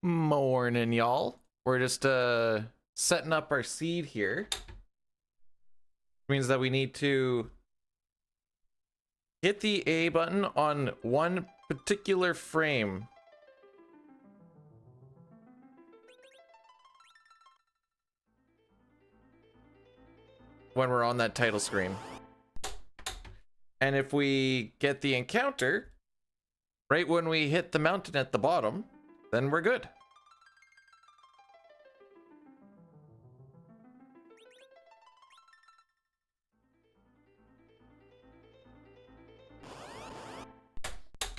Morning, y'all. We're just setting up our seed here. Means that we need to hit the A button on one particular frame. When we're on that title screen. And if we get the encounter right when we hit the mountain at the bottom, then we're good.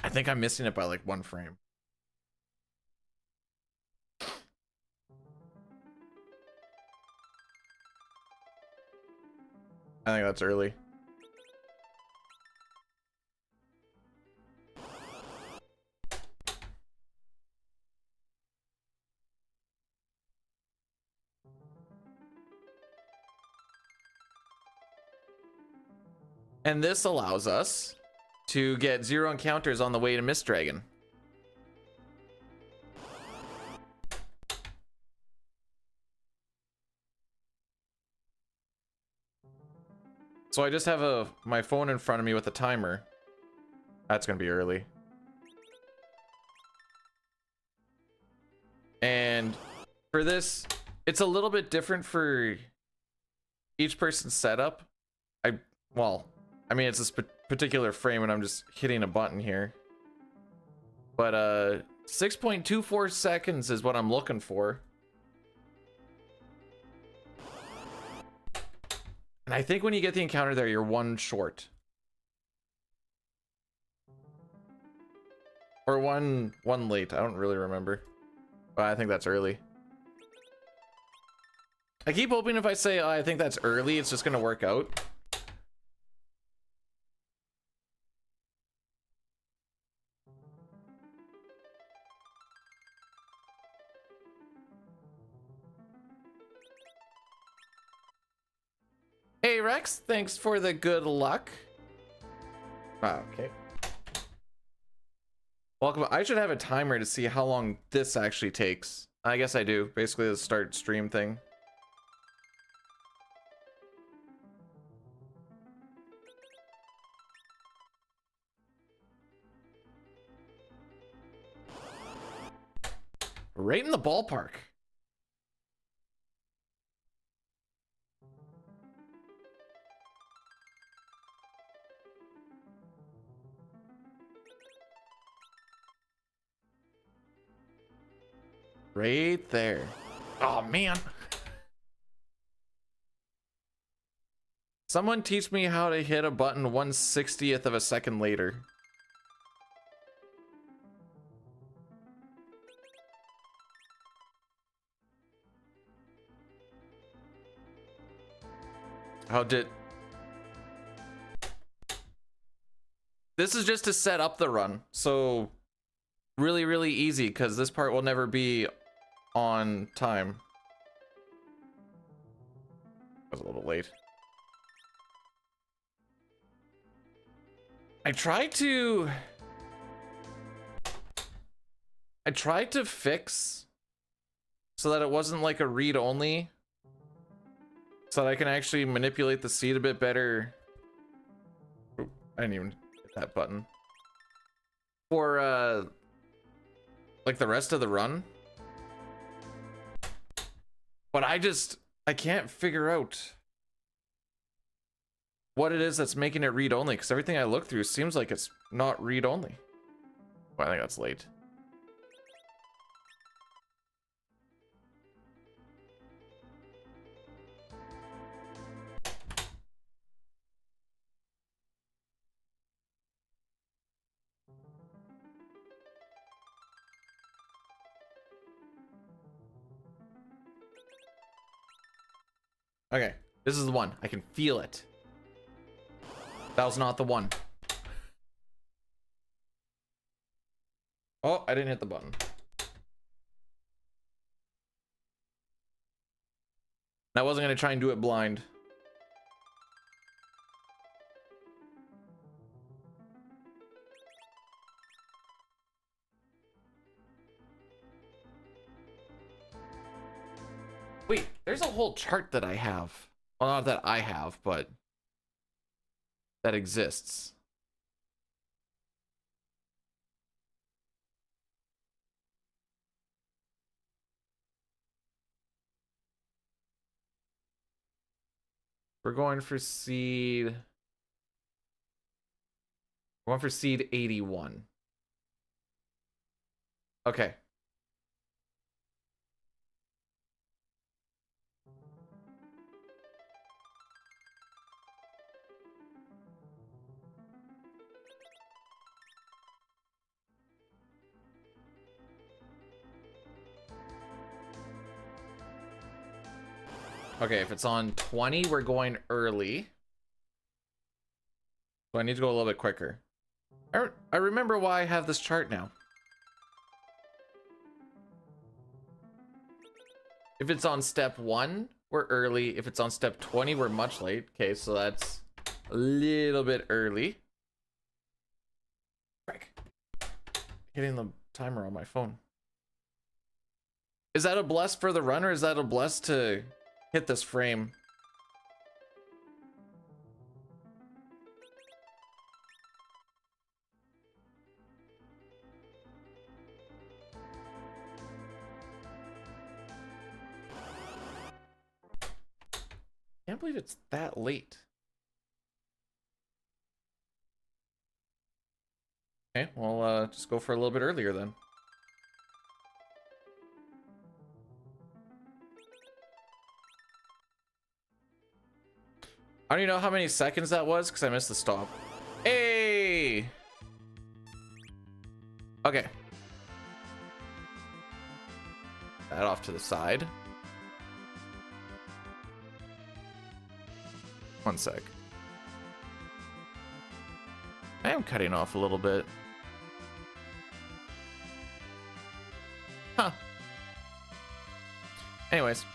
I think I'm missing it by like one frame. I think that's early. And this allows us to get 0 encounters on the way to Mist Dragon. So I just have my phone in front of me with a timer. That's gonna be early. And for this, it's a little bit different for each person's setup. I mean, it's this particular frame and I'm just hitting a button here. But 6.24 seconds is what I'm looking for. And I think when you get the encounter there, you're one short. Or one late. I don't really remember. But I think that's early. I keep hoping if I say, oh, I think that's early, it's just gonna work out. Hey Rex, thanks for the good luck. Okay. Welcome. I should have a timer to see how long this actually takes. I guess I do. Basically the start stream thing. Right in the ballpark. Right there. Oh man. Someone teach me how to hit a button 1/60th of a second later. How did... This is just to set up the run. So really easy because this part will never be on time. I was a little late. I tried to fix so that it wasn't like a read only, so that I can actually manipulate the seed a bit better. Oop, I didn't even hit that button. For like the rest of the run. But I can't figure out what it is that's making it read only, because everything I look through seems like it's not read only. Well, I think that's late. Okay, this is the one. I can feel it. That was not the one. Oh, I didn't hit the button. I wasn't gonna try and do it blind. There's a whole chart that I have. Well, not that I have, but that exists. We're going for seed. We're going for seed 81. Okay. Okay, if it's on 20, we're going early. So I need to go a little bit quicker. I remember why I have this chart now. If it's on step 1, we're early. If it's on step 20, we're much late. Okay, so that's a little bit early. Frick. Hitting the timer on my phone. Is that a bless for the run, or is that a bless to hit this frame? Can't believe it's that late. Okay, well, just go for a little bit earlier then. I don't even know how many seconds that was because I missed the stop. Hey! Okay. That off to the side. One sec. I am cutting off a little bit. Huh. Anyways.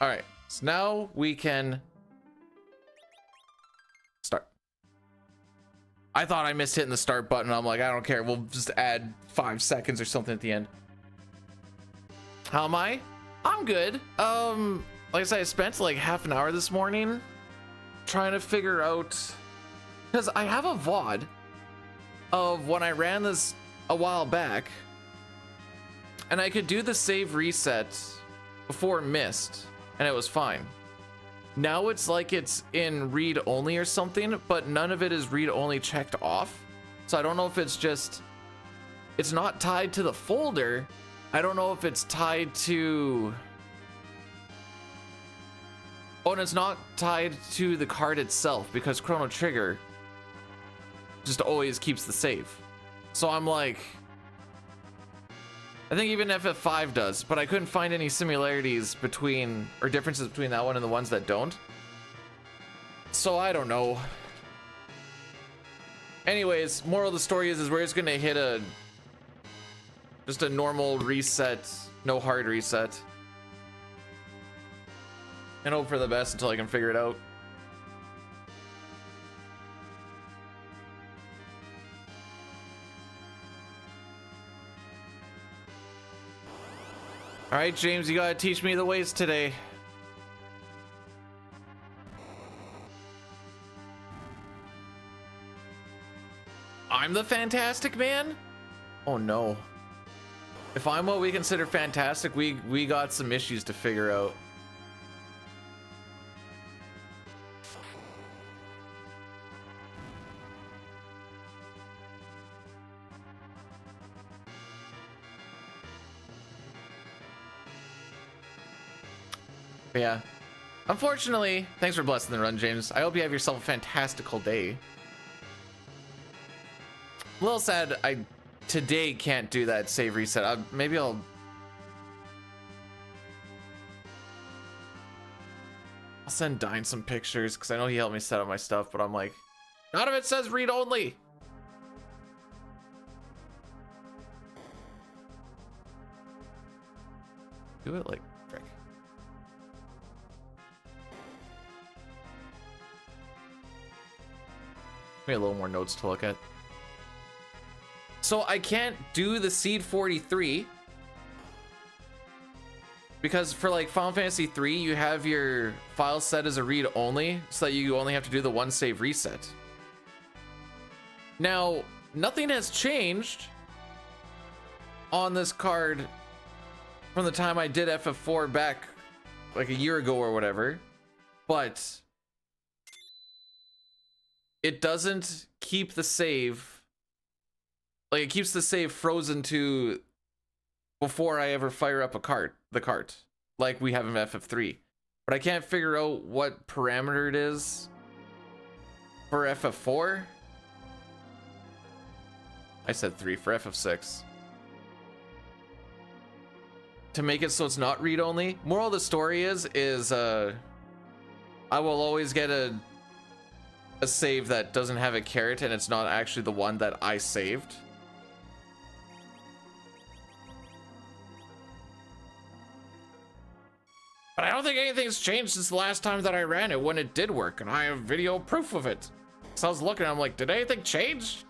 All right, so now we can start. I thought I missed hitting the start button. I'm like, I don't care. We'll just add 5 seconds or something at the end. How am I? I'm good. Like I said, I spent like half an hour this morning trying to figure out, because I have a VOD of when I ran this a while back, and I could do the save reset before missed, and it was fine. Now it's like it's in read only or something, but none of it is read only checked off. So I don't know if it's just, it's not tied to the folder. I don't know if it's tied to, oh, and it's not tied to the card itself because Chrono Trigger just always keeps the save. So I'm like, I think even FF5 does, but I couldn't find any similarities between, or differences between that one and the ones that don't. So I don't know. Anyways, moral of the story is we're just gonna hit just a normal reset, no hard reset, and hope for the best until I can figure it out. All right, James, you gotta teach me the ways today. I'm the fantastic man? Oh no. If I'm what we consider fantastic, we got some issues to figure out. Yeah. Unfortunately, thanks for blessing the run, James. I hope you have yourself a fantastical day. A little sad I today can't do that save reset. Maybe I'll send Dine some pictures because I know he helped me set up my stuff, but I'm like, none of it says read only. Do it like frick. me a little more notes to look at. So I can't do the Seed 43 because for like Final Fantasy 3, you have your file set as a read only, so that you only have to do the one save reset. Now, nothing has changed on this card from the time I did FF4 back like a year ago or whatever, but it doesn't keep the save, like it keeps the save frozen to before I ever fire up the cart like we have in FF3. But I can't figure out what parameter it is for FF4. I said 3 for FF6. To make it so it's not read only. Moral of the story is I will always get a save that doesn't have a carrot and it's not actually the one that I saved. But I don't think anything's changed since the last time that I ran it when it did work, and I have video proof of it. So I was looking, I'm like, did anything change?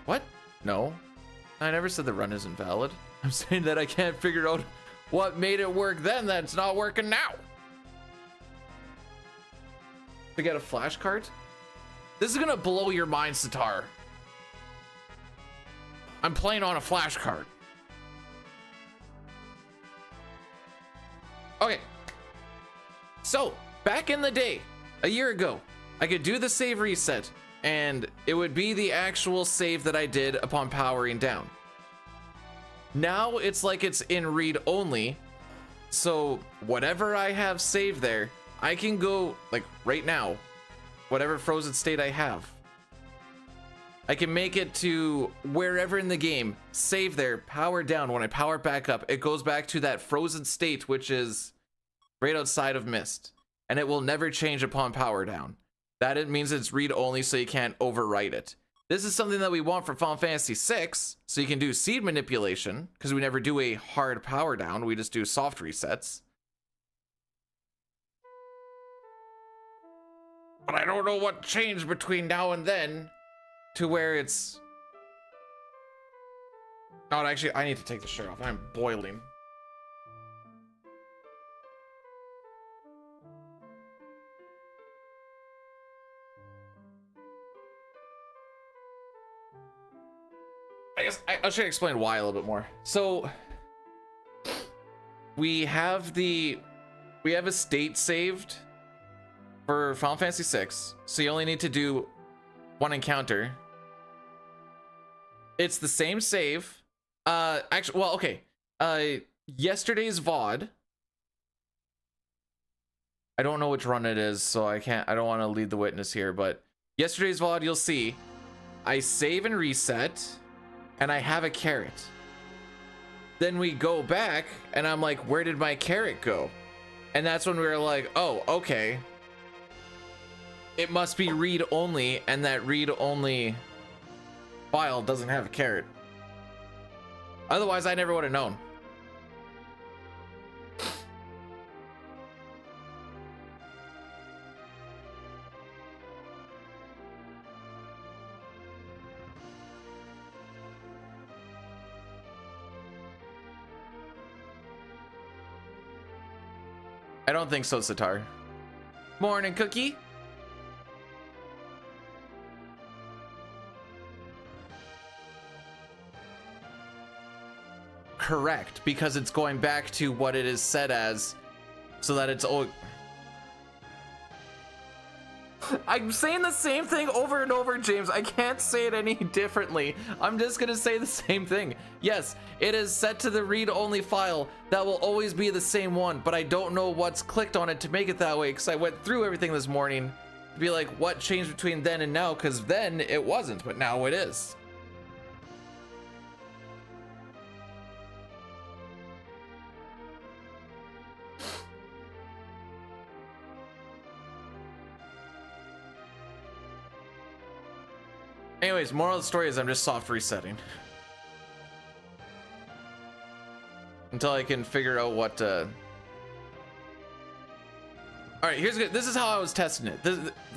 What? No. I never said the run is invalid. I'm saying that I can't figure out what made it work then that's not working now. To get a flash card? This is gonna blow your mind, Sitar. I'm playing on a flash card. Okay. So, back in the day, a year ago, I could do the save reset, and it would be the actual save that I did upon powering down. Now it's like it's in read only, so whatever I have saved there, I can go, like right now, whatever frozen state I have, I can make it to wherever in the game, save there, power down. When I power back up, it goes back to that frozen state, which is right outside of Mist, and it will never change upon power down. That it means it's read only, so you can't overwrite it. This is something that we want for Final Fantasy VI, so you can do seed manipulation, because we never do a hard power down, we just do soft resets. But I don't know what changed between now and then to where it's... Oh, actually, I need to take the shirt off. I'm boiling. I guess I should explain why a little bit more. So we have a state saved for Final Fantasy VI, so you only need to do one encounter. It's the same save. Actually, well, okay. Yesterday's VOD. I don't know which run it is, so I don't want to lead the witness here, but yesterday's VOD, you'll see I save and reset, and I have a carrot. Then we go back, and I'm like, where did my carrot go? And that's when we were like, oh, okay. It must be read only, and that read only file doesn't have a carrot. Otherwise, I never would have known. I don't think so, Sitar. Morning, Cookie. Correct, because it's going back to what it is set as, so that it's all... I'm saying the same thing over and over, James. I can't say it any differently. I'm just gonna say the same thing. Yes, it is set to the read-only file. That will always be the same one, but I don't know what's clicked on it to make it that way, because I went through everything this morning to be like, what changed between then and now? Because then it wasn't, but now it is. Anyways, moral of the story is I'm just soft resetting until I can figure out what All right, here's good. This is how I was testing it.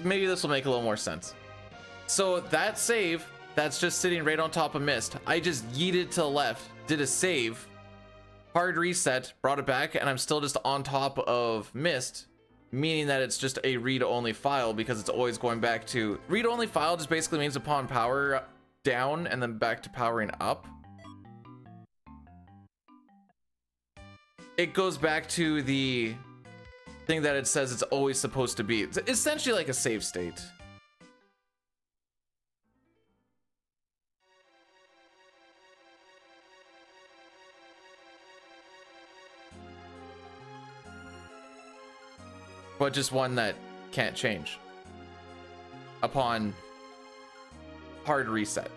Maybe this will make a little more sense. So that save that's just sitting right on top of mist, I just yeeted to the left, did a save, hard reset, brought it back, and I'm still just on top of mist, meaning that it's just a read-only file because it's always going back to read-only file. Just basically means upon power down and then back to powering up, it goes back to the thing that it says it's always supposed to be. It's essentially like a save state. But just one that can't change upon hard reset.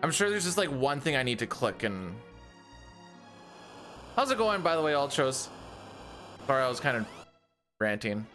I'm sure there's just like one thing I need to click. And how's it going, by the way, Ultros? Sorry, I was kind of ranting.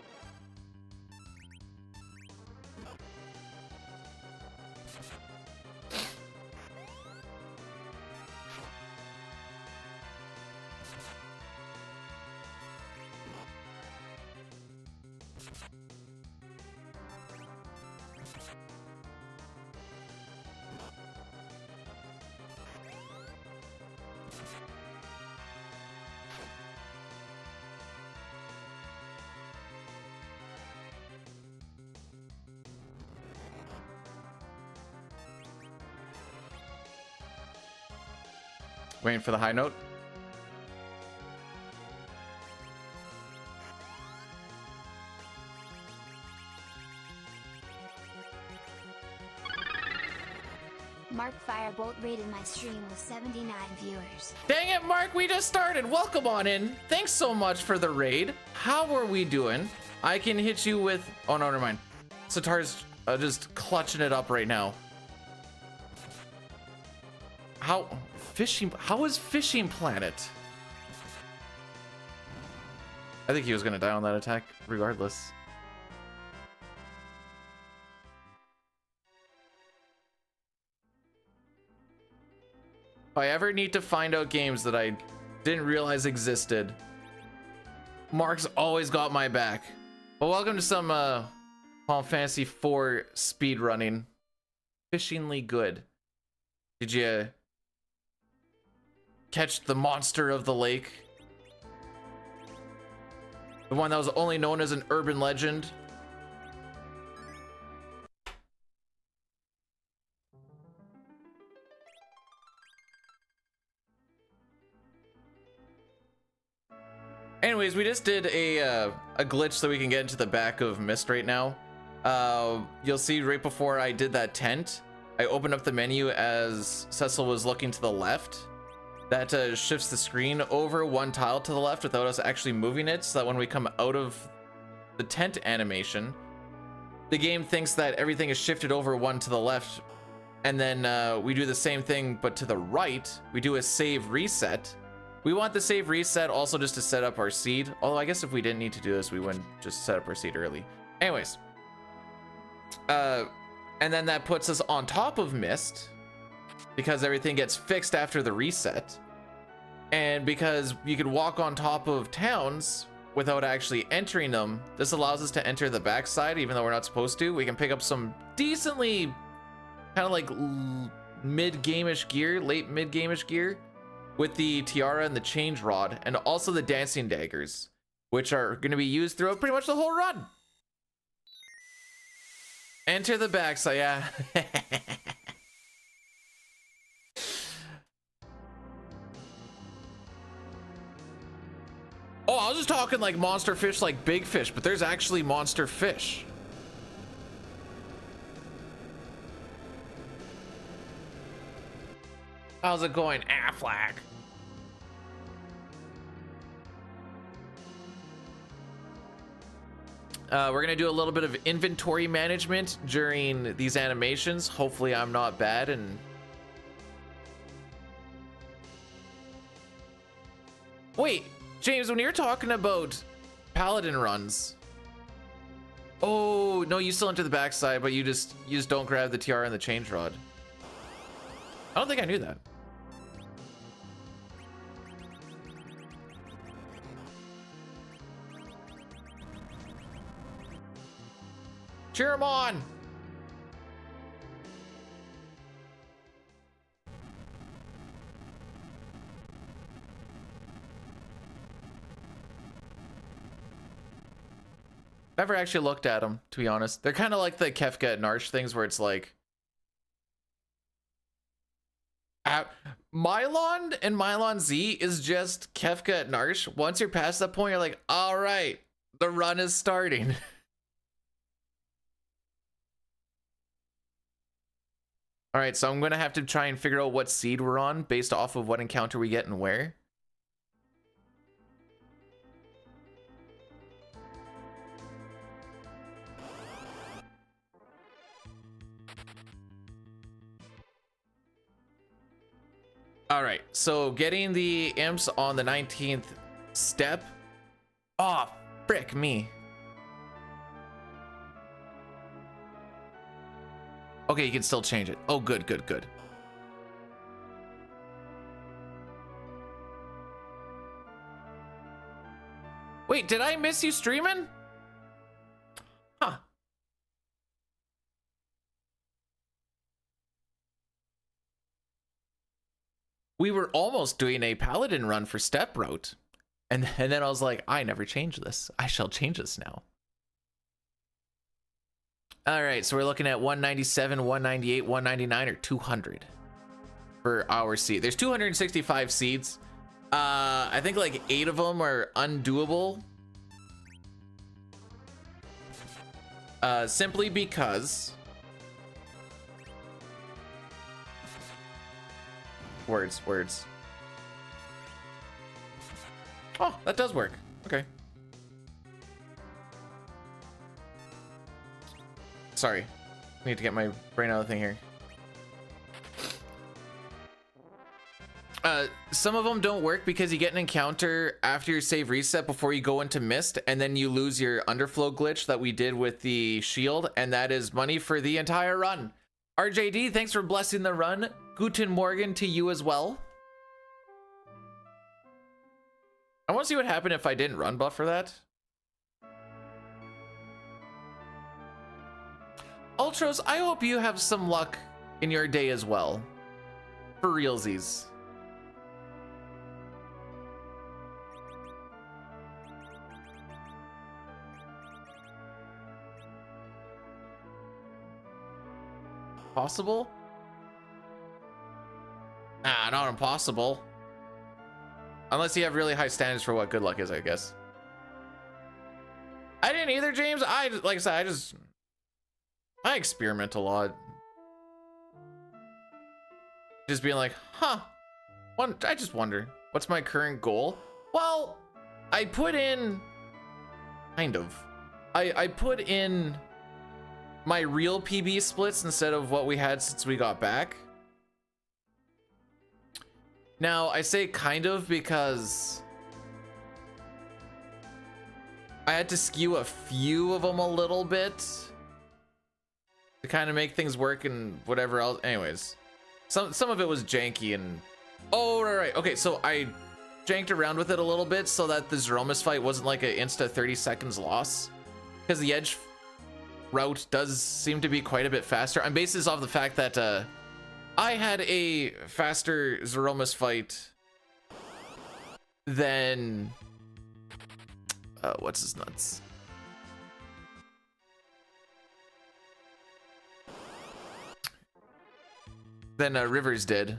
Waiting for the high note. Mark Firebolt rated my stream with 79 viewers. Dang it, Mark, we just started. Welcome on in. Thanks so much for the raid. How are we doing? I can hit you with... Oh, no, never mind. Sitar's just clutching it up right now. How is Fishing Planet? I think he was gonna die on that attack regardless. If I ever need to find out games that I didn't realize existed, Mark's always got my back. Well, welcome to some Final Fantasy IV speed running. Fishingly good. Did you catch the monster of the lake? The one that was only known as an urban legend? Anyways, we just did a glitch so we can get into the back of Mist right now. You'll see right before I did that tent, I opened up the menu as Cecil was looking to the left. That shifts the screen over one tile to the left without us actually moving it, so that when we come out of the tent animation, the game thinks that everything is shifted over one to the left, and then we do the same thing but to the right. We do a save reset. We want the save reset also just to set up our seed, although I guess if we didn't need to do this, we wouldn't just set up our seed early. Anyways, and then that puts us on top of Mist, because everything gets fixed after the reset, and because you can walk on top of towns without actually entering them. This allows us to enter the backside even though we're not supposed to. We can pick up some decently kind of like mid-game-ish gear, late mid-game-ish gear, with the tiara and the change rod, and also the dancing daggers, which are going to be used throughout pretty much the whole run. Enter the backside, yeah. Oh, I was just talking like monster fish, like big fish, but there's actually monster fish. How's it going, Affleck? We're gonna do a little bit of inventory management during these animations. Hopefully I'm not bad and... Wait, James, when you're talking about paladin runs. Oh no, you still enter the backside, but you just don't grab the TR and the change rod. I don't think I knew that. Cheer him on. Never actually looked at them, to be honest. They're kind of like the Kefka and Narsh things where it's like Mylon and Mylon Z is just Kefka at Narsh. Once you're past that point, you're like, all right, the run is starting. All right, so I'm gonna have to try and figure out what seed we're on based off of what encounter we get and where. All right, so getting the imps on the 19th step. Oh, frick me. Okay, you can still change it. Oh, good, good, good. Wait, did I miss you streaming? Huh. We were almost doing a paladin run for step route. And then I was like, I never changed this. I shall change this now. All right, so we're looking at 197, 198, 199, or 200 for our seed. There's 265 seeds. I think like 8 of them are undoable. Simply because... Words. Oh, that does work. Okay. Sorry. I need to get my brain out of the thing here. Some of them don't work because you get an encounter after your save reset before you go into mist, and then you lose your underflow glitch that we did with the shield, and that is money for the entire run. RJD, thanks for blessing the run. Guten Morgen to you as well. I want to see what happened if I didn't run buff for that. Ultros, I hope you have some luck in your day as well. For realsies. Possible? Nah, not impossible. Unless you have really high standards for what good luck is, I guess. I didn't either, James. Like I said, I experiment a lot. Just being like, huh. I just wonder, what's my current goal? Well, I put in, kind of. I put in my real PB splits instead of what we had since we got back. Now, I say kind of because I had to skew a few of them a little bit to kind of make things work and whatever else. Anyways, some of it was janky and oh right. Okay, so I janked around with it a little bit so that the Zeromus fight wasn't like an insta 30 seconds loss, because the edge route does seem to be quite a bit faster. I'm basing this off the fact that I had a faster Zeromus fight than what's his nuts? Than Rivers did.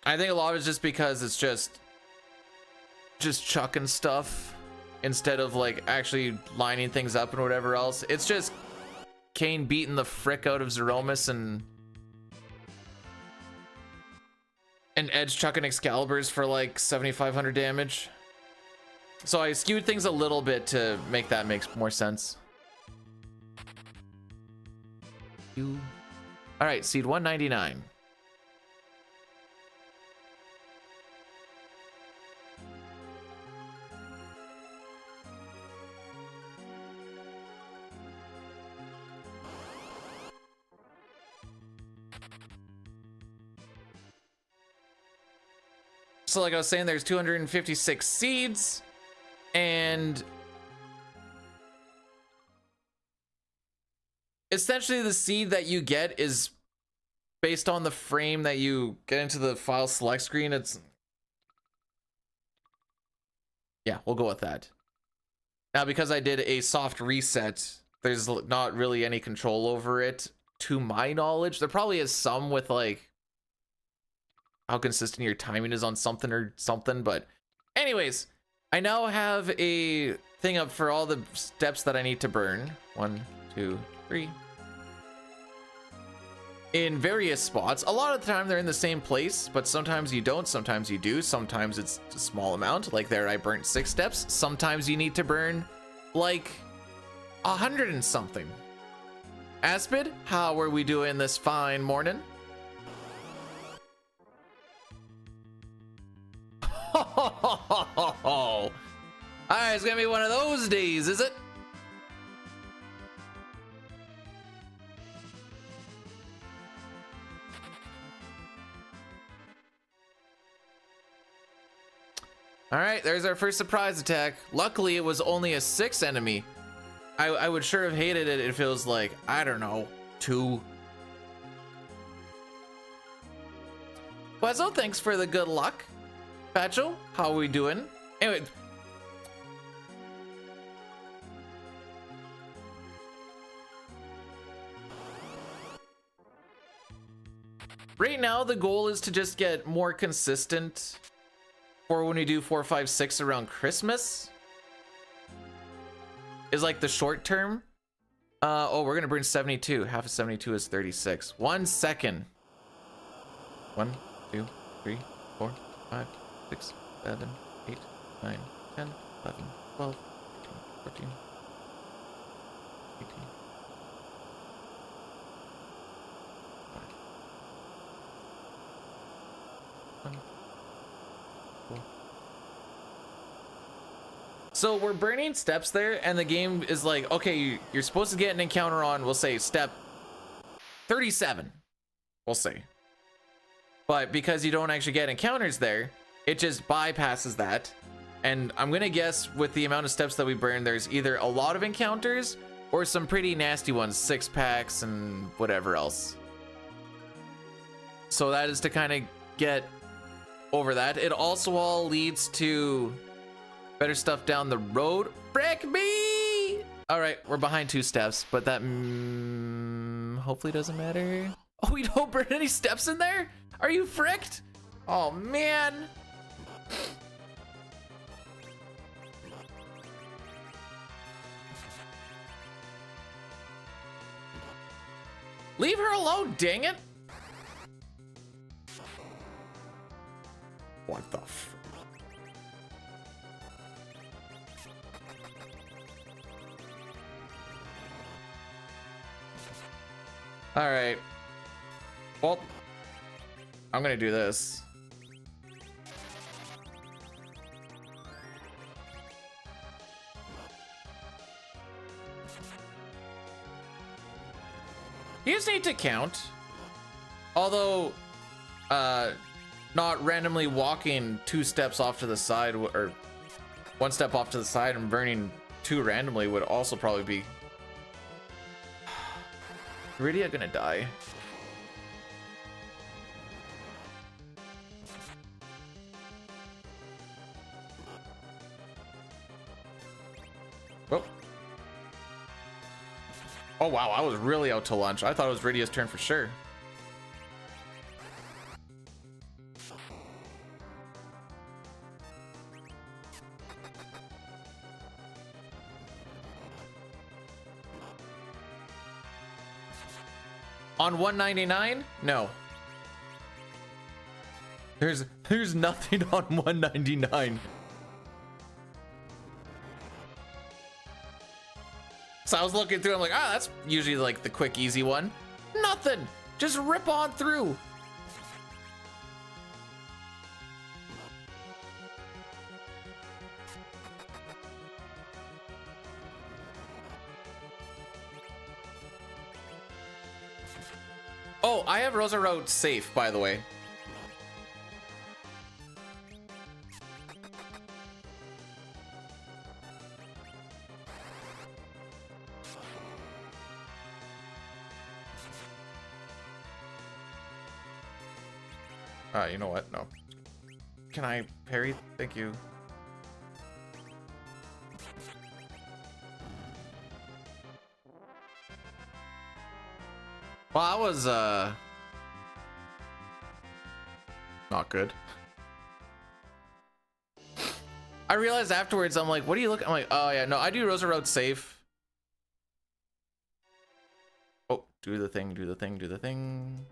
I think a lot of it's just because it's just chucking stuff instead of like actually lining things up and whatever else. It's just Kane beating the frick out of Zeromus and Edge chucking Excaliburs for like 7,500 damage. So I skewed things a little bit to make that make more sense. All right, seed 199. So like I was saying, there's 256 seeds, and essentially the seed that you get is based on the frame that you get into the file select screen. Yeah, we'll go with that. Now, because I did a soft reset, there's not really any control over it to my knowledge. There probably is some with like how consistent your timing is on something or something, but anyways, I now have a thing up for all the steps that I need to burn. 1, 2, 3. In various spots. A lot of the time they're in the same place, but sometimes you don't, sometimes you do, sometimes it's a small amount. Like there I burnt 6 steps. Sometimes you need to burn like 100 and something. Aspid, how are we doing this fine morning? Alright, it's gonna be one of those days, is it? Alright, there's our first surprise attack. Luckily, it was only a 6 enemy. I would sure have hated it if it was like, I don't know, 2. Wezo, thanks for the good luck. Pacho, how are we doing? Anyway. Right now, the goal is to just get more consistent for when we do 4, 5, 6 around Christmas. Is like the short term. Oh, we're gonna burn 72. Half of 72 is 36. 1 second. 1, 2, 3, 4, 5, 6, 7, 8, 9, 10, 11, 12, 13, 14, 18. 1, 4. So we're burning steps there, and the game is like, okay, you're supposed to get an encounter on, we'll say, step 37. We'll say. But because you don't actually get encounters there, it just bypasses that. And I'm gonna guess with the amount of steps that we burn, there's either a lot of encounters or some pretty nasty ones, 6 packs and whatever else. So that is to kind of get over that. It also all leads to better stuff down the road. Frick me! All right, we're behind 2 steps, but that hopefully doesn't matter. Oh, we don't burn any steps in there? Are you fricked? Oh, man. Leave her alone, dang it. What the f... All right. Well, I'm gonna do this. You just need to count. Although, not randomly walking 2 steps off to the side, or 1 step off to the side and burning 2 randomly would also probably be... Iridia gonna die. Oh. Oh wow, I was really out to lunch. I thought it was Iridia's turn for sure. On 199? No. There's nothing on 199. So I was looking through, I'm like, ah, that's usually like the quick, easy one. Nothing. Just rip on through. Oh, I have Rosa Road safe, by the way. You know what? No. Can I parry? Thank you. Well, that was not good. I realized afterwards, I'm like, what do you look? I'm like, oh yeah, no, I do Rosa Road safe. Oh, do the thing, do the thing, do the thing.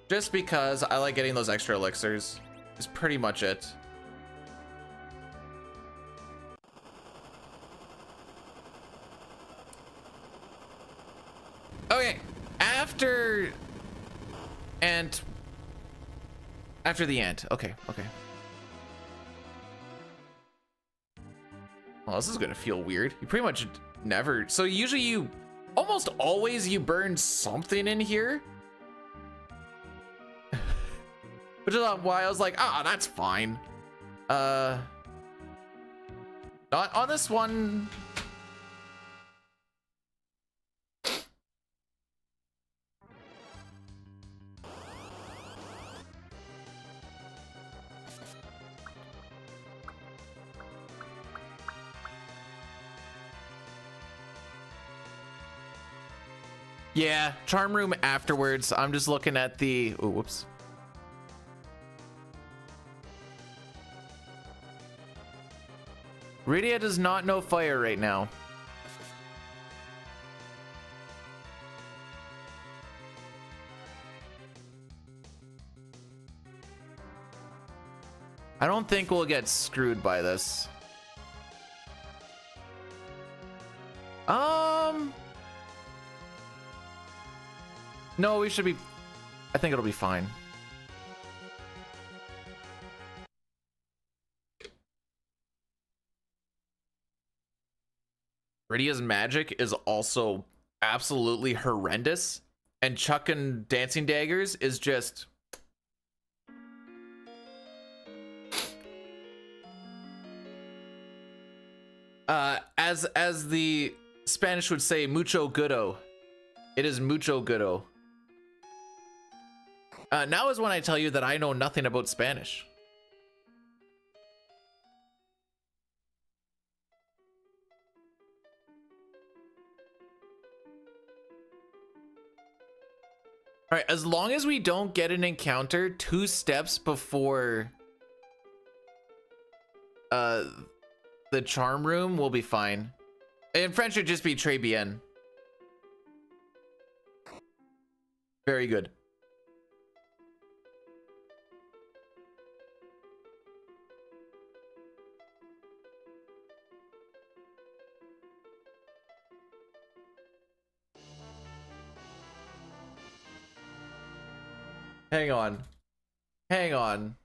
Just because I like getting those extra elixirs is pretty much it. Okay, after the ant. Okay. Well, this is gonna feel weird. You pretty much never. So usually you, almost always you burn something in here. Which is why I was like, that's fine. Not on this one. Yeah, charm room afterwards. I'm just looking at the, oh, whoops. Rydia does not know fire right now. I don't think we'll get screwed by this. No, we should be, I think it'll be fine. Rydia's magic is also absolutely horrendous, and chucking dancing daggers is just as the Spanish would say, mucho goodo. It is mucho goodo. Now is when I tell you that I know nothing about Spanish. All right, as long as we don't get an encounter 2 steps before the charm room, we'll be fine. In French, it'd just be très bien. Very good. Hang on. Hang on.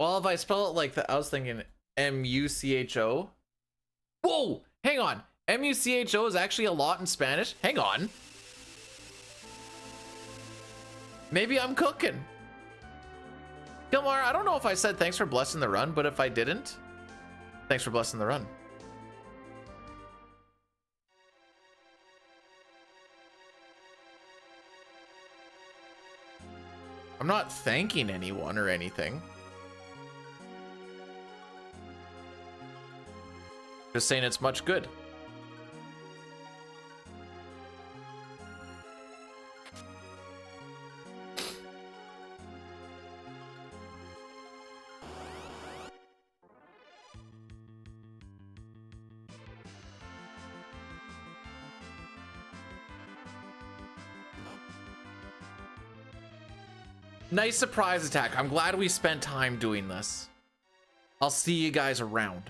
Well, if I spell it like that, I was thinking M-U-C-H-O. Whoa! Hang on. M-U-C-H-O is actually a lot in Spanish. Hang on. Maybe I'm cooking. Gilmar, I don't know if I said thanks for blessing the run, but if I didn't, thanks for blessing the run. I'm not thanking anyone or anything. Just saying it's much good. Nice surprise attack. I'm glad we spent time doing this. I'll see you guys around.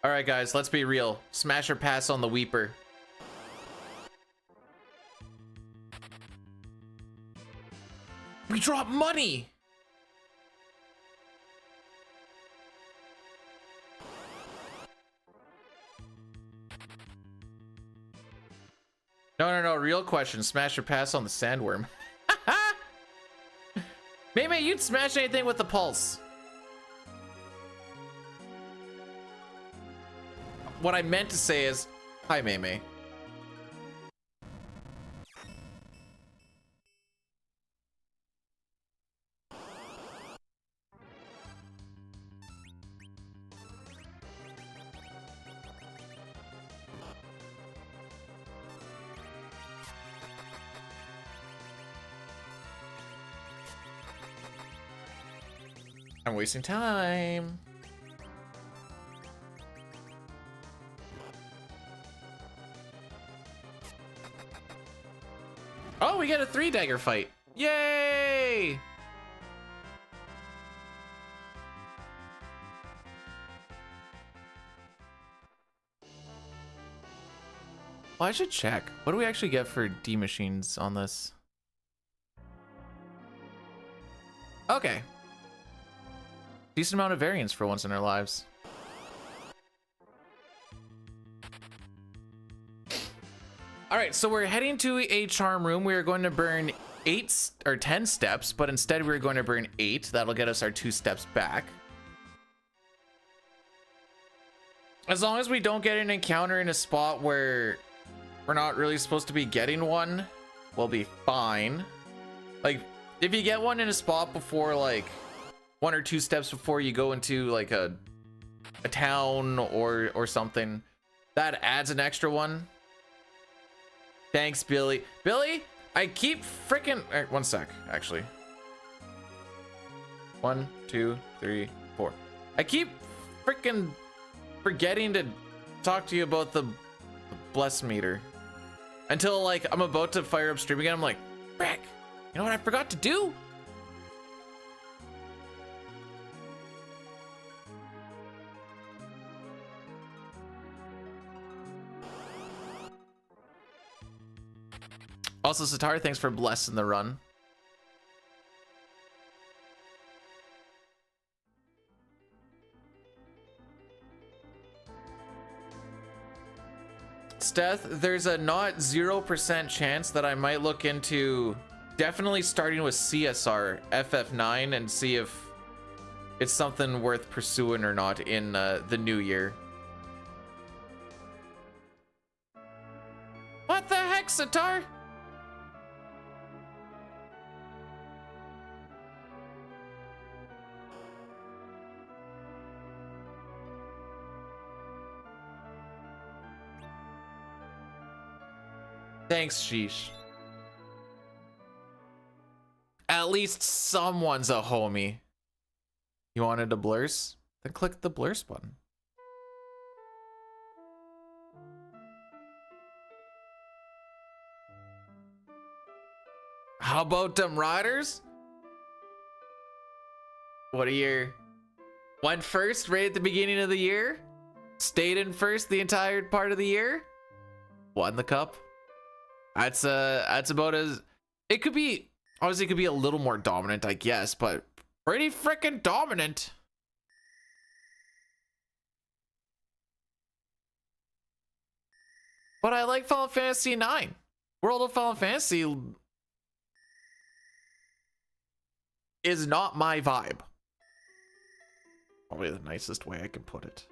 All right, guys, let's be real. Smash or pass on the Weeper. We drop money. No. Real question. Smash or pass on the sandworm? Maybe you'd smash anything with the pulse. What I meant to say is, hi, Maymay. I'm wasting time. Oh, we get a 3-dagger fight. Yay! Well, I should check. What do we actually get for D machines on this? Okay. Decent amount of variance for once in our lives. All right, so we're heading to a charm room. We are going to burn 8 or 10 steps, but instead we're going to burn 8. That'll get us our 2 steps back. As long as we don't get an encounter in a spot where we're not really supposed to be getting one, we'll be fine. Like, if you get one in a spot before, like, 1 or 2 steps before you go into like a town or something, that adds an extra one. Thanks, Billy. Billy, I keep freaking. Right, 1 sec, actually. 1, 2, 3, 4. I keep freaking forgetting to talk to you about the bless meter until like I'm about to fire up stream again. I'm like, frick, you know what I forgot to do? Also, Satar, thanks for blessing the run. Steth, there's a not 0% chance that I might look into definitely starting with CSR FF9 and see if it's something worth pursuing or not in the new year. What the heck, Satar? Thanks, Sheesh. At least someone's a homie. You wanted to blurs? Then click the blurs button. How about them riders? What a year. Went first right at the beginning of the year. Stayed in first the entire part of the year. Won the cup. That's about as it could be. Obviously, it could be a little more dominant, I guess, but pretty freaking dominant. But I like Final Fantasy IX. World of Final Fantasy is not my vibe. Probably the nicest way I can put it.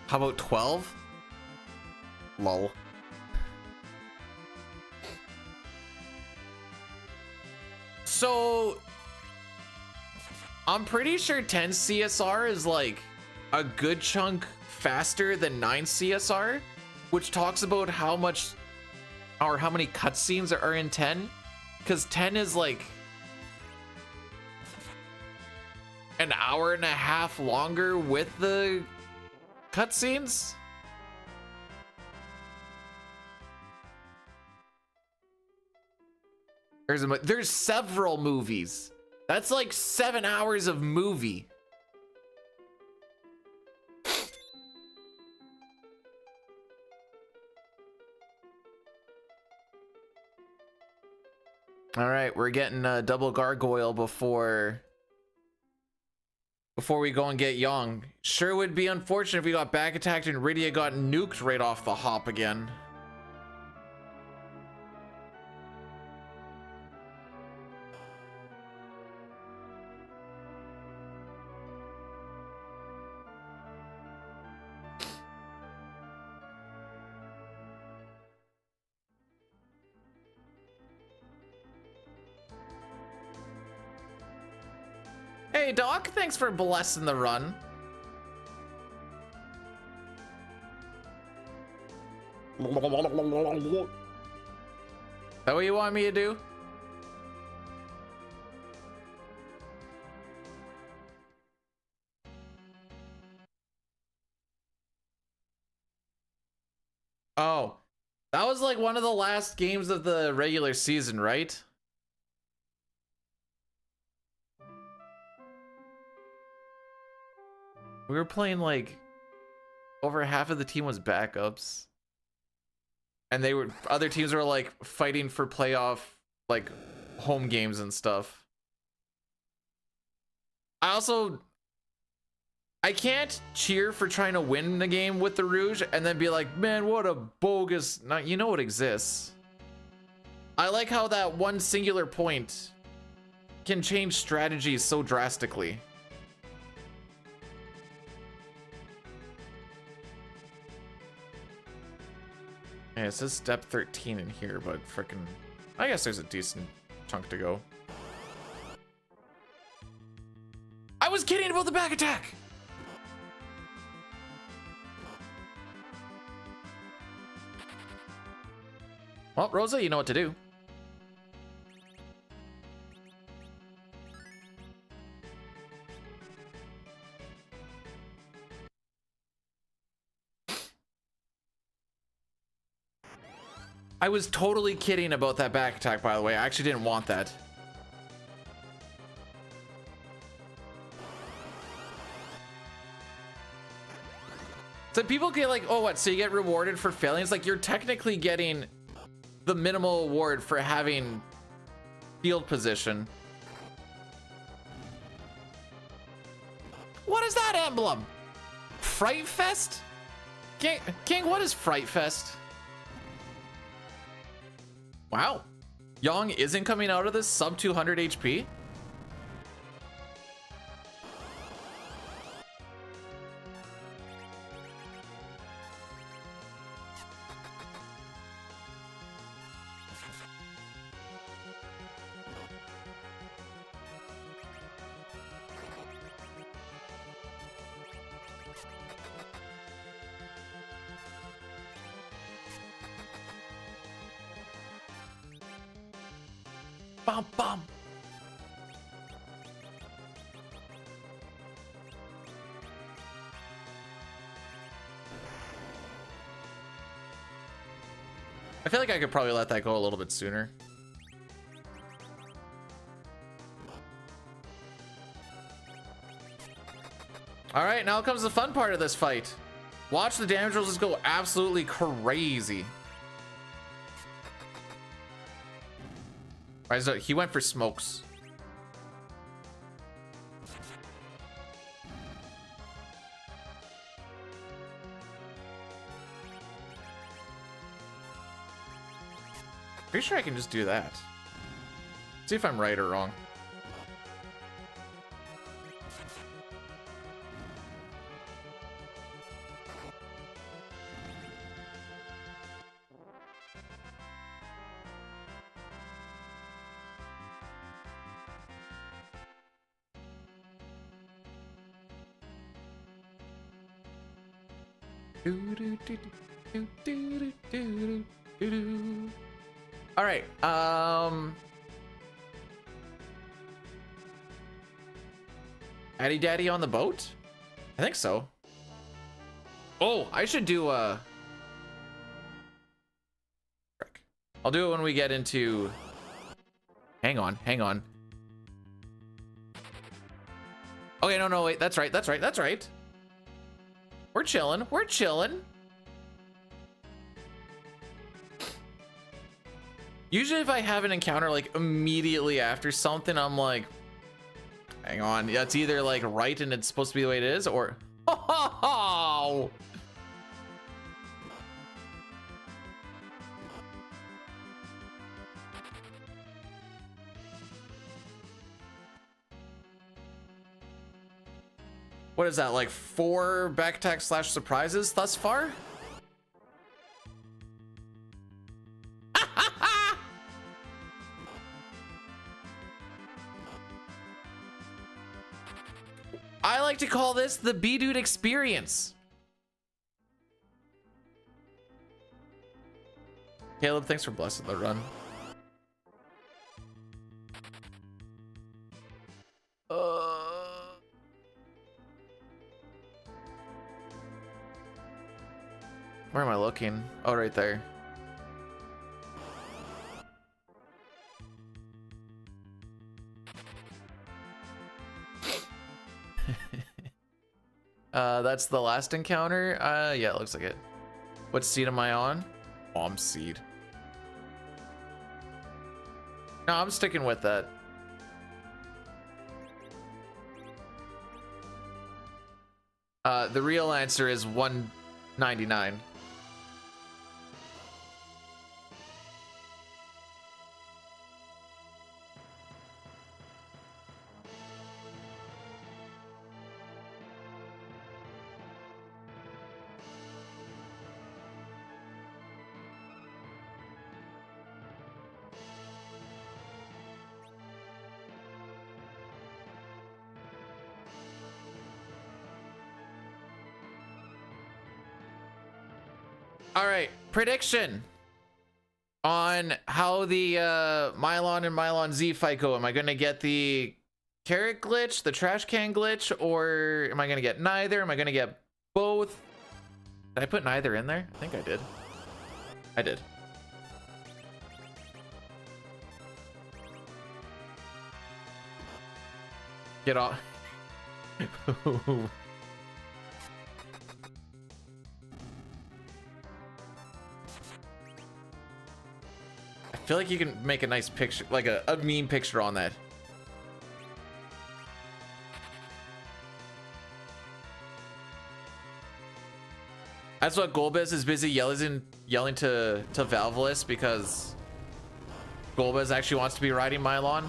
How about 12? Lol. So I'm pretty sure 10 CSR is like a good chunk faster than 9 CSR, which talks about how much or how many cutscenes are in 10, because 10 is like an hour and a half longer with the cutscenes? There's several movies. That's like 7 hours of movie. All right, we're getting a double gargoyle before we go and get Young. Sure would be unfortunate if we got back attacked and Rydia got nuked right off the hop again. Hey, Doc, thanks for blessing the run. Is that what you want me to do? Oh, that was like one of the last games of the regular season, right? We were playing like over half of the team was backups. And other teams were like fighting for playoff, like home games and stuff. I can't cheer for trying to win the game with the Rouge and then be like, man, what a bogus, not, you know, it exists. I like how that one singular point can change strategies so drastically. Yeah, it says step 13 in here, but frickin', I guess there's a decent chunk to go. I was kidding about the back attack! Well, Rosa, you know what to do. I was totally kidding about that back attack, by the way. I actually didn't want that. So people get like, oh, what? So you get rewarded for failing? It's like you're technically getting the minimal award for having field position. What is that emblem? Fright Fest? King, what is Fright Fest? Wow. Yang isn't coming out of this sub 200 HP? Bum, bum. I feel like I could probably let that go a little bit sooner. All right, now comes the fun part of this fight. Watch the damage rolls just go absolutely crazy. All right, so he went for smokes. Pretty sure I can just do that. See if I'm right or wrong. All right. Addy Daddy on the boat? I think so. Oh, I should do frick. I'll do it when we get into... Hang on. Okay, no, wait, that's right. We're chilling. Usually if I have an encounter like immediately after something, I'm like, hang on, yeah, it's either like right and it's supposed to be the way it is, or oh. What is that, like 4 back attack / surprises thus far? I like to call this the B-Dude experience. Caleb, thanks for blessing the run. Where am I looking? Oh, right there. That's the last encounter. Yeah, it looks like it. What seed am I on? Bomb seed. No, I'm sticking with that. The real answer is 199. All right, prediction on how the Mylon and Mylon Z fight go. Am I gonna get the carrot glitch, the trash can glitch, or am I gonna get neither? Am I gonna get both? Did I put neither in there? I think I did. I did. Get off. I feel like you can make a nice picture, like a meme picture on that. That's what Golbez is busy yelling to Valveless, because Golbez actually wants to be riding Mylon.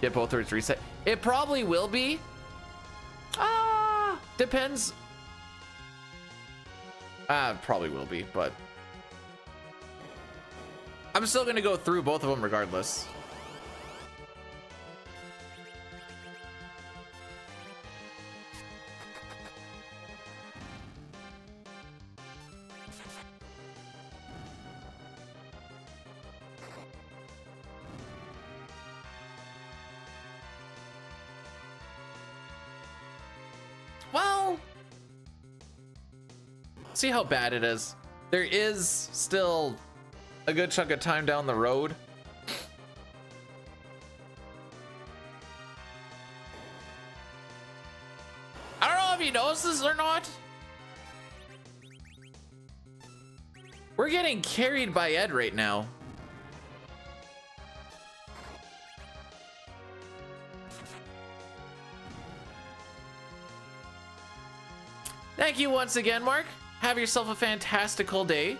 Get both or it's reset. It probably will be. Depends. Probably will be, but I'm still gonna go through both of them regardless. Well, see how bad it is. There is still a good chunk of time down the road. I don't know if you noticed this or not. We're getting carried by Ed right now. Thank you once again, Mark. Have yourself a fantastical day.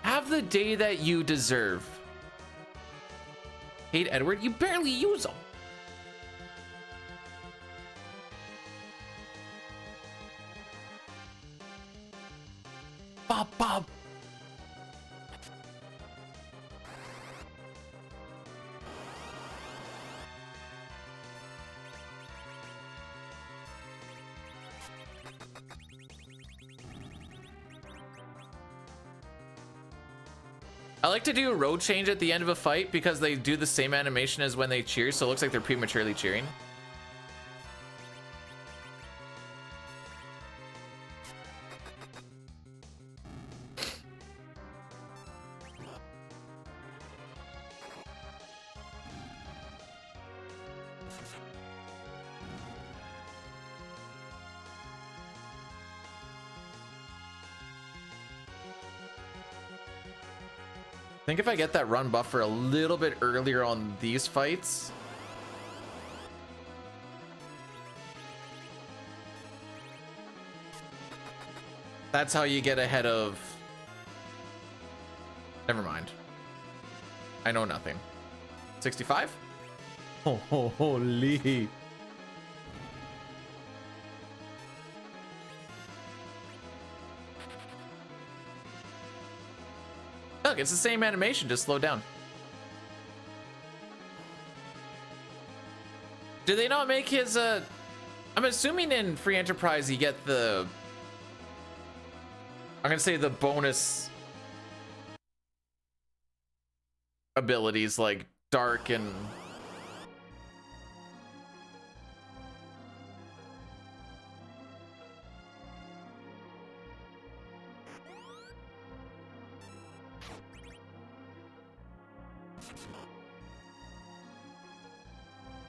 Have the day that you deserve. Hate Edward, you barely use them. Bob. I like to do a road change at the end of a fight because they do the same animation as when they cheer, so it looks like they're prematurely cheering. I think if I get that run buffer a little bit earlier on these fights, that's how you get ahead of... Never mind. I know nothing. 65? Oh, holy. Look, it's the same animation, just slowed down. Do they not make his, I'm assuming in Free Enterprise you get the... I'm gonna say the bonus abilities like Dark and...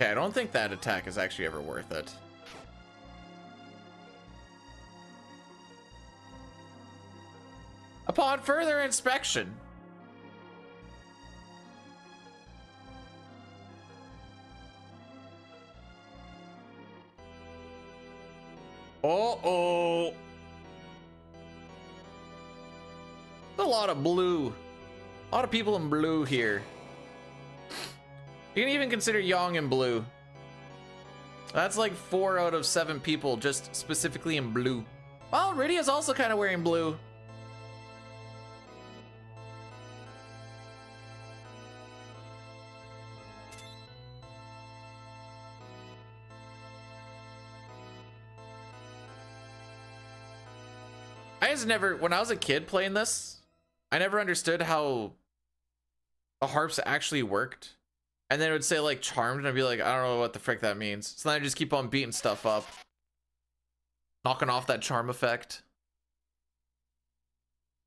Okay, I don't think that attack is actually ever worth it. Upon further inspection. Uh-oh. A lot of blue. A lot of people in blue here. You can even consider Yang in blue. That's like 4 out of 7 people just specifically in blue. Well, Rydia's also kind of wearing blue. I just never, when I was a kid playing this, I never understood how the harps actually worked. And then it would say like charmed and I'd be like, I don't know what the frick that means. So then I just keep on beating stuff up. Knocking off that charm effect.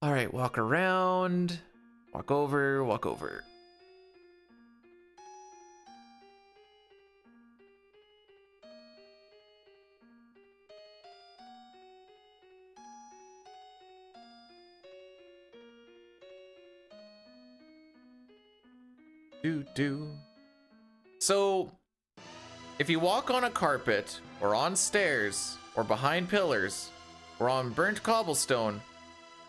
All right, walk around. Walk over, walk over. Do. So, if you walk on a carpet, or on stairs, or behind pillars, or on burnt cobblestone,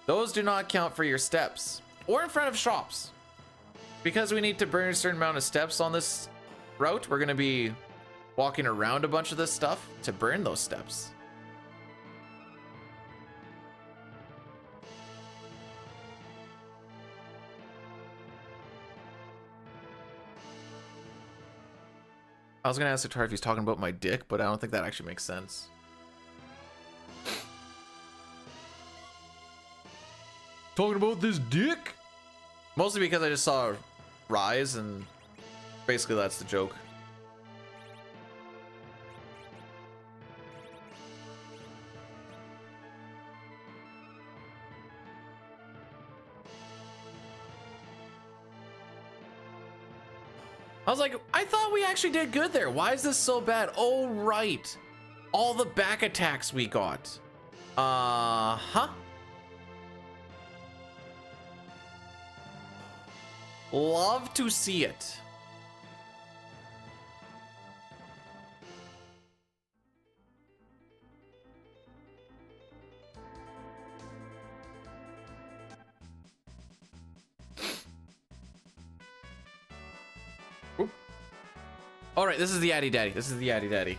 those do not count for your steps, or in front of shops. Because we need to burn a certain amount of steps on this route, we're going to be walking around a bunch of this stuff to burn those steps. I was gonna ask Atar if he's talking about my dick, but I don't think that actually makes sense. Talking about this dick? Mostly because I just saw Rise, and basically that's the joke. I was like, I thought we actually did good there. Why is this so bad? Oh, right. All the back attacks we got. Uh-huh. Love to see it. All right, this is the Addy Daddy. This is the Addy Daddy.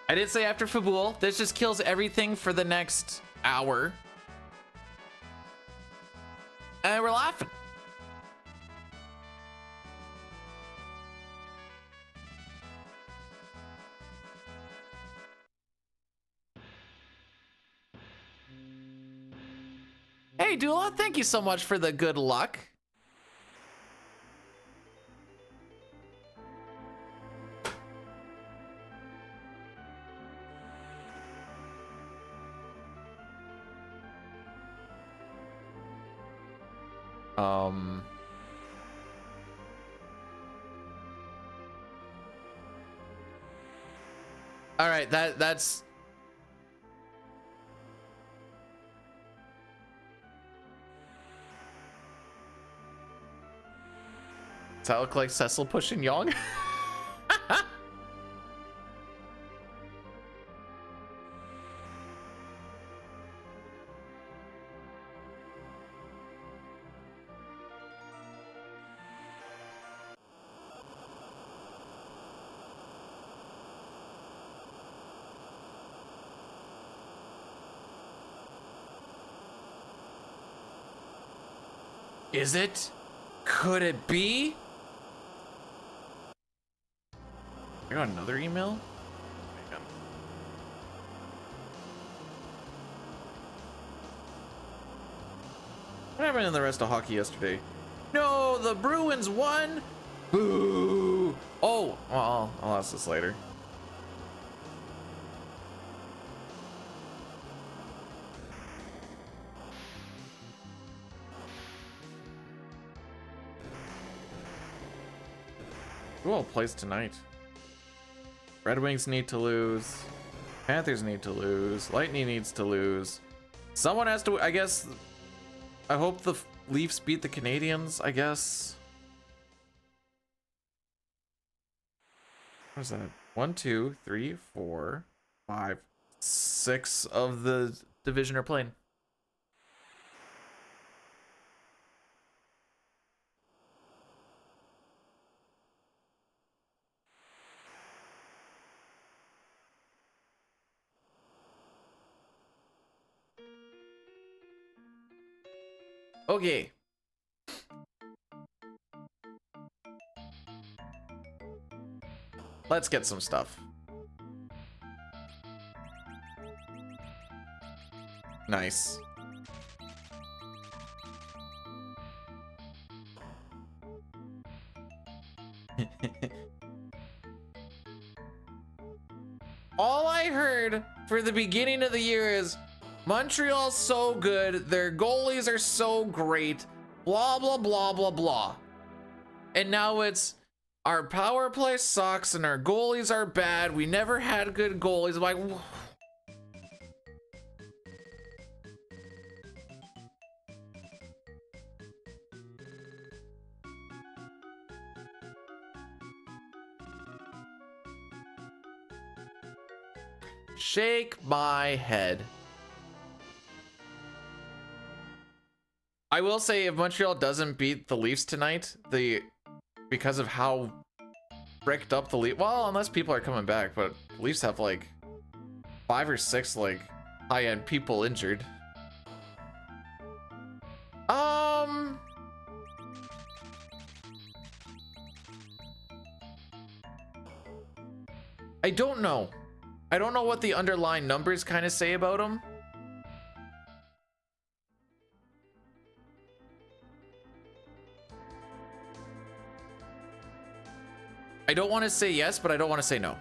I did say after Fabul, this just kills everything for the next hour. And we're laughing. Hey, Hey, Dula, thank you so much for the good luck. All right, that's does that look like Cecil pushing Young? Is it? Could it be? I got another email? What happened in the rest of hockey yesterday? No, the Bruins won! Boo! Oh, well, I'll ask this later. Who all plays tonight? Red Wings need to lose. Panthers need to lose. Lightning needs to lose. Someone has to, I guess. I hope the Leafs beat the Canadians, I guess. What is that? 1, 2, 3, 4, 5, 6 of the division are playing. Okay. Let's get some stuff. Nice. All I heard for the beginning of the year is Montreal's so good, their goalies are so great, blah, blah, blah, blah, blah. And now it's our power play sucks and our goalies are bad. We never had good goalies. I'm like, shake my head. I will say if Montreal doesn't beat the Leafs tonight, because of how bricked up the Leafs, well, unless people are coming back, but Leafs have like 5 or 6 like high-end people injured. I don't know. I don't know what the underlying numbers kind of say about them. I don't want to say yes, but I don't want to say no.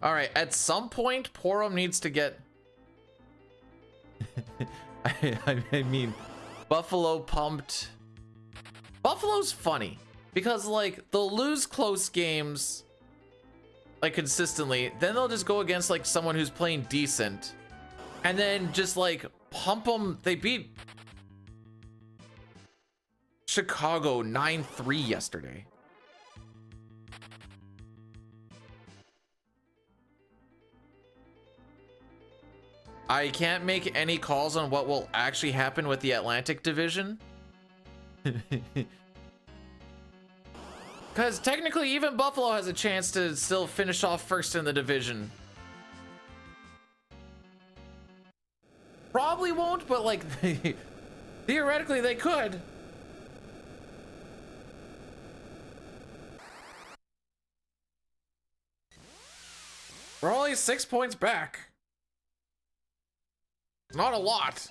All right, at some point, Porum needs to get... I mean, Buffalo pumped. Buffalo's funny because like they'll lose close games like consistently, then they'll just go against like someone who's playing decent and then just like pump them. They beat Chicago 9-3 yesterday. I can't make any calls on what will actually happen with the Atlantic Division. Because technically even Buffalo has a chance to still finish off first in the division. Probably won't, but like theoretically they could. only 6 points back. It's not a lot.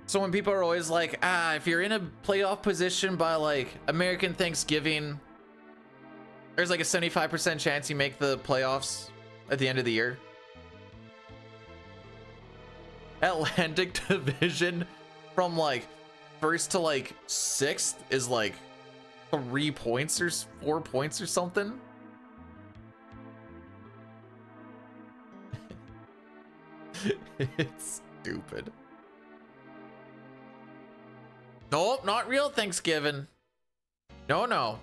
So when people are always like, if you're in a playoff position by like American Thanksgiving, there's like a 75% chance you make the playoffs at the end of the year. Atlantic Division from like first to like sixth is like 3 points or 4 points or something. It's stupid. Nope, not real Thanksgiving. No, no.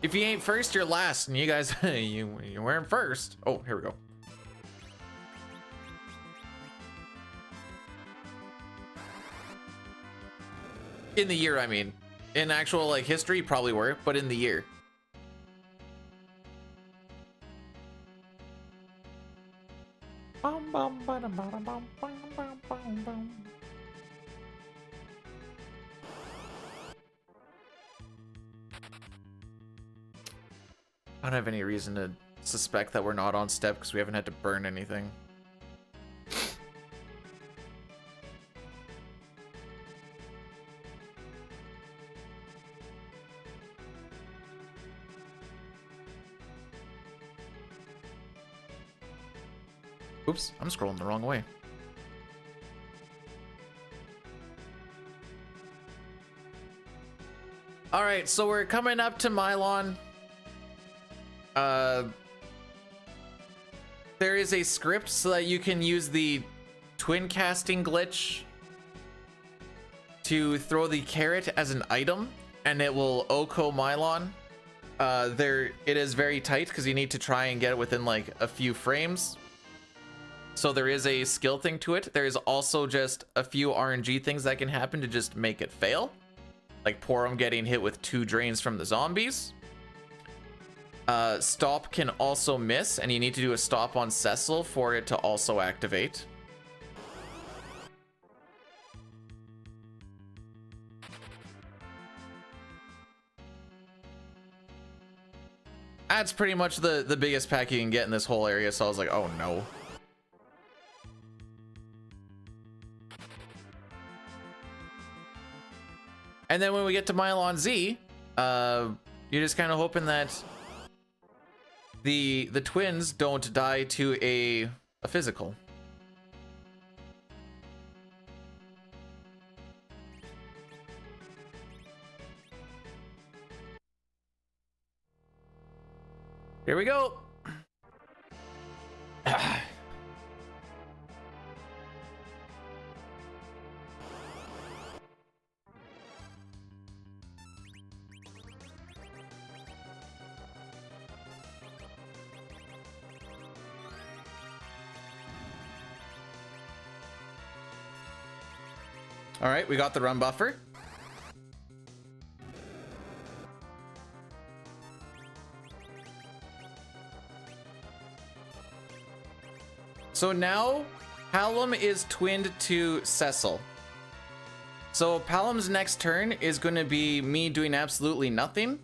If you ain't first, you're last, and you guys, you weren't first. Oh, here we go. In the year, I mean. In actual like history, probably were, but in the year. Bum, bum, bada, bada, bum, bum, bum, bum, bum. I don't have any reason to suspect that we're not on step because we haven't had to burn anything. Oops, I'm scrolling the wrong way. All right, so we're coming up to Mylon. There is a script so that you can use the twin casting glitch to throw the carrot as an item, and it will Oko Mylon. It is very tight because you need to try and get it within like a few frames. So there is a skill thing to it. There is also just a few RNG things that can happen to just make it fail. Like Porum getting hit with 2 drains from the zombies. Stop can also miss, and you need to do a stop on Cecil for it to also activate. That's pretty much the biggest pack you can get in this whole area, so I was like, oh no. And then when we get to Mylon Z, you're just kind of hoping that the twins don't die to a physical. Here we go. All right, we got the run buffer. So now Palom is twinned to Cecil. So Palom's next turn is going to be me doing absolutely nothing.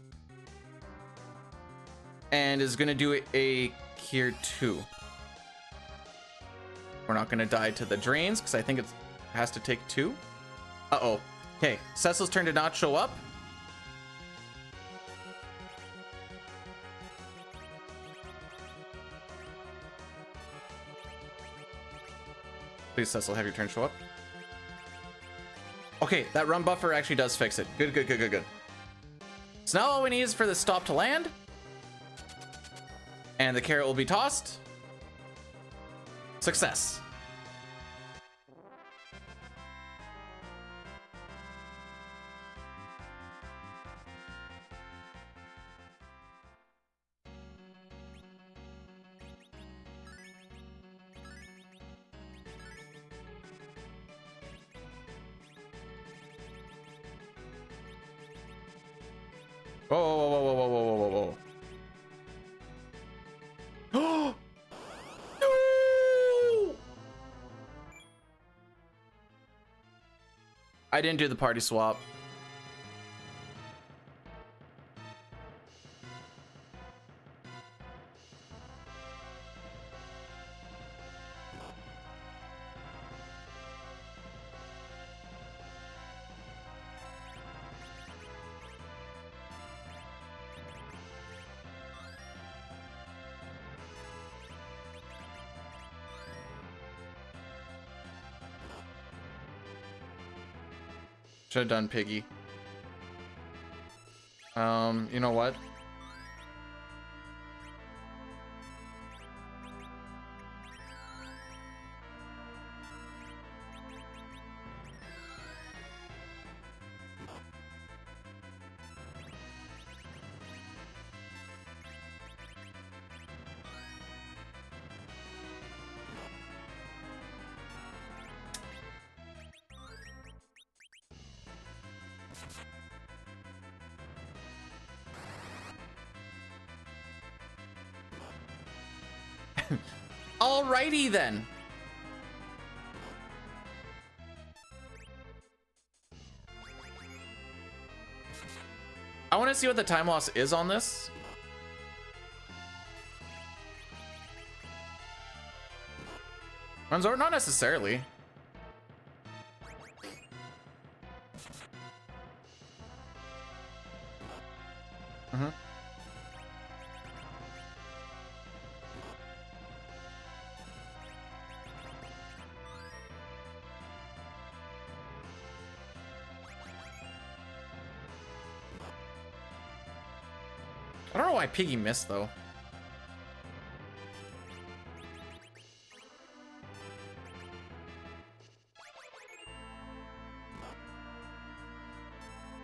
And is going to do a Cure 2. We're not going to die to the drains because I think it has to take 2. Uh-oh. Okay, Cecil's turn did not show up. Please, Cecil, have your turn show up. Okay, that run buffer actually does fix it. Good, good, good, good, good. So now all we need is for the stop to land. And the carrot will be tossed. Success. Whoa, whoa, whoa, whoa, whoa, whoa, whoa, whoa. I didn't do the party swap. Should have done Piggy. You know what? Alrighty then. I want to see what the time loss is on this. Runs over? Not necessarily. I don't know why Piggy missed though.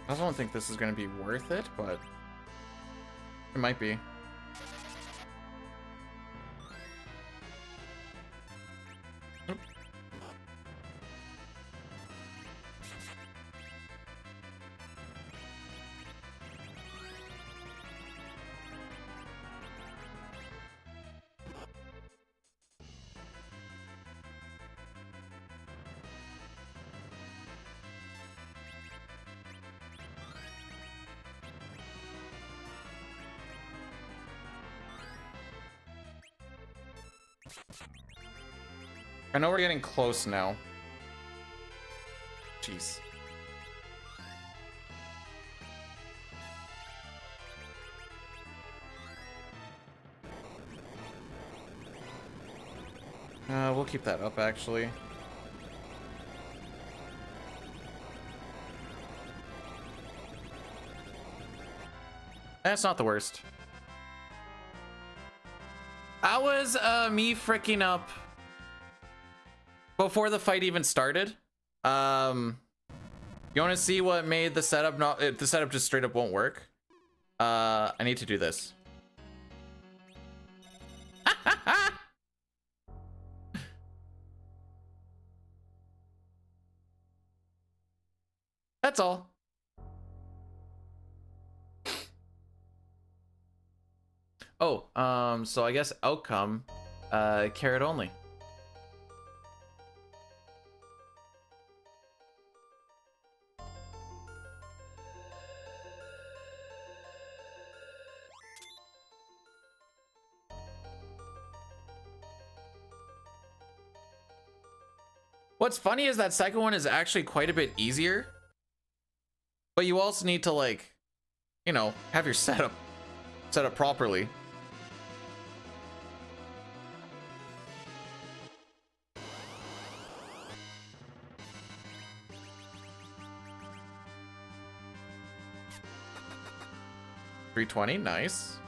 I also don't think this is going to be worth it, but it might be. I know we're getting close now. Jeez. We'll keep that up actually. That's not the worst. That was me freaking up before the fight even started. You want to see what made the setup not? The setup just straight up won't work. I need to do this. That's all. Oh, so I guess outcome, carrot only. What's funny is that second one is actually quite a bit easier, but you also need to, like, you know, have your setup set up properly. $320, nice.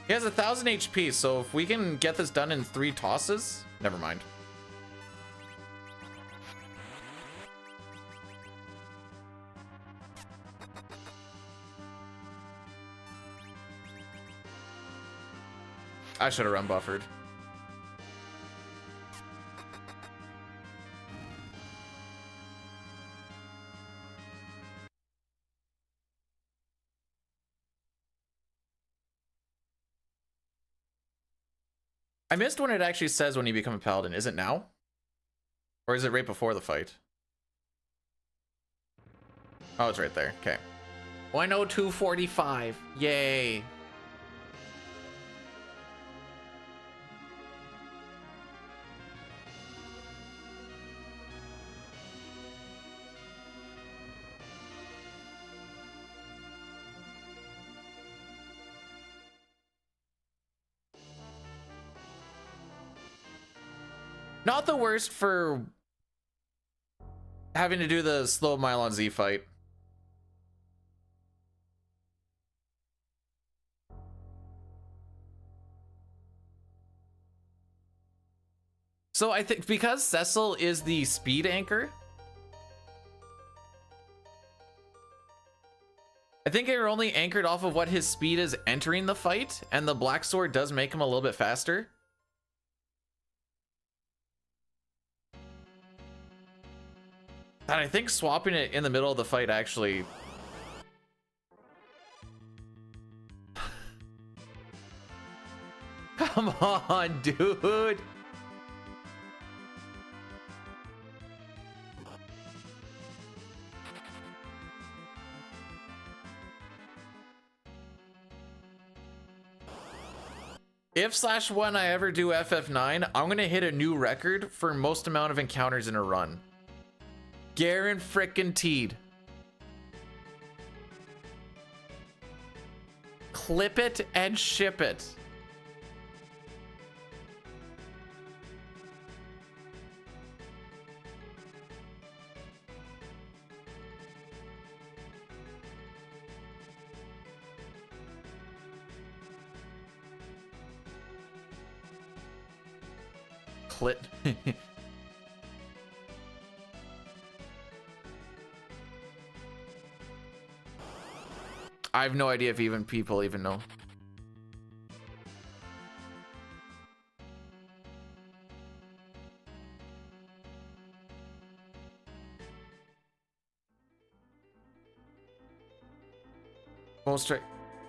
He has 1,000 HP, so if we can get this done in 3 tosses, never mind. I should have run buffered. I missed when it actually says when you become a paladin. Is it now? Or is it right before the fight? Oh, it's right there. Okay. 102.45. Yay. Not the worst for having to do the slow mile on Z fight. So I think because Cecil is the speed anchor, I think you're only anchored off of what his speed is entering the fight, and the Black Sword does make him a little bit faster. And I think swapping it in the middle of the fight actually... Come on, dude! If/when I ever do FF9, I'm gonna hit a new record for most amount of encounters in a run. Guaranteed. Clip it and ship it. Clit. I have no idea if even people even know.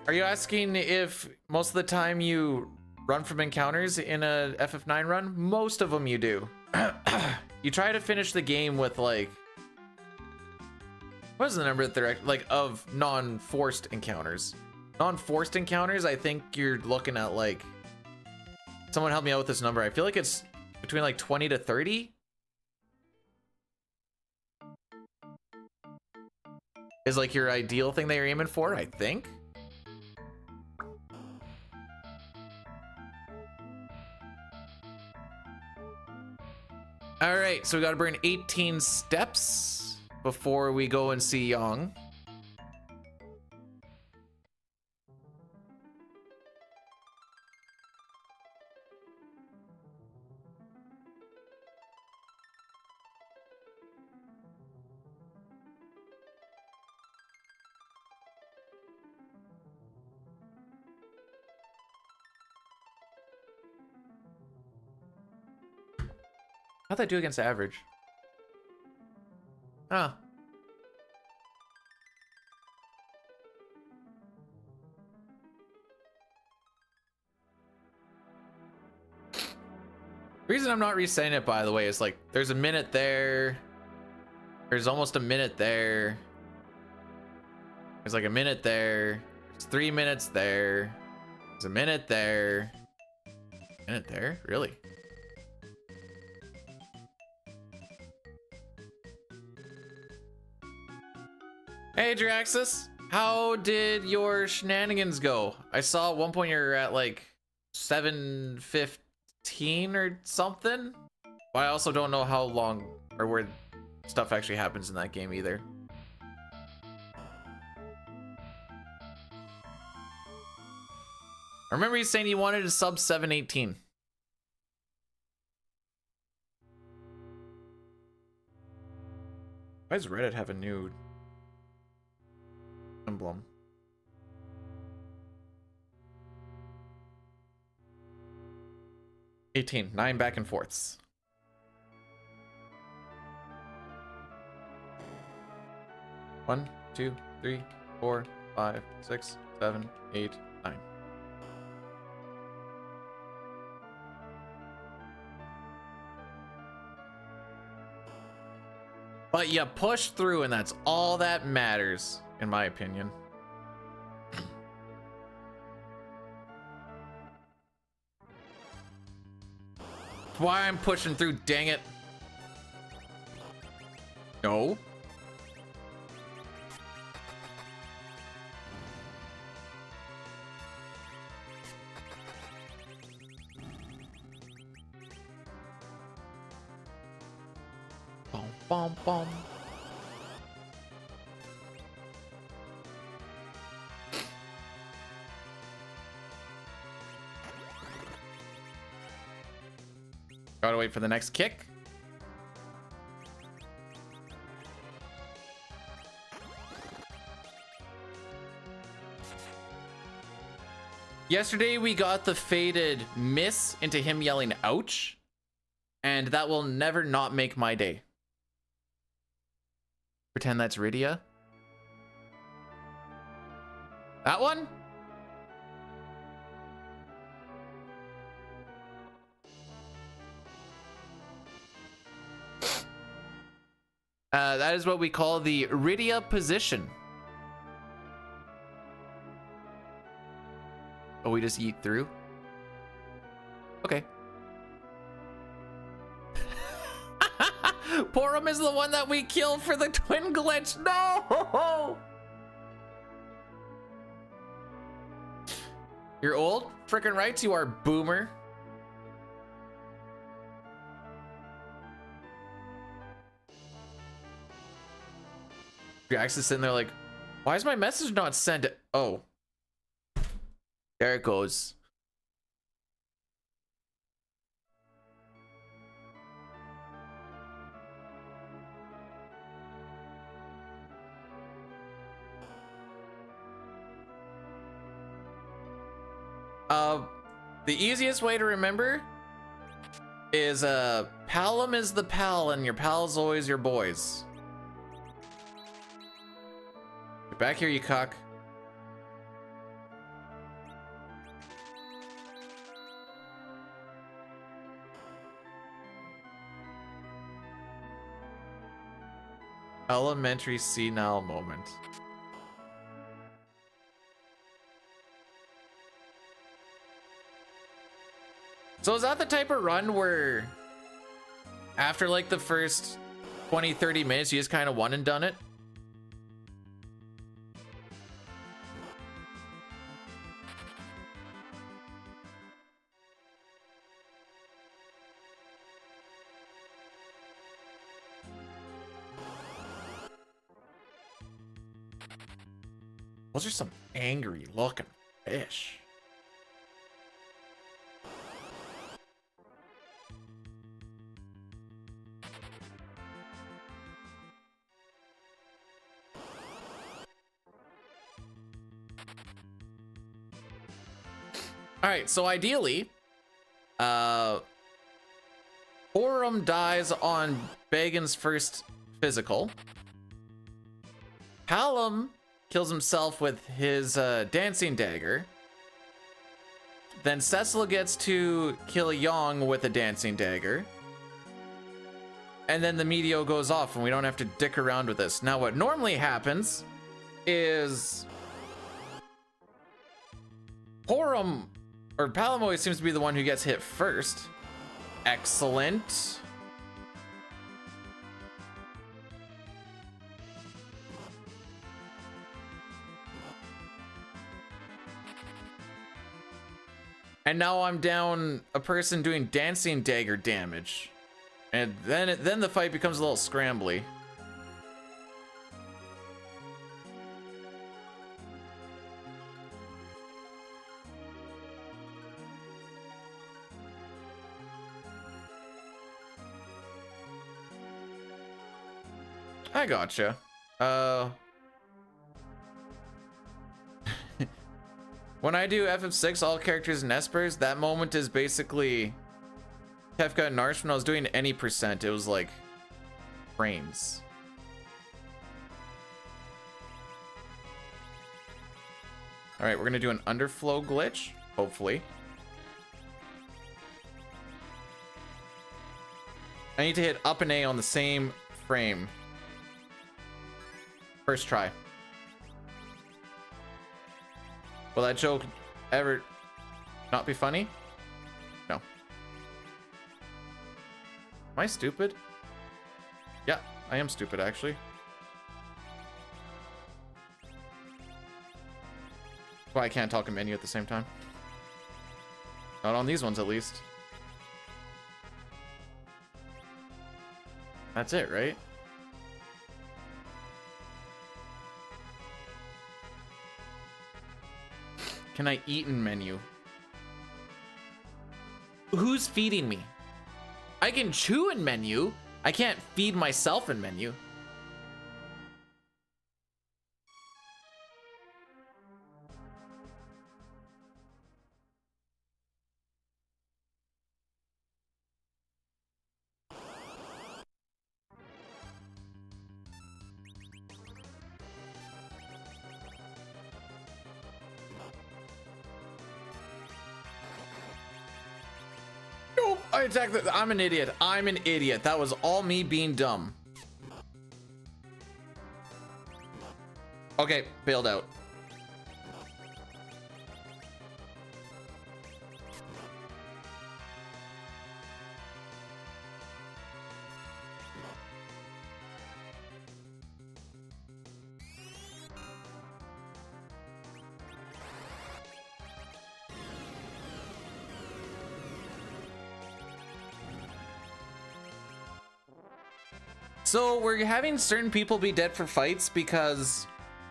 Are you asking if most of the time you run from encounters in a FF9 run? Most of them you do. You try to finish the game with like, what is the number that they're like of non-forced encounters? Non-forced encounters, I think you're looking at like, someone help me out with this number. I feel like it's between like 20 to 30. Is like your ideal thing that you're aiming for, I think. All right, so we gotta burn 18 steps before we go and see Yang. How'd that do against average? Oh. The reason I'm not resetting it, by the way, is like there's a minute there. There's almost a minute there. There's like a minute there. There's 3 minutes there. There's a minute there. Minute there? Really? Hey, Draxus. How did your shenanigans go? I saw at one point you're at like 7:15 or something. But I also don't know how long or where stuff actually happens in that game either. I remember you saying you wanted to sub 7:18. Why does Reddit have a new emblem? $18, 9 back and forths. One, 2, 3, 4, 5, 6, 7, 8, 9. But you push through, and that's all that matters, in my opinion. That's why I'm pushing through, dang it. No. Boom, boom, boom. Gotta wait for the next kick. Yesterday we got the faded miss into him yelling ouch, and that will never not make my day. Pretend that's Rydia. That one? That is what we call the Rydia position. Oh, we just eat through? Okay. Porum is the one that we kill for the twin glitch. No! You're old? Frickin' rights, you are, boomer. Jax is sitting there like, why is my message not sent? Oh. There it goes. The easiest way to remember is Palom is the pal and your pal's always your boys. Get back here, you cock. Elementary senile moment. So is that the type of run where after like the first 20-30 minutes you just kind of one and done it? Those are some angry looking fish. All right, so ideally, Porum dies on Bagan's first physical. Palom kills himself with his dancing dagger. Then Cecil gets to kill Yong with a dancing dagger. And then the Meteo goes off and we don't have to dick around with this. Now what normally happens is Porum, or Palom always seems to be the one who gets hit first. Excellent. And now I'm down a person doing dancing dagger damage. And then the fight becomes a little scrambly. I gotcha. When I do FF6 all characters and espers, that moment is basically Kefka and Narsh. When I was doing any percent, it was like frames. All right, we're gonna do an underflow glitch, hopefully. I need to hit up and A on the same frame. First try. Will that joke ever not be funny? No. Am I stupid? Yeah, I am stupid actually. Why I can't talk and menu at the same time. Not on these ones at least. That's it, right? Can I eat in menu? Who's feeding me? I can chew in menu. I can't feed myself in menu. I attacked the, I'm an idiot. I'm an idiot. That was all me being dumb. Okay, bailed out. So we're having certain people be dead for fights because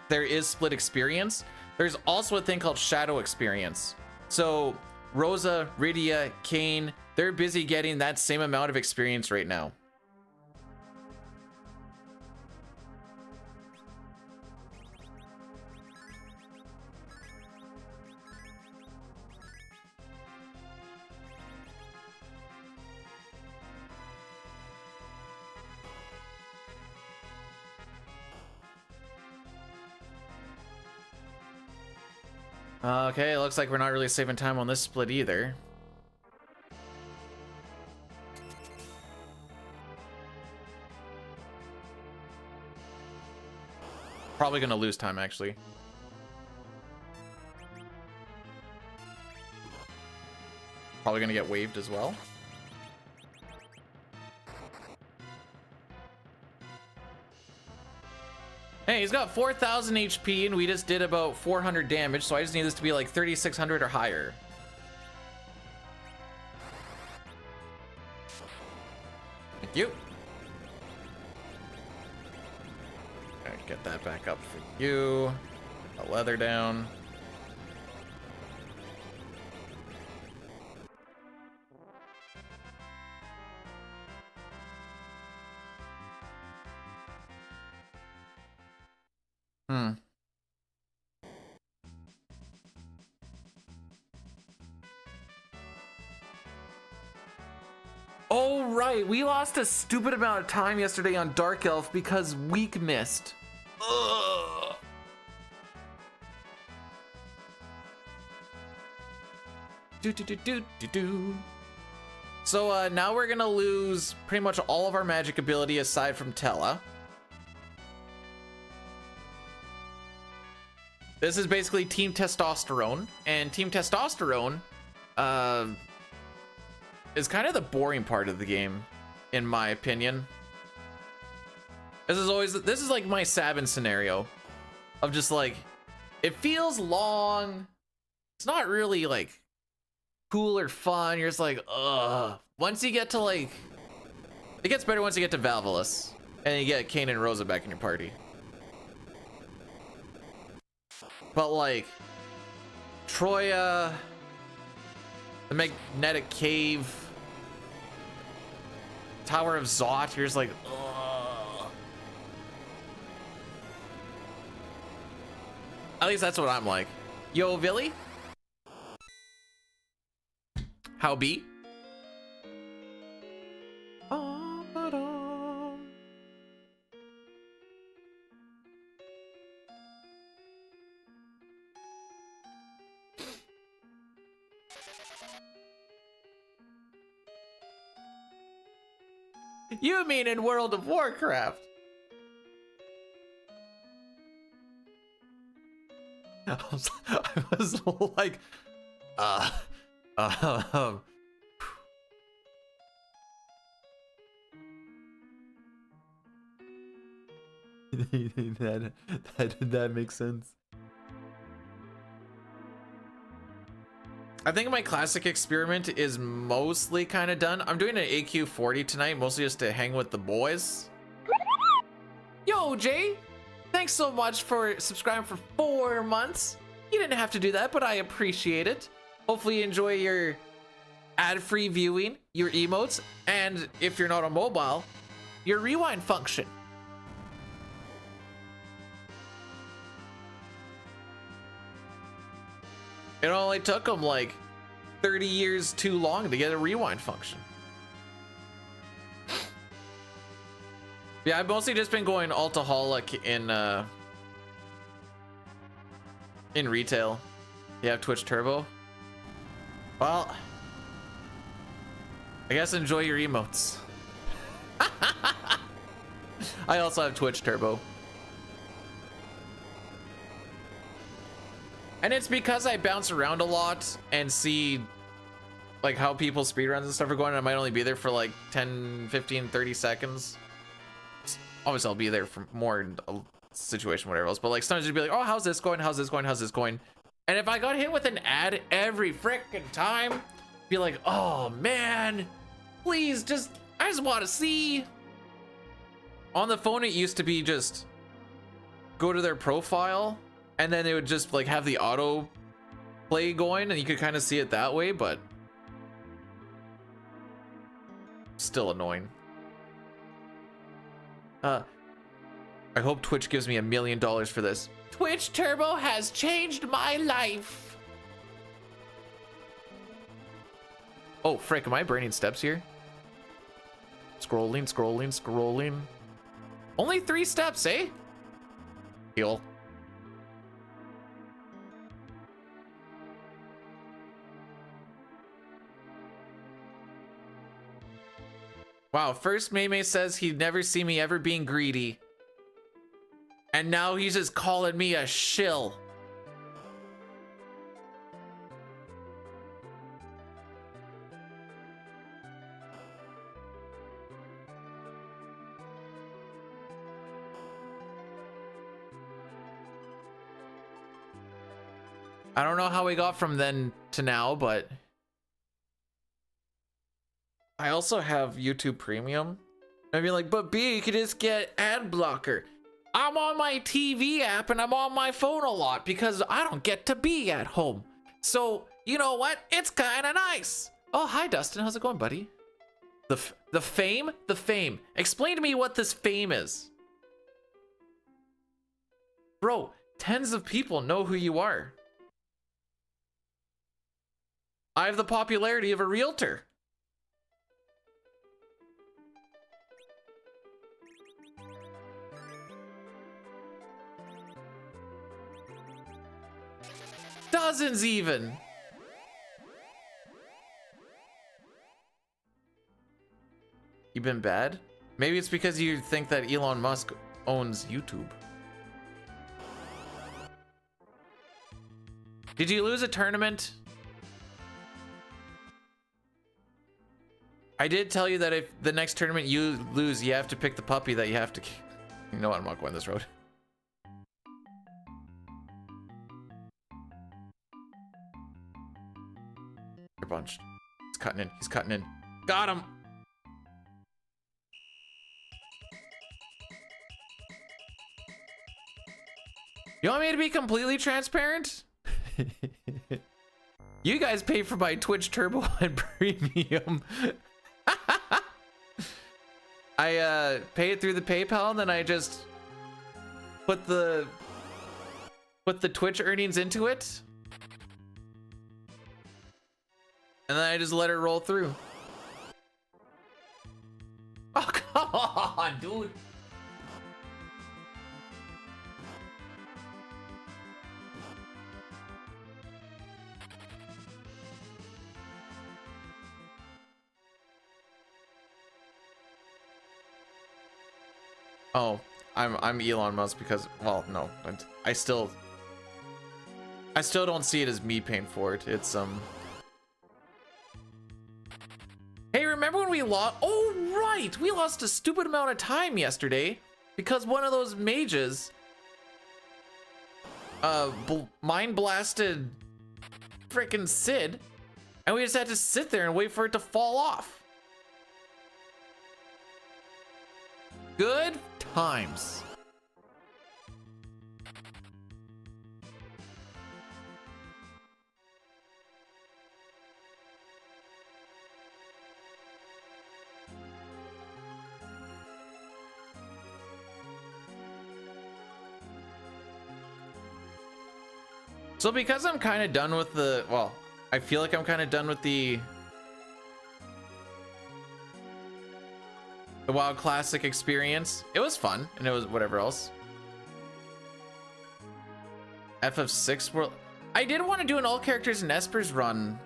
there is split experience. There's also a thing called shadow experience. So Rosa, Rydia, Kane, they're busy getting that same amount of experience right now. Okay, it looks like we're not really saving time on this split either. Probably gonna lose time, actually. Probably gonna get waved as well. Hey, he's got 4,000 HP and we just did about 400 damage, so I just need this to be like 3,600 or higher. Thank you. Alright, get that back up for you. The leather down. Oh, right. We lost a stupid amount of time yesterday on Dark Elf because Weak missed. Ugh. So now we're gonna lose pretty much all of our magic ability aside from Tella. This is basically Team Testosterone, and Team Testosterone is kind of the boring part of the game, in my opinion. This is like my Sabin scenario of just like, it feels long. It's not really like cool or fun. You're just like, ugh. Once you get to like, it gets better once you get to Valvalus and you get Kane and Rosa back in your party. But like Troya, the Magnetic Cave, Tower of Zot, you're just like, ugh. At least that's what I'm like. Yo, Villy? How be? You mean in World of Warcraft? I was like, um, that makes sense. I think my classic experiment is mostly kind of done. I'm doing an AQ40 tonight, mostly just to hang with the boys. Yo, Jay, thanks so much for subscribing for 4 months. You didn't have to do that, but I appreciate it. Hopefully you enjoy your ad-free viewing, your emotes, and if you're not on mobile, your rewind function. It only took them like 30 years too long to get a rewind function. Yeah, I've mostly just been going altaholic in retail. You have Twitch Turbo? Well, I guess enjoy your emotes. I also have Twitch Turbo. And it's because I bounce around a lot and see like how people's speedruns and stuff are going, and I might only be there for like 10, 15, 30 seconds. Obviously I'll be there for more in a situation, whatever else, but like sometimes you'd be like, oh, how's this going? How's this going? How's this going? And if I got hit with an ad every frickin' time, be like, oh man, please I just want to see. On the phone, it used to be just go to their profile and then they would just like have the auto play going and you could kind of see it that way, but still annoying. I hope Twitch gives me $1 million for this. Twitch Turbo has changed my life. Oh, frick, am I burning steps here? Scrolling, scrolling, scrolling. Only 3 steps, eh? Heal. Wow, first Maymay says he'd never see me ever being greedy. And now he's just calling me a shill. I don't know how we got from then to now, but I also have YouTube Premium. I'd be like, but B, you could just get ad blocker. I'm on my TV app and I'm on my phone a lot because I don't get to be at home. So, you know what? It's kind of nice. Oh, hi, Dustin. How's it going, buddy? The fame? The fame. Explain to me what this fame is. Bro, tens of people know who you are. I have the popularity of a realtor. Dozens even. You been bad? Maybe it's because you think that Elon Musk owns YouTube. Did you lose a tournament? I did tell you that if the next tournament you lose, you have to pick the puppy that you have to. You know what? I'm not going this road. You're bunched. He's cutting in. He's cutting in. Got him. You want me to be completely transparent? You guys pay for my Twitch Turbo and Premium. I pay it through the PayPal and then I just put the Twitch earnings into it. And then I just let it roll through. Oh, come on, dude. Oh, I'm Elon Musk because, well, no, I still I still don't see it as me paying for it. It's Hey, remember when we lost? Oh, right! We lost a stupid amount of time yesterday because one of those mages mind blasted freaking Sid, and we just had to sit there and wait for it to fall off. Good times. So because I'm kind of done with the, well, I feel like I'm kind of done with the WoW Classic experience. It was fun, and it was whatever else. FF6 World. I did want to do an all characters and Espers run,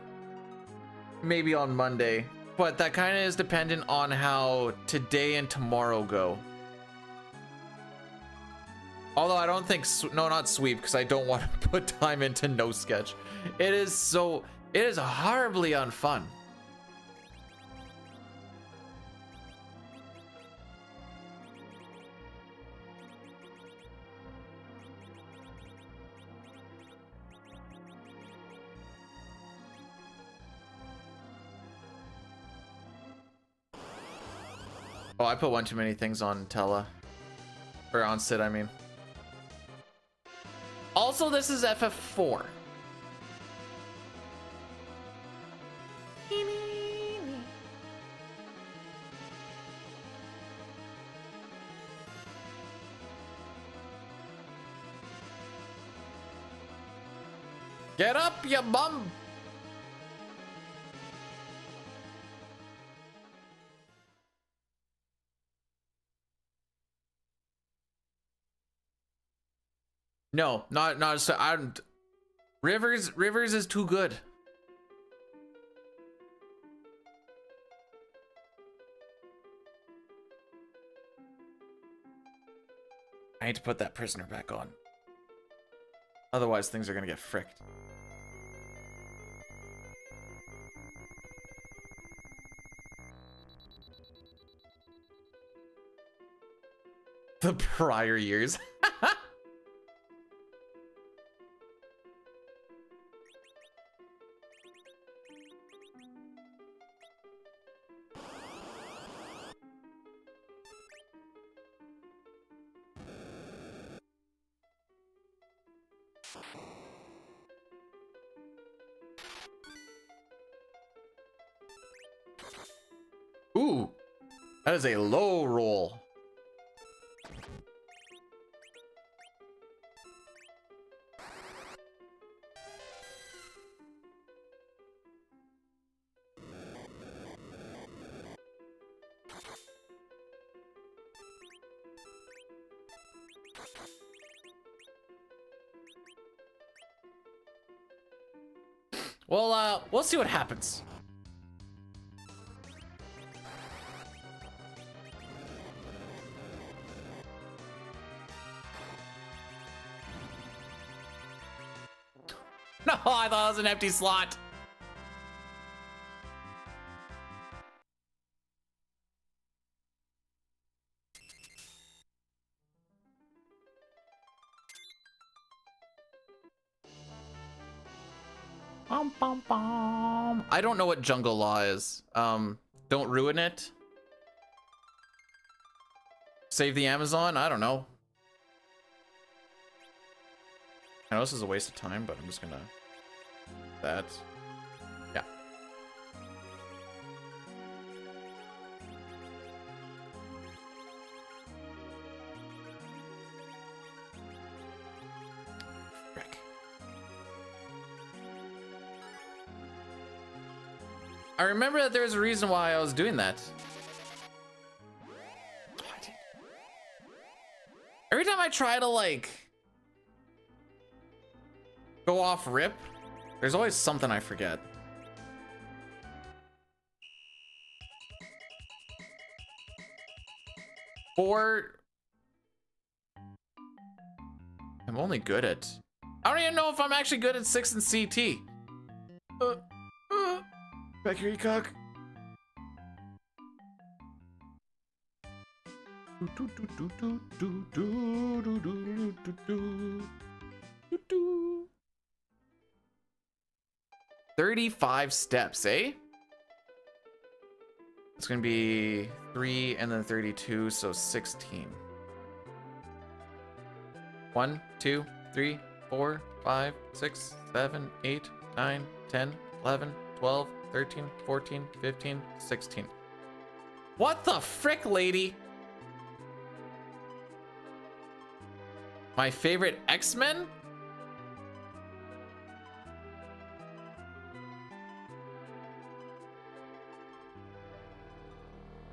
maybe on Monday, but that kind of is dependent on how today and tomorrow go. Although I don't think, no, not sweep, because I don't want to put time into no sketch. It is horribly unfun. Oh, I put one too many things on Tella. Or on Sid, I mean. Also, this is FF4. Get up, you bum! No, not so. Rivers is too good. I need to put that prisoner back on. Otherwise, things are gonna get fricked. The prior years. Ooh, that is a low roll. Well, we'll see what happens. No, I thought it was an empty slot. Bum, bum, bum. I don't know what jungle law is. Don't ruin it. Save the Amazon? I don't know. I know this is a waste of time, but I'm just gonna... That. Yeah. Frick. I remember that there was a reason why I was doing that. Every time I try to, like, go off rip, there's always something I forget. Or I'm only good at I don't even know if I'm actually good at 6 and CT. Back here, you cock. Do. 35 steps, eh? It's gonna be 3 and then 32, so 16. 1, 2, 3, 4, 5, 6, 7, 8, 9, 10, 11, 12, 13, 14, 15, 16. What the frick, lady? My favorite X-Men?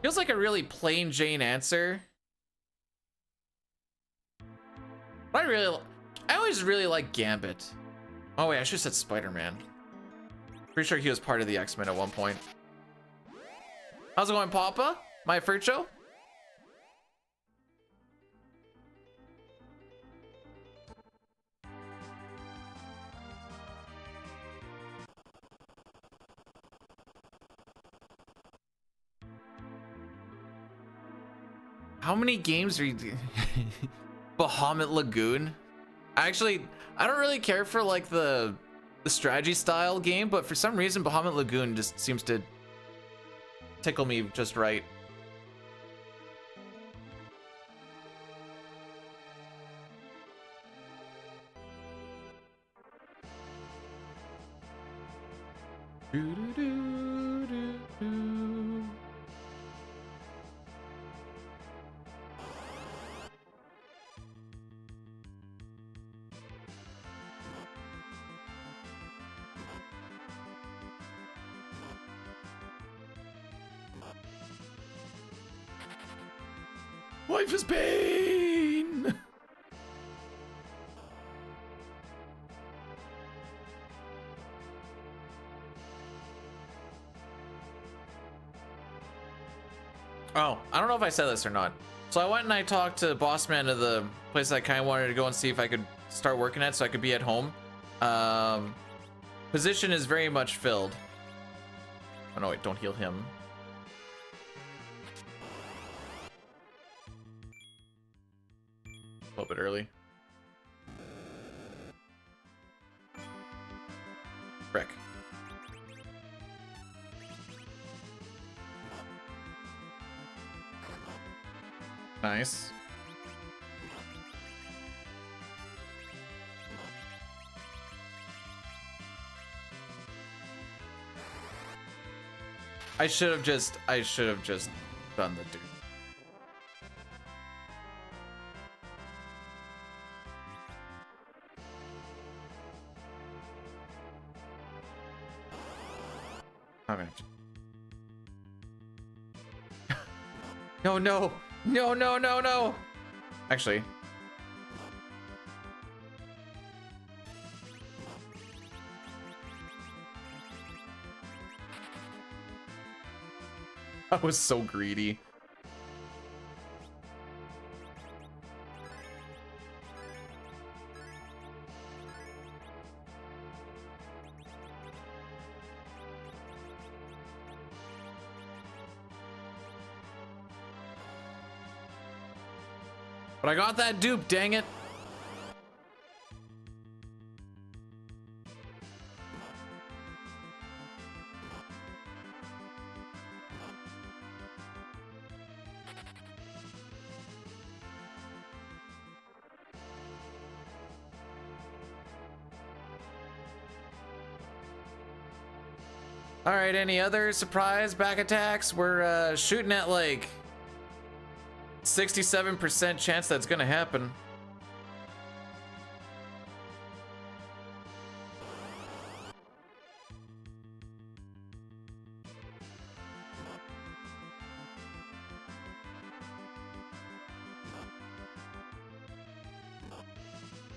Feels like a really plain Jane answer. I always really like Gambit. Oh wait, I should have said Spider-Man. Pretty sure he was part of the X-Men at one point. How's it going, Papa? My Furcho? How many games are you doing? Bahamut Lagoon? I don't really care for like the strategy style game, but for some reason Bahamut Lagoon just seems to tickle me just right. Life is pain. Oh, I don't know if I said this or not. So I went and I talked to boss man of the place I kind of wanted to go and see if I could start working at so I could be at home. Position is very much filled. Oh no, wait, don't heal him. A little bit early. Frick. Nice. I should have just done the dude. Okay. No, no, no, no, no, no. Actually. I was so greedy. But I got that dupe, dang it. All right, any other surprise back attacks? We're shooting at like 67% chance that's gonna happen.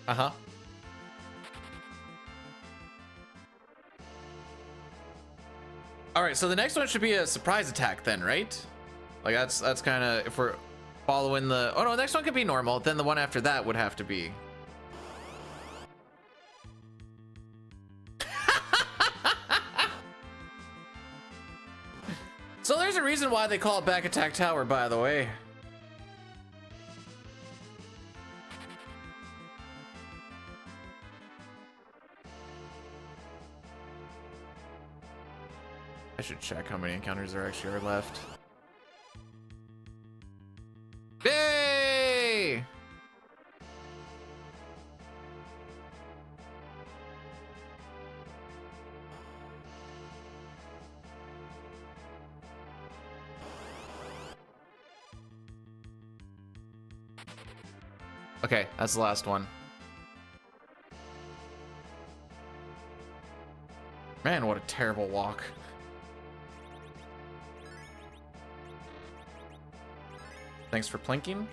Uh-huh. All right, so the next one should be a surprise attack then, right? Like that's kind of, if we're following the, oh no, the next one could be normal, then the one after that would have to be. So there's a reason why they call it Back Attack Tower, by the way. I should check how many encounters there actually are left. Yay! Okay, that's the last one. Man, what a terrible walk. Thanks for plinking.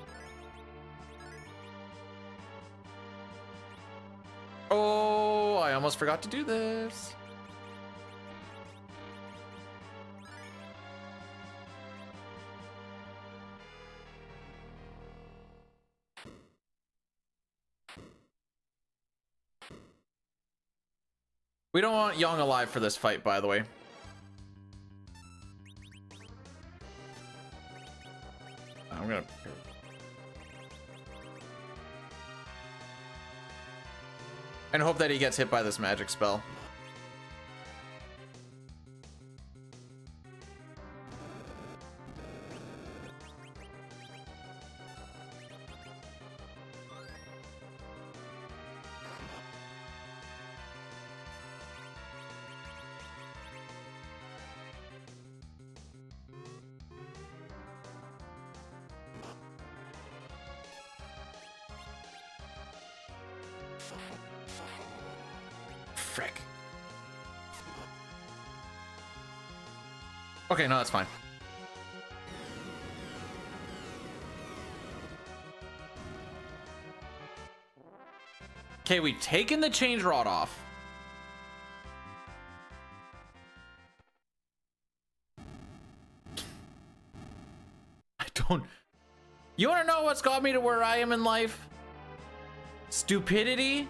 Oh, I almost forgot to do this. We don't want Young alive for this fight, by the way. I'm gonna... and hope that he gets hit by this magic spell. Frick. Okay, no, that's fine. Okay, we've taken the change rod off. I don't... You want to know what's got me to where I am in life? Stupidity.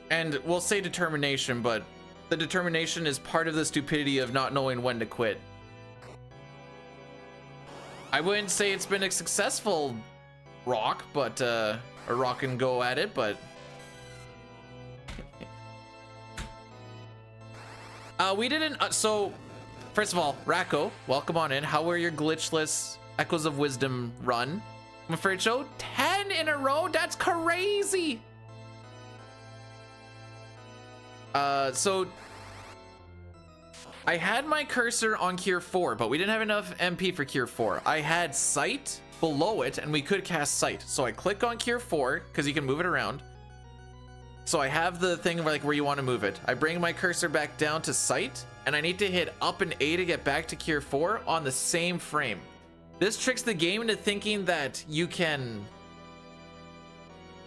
And we'll say determination, but the determination is part of the stupidity of not knowing when to quit. I wouldn't say it's been a successful rock, but a rock and go at it, but we didn't. So first of all, Racco, welcome on in. How were your glitchless Echoes of Wisdom run? I'm afraid so. 10 in a row. That's crazy. So I had my cursor on Cure 4, but we didn't have enough MP for Cure 4. I had Sight below it, and we could cast Sight. So I click on Cure 4, because you can move it around. So I have the thing of like where you want to move it. I bring my cursor back down to Sight, and I need to hit up and A to get back to Cure 4 on the same frame. This tricks the game into thinking that you can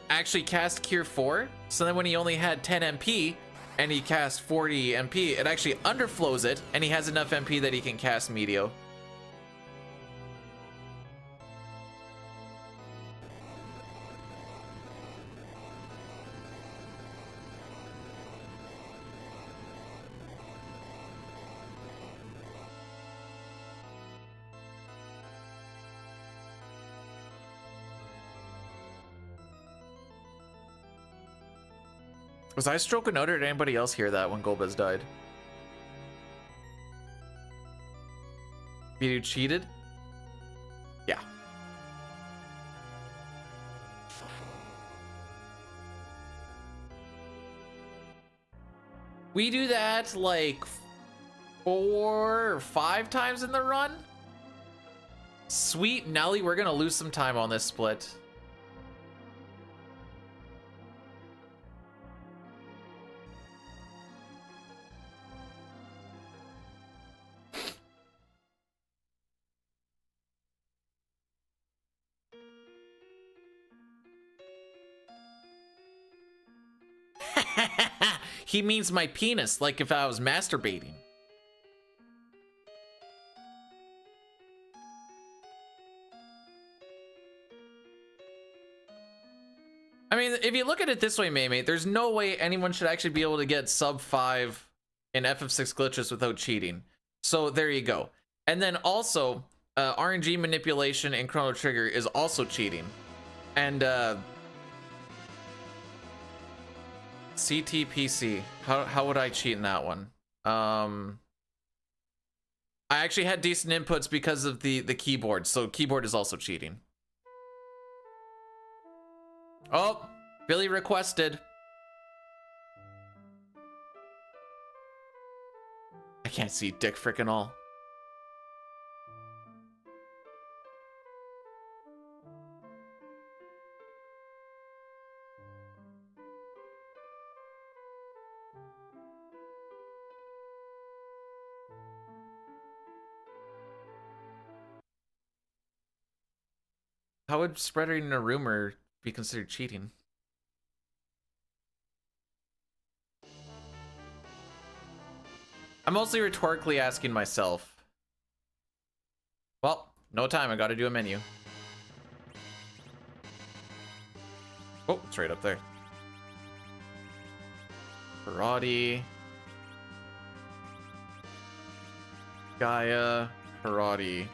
actually cast Cure 4. So then when he only had 10 MP, and he casts 40 MP, it actually underflows it, and he has enough MP that he can cast Meteor. Was I stroking out, or did anybody else hear that when Golbez died? You cheated? Yeah. We do that like 4 or 5 times in the run. Sweet Nelly, we're gonna lose some time on this split. He means my penis, like if I was masturbating. I mean, if you look at it this way, Maymate, there's no way anyone should actually be able to get sub 5 in FF6 glitches without cheating. So there you go. And then also, RNG manipulation in Chrono Trigger is also cheating. And CTPC, how would I cheat in that one? I actually had decent inputs because of the keyboard, so keyboard is also cheating. Oh, Billy requested. I can't see dick frickin' all. How would spreading a rumor be considered cheating? I'm mostly rhetorically asking myself. Well, no time, I gotta do a menu. Oh, it's right up there. Karate. Gaia. Karate.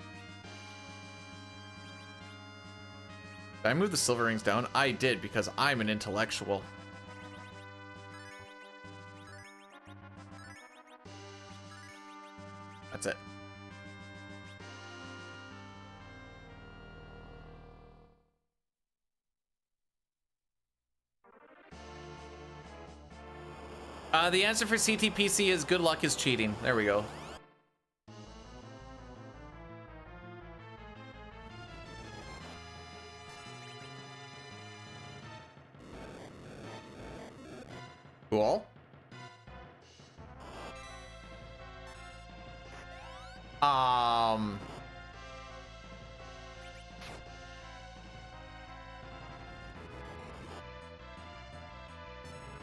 Did I move the silver rings down? I did, because I'm an intellectual. That's it. The answer for CTPC is good luck is cheating. There we go. Cool.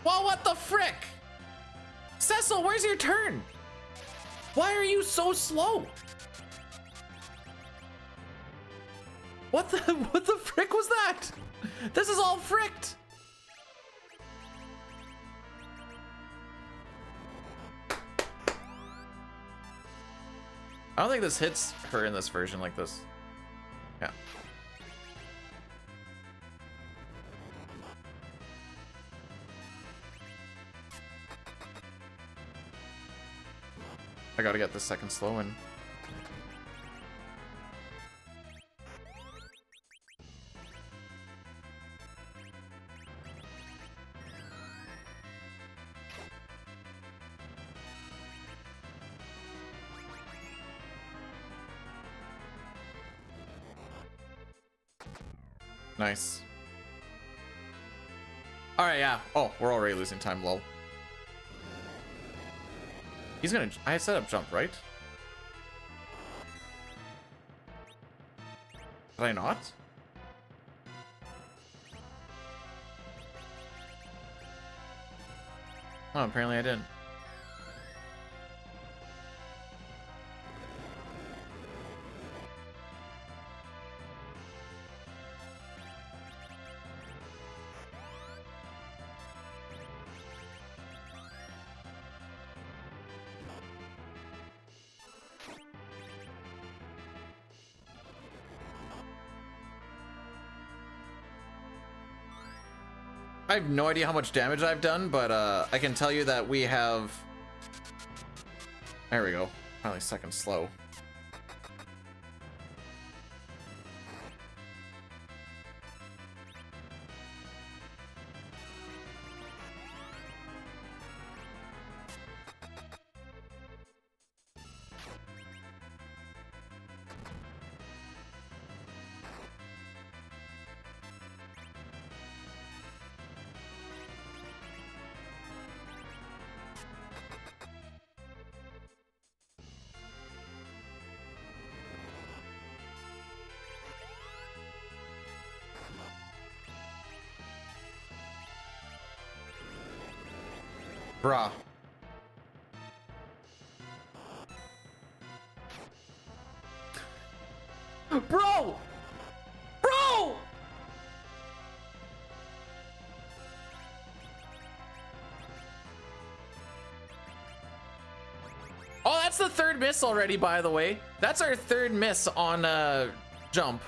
Well, what the frick? Cecil, where's your turn? Why are you so slow? What the frick was that? This is all fricked. I don't think this hits her in this version like this. Yeah. I gotta get the second slow in. Nice. All right, yeah. Oh, we're already losing time, lol. He's gonna, I set up jump, right? Did I not? Oh, apparently I didn't. I have no idea how much damage I've done, but I can tell you that we have... There we go. Finally second slow. Bruh. Bro! Bro! Oh, that's the third miss already, by the way. That's our third miss on jump.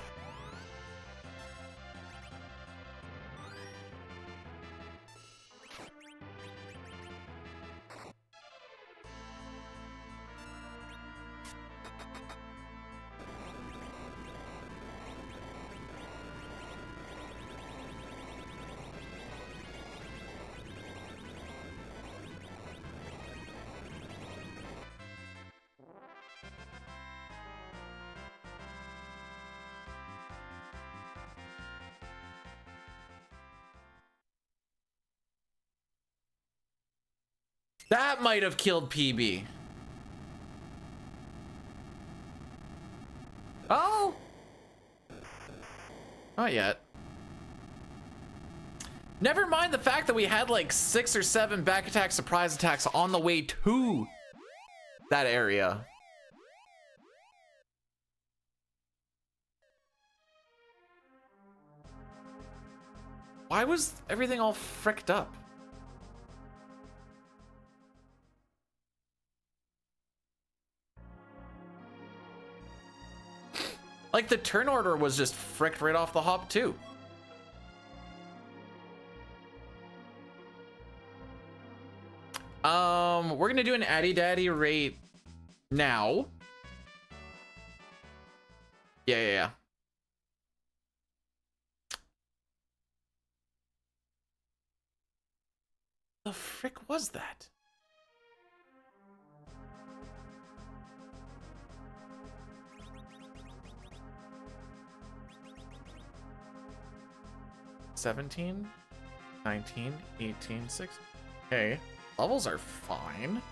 That might have killed PB. Oh! Not yet. Never mind the fact that we had like 6 or 7 back attack surprise attacks on the way to that area. Why was everything all fricked up? Like the turn order was just fricked right off the hop too. We're gonna do an Addy Daddy rate now. Yeah. The frick was that? $17, $19, $18, $6. Okay, levels are fine.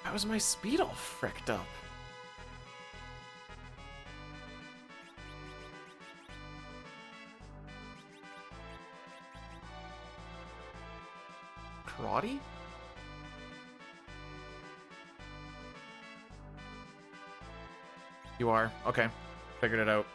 Why was my speed all fricked up? Karate? You are? Okay. Figured it out.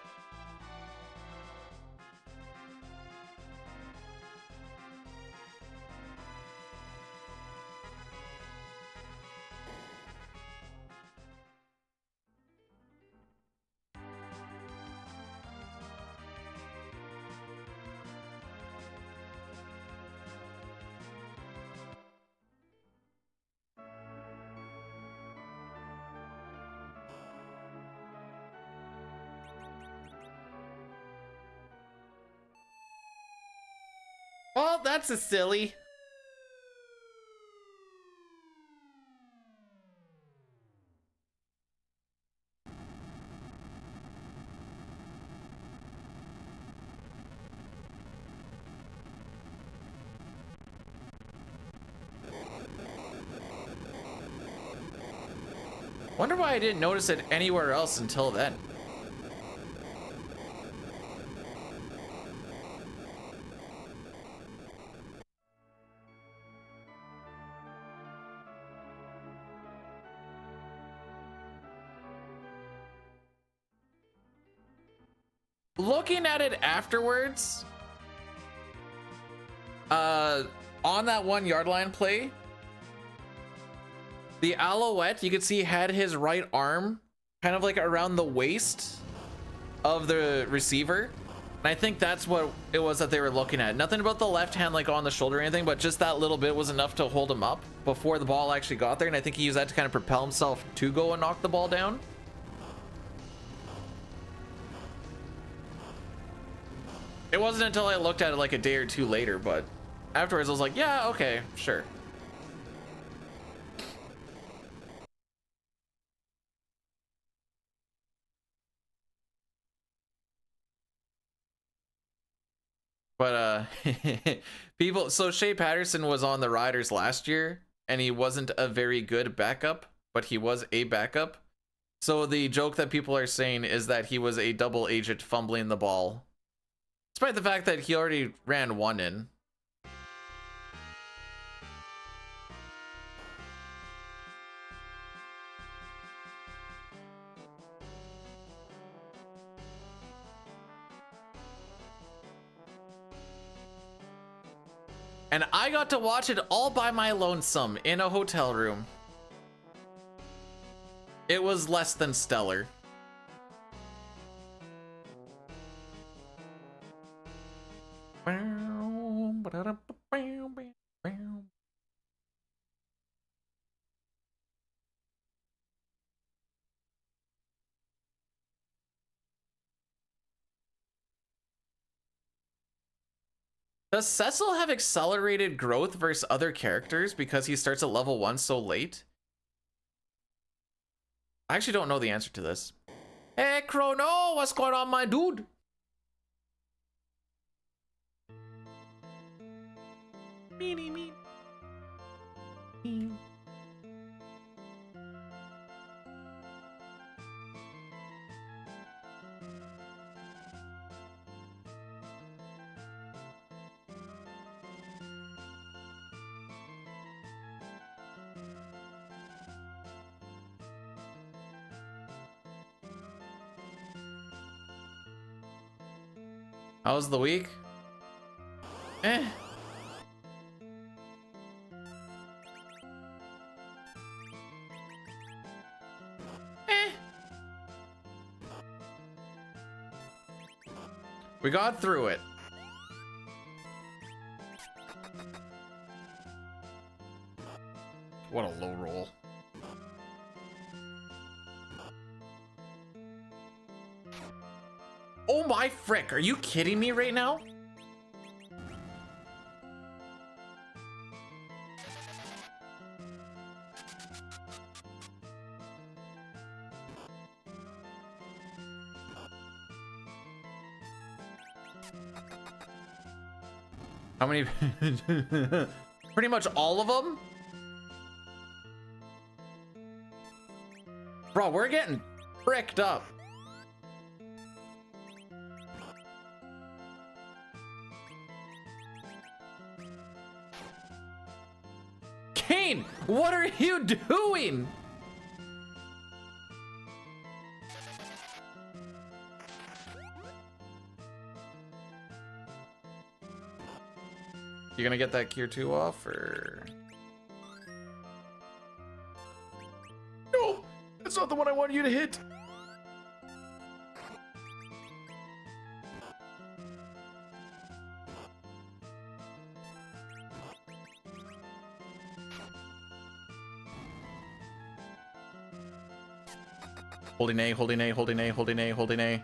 Oh, that's a silly. Wonder why I didn't notice it anywhere else until then. Looking at it afterwards, on that 1 yard line play, the Alouette, you could see, had his right arm kind of like around the waist of the receiver. And I think that's what it was that they were looking at. Nothing about the left hand like on the shoulder or anything, but just that little bit was enough to hold him up before the ball actually got there. And I think he used that to kind of propel himself to go and knock the ball down. It wasn't until I looked at it like a day or two later, but afterwards I was like, yeah, okay, sure. But people, so Shea Patterson was on the Riders last year and he wasn't a very good backup, but he was a backup. So the joke that people are saying is that he was a double agent fumbling the ball, despite the fact that he already ran 1 in. And I got to watch it all by my lonesome in a hotel room. It was less than stellar. Does Cecil have accelerated growth versus other characters because he starts at level 1 so late? I actually don't know the answer to this. Hey, Chrono, what's going on, my dude? Meanie, meanie. How was the week? Eh. We got through it. What a low roll. Oh my frick, are you kidding me right now? How many? Pretty much all of them? Bro, we're getting fricked up. Kane, what are you doing? You gonna get that Gear 2 off, or? No, that's not the one I want you to hit. Holding A, holding A, holding A, holding A, holding A.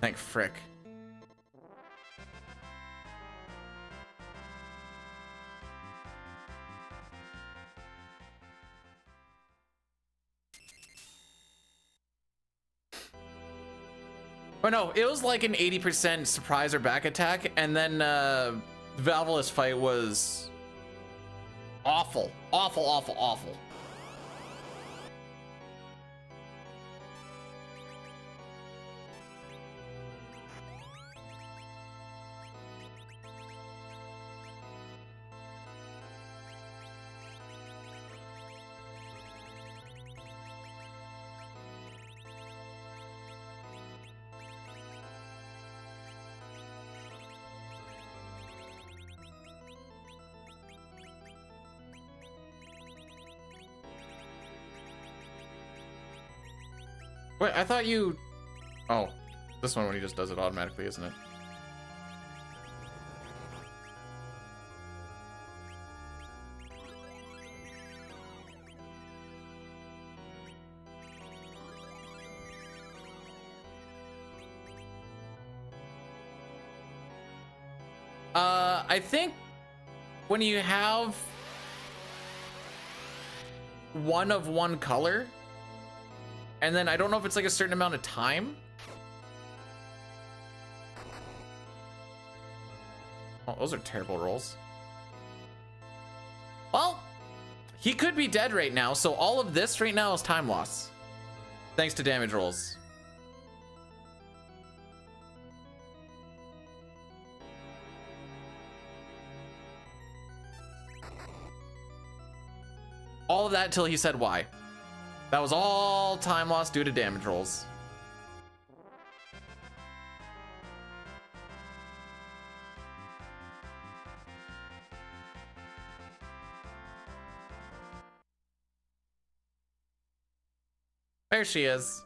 Thank frick. Oh no, it was like an 80% surprise or back attack, and then Valveless fight was awful. Awful, awful, awful. Wait, I thought you... Oh, this one when he just does it automatically, isn't it? I think when you have one of one color, and then I don't know if it's like a certain amount of time. Oh, those are terrible rolls. Well, he could be dead right now, so all of this right now is time loss. Thanks to damage rolls. All of that until he said why. That was all time loss due to damage rolls. There she is.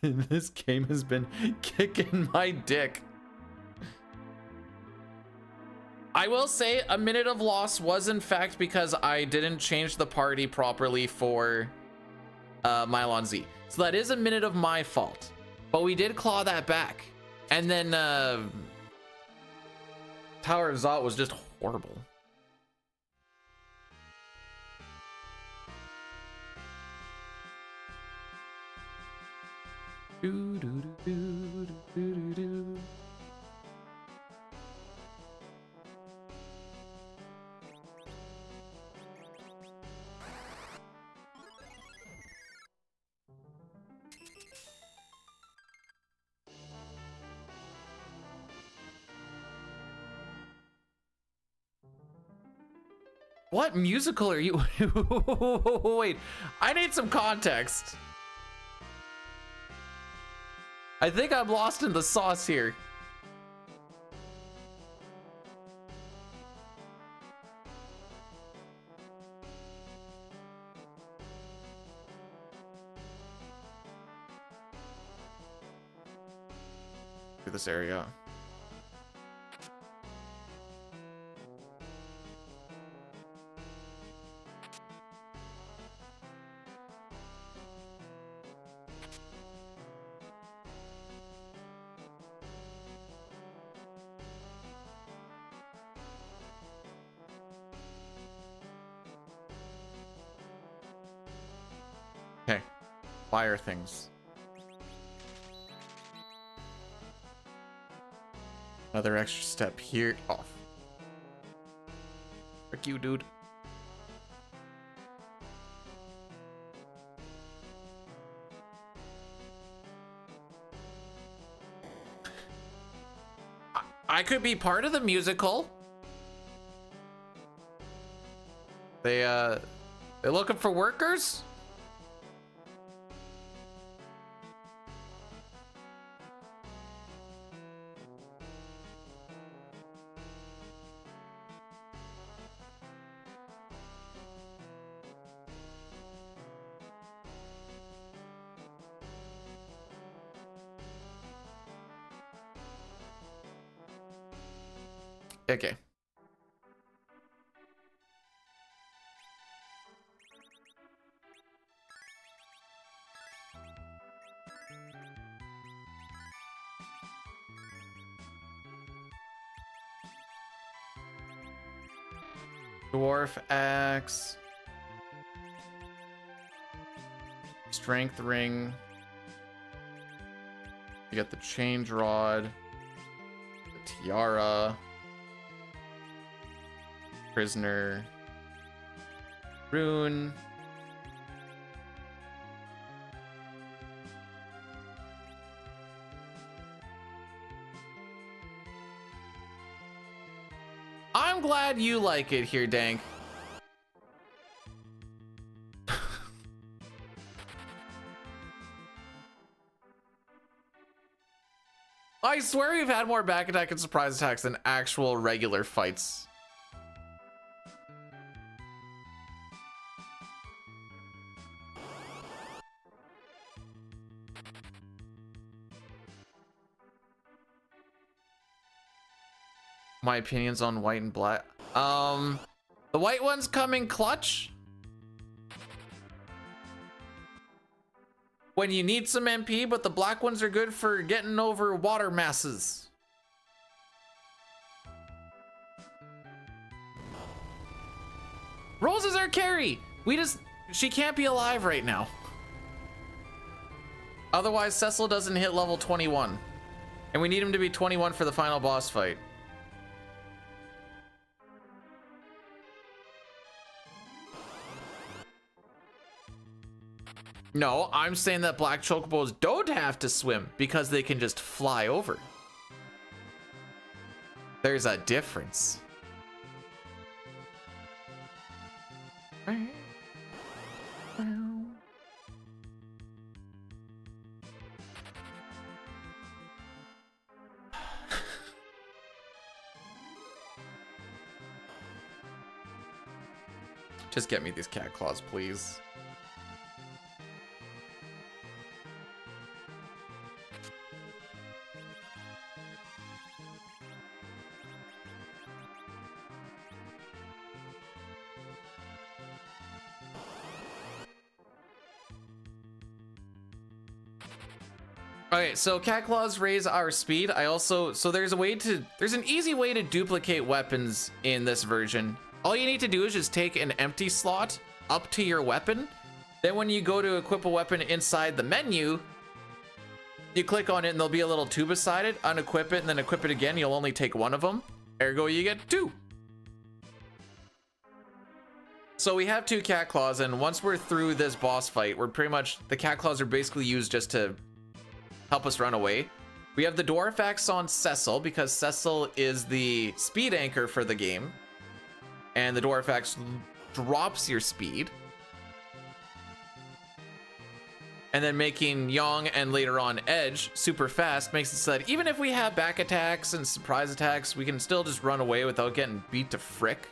This game has been kicking my dick. I will say a minute of loss was in fact because I didn't change the party properly for Mylon Z. So that is a minute of my fault. But we did claw that back. And then Tower of Zot was just horrible. Do, do, do, do, do, do, do. What musical are you? Wait, I need some context. I think I'm lost in the sauce here. Through this area. Okay, fire things. Another extra step here. Off. Frick you, dude. I could be part of the musical. They're looking for workers? Okay. Dwarf axe. Strength ring. You got the change rod. The tiara. Prisoner. Rune. I'm glad you like it here, Dank. I swear we've had more back attack and surprise attacks than actual regular fights. My opinions on white and black. The white ones come in clutch when you need some MP, but the black ones are good for getting over water masses. Rose is our carry. She can't be alive right now. Otherwise, Cecil doesn't hit level 21. And we need him to be 21 for the final boss fight. No, I'm saying that black chocobos don't have to swim because they can just fly over. There's a difference. Just get me these cat claws, please. Okay, so cat claws raise our speed. There's an easy way to duplicate weapons in this version. All you need to do is just take an empty slot up to your weapon. Then when you go to equip a weapon inside the menu, you click on it and there'll be a little two beside it, unequip it and then equip it again. You'll only take one of them. Ergo, you get two. So we have two cat claws, and once we're through this boss fight, the cat claws are basically used just to help us run away. We have the dwarf axe on Cecil because Cecil is the speed anchor for the game, and the dwarf axe drops your speed. And then making Yang and later on Edge super fast makes it so that even if we have back attacks and surprise attacks, we can still just run away without getting beat to frick.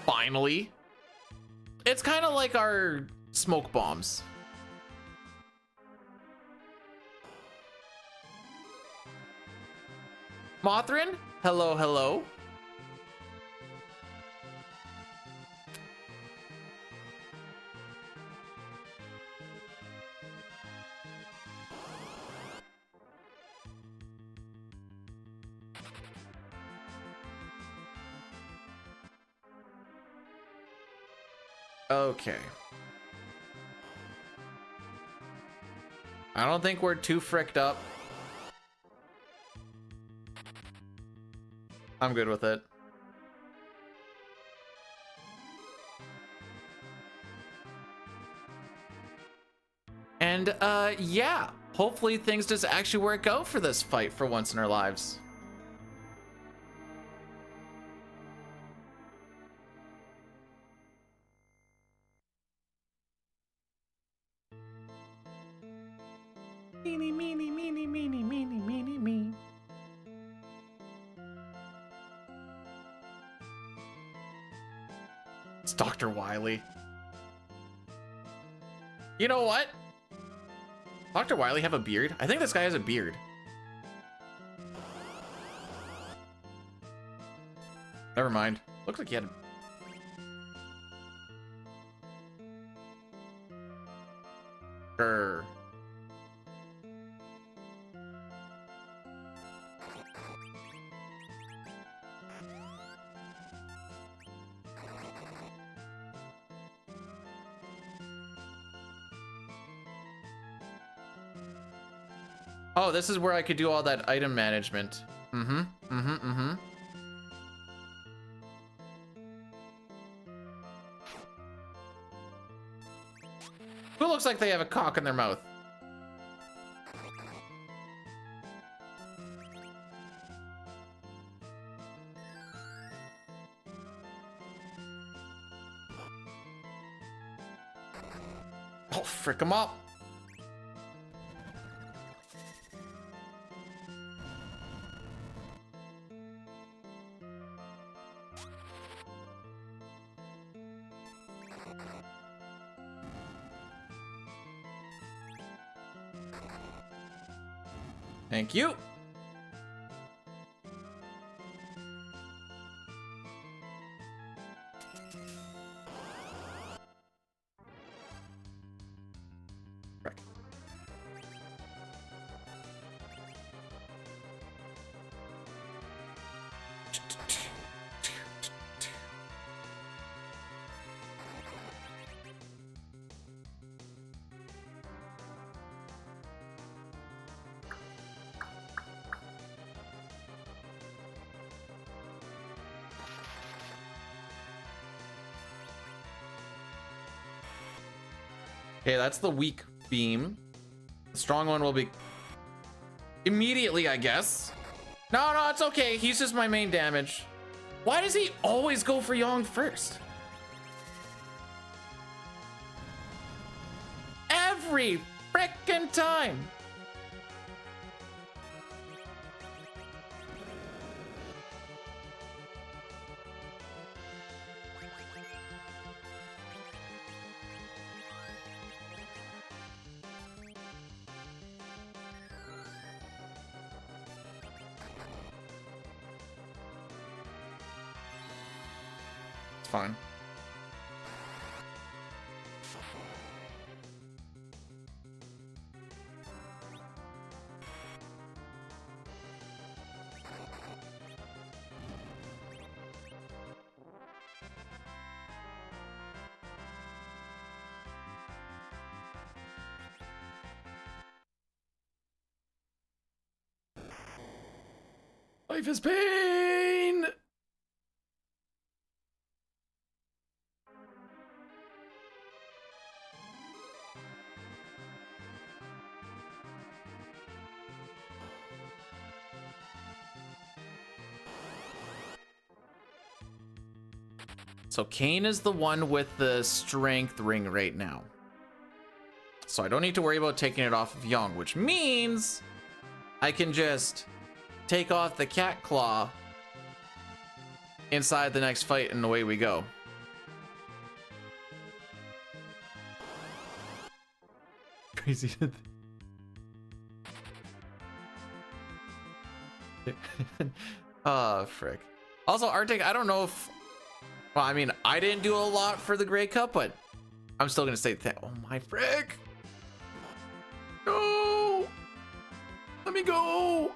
Finally. It's kind of like our smoke bombs. Mothrin, hello, hello. Okay. I don't think we're too fricked up. I'm good with it. And yeah, hopefully things just actually work out for this fight for once in our lives. Meeny, meeny, meeny, meeny, meeny, meeny, me. It's Dr. Wily. You know what? Dr. Wily have a beard? I think this guy has a beard. Never mind. Looks like he had a... Grr. Oh, this is where I could do all that item management. Who looks like they have a cock in their mouth? Oh, frick 'em up. Thank you. Okay, that's the weak beam. The strong one will be immediately, I guess. No, it's okay. He's just my main damage. Why does he always go for Yang first? Every frickin' time. It's fine. Life is pain! So Kane is the one with the strength ring right now. So I don't need to worry about taking it off of Young, which means I can just take off the cat claw inside the next fight and away we go. Crazy. Oh, frick. Also, Arctic, I don't know if... Well, I mean, I didn't do a lot for the Grey Cup, but I'm still gonna say that. Oh my frick! No! Let me go!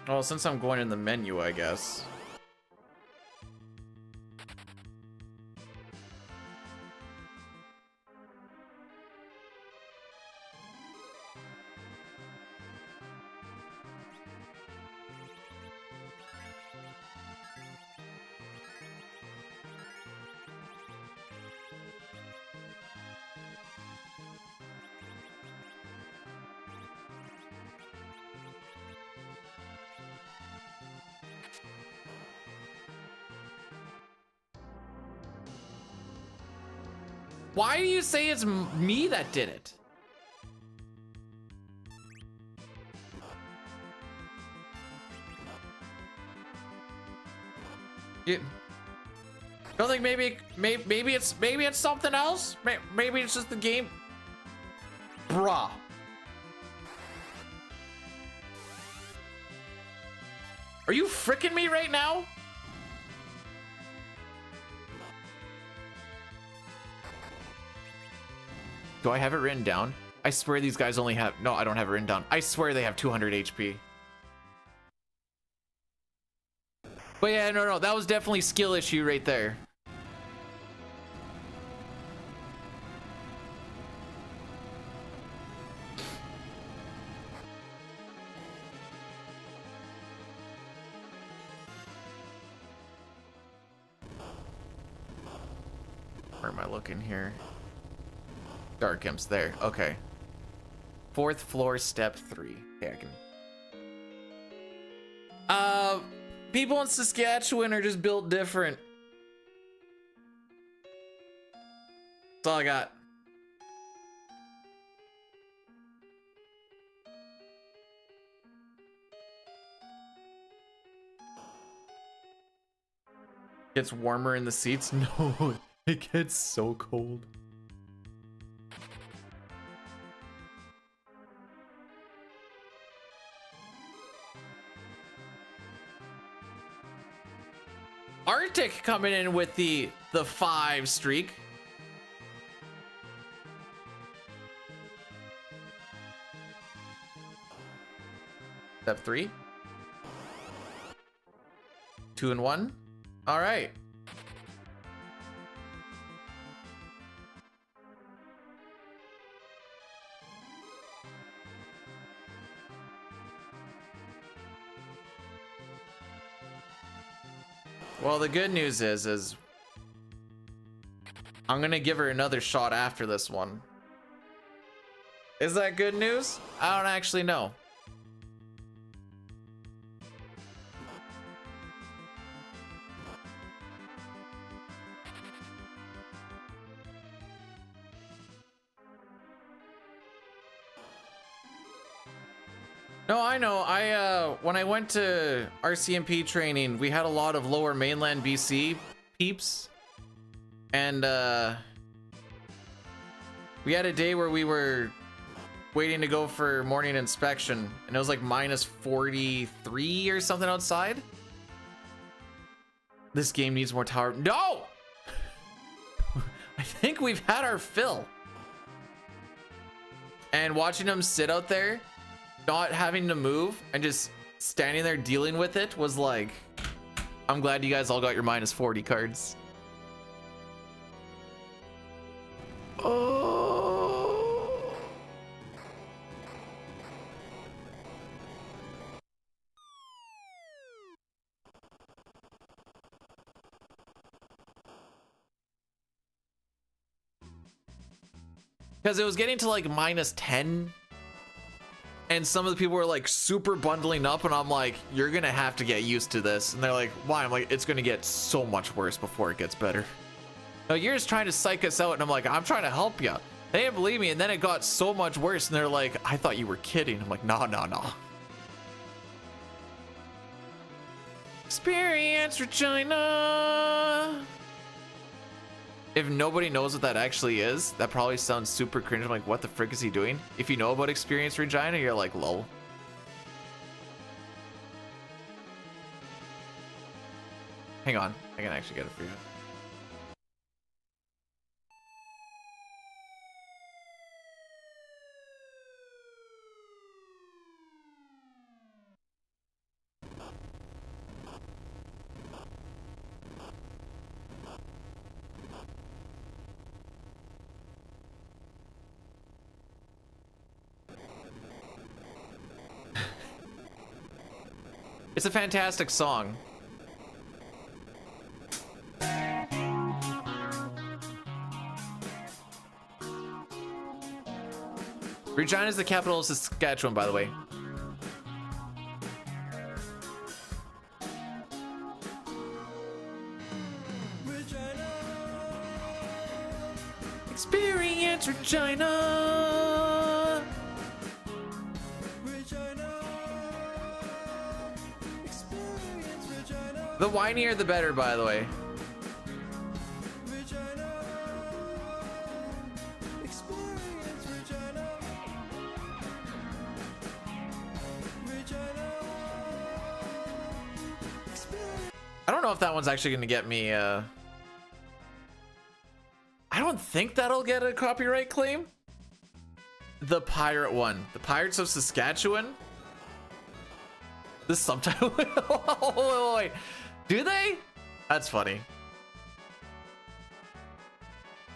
Well, since I'm going in the menu, I guess. Why do you say it's me that did it? You don't think maybe it's something else? Maybe it's just the game. Bruh. Are you fricking me right now? Do I have it written down? I swear these guys only have... No, I don't have it written down. I swear they have 200 HP. But yeah, no, that was definitely skill issue right there. Where am I looking here? Dark Imp's there. Okay. 4th floor, step 3. Okay, I can... People in Saskatchewan are just built different. That's all I got. Gets warmer in the seats? No, it gets so cold. Arctic coming in with the 5 streak. Step 3. 2 and 1. All right. Well, the good news is I'm gonna give her another shot after this one. Is that good news? I don't actually know. No, I know. When I went to RCMP training, we had a lot of lower mainland BC peeps. And we had a day where we were waiting to go for morning inspection, and it was like minus 43 or something outside. This game needs more tower. No! I think we've had our fill. And watching them sit out there, not having to move, and just standing there dealing with it was like, I'm glad you guys all got your minus 40 cards. Oh. Because it was getting to like minus 10. And some of the people were like super bundling up, and I'm like, you're gonna have to get used to this. And they're like, why? I'm like, it's gonna get so much worse before it gets better. No, you're just trying to psych us out. And I'm like, I'm trying to help you. They didn't believe me. And then it got so much worse. And they're like, I thought you were kidding. I'm like, no, no, no. Experience Regina. If nobody knows what that actually is, that probably sounds super cringe. I'm like, what the frick is he doing? If you know about Experience Regina, you're like, lol. Hang on, I can actually get it for you. It's a fantastic song. Regina is the capital of Saskatchewan, by the way. Experience Regina. The whinier the better, by the way. I don't know if that one's actually going to get me, I don't think that'll get a copyright claim. The pirate one. The Pirates of Saskatchewan. The subtitle. Oh, wait. Do they? That's funny.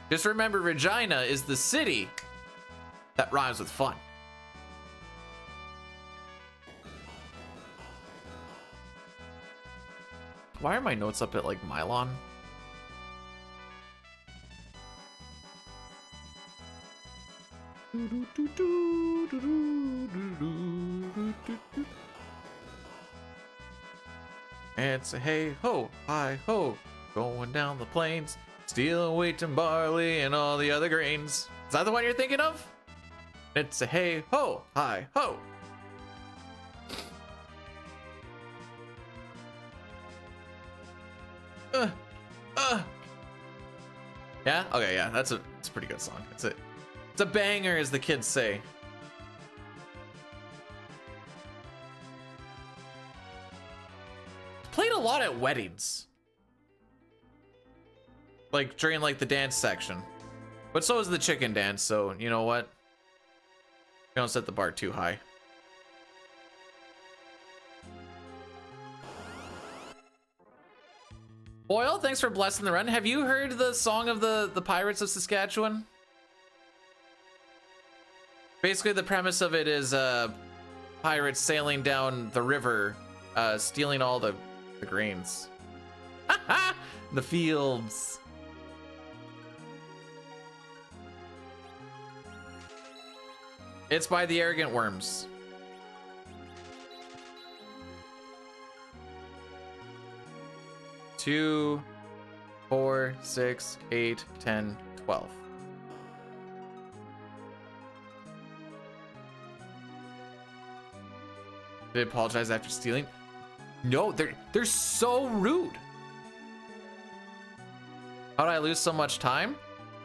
Just remember, Regina is the city that rhymes with fun. Why are my notes up at like Mylon? It's a hey ho, hi ho, going down the plains, stealing wheat and barley and all the other grains. Is that the one you're thinking of? It's a hey ho, hi ho. Yeah? Okay, yeah, it's a pretty good song. It's a banger, as the kids say. Played a lot at weddings. Like during like the dance section. But so is the chicken dance, so you know what? Don't set the bar too high. Boyle, thanks for blessing the run. Have you heard the song of the Pirates of Saskatchewan? Basically, the premise of it is pirates sailing down the river, stealing all the grains. The fields. It's by the Arrogant Worms. Two, 4, 6, 8, 10, 12. Did they apologize after stealing? No, they're so rude. How did I lose so much time?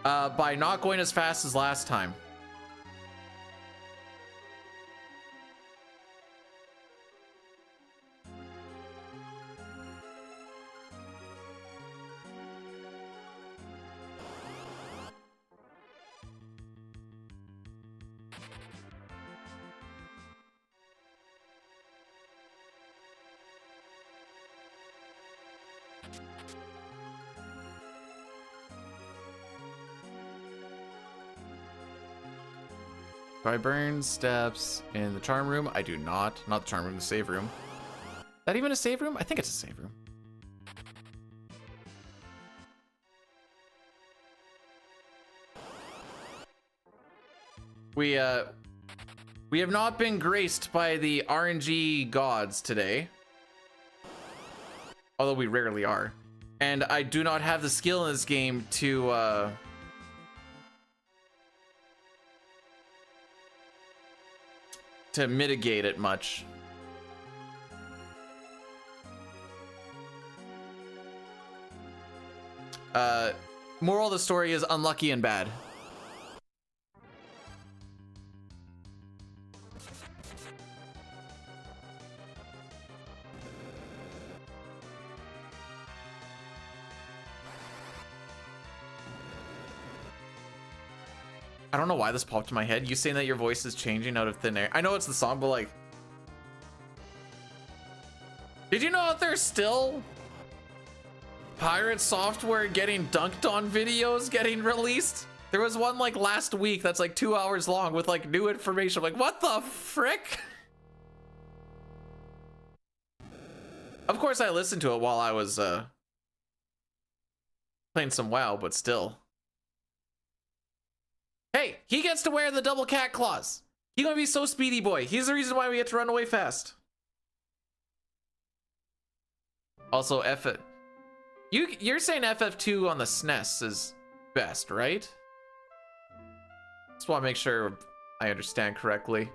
By not going as fast as last time. Do I burn steps in the charm room? I do not. Not the charm room, the save room. Is that even a save room? I think it's a save room. We have not been graced by the RNG gods today. Although we rarely are. And I do not have the skill in this game to mitigate it much. Moral of the story is unlucky and bad. I don't know why this popped in my head. You saying that your voice is changing out of thin air. I know it's the song, but like, did you know that there's still pirate software getting dunked on videos getting released? There was one like last week that's like 2 hours long with like new information. I'm like, what the frick? Of course I listened to it while I was playing some WoW, but still. Hey, he gets to wear the double cat claws. He's gonna be so speedy boy. He's the reason why we get to run away fast. Also, you're saying FF2 on the SNES is best, right? Just want to make sure I understand correctly.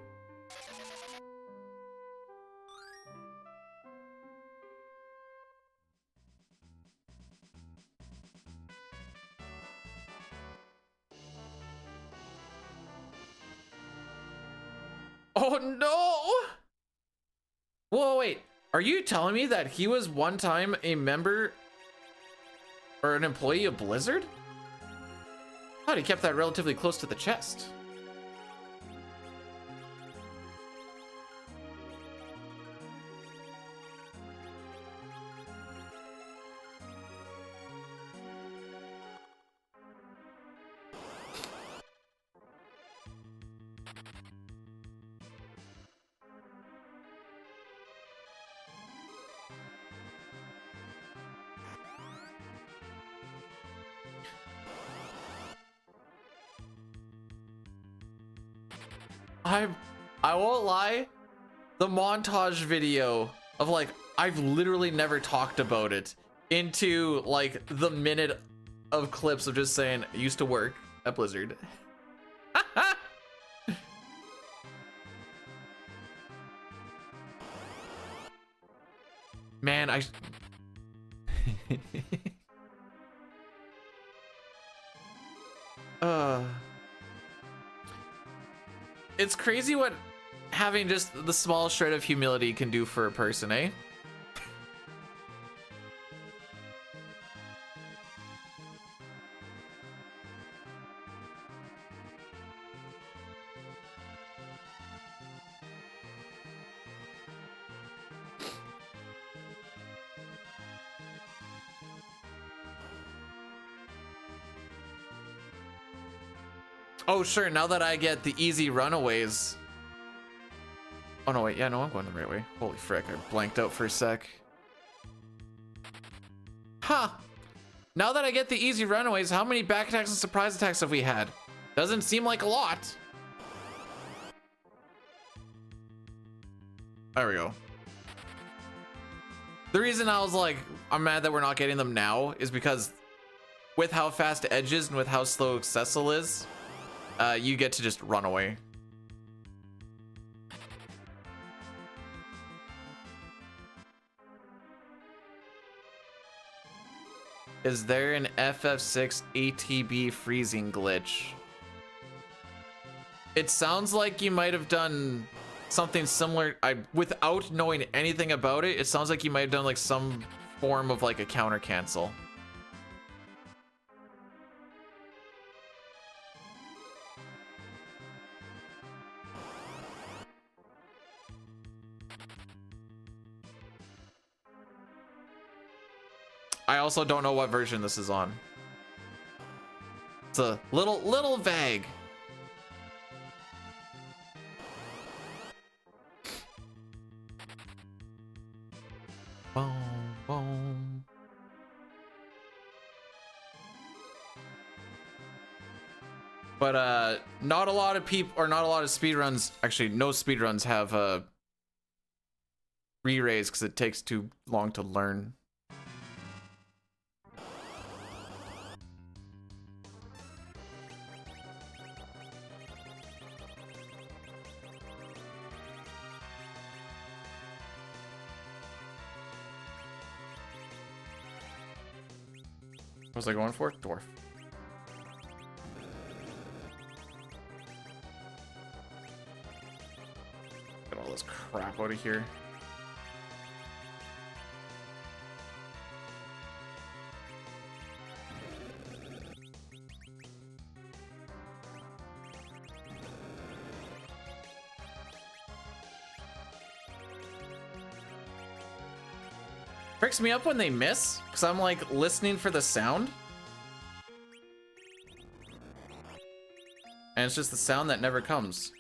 Oh no! Whoa, wait. Are you telling me that he was one time a member or an employee of Blizzard? I thought he kept that relatively close to the chest. I won't lie, the montage video of like, I've literally never talked about it, into like the minute of clips of just saying I used to work at Blizzard. Man, it's crazy what having just the small shred of humility can do for a person, eh? Oh, sure, now that I get the easy runaways. Oh, no, wait. Yeah, no, I'm going the right way. Holy frick, I blanked out for a sec. Huh. Now that I get the easy runaways, how many back attacks and surprise attacks have we had? Doesn't seem like a lot. There we go. The reason I was like, I'm mad that we're not getting them now is because with how fast Edge is and with how slow Cecil is, you get to just run away. Is there an FF6 ATB freezing glitch? It sounds like you might have done something similar. Without knowing anything about it, it sounds like you might have done like some form of like a counter cancel. I also don't know what version this is on. It's a little vague. Boom, boom. But not a lot of people, or not a lot of speedruns, actually no speedruns have re-raise because it takes too long to learn. What was I going for? Dwarf. Get all this crap out of here. Freaks me up when they miss, because I'm like listening for the sound. And it's just the sound that never comes.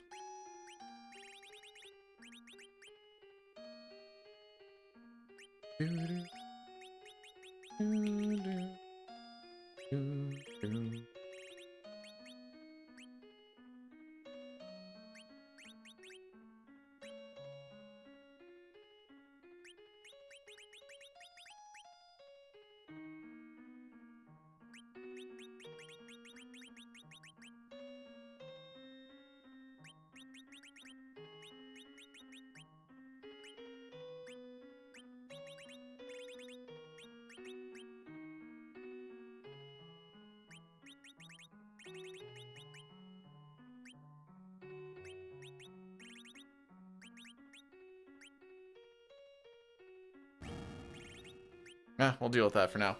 Yeah, we'll deal with that for now.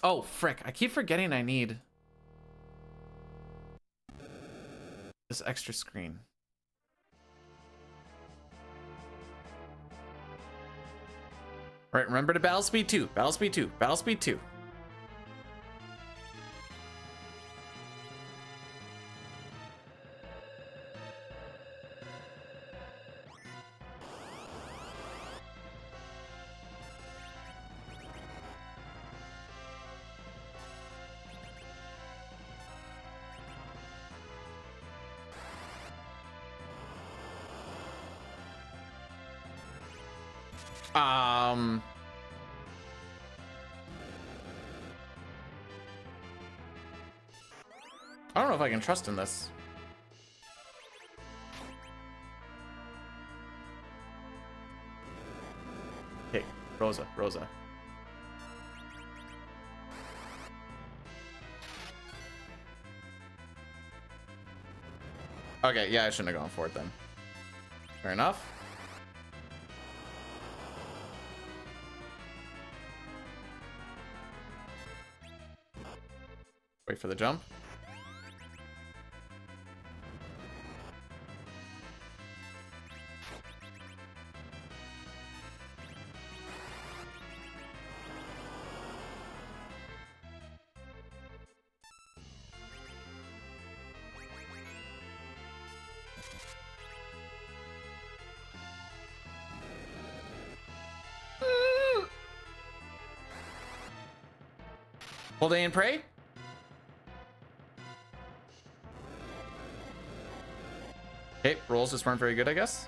Oh, frick. I keep forgetting I need this extra screen. Right, remember to battle speed 2, battle speed 2, battle speed 2. I don't know if I can trust in this. Okay, Rosa. Okay, yeah, I shouldn't have gone for it then. Fair enough. Wait for the jump. Hold A and pray. Okay, rolls just weren't very good, I guess.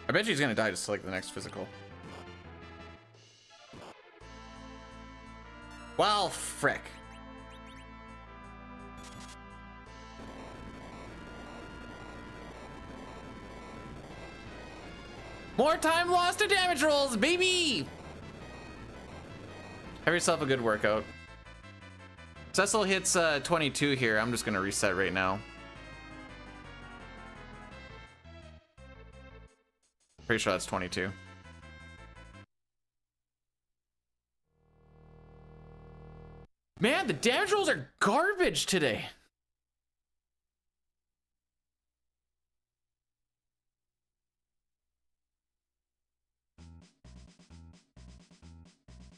I bet he's gonna die just to like the next physical. Well, frick. More time lost to damage rolls, baby! Have yourself a good workout. Cecil hits 22 here. I'm just gonna reset right now. Pretty sure that's 22. Man, the damage rolls are garbage today.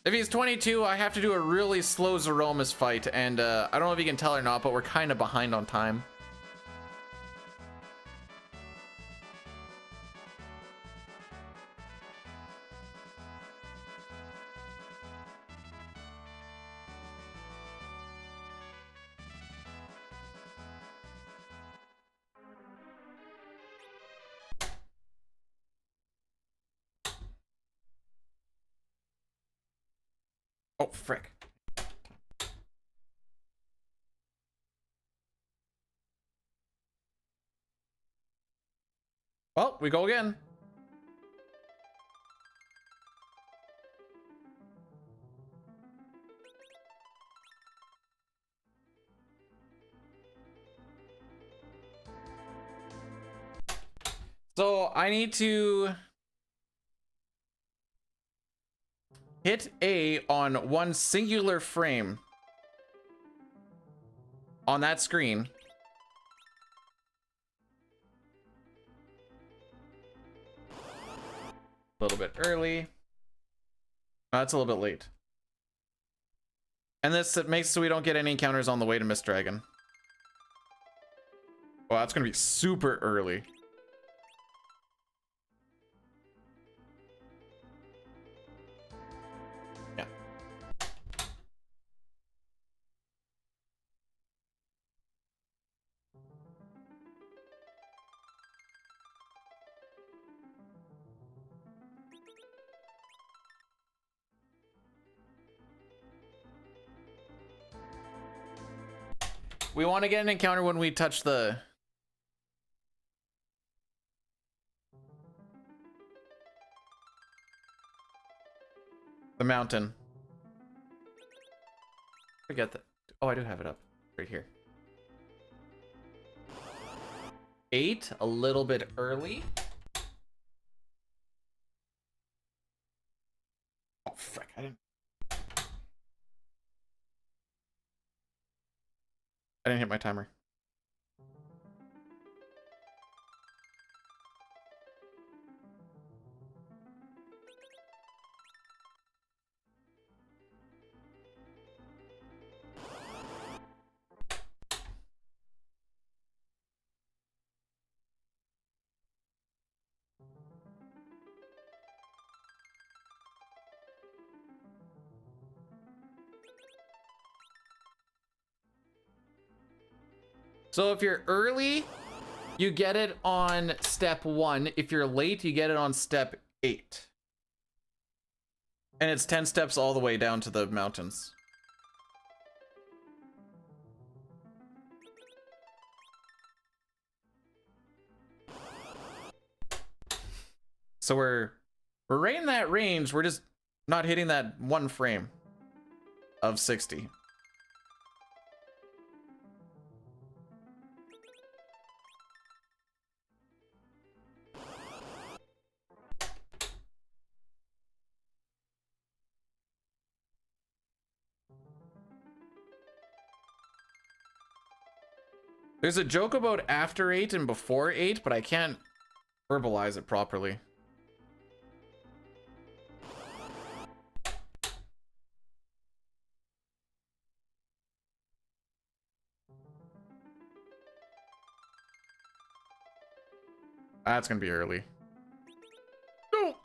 If he's 22, I have to do a really slow Zeromus fight, and I don't know if you can tell or not, but we're kind of behind on time. Oh, frick. Well, we go again. So I need to hit A on one singular frame on that screen. A little bit early. That's a little bit late. And this makes so we don't get any encounters on the way to Mist Dragon. Well, that's gonna be super early. Yeah. We want to get an encounter when we touch the mountain. Forget that. Oh, I do have it up right here. 8, a little bit early. Oh, frick, I didn't hit my timer. So if you're early, you get it on step 1. If you're late, you get it on step 8. And it's 10 steps all the way down to the mountains. So we're right in that range. We're just not hitting that one frame of 60. There's a joke about after 8 and before 8, but I can't verbalize it properly. That's gonna be early. No.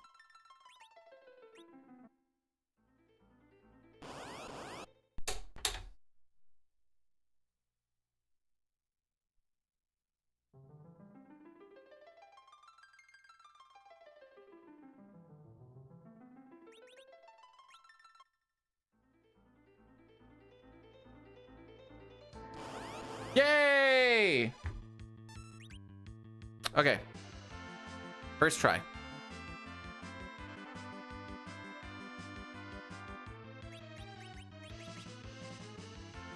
Yay! Okay. First try.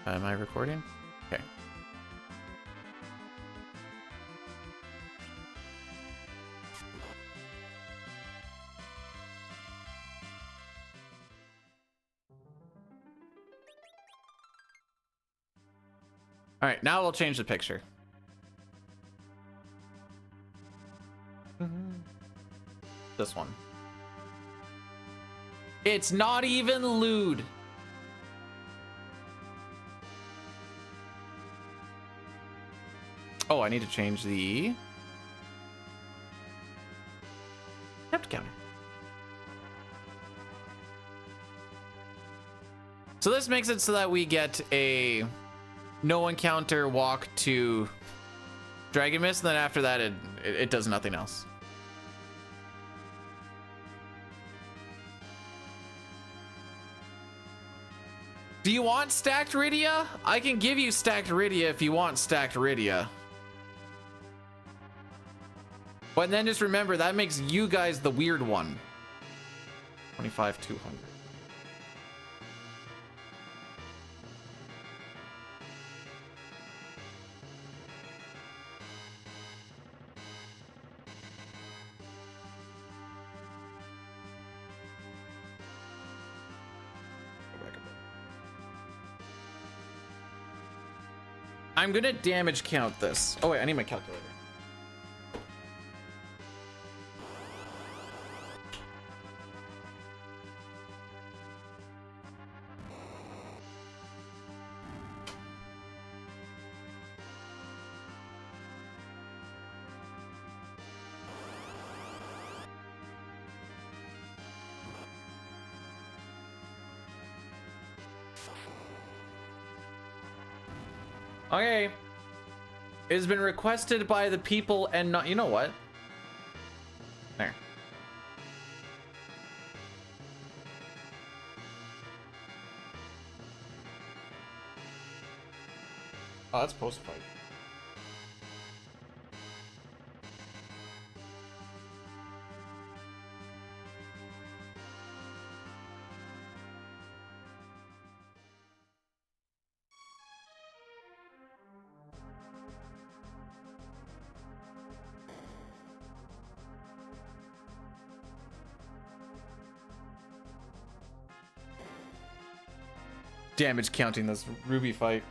Am I recording? Okay. All right, now we'll change the picture. This one. It's not even lewd. Oh, I need to change the depth counter. So this makes it so that we get a no encounter walk to Dragon Mist, and then after that it does nothing else. Do you want stacked Rydia? I can give you stacked Rydia if you want stacked Rydia. But then just remember, that makes you guys the weird one. 25, 200. I'm gonna damage count this. Oh wait, I need my calculator. Okay. It has been requested by the people and not, you know what? There. Oh, that's post-fight. Damage counting this Ruby fight.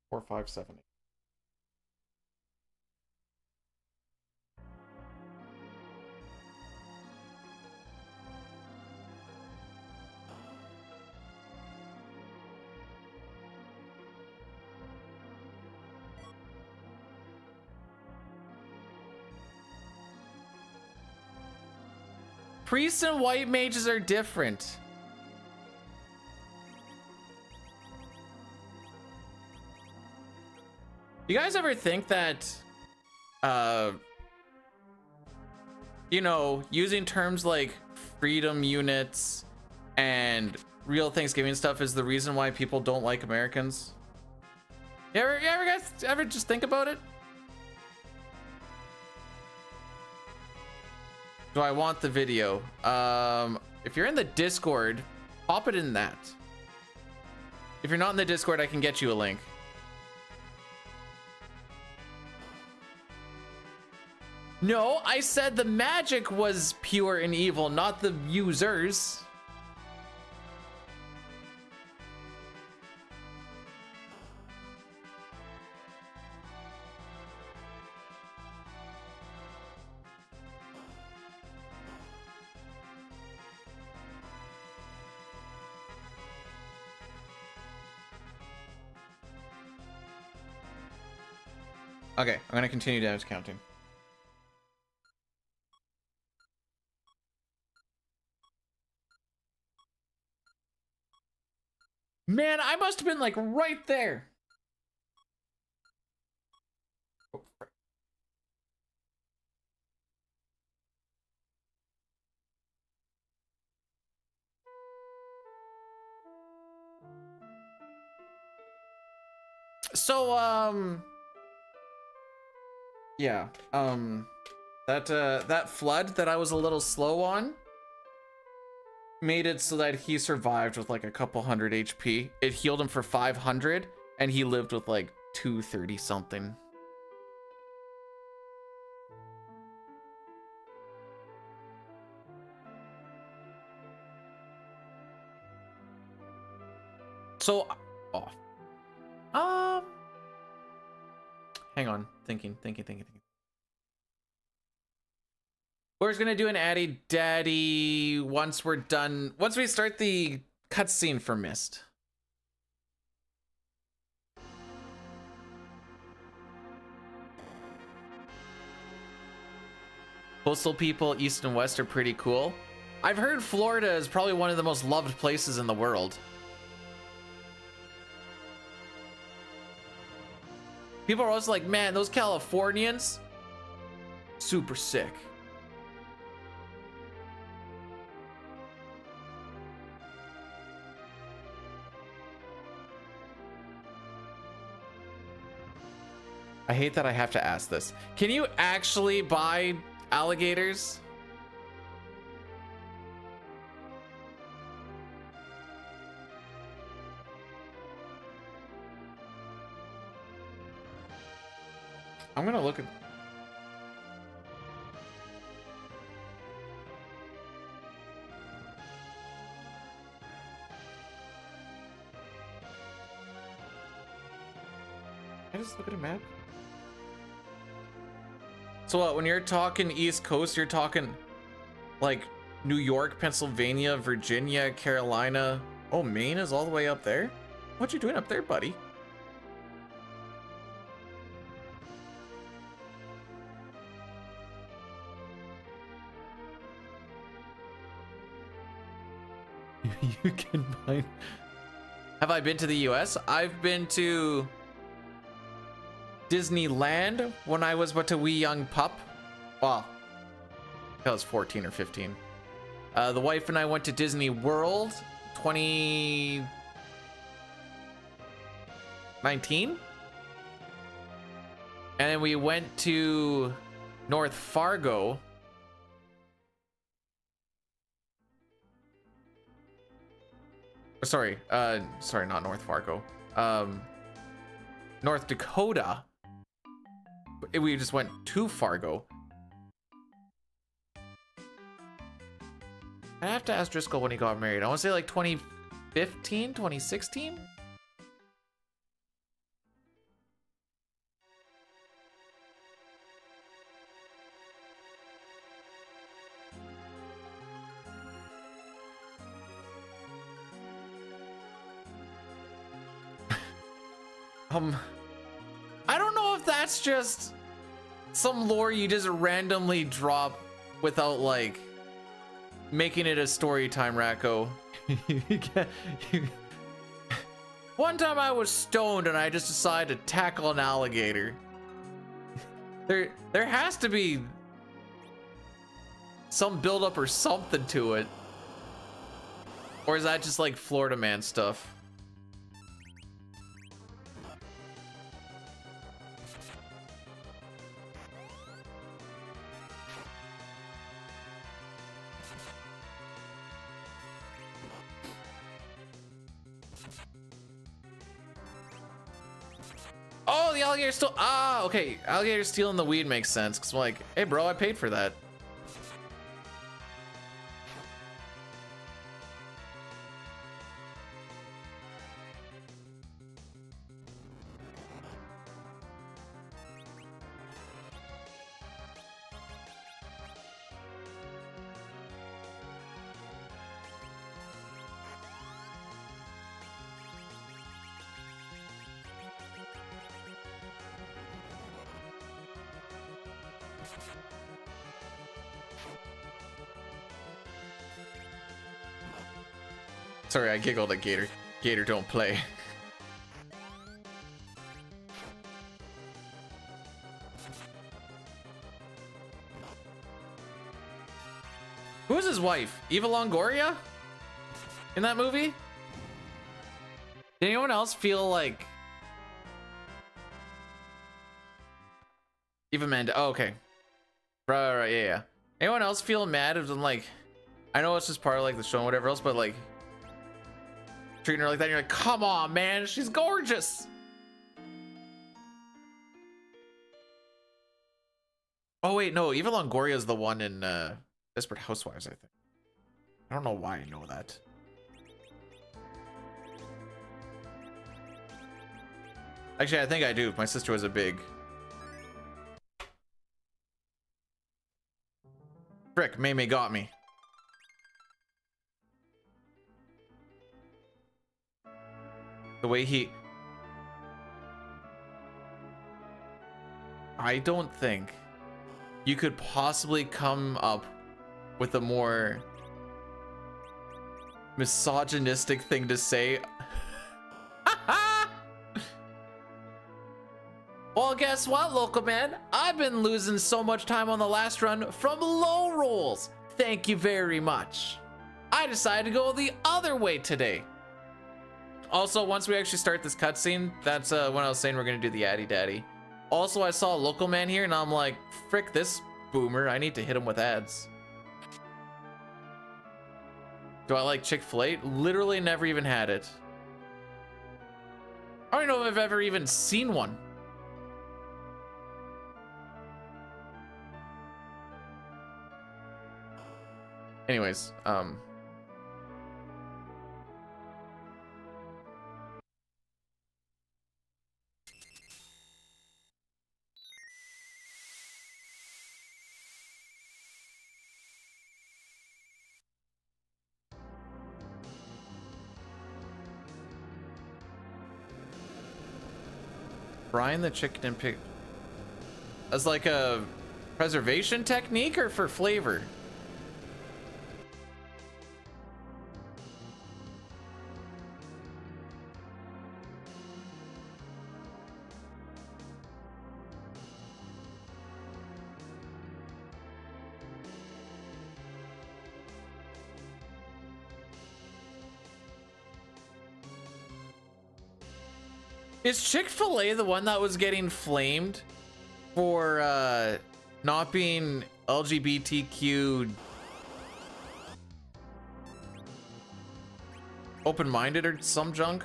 Four, five, seven. Priests and white mages are different. You guys ever think that, you know, using terms like freedom units and real Thanksgiving stuff is the reason why people don't like Americans? You ever guys ever just think about it? Do I want the video? If you're in the Discord, pop it in that. If you're not in the Discord, I can get you a link. No, I said the magic was pure and evil, not the users. Okay, I'm gonna continue damage counting. Man, I must have been like right there. Oh, frick. So, yeah, that flood that I was a little slow on made it so that he survived with like a couple hundred HP. It healed him for 500, and he lived with like 230 something. So, oh, hang on, thinking. We're just gonna do an Addy Daddy once we're done. Once we start the cutscene for Mist. Coastal people, east and west, are pretty cool. I've heard Florida is probably one of the most loved places in the world. People are always like, man, those Californians, super sick. I hate that I have to ask this. Can you actually buy alligators? I'm gonna look at... I just look at a map. So what, when you're talking East Coast, you're talking like New York, Pennsylvania, Virginia, Carolina. Oh, Maine is all the way up there? What you doing up there, buddy? You can find... Have I been to the US? I've been to Disneyland when I was but a wee young pup. Well, I was 14 or 15. The wife and I went to Disney World 2019. And then we went to North Fargo. Sorry, not North Fargo. North Dakota. We just went to Fargo. I have to ask Driscoll when he got married. I want to say like 2015, 2016. I don't know if that's just some lore you just randomly drop without like making it a story time, Racco. One time I was stoned and I just decided to tackle an alligator. There has to be some buildup or something to it. Or is that just like Florida man stuff? Oh, the alligator still. Ah, okay. Alligator stealing the weed makes sense. Cause I'm like, hey, bro, I paid for that. Sorry, I giggled at Gator. Gator don't play. Who is his wife? Eva Longoria? In that movie? Did anyone else feel like Eva Mendes? Oh, okay. Right, yeah. Anyone else feel mad if like, I know it's just part of like the show and whatever else, but like treating her like that, and you're like, come on, man, she's gorgeous. Oh wait, no, Eva Longoria is the one in Desperate Housewives, I think. I don't know why I know that. Actually, I think I do. My sister was a big. Frick, May got me. The way he... I don't think you could possibly come up with a more misogynistic thing to say. Well, guess what, local man? I've been losing so much time on the last run from low rolls. Thank you very much. I decided to go the other way today. Also, once we actually start this cutscene, that's when I was saying we're gonna do the Addy Daddy. Also, I saw a local man here and I'm like, frick this boomer, I need to hit him with ads. Do I like Chick-fil-A? Literally never even had it. I don't know if I've ever even seen one. Anyways, brine the chicken and pig as like a preservation technique or for flavor? Is Chick-fil-A the one that was getting flamed for not being LGBTQ open-minded or some junk?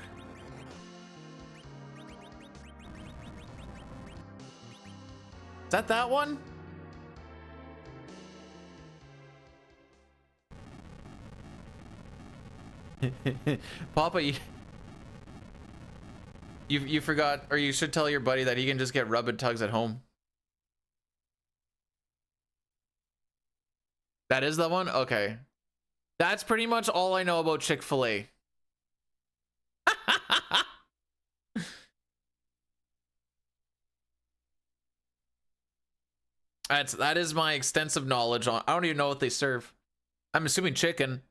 Is that one? Papa, you forgot, or you should tell your buddy that he can just get rub and tugs at home. That is the one? Okay. That's pretty much all I know about Chick-fil-A. That is my extensive knowledge on. I don't even know what they serve. I'm assuming chicken.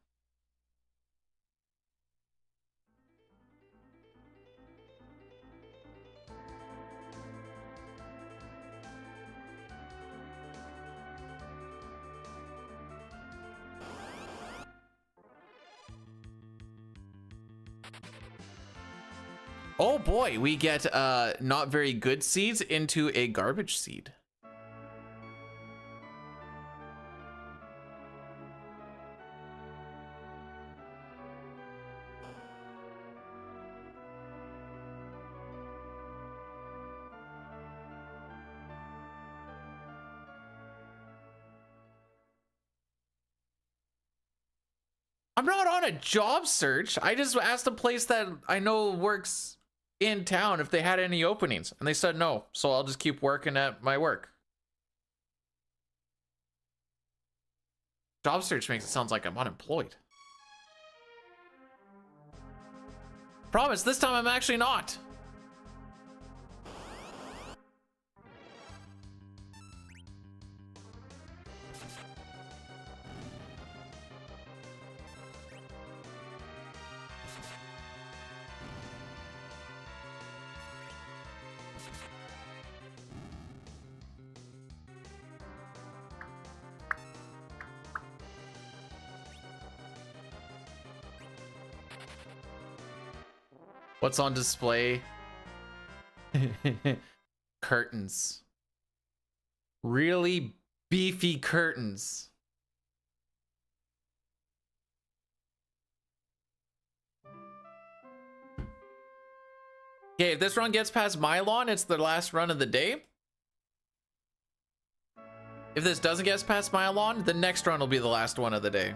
Oh boy, we get not very good seeds into a garbage seed. I'm not on a job search. I just asked a place that I know works in town if they had any openings, and they said no, so I'll just keep working at my work. Job search makes it sound like I'm unemployed. Promise, this time I'm actually not. What's on display? Curtains. Really beefy curtains. Okay, if this run gets past my lawn, it's the last run of the day. If this doesn't get past my lawn, the next run will be the last one of the day.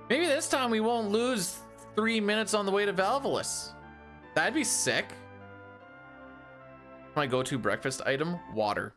Maybe this time we won't lose 3 minutes on the way to Valvolus. That'd be sick. My go-to breakfast item, water.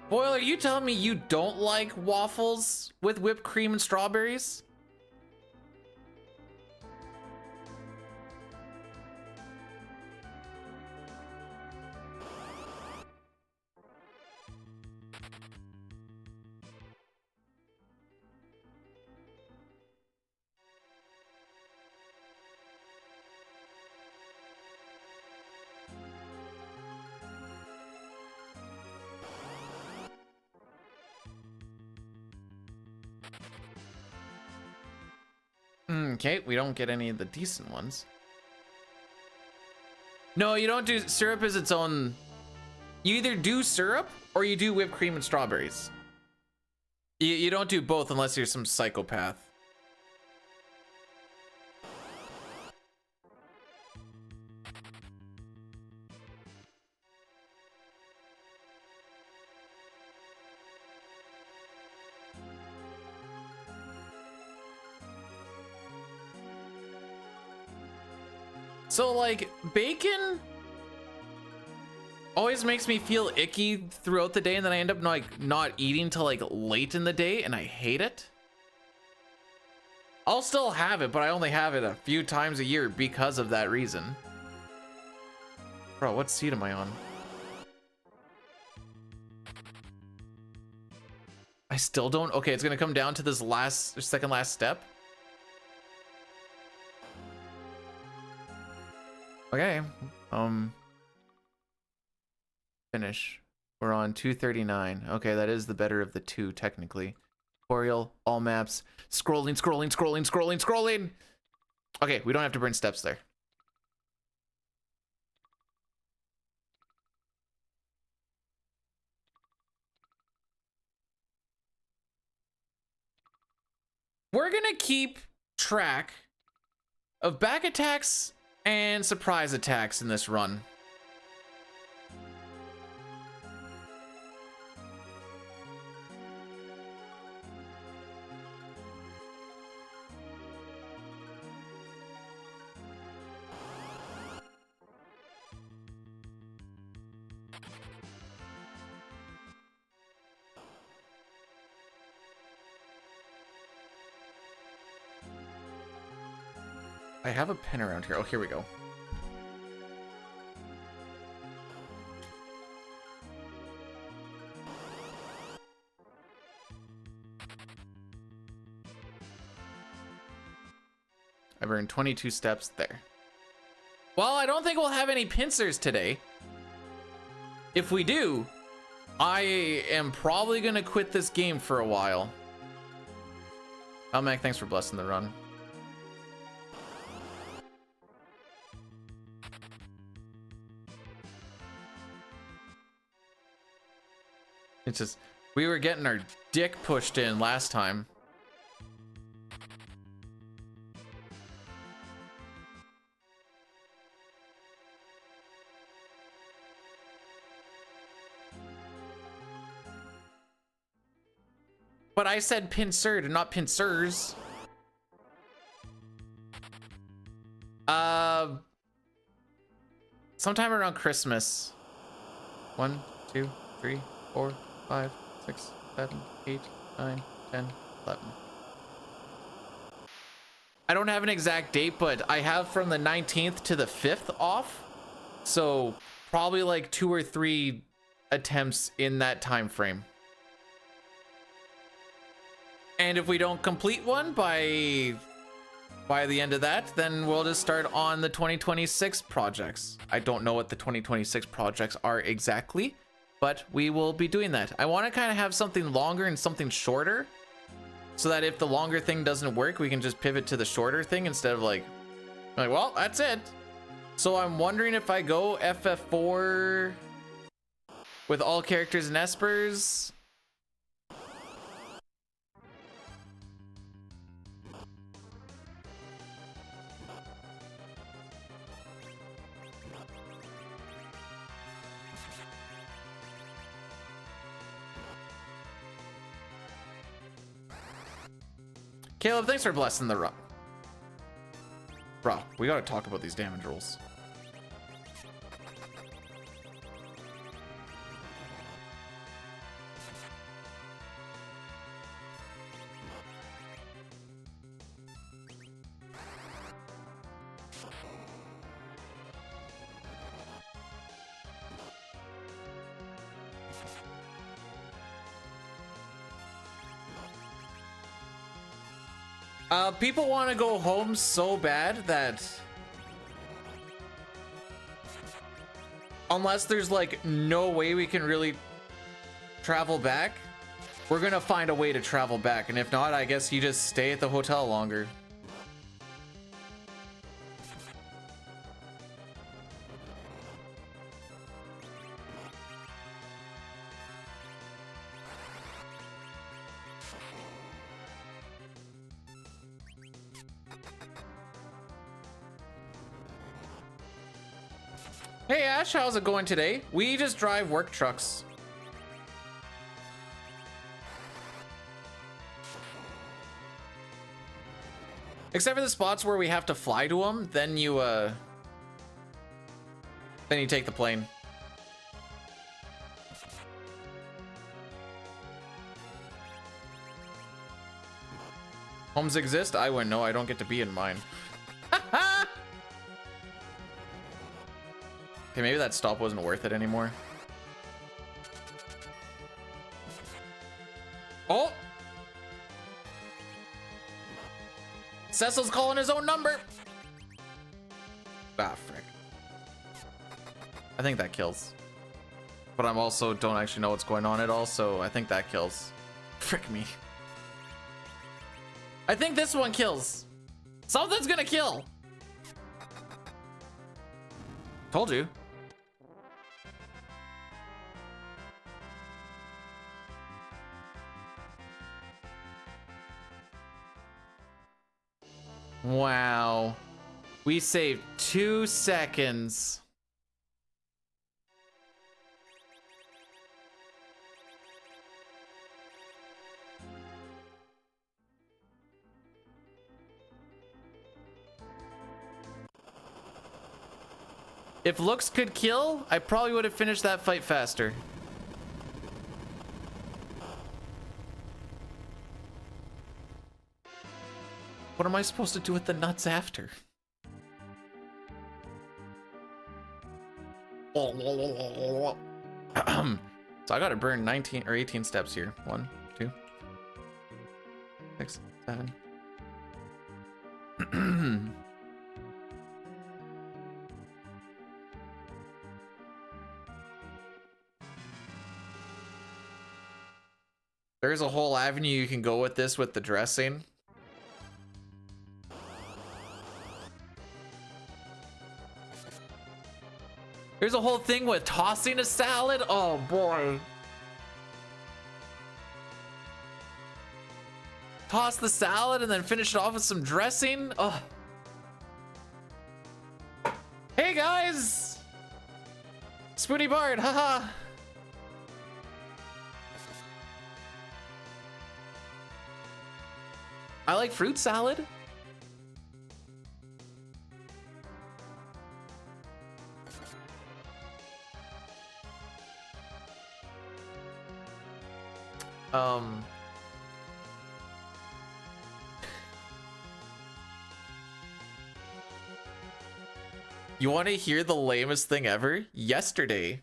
Boyle, are you telling me you don't like waffles with whipped cream and strawberries? Okay, we don't get any of the decent ones. No, you don't do syrup as its own. You either do syrup or you do whipped cream and strawberries. You don't do both unless you're some psychopath. So like bacon always makes me feel icky throughout the day, and then I end up not eating till like late in the day, and I hate it. I'll still have it, but I only have it a few times a year because of that reason. Bro, what seat am I on? I still don't. Okay, it's gonna come down to this second last step. Okay, finish. We're on 239. Okay, that is the better of the two, technically. Tutorial, all maps, scrolling. Okay, we don't have to burn steps there. We're gonna keep track of back attacks and surprise attacks in this run. I have a pen around here. Oh, here we go. I've earned 22 steps there. Well, I don't think we'll have any pincers today. If we do, I am probably gonna quit this game for a while. Mac, thanks for blessing the run. It's just, we were getting our dick pushed in last time. But I said pincered and not pincers. Sometime around Christmas. 1, 2, 3, 4, 5, 6, 7, 8, 9, 10, 11. I don't have an exact date, but I have from the 19th to the 5th off. So probably like 2 or 3 attempts in that time frame. And if we don't complete one by the end of that, then we'll just start on the 2026 projects. I don't know what the 2026 projects are exactly, but we will be doing that. I want to kind of have something longer and something shorter, so that if the longer thing doesn't work, we can just pivot to the shorter thing instead of like, well, that's it. So I'm wondering if I go FF4 with all characters and espers. Caleb, thanks for blessing the run. Bro, we gotta talk about these damage rolls. People want to go home so bad that unless there's like no way we can really travel back, we're gonna find a way to travel back. And if not, I guess you just stay at the hotel longer. Hey Ash, how's it going today? We just drive work trucks. Except for the spots where we have to fly to them, then you take the plane. Homes exist? I wouldn't know. I don't get to be in mine. Okay, maybe that stop wasn't worth it anymore. Oh! Cecil's calling his own number! Ah, frick. I think that kills. But I'm also don't actually know what's going on at all, so I think that kills. Frick me. I think this one kills. Something's gonna kill! Told you. Wow. We saved 2 seconds. If looks could kill, I probably would have finished that fight faster. What am I supposed to do with the nuts after? So I gotta burn 19 or 18 steps here. 1, 2, 6, 7. There's a whole avenue you can go with this with the dressing. There's a whole thing with tossing a salad. Oh boy. Toss the salad and then finish it off with some dressing. Oh. Hey guys. Spoony Bard, haha. I like fruit salad. You want to hear the lamest thing ever? Yesterday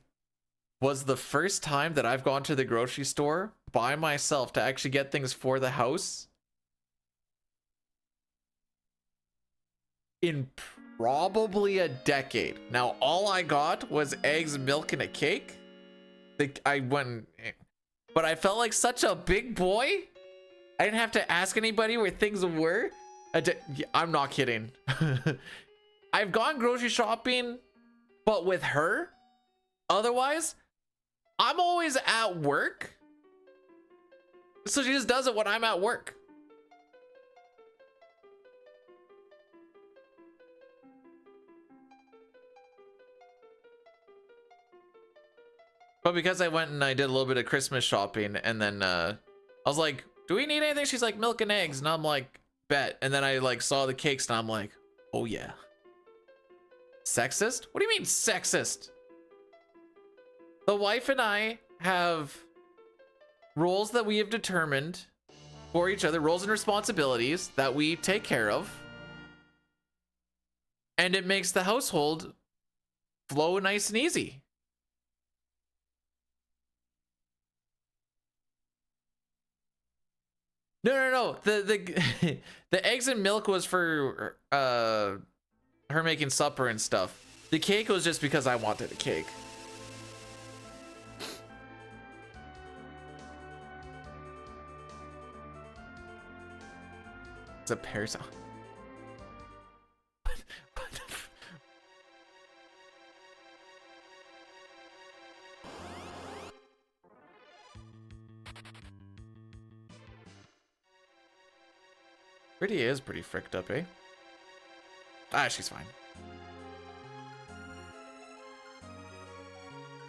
was the first time that I've gone to the grocery store by myself to actually get things for the house in probably a decade. Now, all I got was eggs, milk, and a cake. I went, but I felt like such a big boy. I didn't have to ask anybody where things were. I'm not kidding. I've gone grocery shopping, but with her. Otherwise, I'm always at work. So she just does it when I'm at work. But because I went and I did a little bit of Christmas shopping, and then I was like, do we need anything? She's like, milk and eggs. And I'm like, bet. And then I like saw the cakes and I'm like, oh yeah. Sexist? What do you mean sexist? The wife and I have roles that we have determined for each other, roles and responsibilities that we take care of. And it makes the household flow nice and easy. No. The the eggs and milk was for her making supper and stuff. The cake was just because I wanted a cake. It's a parasite. Pretty is pretty fricked up, eh? Ah, she's fine.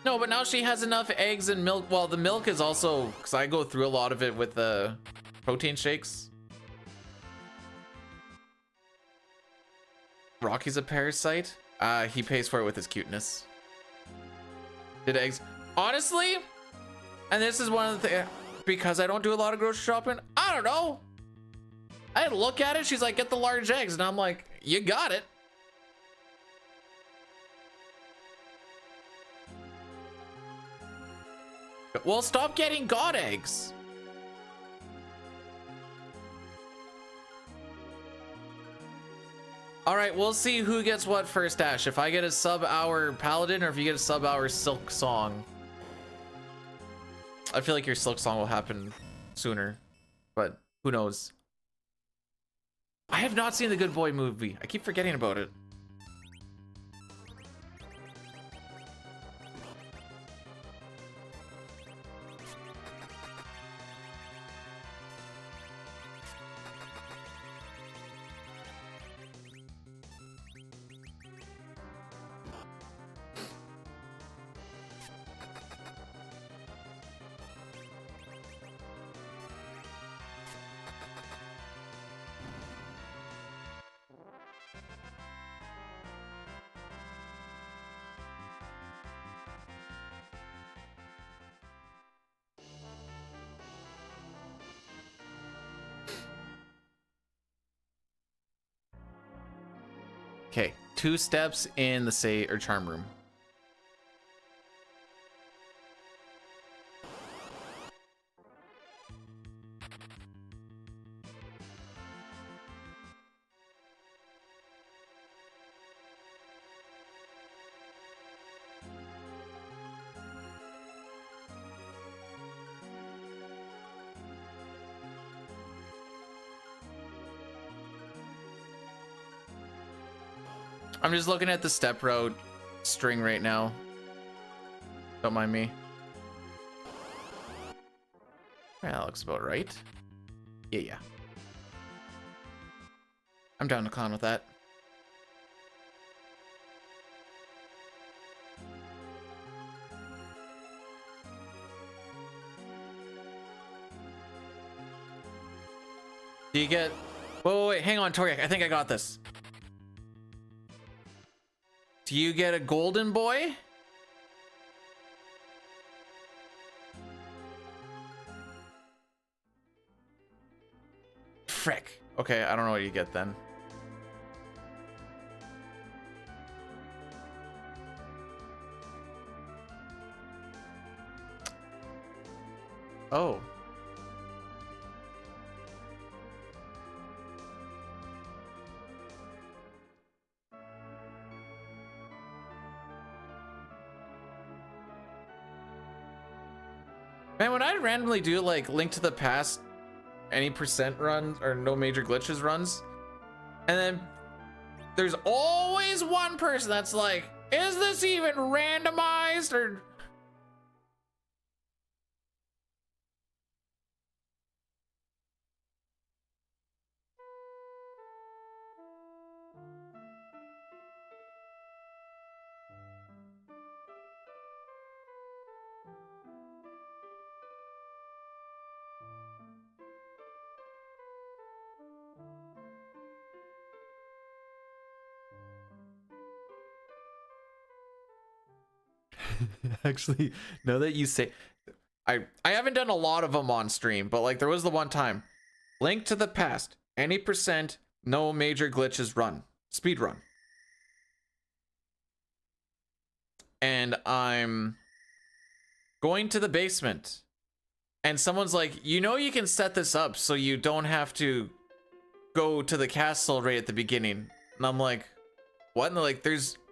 No, but now she has enough eggs and milk. Well, the milk is also, because I go through a lot of it with the protein shakes. Rocky's a parasite. He pays for it with his cuteness. Did eggs. Honestly, and this is one of the things, because I don't do a lot of grocery shopping, I don't know. I look at it, she's like, get the large eggs. And I'm like, you got it. Well, stop getting god eggs. All right, we'll see who gets what first, Ash. If I get a sub-hour Paladin or if you get a sub-hour Silk Song. I feel like your Silk Song will happen sooner, but who knows? I have not seen the Good Boy movie. I keep forgetting about it. Okay, 2 steps in the charm room. I'm just looking at the step route string right now. Don't mind me. Yeah, that looks about right. Yeah. I'm down to con with that. Do you get... Wait, hang on, Toriak. I think I got this. Do you get a golden boy? Frick. Okay, I don't know what you get then. Oh. Man, when I randomly do like Link to the Past, any percent runs or no major glitches runs, and then there's always one person that's like, is this even randomized or... Actually, now that you say, I haven't done a lot of them on stream, but like there was the one time, Link to the Past, any percent, no major glitches run, speed run. And I'm going to the basement and someone's like, you know, you can set this up so you don't have to go to the castle right at the beginning. And I'm like, what? And they're like,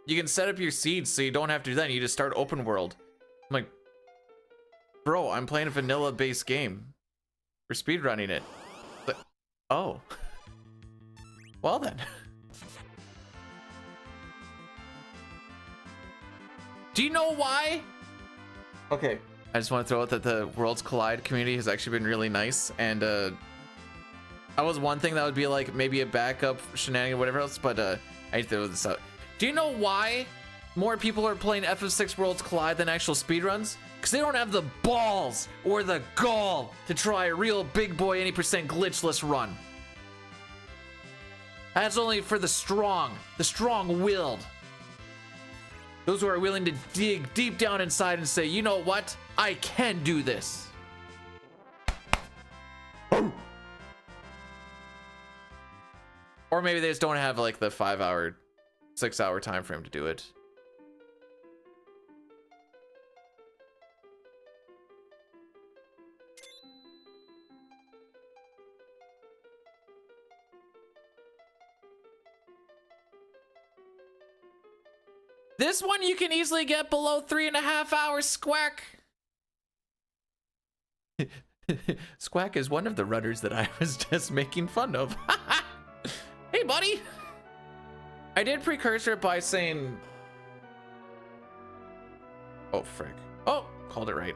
you can set up your seeds so you don't have to do that. You just start open world. I'm like, bro, I'm playing a vanilla based game. We're speedrunning it. But, oh. Well then. Do you know why? Okay. I just want to throw out that the Worlds Collide community has actually been really nice. And that was one thing that would be like maybe a backup shenanigan or whatever else. But I need to throw this out. Do you know why more people are playing FF6 Worlds Collide than actual speedruns? Because they don't have the balls or the gall to try a real big boy any percent glitchless run. That's only for the strong-willed. Those who are willing to dig deep down inside and say, you know what? I can do this. Or maybe they just don't have like the 5-hour, 6-hour time frame to do it. This one you can easily get below 3.5 hours, Squack. Squack is one of the runners that I was just making fun of. Hey, buddy. I did precursor it by saying... Oh, frick. Oh, called it right.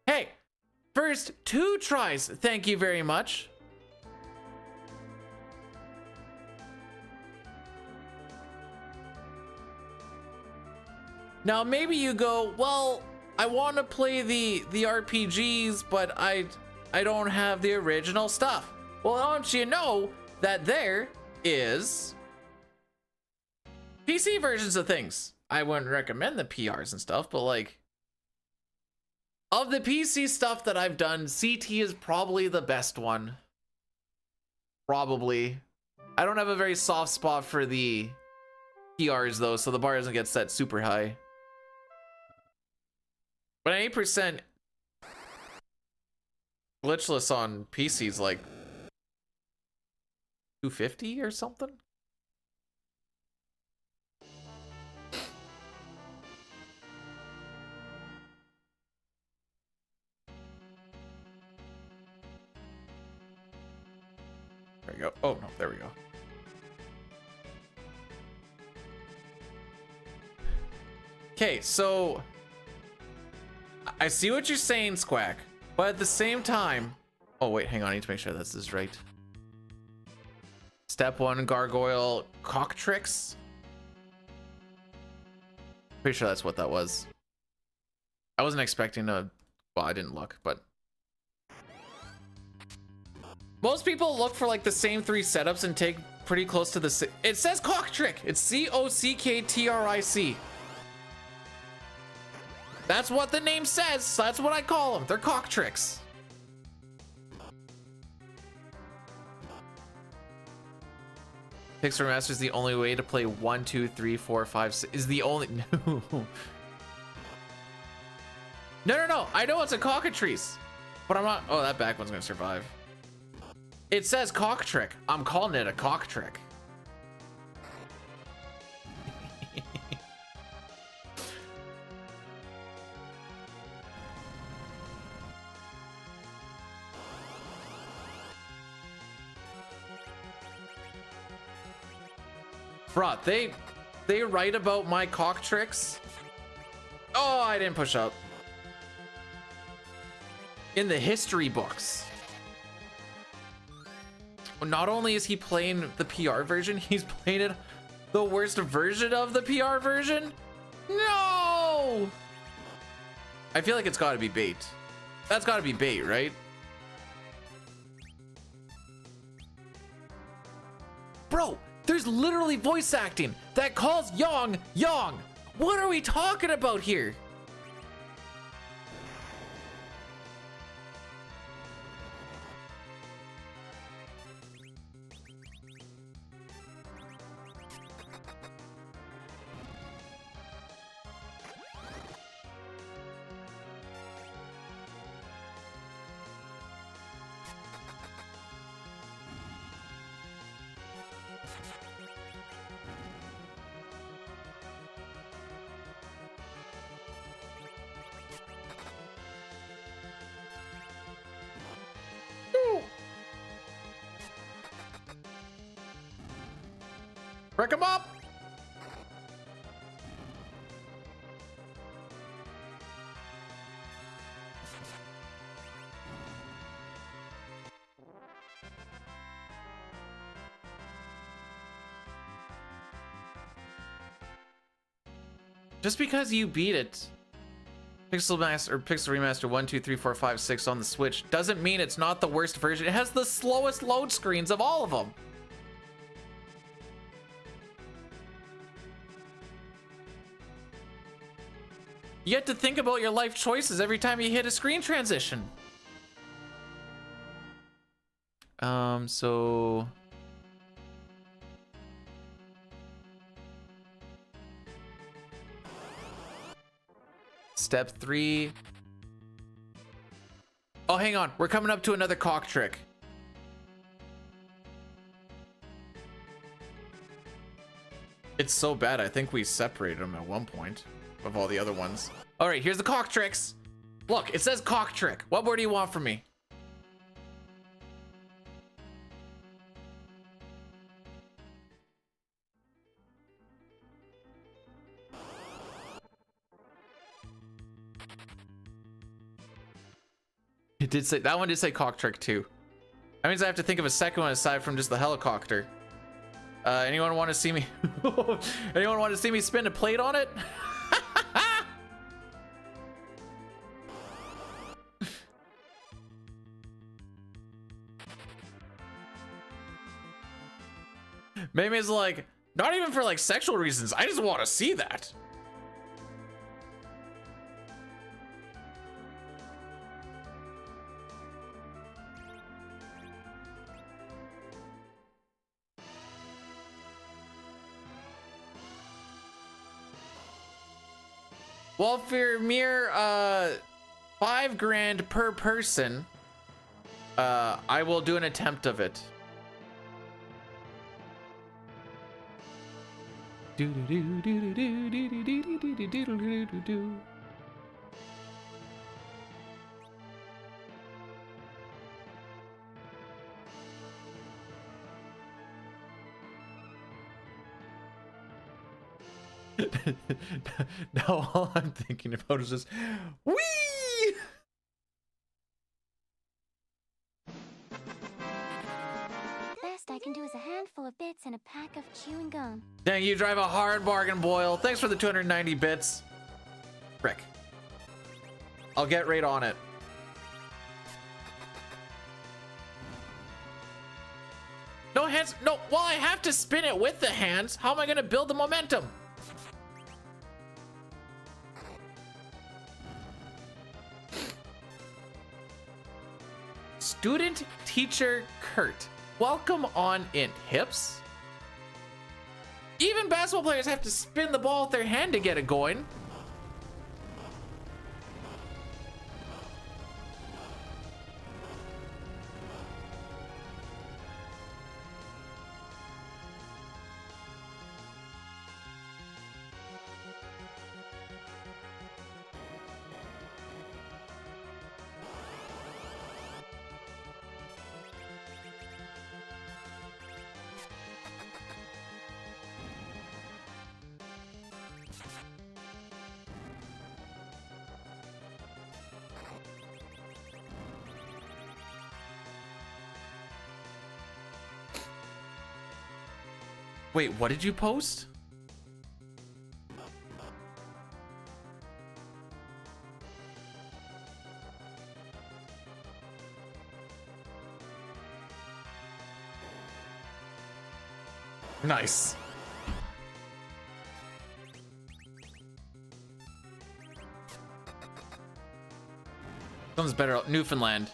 Hey, first 2 tries. Thank you very much. Now maybe you go, well, I want to play the RPGs, but I don't have the original stuff. Well, I want you to know that there is PC versions of things. I wouldn't recommend the PRs and stuff, but like, of the PC stuff that I've done, CT is probably the best one. Probably. I don't have a very soft spot for the PRs though, so the bar doesn't get set super high. But 8% glitchless on PC's like 250 or something. There we go. Oh no, there we go. Okay, so I see what you're saying, Squack, but at the same time, oh wait, hang on, I need to make sure this is right. Step 1, gargoyle cock tricks. Pretty sure that's what that was. I wasn't expecting a, well, I didn't look, but most people look for like the same 3 setups and take pretty close to the, it says cock trick. It's COCKTRIC. That's what the name says. That's what I call them. They're cock tricks. Pixel Remaster is the only way to play 1, 2, 3, 4, 5, 6. Is the only. No. I know it's a cockatrice, but I'm not. Oh, that back one's gonna survive. It says cock trick. I'm calling it a cock trick. Bruh, they write about my cock tricks. Oh, I didn't push up. In the history books. Not only is he playing the PR version, he's playing it the worst version of the PR version. No! I feel like it's gotta be bait. That's gotta be bait, right? Bro, there's literally voice acting that calls Yang Yang. What are we talking about here? Break him up! Just because you beat it, Pixel Remaster 1, 2, 3, 4, 5, 6 on the Switch doesn't mean it's not the worst version. It has the slowest load screens of all of them. You have to think about your life choices every time you hit a screen transition. So step 3. Oh, hang on. We're coming up to another cock trick. It's so bad. I think we separated them at one point of all the other ones. All right, here's the cock tricks. Look, it says cock trick. What more do you want from me? It did say, that one did say cock trick too. That means I have to think of a second one aside from just the helicopter. Anyone want to see me? Anyone want to see me spin a plate on it? Maybe it's like, not even for like sexual reasons. I just want to see that. Well, for mere $5 grand per person, I will do an attempt of it. Now all I'm thinking about is just whee! Best I can do is a handful of bits and a pack of chewing gum. Dang, you drive a hard bargain, Boyle. Thanks for the 290 bits. Frick. I'll get right on it. No hands. No, well, I have to spin it with the hands. How am I going to build the momentum? Student teacher Kurt. Welcome on in, hips. Even basketball players have to spin the ball with their hand to get it going. Wait, what did you post? Nice. Sounds better. Newfoundland.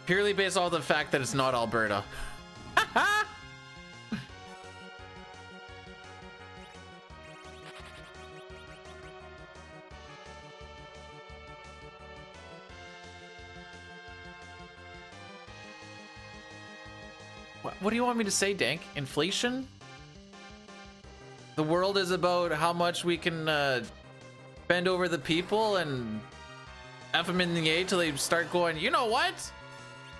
Purely based off the fact that it's not Alberta. What do you want me to say, Dank? Inflation? The world is about how much we can bend over the people and F them in the A till they start going, you know what?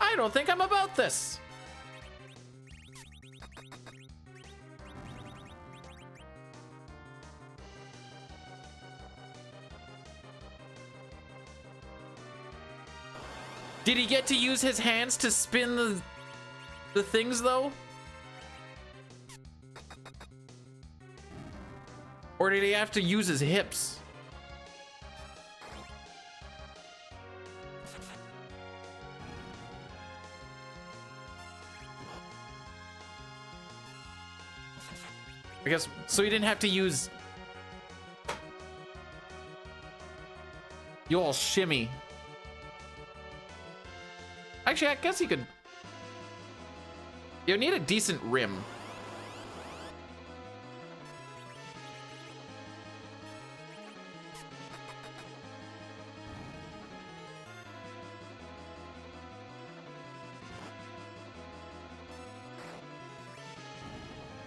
I don't think I'm about this. Did he get to use his hands to spin the things though? Or did he have to use his hips? I guess, so he didn't have to use... You all shimmy. Actually, I guess he could... You need a decent rim.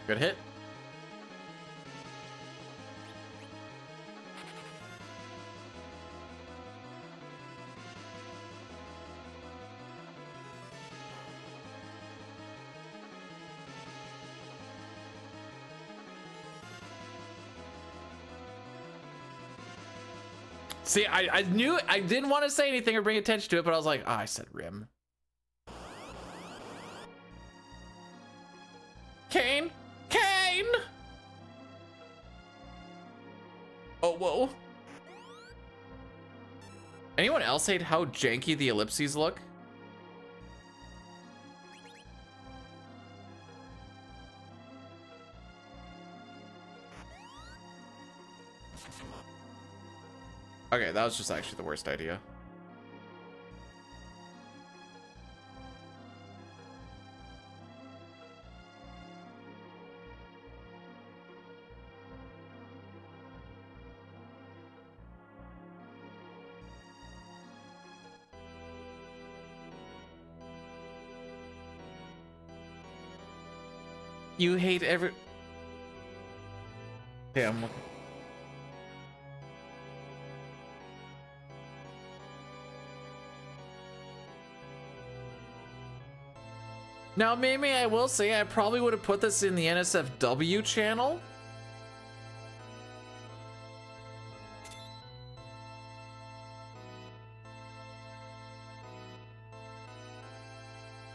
Good hit. See, I knew I didn't want to say anything or bring attention to it, but I was like, I said rim. Kane! Kane! Oh, whoa. Anyone else hate how janky the ellipses look? Okay, that was just actually the worst idea. You hate every... Damn. Now, maybe I will say I probably would have put this in the NSFW channel.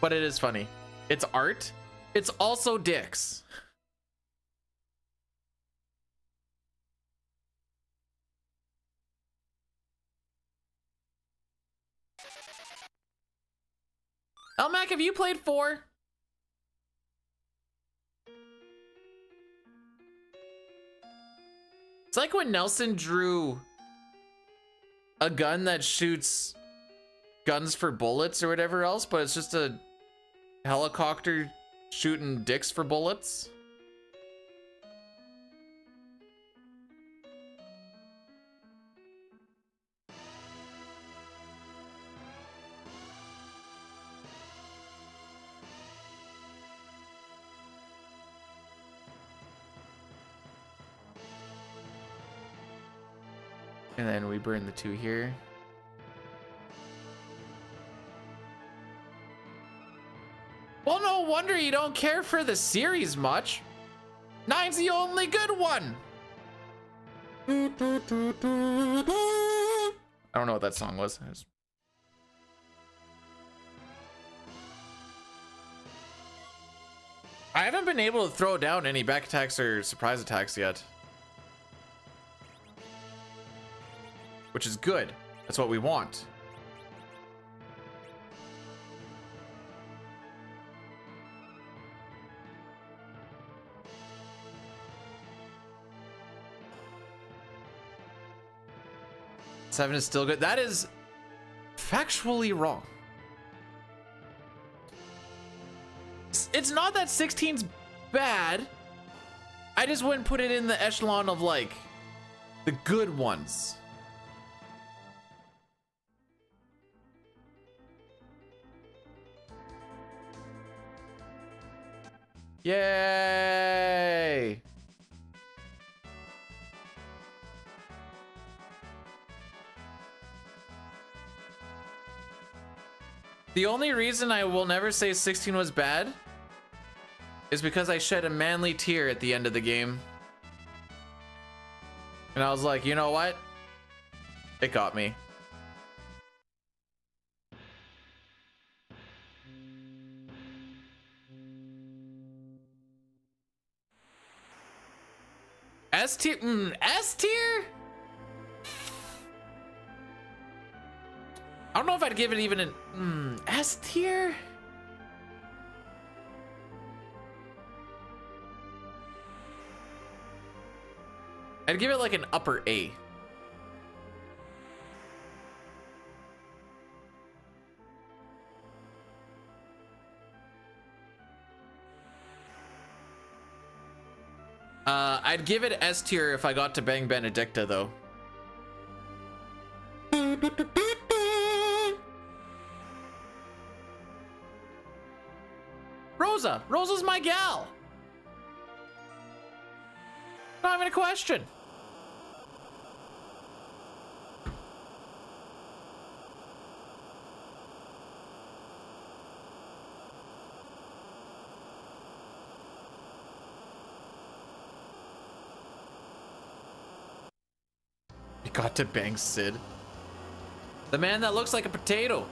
But it is funny. It's art. It's also dicks. Elmac, have you played 4? It's like when Nelson drew a gun that shoots guns for bullets or whatever else, but it's just a helicopter shooting dicks for bullets. And then we burn the 2 here. Well, no wonder you don't care for the series much. 9's the only good one. I don't know what that song was. I haven't been able to throw down any back attacks or surprise attacks yet. Which is good. That's what we want. Seven is still good. That is factually wrong. It's not that 16's bad. I just wouldn't put it in the echelon of like the good ones. Yay! The only reason I will never say 16 was bad is because I shed a manly tear at the end of the game. And I was like, you know what? It got me. S tier? S tier? I don't know if I'd give it even an S tier. I'd give it like an upper A. I'd give it S tier if I got to bang Benedicta though. Rosa's my gal. Not even a question. You got to bang Sid. The man that looks like a potato.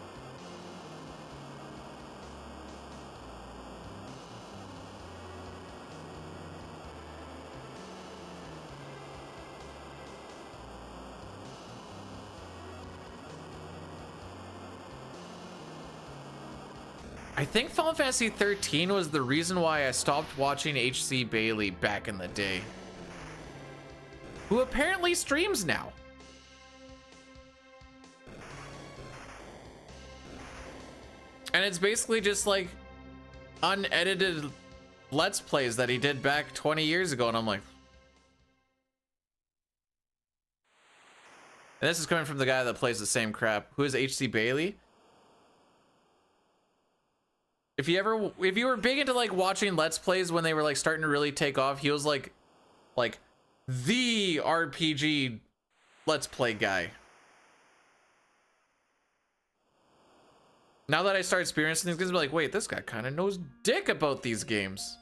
I think Final Fantasy 13 was the reason why I stopped watching HC Bailey back in the day, who apparently streams now. And it's basically just like unedited Let's Plays that he did back 20 years ago. And I'm like, and this is coming from the guy that plays the same crap. Who is HC Bailey? If you were big into like watching Let's Plays when they were like starting to really take off, he was like the RPG Let's Play guy. Now that I start experiencing these games, I'm like, wait, this guy kind of knows dick about these games.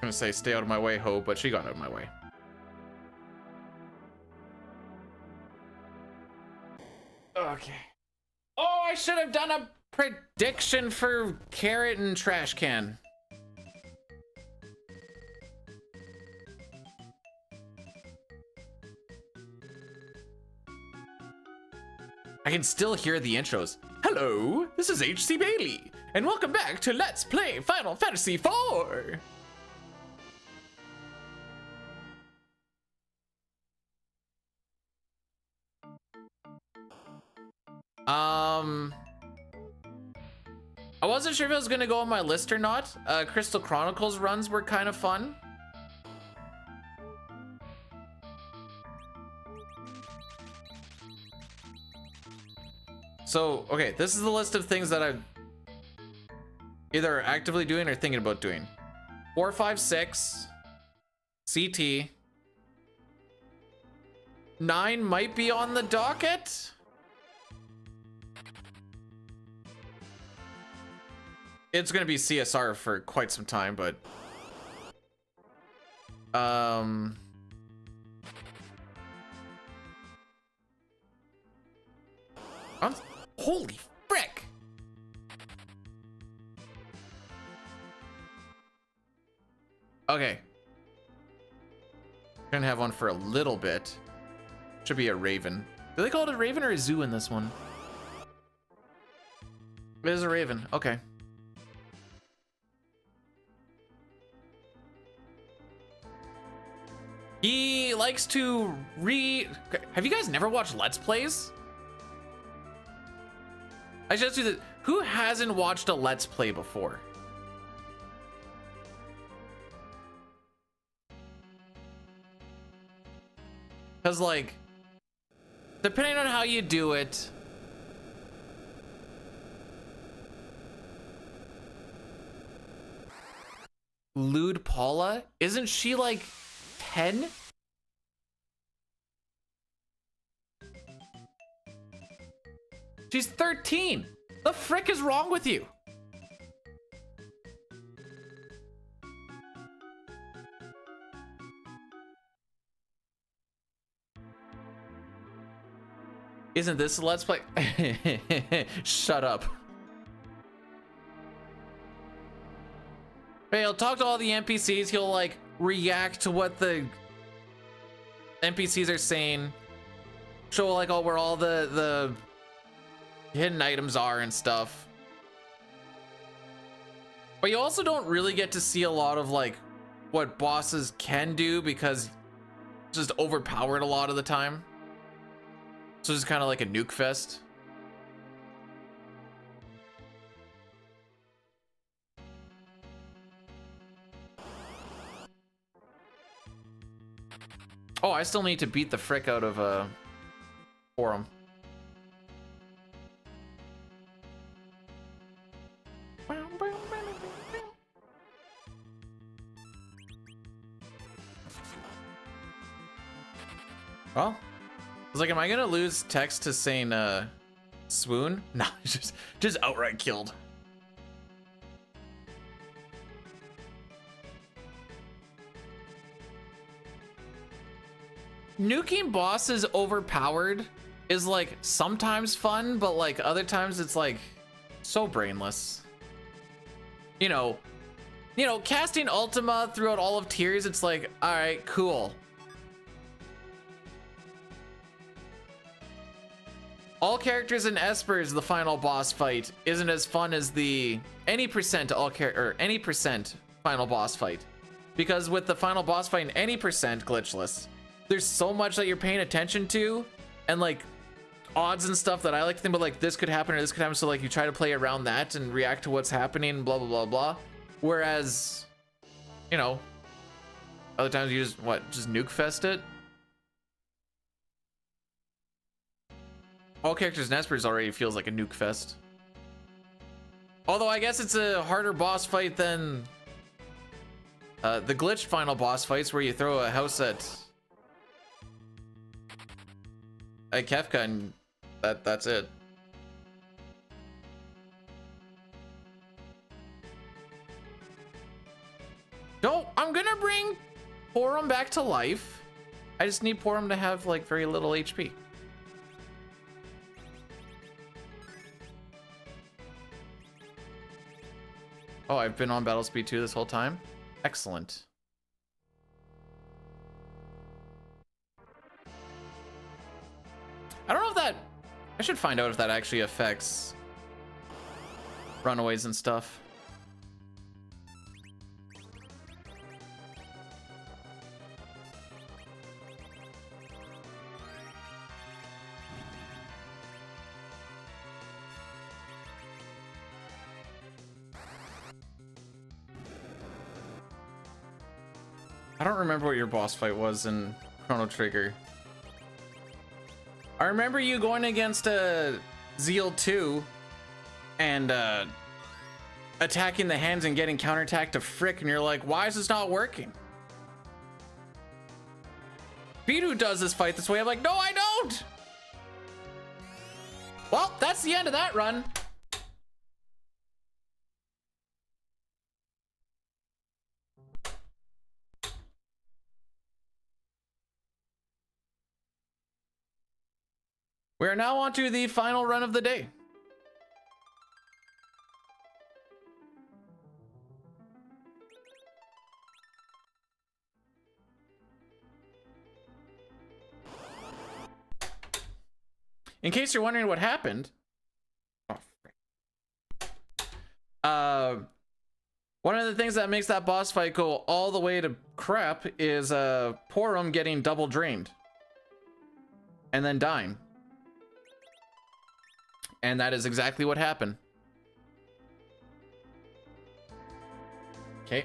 I'm gonna say stay out of my way, ho, but she got out of my way. Okay. Oh, I should have done a prediction for Carrot and Trash Can. I can still hear the intros. Hello, this is HC Bailey, and welcome back to Let's Play Final Fantasy IV. I wasn't sure if it was gonna go on my list or not. Crystal Chronicles runs were kind of fun. So, okay, this is the list of things that I'm either actively doing or thinking about doing. 4, 5, 6, CT. 9 might be on the docket. It's gonna be CSR for quite some time, but holy frick! Okay, gonna have one for a little bit. Should be a raven. Do they call it a raven or a zoo in this one? It is a raven. Okay. He likes to Have you guys never watched Let's Plays? I should ask you that. Who hasn't watched a Let's Play before? Because, like, depending on how you do it, Lude Paula, isn't she like 10? She's 13. The frick is wrong with you? Isn't this a Let's Play? Shut up. Hey, he'll talk to all the NPCs. He'll like react to what the NPCs are saying. Show like where all the hidden items are and stuff. But you also don't really get to see a lot of like what bosses can do because it's just overpowered a lot of the time. So it's kind of like a nuke fest. Oh, I still need to beat the frick out of Forum. Well, I was like, am I gonna lose text to saying swoon? No, just outright killed. Nuking bosses overpowered is like sometimes fun, but like other times it's like so brainless. You know, casting Ultima throughout all of Tears, it's like, all right, cool. All characters in Esper's the final boss fight isn't as fun as the any percent final boss fight, because with the final boss fight in any percent glitchless, there's so much that you're paying attention to, and like odds and stuff that I like to think about, like this could happen or this could happen, so like you try to play around that and react to what's happening, blah blah blah blah. Whereas, you know, other times you just nuke fest it. All characters in Esper's already feels like a nuke fest. Although I guess it's a harder boss fight than the glitched final boss fights where you throw a house at Kefka and that's it. No, I'm gonna bring Porum back to life. I just need Porum to have like very little HP. Oh, I've been on battle speed 2 this whole time. Excellent. I don't know if that I should find out if that actually affects runaways and stuff. I don't remember what your boss fight was in Chrono Trigger. I remember you going against Zeal 2 and attacking the hands and getting counterattacked to frick, and you're like, why is this not working? Bidu does this fight this way. I'm like, no, I don't. Well, that's the end of that run. We are now on to the final run of the day. In case you're wondering what happened, one of the things that makes that boss fight go all the way to crap is Porum getting double drained and then dying. And that is exactly what happened. Okay.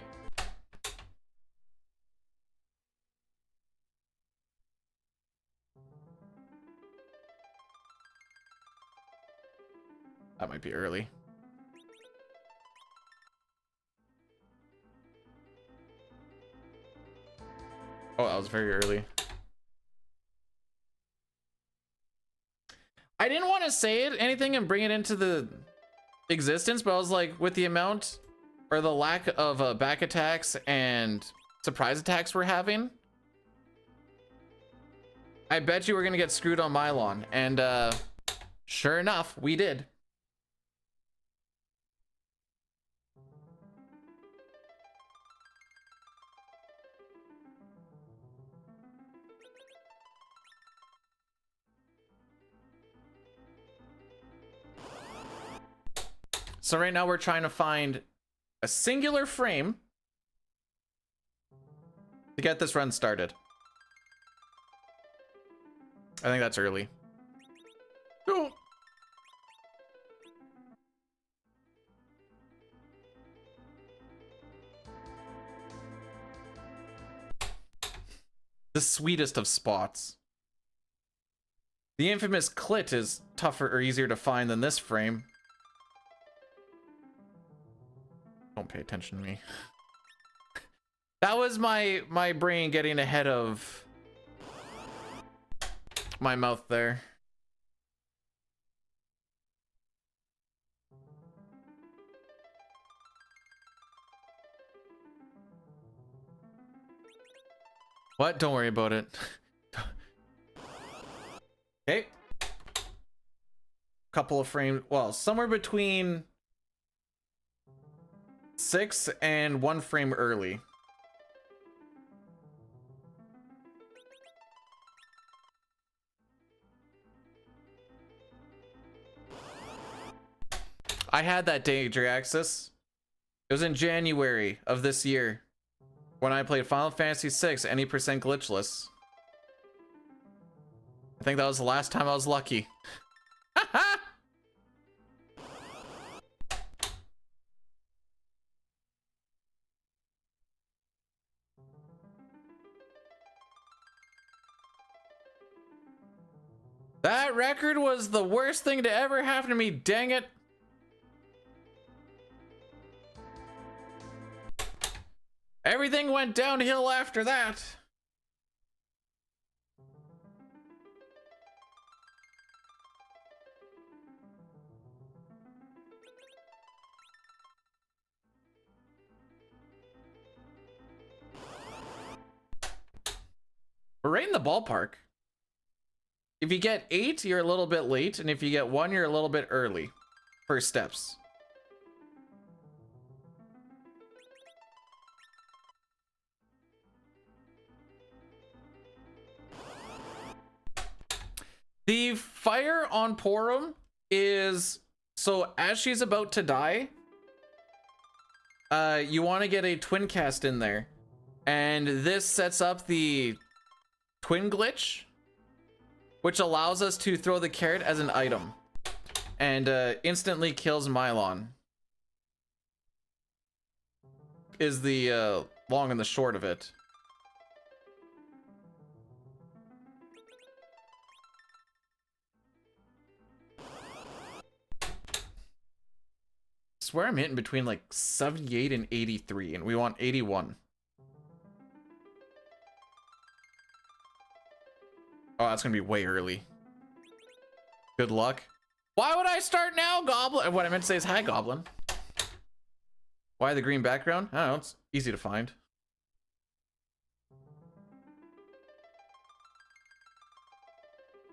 That might be early. Oh, that was very early. I didn't want to say anything and bring it into the existence, but I was like, with the amount or the lack of back attacks and surprise attacks we're having, I bet you we're gonna get screwed on Mylon. And sure enough, we did. So right now we're trying to find a singular frame to get this run started. I think that's early. Oh. The sweetest of spots. The infamous clit is tougher or easier to find than this frame. Don't pay attention to me. That was my brain getting ahead of my mouth there. What? Don't worry about it. Okay. Couple of frames. Well, somewhere between 6 and 1 frame early. I had that danger access. It was in January of this year when I played Final Fantasy VI any percent glitchless. I think that was the last time I was lucky. That record was the worst thing to ever happen to me, dang it. Everything went downhill after that. We're right in the ballpark. If you get 8, you're a little bit late, and if you get 1, you're a little bit early for steps. The fire on Porum is, so as she's about to die, you want to get a twin cast in there, and this sets up the twin glitch, which allows us to throw the carrot as an item and instantly kills Mylon, is the long and the short of it. I swear I'm hitting between like 78 and 83, and we want 81. Oh, that's gonna be way early. Good luck. Why would I start now, Goblin? What I meant to say is hi, Goblin. Why the green background? I don't know, it's easy to find.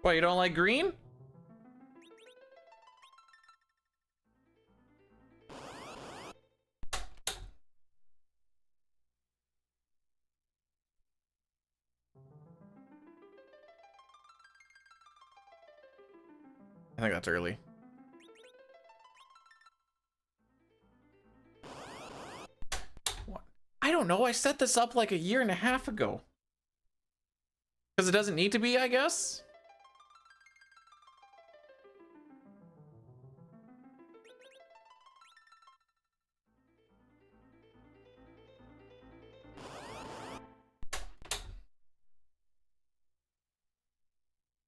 What, you don't like green? I think that's early. What? I don't know. I set this up like a year and a half ago. Because it doesn't need to be, I guess?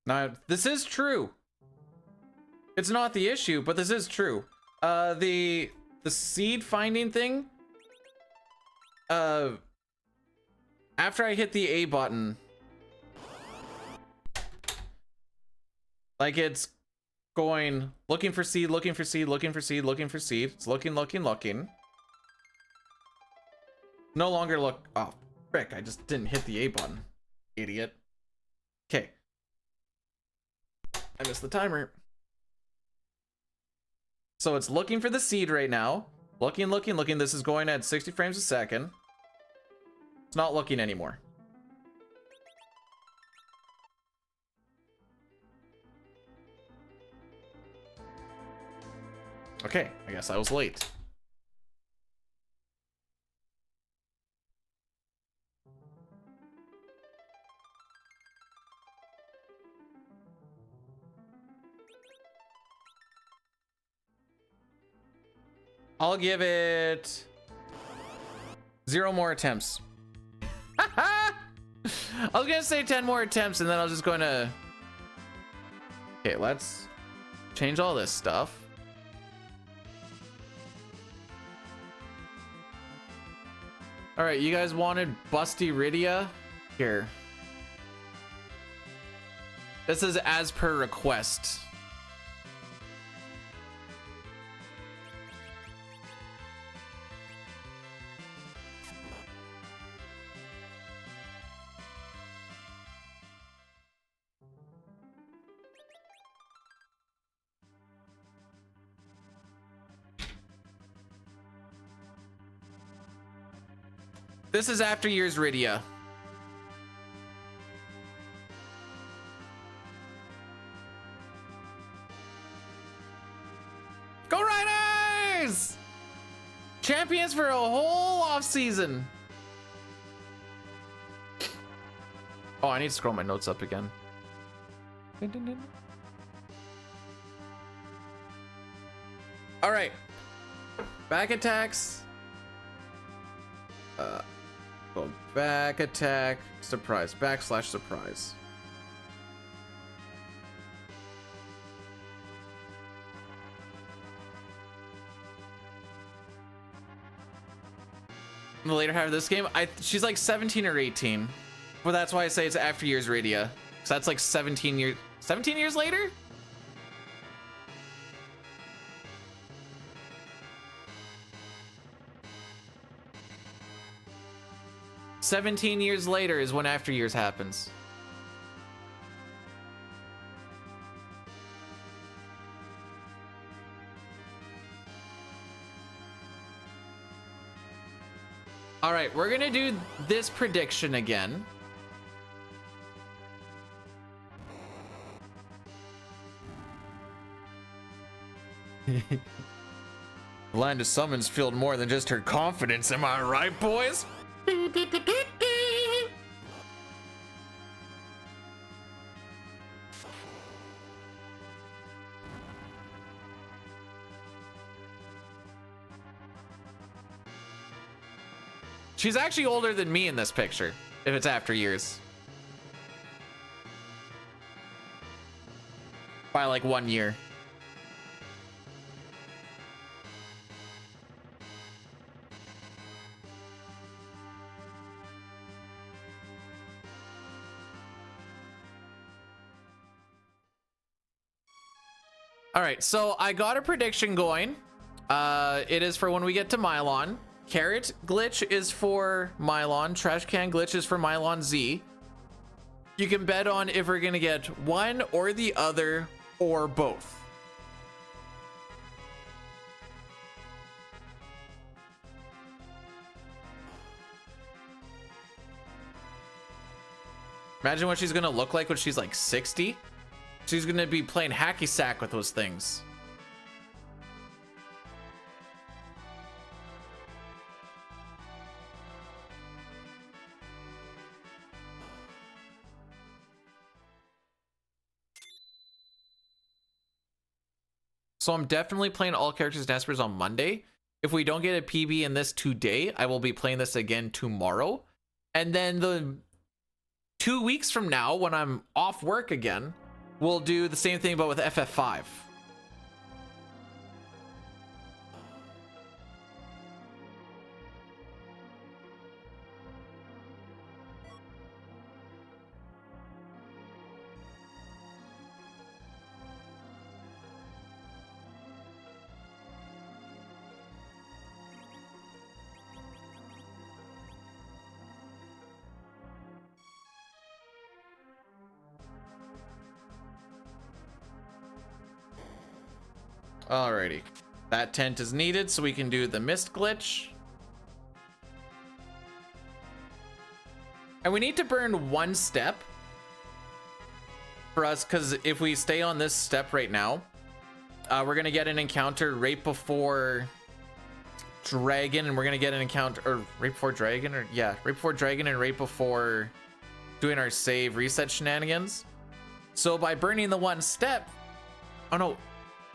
Now, this is true. It's not the issue, but this is true. The seed finding thing, after I hit the A button, like it's going looking for seed, looking for seed, looking for seed, looking for seed. It's looking. No longer look. Oh, frick, I just didn't hit the A button. Idiot. Okay. I missed the timer. So it's looking for the seed right now. Looking. This is going at 60 frames a second. It's not looking anymore. Okay, I guess I was late. I'll give it 0 more attempts. I was gonna say 10 more attempts, and then I was just gonna... Okay, let's change all this stuff. All right, you guys wanted Busty Rydia? Here. This is as per request. This is after years Rydia. Go Riders! Champions for a whole off season. Oh, I need to scroll my notes up again. All right. Back attacks. Go back attack, surprise, / surprise. In the later half of this game, she's like 17 or 18. Well, that's why I say it's after years Rydia. So that's like 17 years later? "17 years later" is when after years happens. All right, we're gonna do this prediction again. The land of summons filled more than just her confidence, am I right, boys? She's actually older than me in this picture, if it's after years. By like 1 year. All right, so I got a prediction going. It is for when we get to Mylon. Carrot glitch is for Mylon. Trash can glitch is for Mylon Z. You can bet on if we're gonna get one or the other or both. Imagine what she's gonna look like when she's like 60. She's gonna be playing hacky sack with those things. So I'm definitely playing all characters and Espers on Monday. If we don't get a PB in this today, I will be playing this again tomorrow. And then the 2 weeks from now, when I'm off work again, we'll do the same thing but with FF5. Alrighty, that tent is needed so we can do the mist glitch. And we need to burn one step for us, because if we stay on this step right now, we're gonna get an encounter right before dragon, and we're gonna get an encounter or right before dragon, or yeah, right before dragon and right before doing our save reset shenanigans. So by burning the one step, oh no,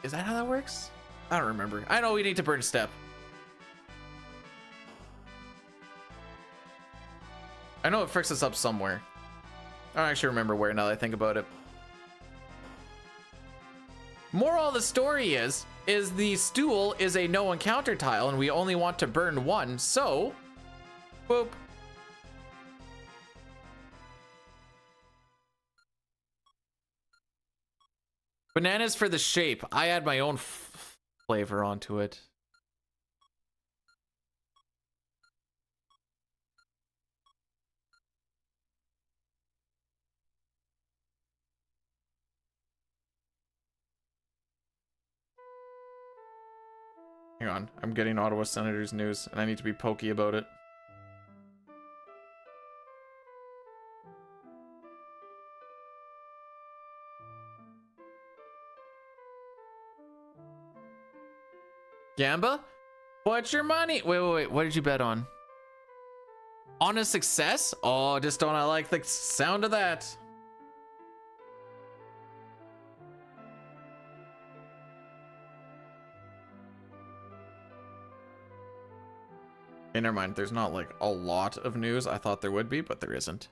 is that how that works? I don't remember. I know we need to burn step. I know it fricks us up somewhere. I don't actually remember where now that I think about it. Moral of the story is the stool is a no encounter tile and we only want to burn one, so boop. Bananas for the shape. I add my own flavor onto it. Hang on, I'm getting Ottawa Senators news and I need to be pokey about it. Gamba? What's your money? Wait. What did you bet on? On a success? Oh, just don't I like the sound of that. Okay, never mind. There's not like a lot of news. I thought there would be, but there isn't.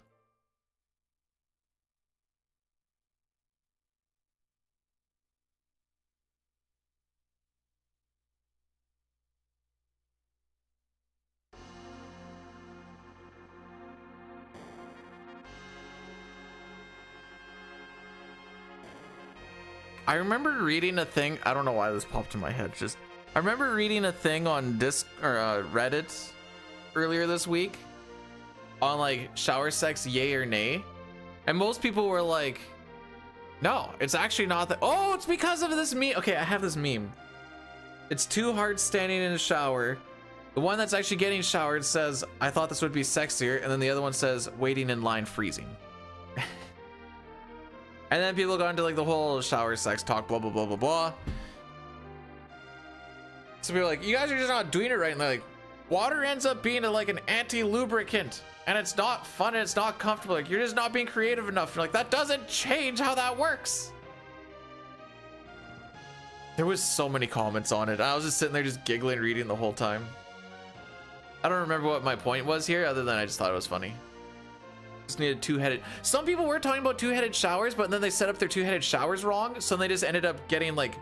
I remember reading a thing. I don't know why this popped in my head. Just I remember reading a thing on Reddit earlier this week on like shower sex, yay or nay, and most people were like, "No, it's actually not that." Oh, it's because of this meme. Okay, I have this meme. It's too hard standing in a shower. The one that's actually getting showered says, "I thought this would be sexier," and then the other one says, "Waiting in line freezing." And then people got into like the whole shower sex talk, blah, blah, blah, blah, blah. So people are like, you guys are just not doing it right. And they're like, water ends up being like an anti-lubricant, and it's not fun and it's not comfortable. Like, you're just not being creative enough. You're like, that doesn't change how that works. There was so many comments on it. I was just sitting there just giggling, reading the whole time. I don't remember what my point was here, other than I just thought it was funny. Just needed two-headed. Some people were talking about two-headed showers, but then they set up their two-headed showers wrong, so they just ended up getting like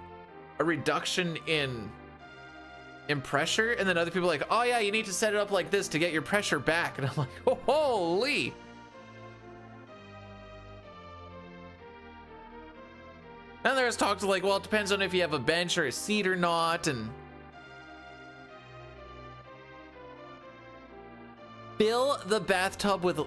a reduction in pressure. And then other people are like, oh yeah, you need to set it up like this to get your pressure back. And I'm like, oh, holy. And there's talk to like, well, it depends on if you have a bench or a seat or not, and fill the bathtub with.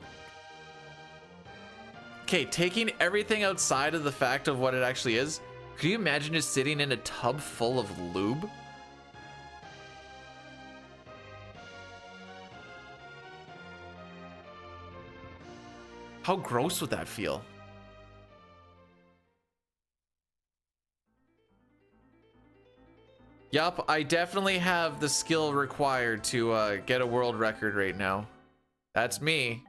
Okay, taking everything outside of the fact of what it actually is, could you imagine just sitting in a tub full of lube? How gross would that feel? Yup, I definitely have the skill required to get a world record right now. That's me.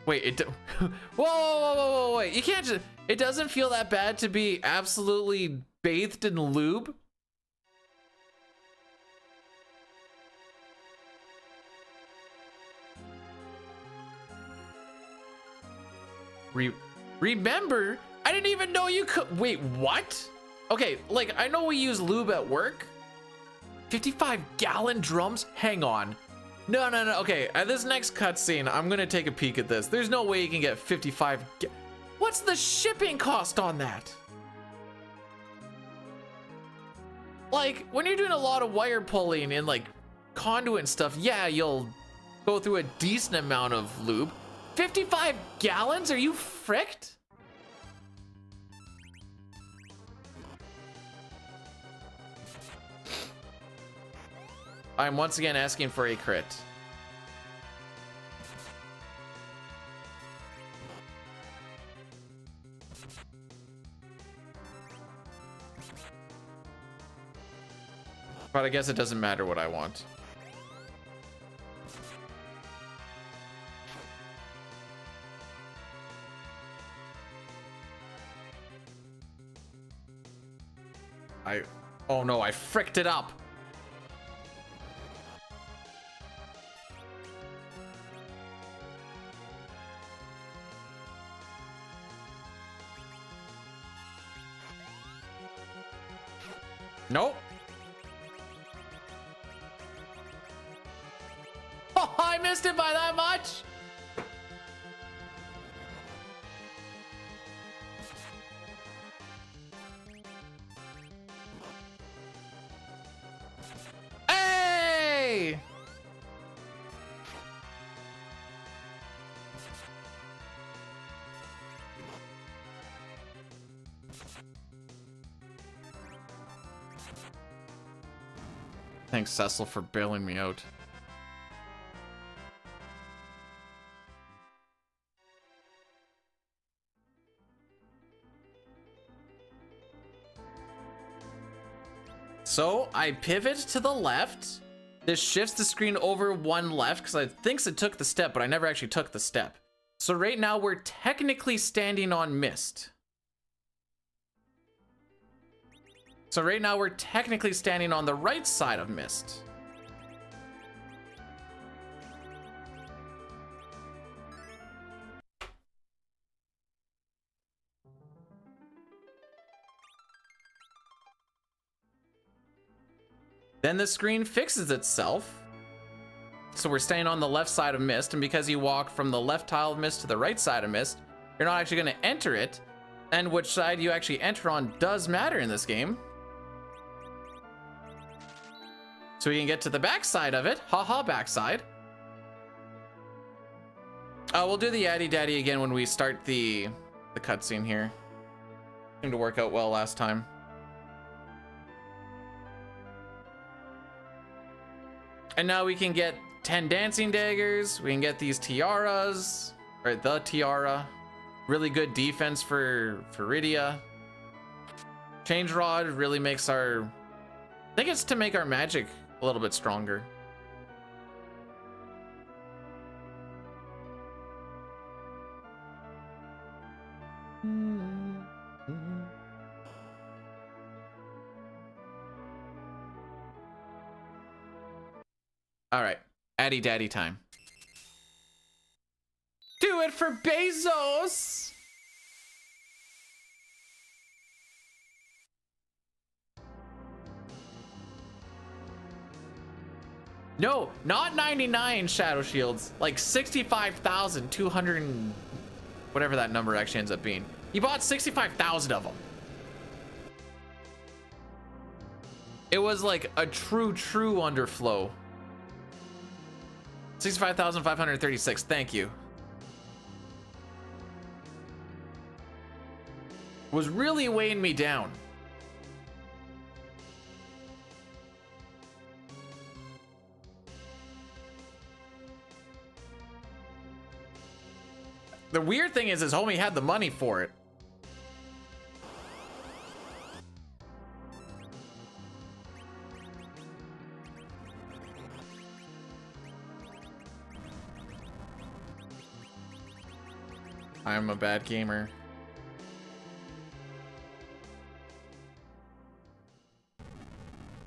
Wait, whoa, wait. You can't just, it doesn't feel that bad to be absolutely bathed in lube? Remember? I didn't even know you could. Wait, what? Okay, like, I know we use lube at work. 55-gallon drums? Hang on. No. Okay, at this next cutscene, I'm gonna take a peek at this. There's no way you can get 55. What's the shipping cost on that? Like, when you're doing a lot of wire pulling and like conduit and stuff, yeah, you'll go through a decent amount of lube. 55 gallons? Are you fricked? I'm once again asking for a crit. But I guess it doesn't matter what I want. Oh no, I fricked it up. Nope. Oh, I missed it by that much. Hey! Thanks, Cecil, for bailing me out. So I pivot to the left. This shifts the screen over one left because I think it took the step, but I never actually took the step. So right now we're technically standing on mist. So right now we're technically standing on the right side of mist. Then the screen fixes itself. So we're staying on the left side of mist, and because you walk from the left tile of mist to the right side of mist, you're not actually going to enter it. And which side you actually enter on does matter in this game. So we can get to the back side of it. Haha, backside. We'll do the Yaddy Daddy again when we start the cutscene here. Seemed to work out well last time. And now we can get 10 dancing daggers. We can get these tiaras, or the tiara. Really good defense for Rydia. Change Rod really makes our... I think it's to make our magic a little bit stronger. All right, Addy Daddy time. Do it for Bezos! No, not 99 Shadow Shields, like 65,200 and whatever that number actually ends up being. He bought 65,000 of them. It was like a true underflow. 65,536, thank you. Was really weighing me down. The weird thing is his homie had the money for it. I'm a bad gamer.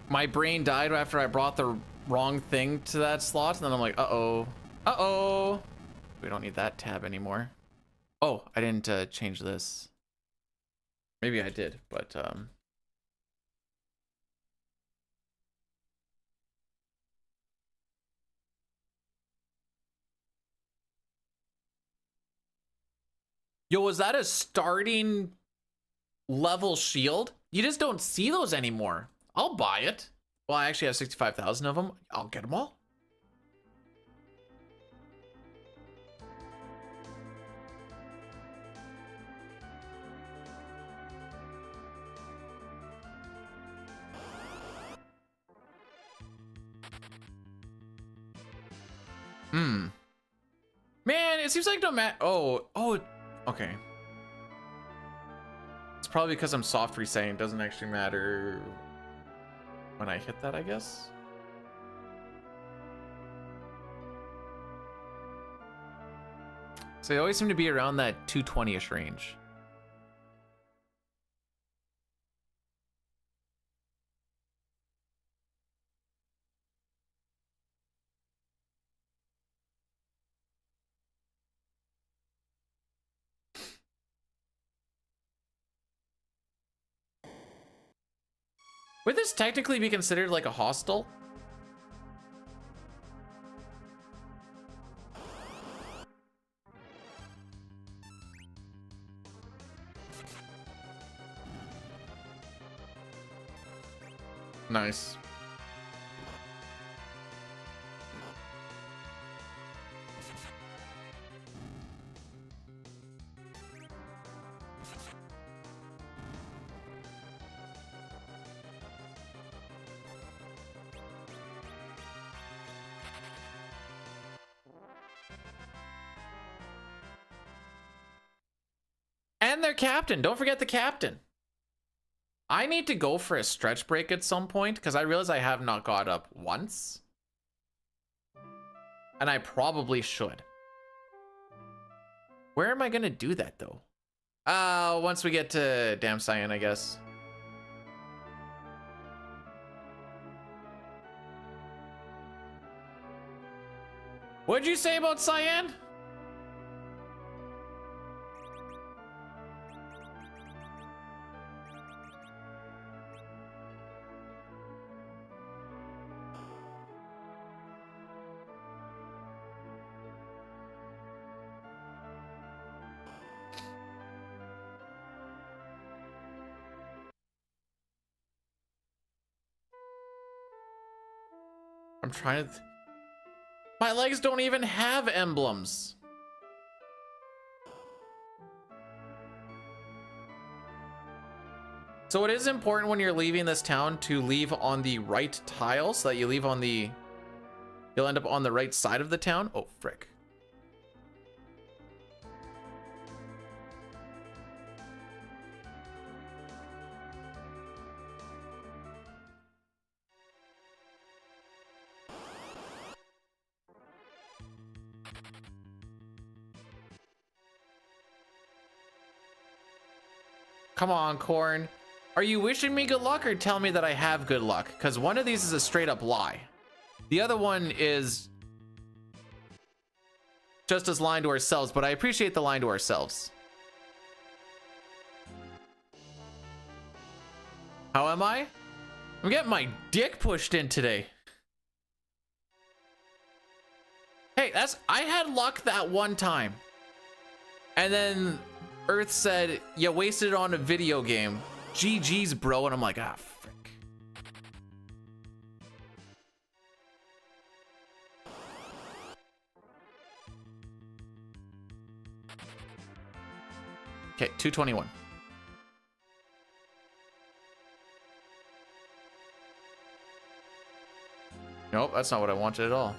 My brain died after I brought the wrong thing to that slot, and then I'm like, uh-oh. Uh-oh. We don't need that tab anymore. Oh, I didn't change this. Maybe I did, but yo, was that a starting level shield? You just don't see those anymore. I'll buy it. Well, I actually have 65,000 of them. I'll get them all. Man, it seems like no matter. Oh, okay. It's probably because I'm soft resetting. It doesn't actually matter when I hit that, I guess. So they always seem to be around that 220-ish range. Would this technically be considered like a hostel? Nice. And their captain. Don't forget the captain. I need to go for a stretch break at some point because I realize I have not got up once. And I probably should. Where am I going to do that though? Once we get to Damn Cyan, I guess. What'd you say about Cyan? I'm trying to... My legs don't even have emblems. So it is important when you're leaving this town to leave on the right tile so that you leave on the... You'll end up on the right side of the town. Oh, frick. come on, Corn. Are you wishing me good luck or tell me that I have good luck? Because one of these is a straight up lie. The other one is just us lying to ourselves, but I appreciate the lying to ourselves. How am I? I'm getting my dick pushed in today. Hey, I had luck that one time. And then Earth said, you wasted it on a video game. GG's, bro. And I'm like, ah, frick. Okay, 221. Nope, that's not what I wanted at all.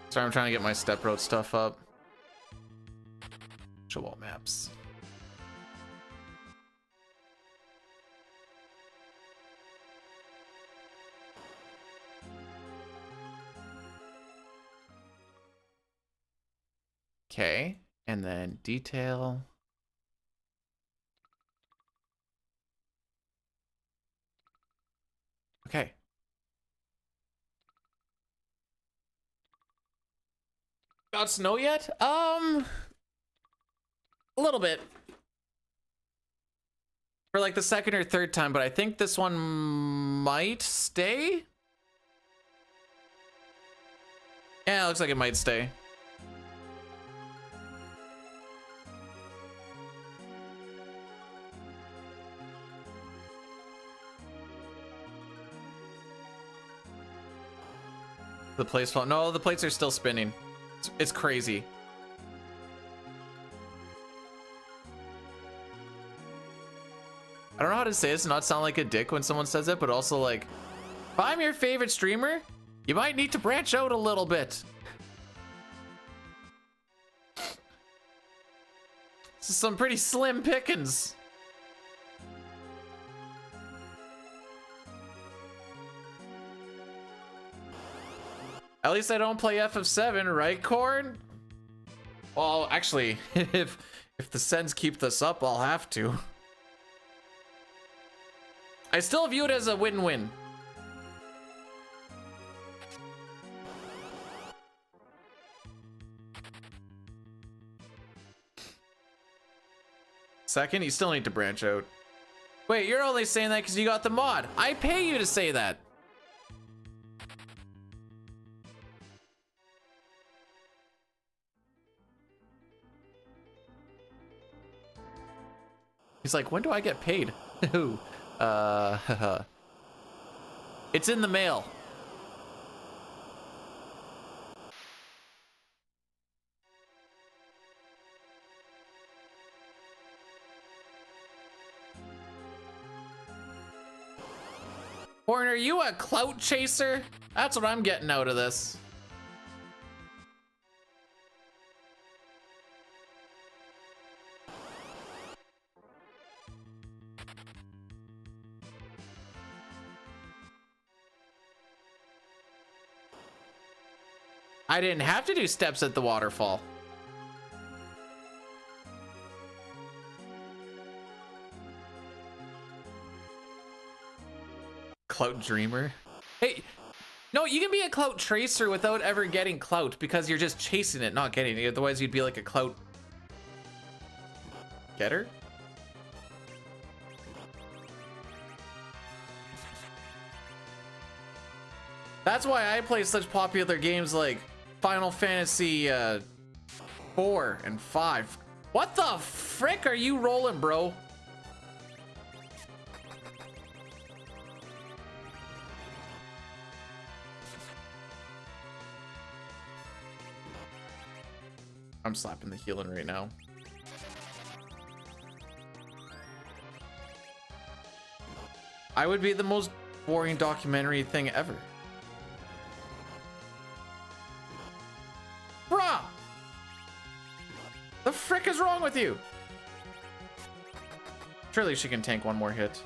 Sorry, I'm trying to get my step road stuff up. Show all maps. Okay, and then detail. Okay. Got snow yet? A little bit. For like the second or third time, but I think this one might stay. Yeah, it looks like it might stay. The plates fall. No, the plates are still spinning. It's crazy. I don't know how to say this and not sound like a dick when someone says it, but also like, if I'm your favorite streamer, you might need to branch out a little bit. This is some pretty slim pickings. At least I don't play FF7, right, Corn? Well, actually, if the Sens keep this up, I'll have to. I still view it as a win-win. Second, you still need to branch out. Wait, you're only saying that because you got the mod. I pay you to say that. He's like, when do I get paid? It's in the mail. Horn, are you a clout chaser? That's what I'm getting out of this. I didn't have to do steps at the waterfall. Clout dreamer. Hey, no, you can be a clout tracer without ever getting clout because you're just chasing it, not getting it. Otherwise, you'd be like a clout getter. That's why I play such popular games like Final Fantasy 4 and 5. What the frick are you rolling, bro? I'm slapping the healing right now. I would be the most boring documentary thing ever. Bruh! The frick is wrong with you? Surely she can tank one more hit.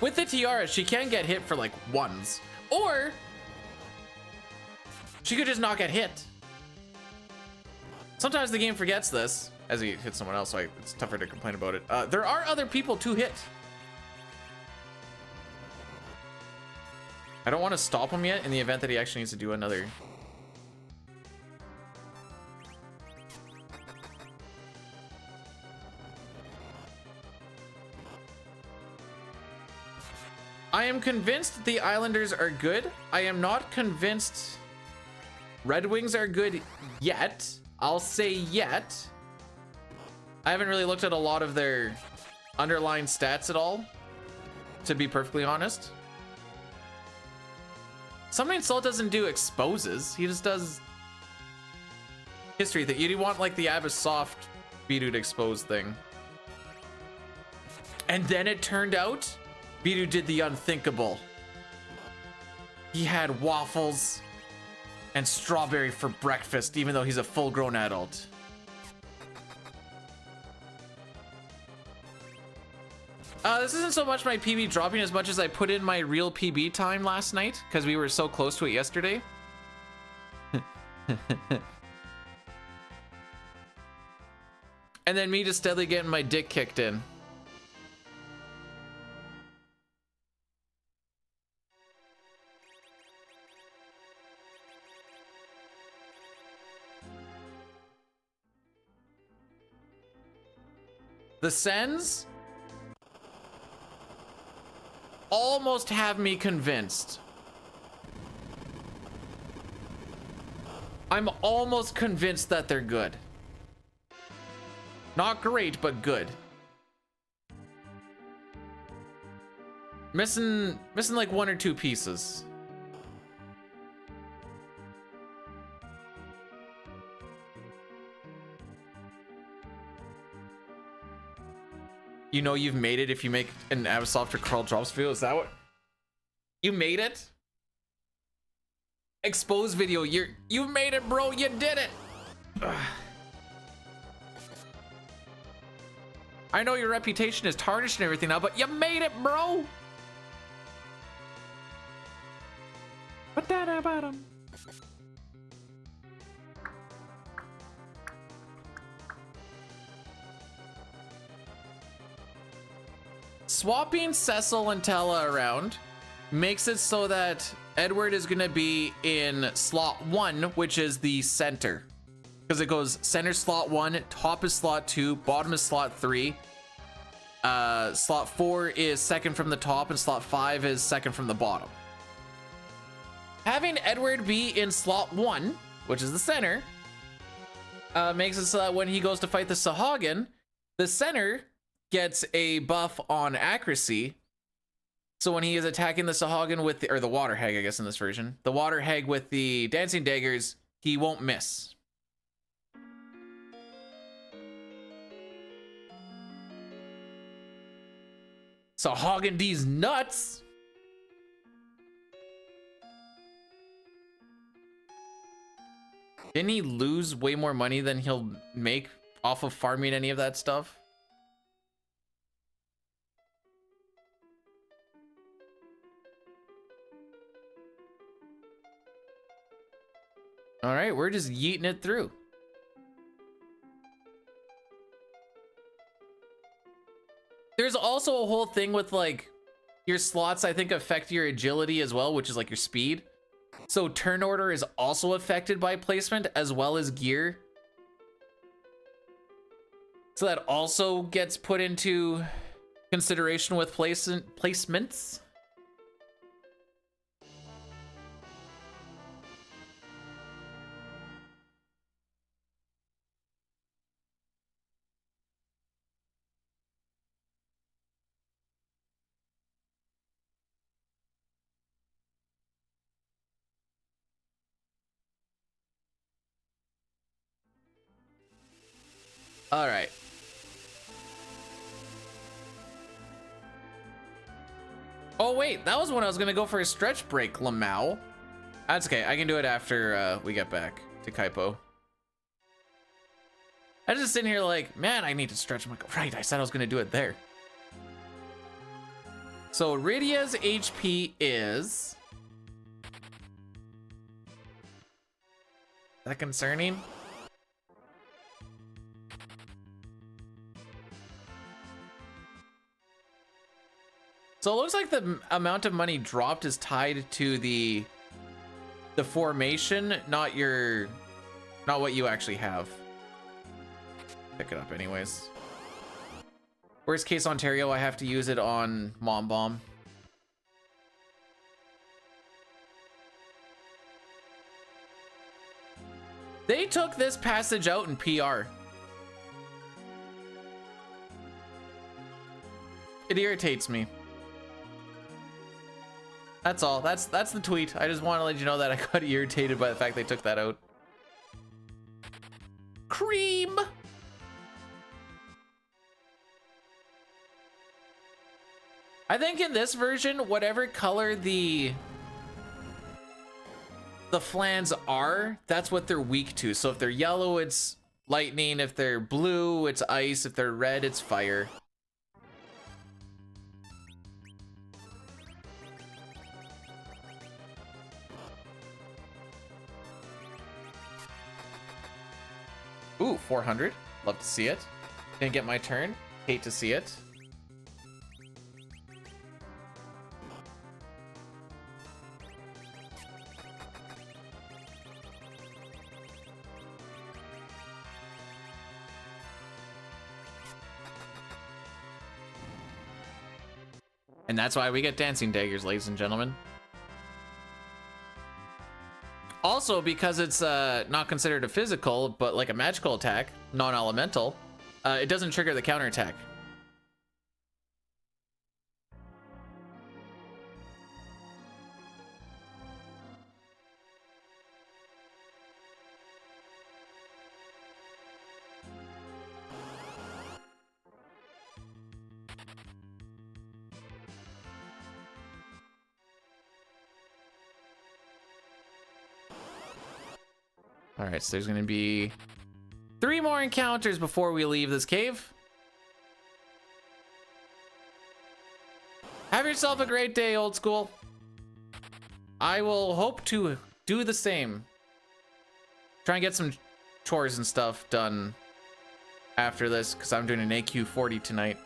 With the tiara, she can get hit for like ones. Or she could just not get hit. Sometimes the game forgets this as he hits someone else, so it's tougher to complain about it. There are other people to hit. I don't want to stop him yet in the event that he actually needs to do another. I am convinced the Islanders are good. I am not convinced Red Wings are good yet. I'll say yet. I haven't really looked at a lot of their underlying stats at all, to be perfectly honest. Something Salt doesn't do exposes. He just does history thing. You want like the Abyss Soft Beedoo expose thing. And then it turned out Beedoo did the unthinkable. He had waffles and strawberry for breakfast, even though he's a full-grown adult. This isn't so much my PB dropping as much as I put in my real PB time last night because we were so close to it yesterday. And then me just steadily getting my dick kicked in. The Sens almost have me convinced. I'm almost convinced that they're good. Not great, but good. Missing like one or two pieces. You know you've made it if you make an Abysssoft or Carl Drops video. Is that what? You made it? Expose video. You made it, bro. You did it. Ugh. I know your reputation is tarnished and everything now, but you made it, bro. What that about him? Swapping Cecil and Tella around makes it so that Edward is gonna be in slot 1, which is the center. Because it goes center slot 1, top is slot 2, bottom is slot 3. Slot 4 is second from the top, and slot 5 is second from the bottom. Having Edward be in slot 1, which is the center, makes it so that when he goes to fight the Sahagin, the center gets a buff on accuracy. So when he is attacking the Sahagin with the, or the Water Hag, I guess in this version, the Water Hag with the Dancing Daggers, he won't miss. Sahagin D's nuts. Didn't he lose way more money than he'll make off of farming any of that stuff? All right, we're just yeeting it through. There's also a whole thing with like your slots, I think, affect your agility as well, which is like your speed. So turn order is also affected by placement as well as gear. So that also gets put into consideration with placements. All right. Oh wait, that was when I was gonna go for a stretch break, Lamau. That's okay, I can do it after we get back to Kaipo. I was just sitting here like, man, I need to stretch. I'm like, right, I said I was gonna do it there. So Rydia's HP is... that concerning? So it looks like the amount of money dropped is tied to the formation, not what you actually have. Pick it up anyways. Worst case Ontario, I have to use it on Mom Bomb. They took this passage out in PR. It irritates me. That's all. That's the tweet. I just want to let you know that I got irritated by the fact they took that out. Cream. I think in this version, whatever color the flans are, that's what they're weak to. So if they're yellow, it's lightning. If they're blue, it's ice. If they're red, it's fire. Ooh, 400. Love to see it. Didn't get my turn. Hate to see it. And that's why we get dancing daggers, ladies and gentlemen. Also, because it's not considered a physical, but like a magical attack, non-elemental, it doesn't trigger the counterattack. All right, so there's gonna be 3 more encounters before we leave this cave. Have yourself a great day, old school. I will hope to do the same. Try and get some chores and stuff done after this, because I'm doing an AQ 40 tonight.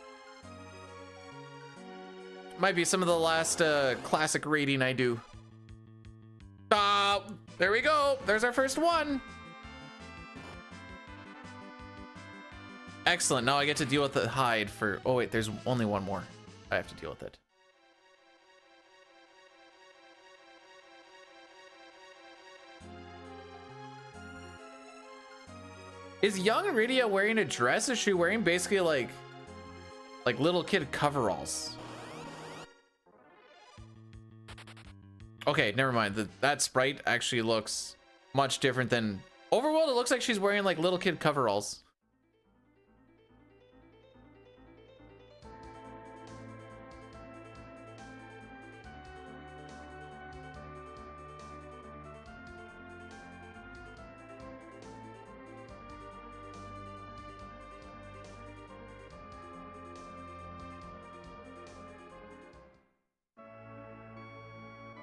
Might be some of the last classic raiding I do. There we go. There's our first one. Excellent. Now I get to deal with the hide for... oh, wait. There's only one more. I have to deal with it. Is young Rydia wearing a dress? Is she wearing basically like little kid coveralls? Okay, never mind. That sprite actually looks much different than Overworld. It looks like she's wearing like little kid coveralls.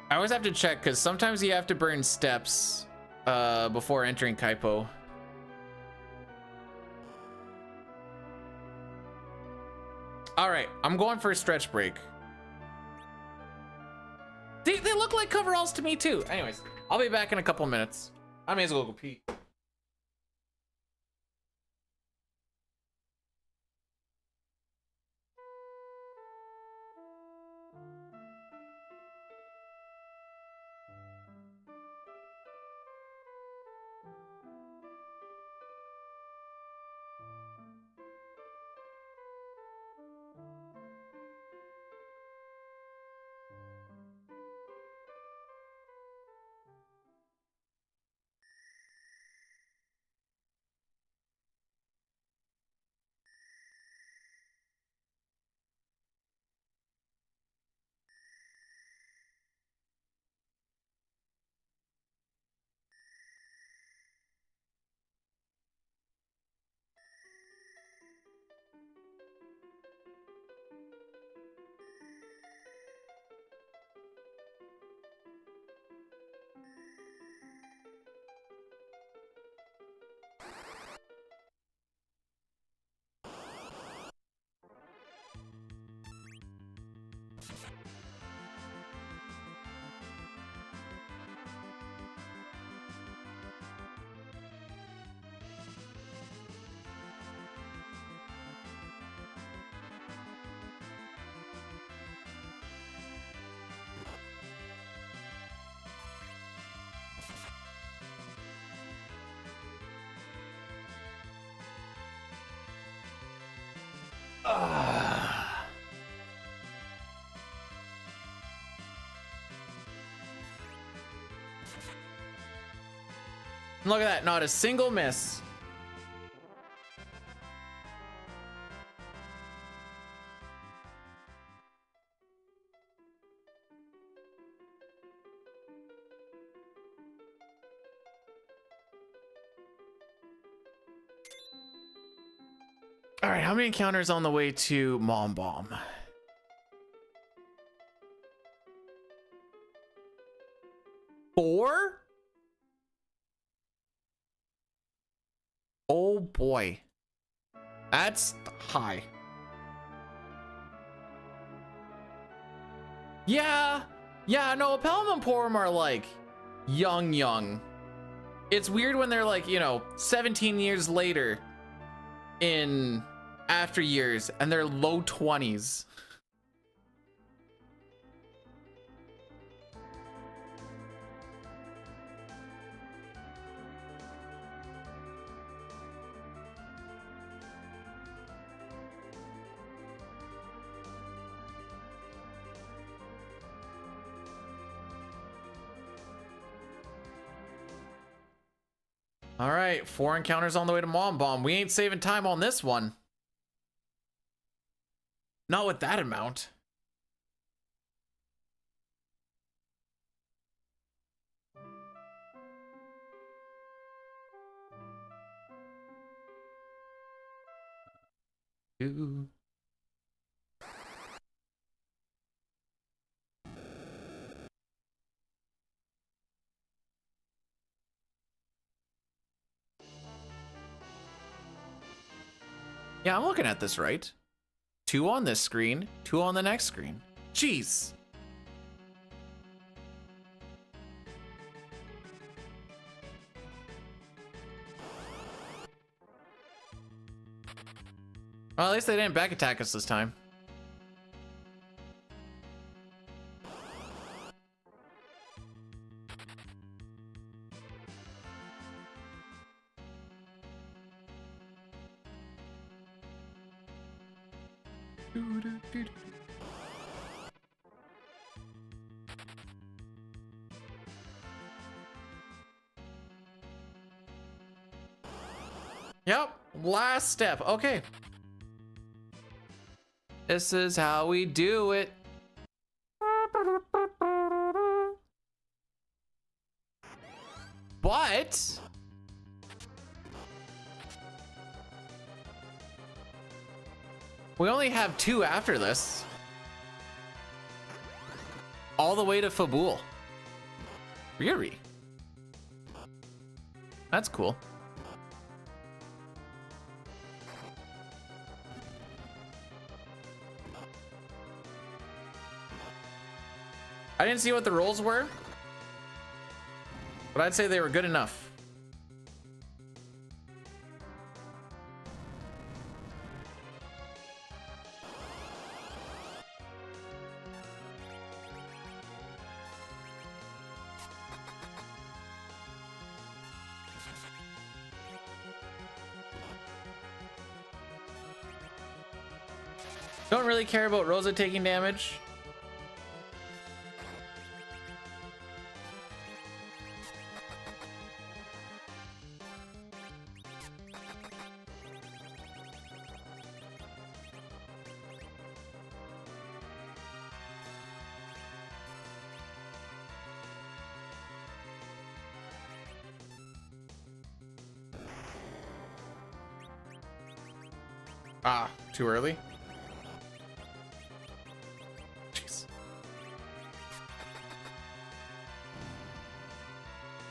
I always have to check because sometimes you have to burn steps before entering Kaipo. All right, I'm going for a stretch break. They look like coveralls to me too. Anyways, I'll be back in a couple minutes. I may as well go pee. Look at that, not a single miss. All right, how many encounters on the way to Mom Bomb? 4? Oh boy. That's high. Yeah. Yeah, no, Pelham and Porum are like young. It's weird when they're like, you know, 17 years later in after years and they're low 20s. All right, 4 encounters on the way to Mom Bomb. We ain't saving time on this one. Not with that amount. Ooh. Yeah, I'm looking at this right. 2 on this screen, 2 on the next screen. Jeez. Well, at least they didn't back attack us this time. Yep, last step. Okay. This is how we do it. But we only have 2 after this. All the way to Fabul. Really? That's cool. I didn't see what the rolls were, but I'd say they were good enough. Don't really care about Rosa taking damage. Ah, too early? Jeez.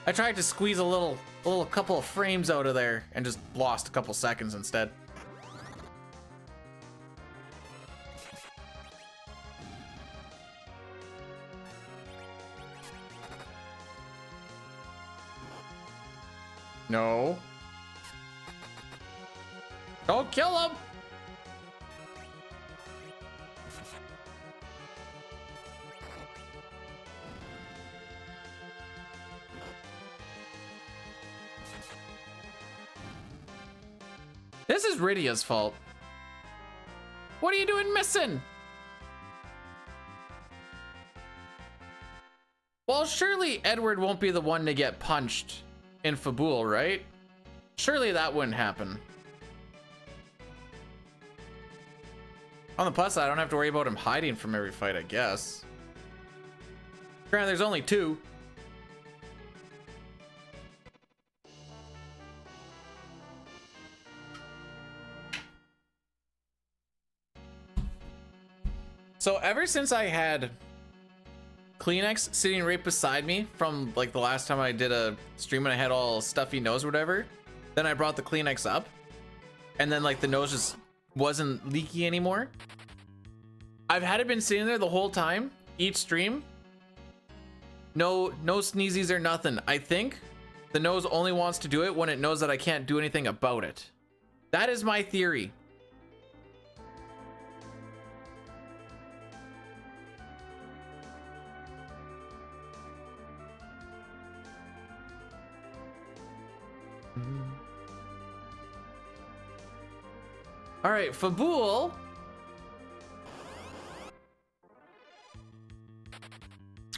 I tried to squeeze a little couple of frames out of there and just lost a couple seconds instead. No. Don't kill him! This is Rydia's fault. What are you doing missing? Well, surely Edward won't be the one to get punched in Fabul, right? Surely that wouldn't happen. On the plus side, I don't have to worry about him hiding from every fight, I guess. Granted, there's only 2. So ever since I had Kleenex sitting right beside me from like the last time I did a stream and I had all stuffy nose or whatever, then I brought the Kleenex up and then like the nose just wasn't leaky anymore. I've had it been sitting there the whole time, each stream. No sneezies or nothing. I think the nose only wants to do it when it knows that I can't do anything about it. That is my theory. All right, Fabul.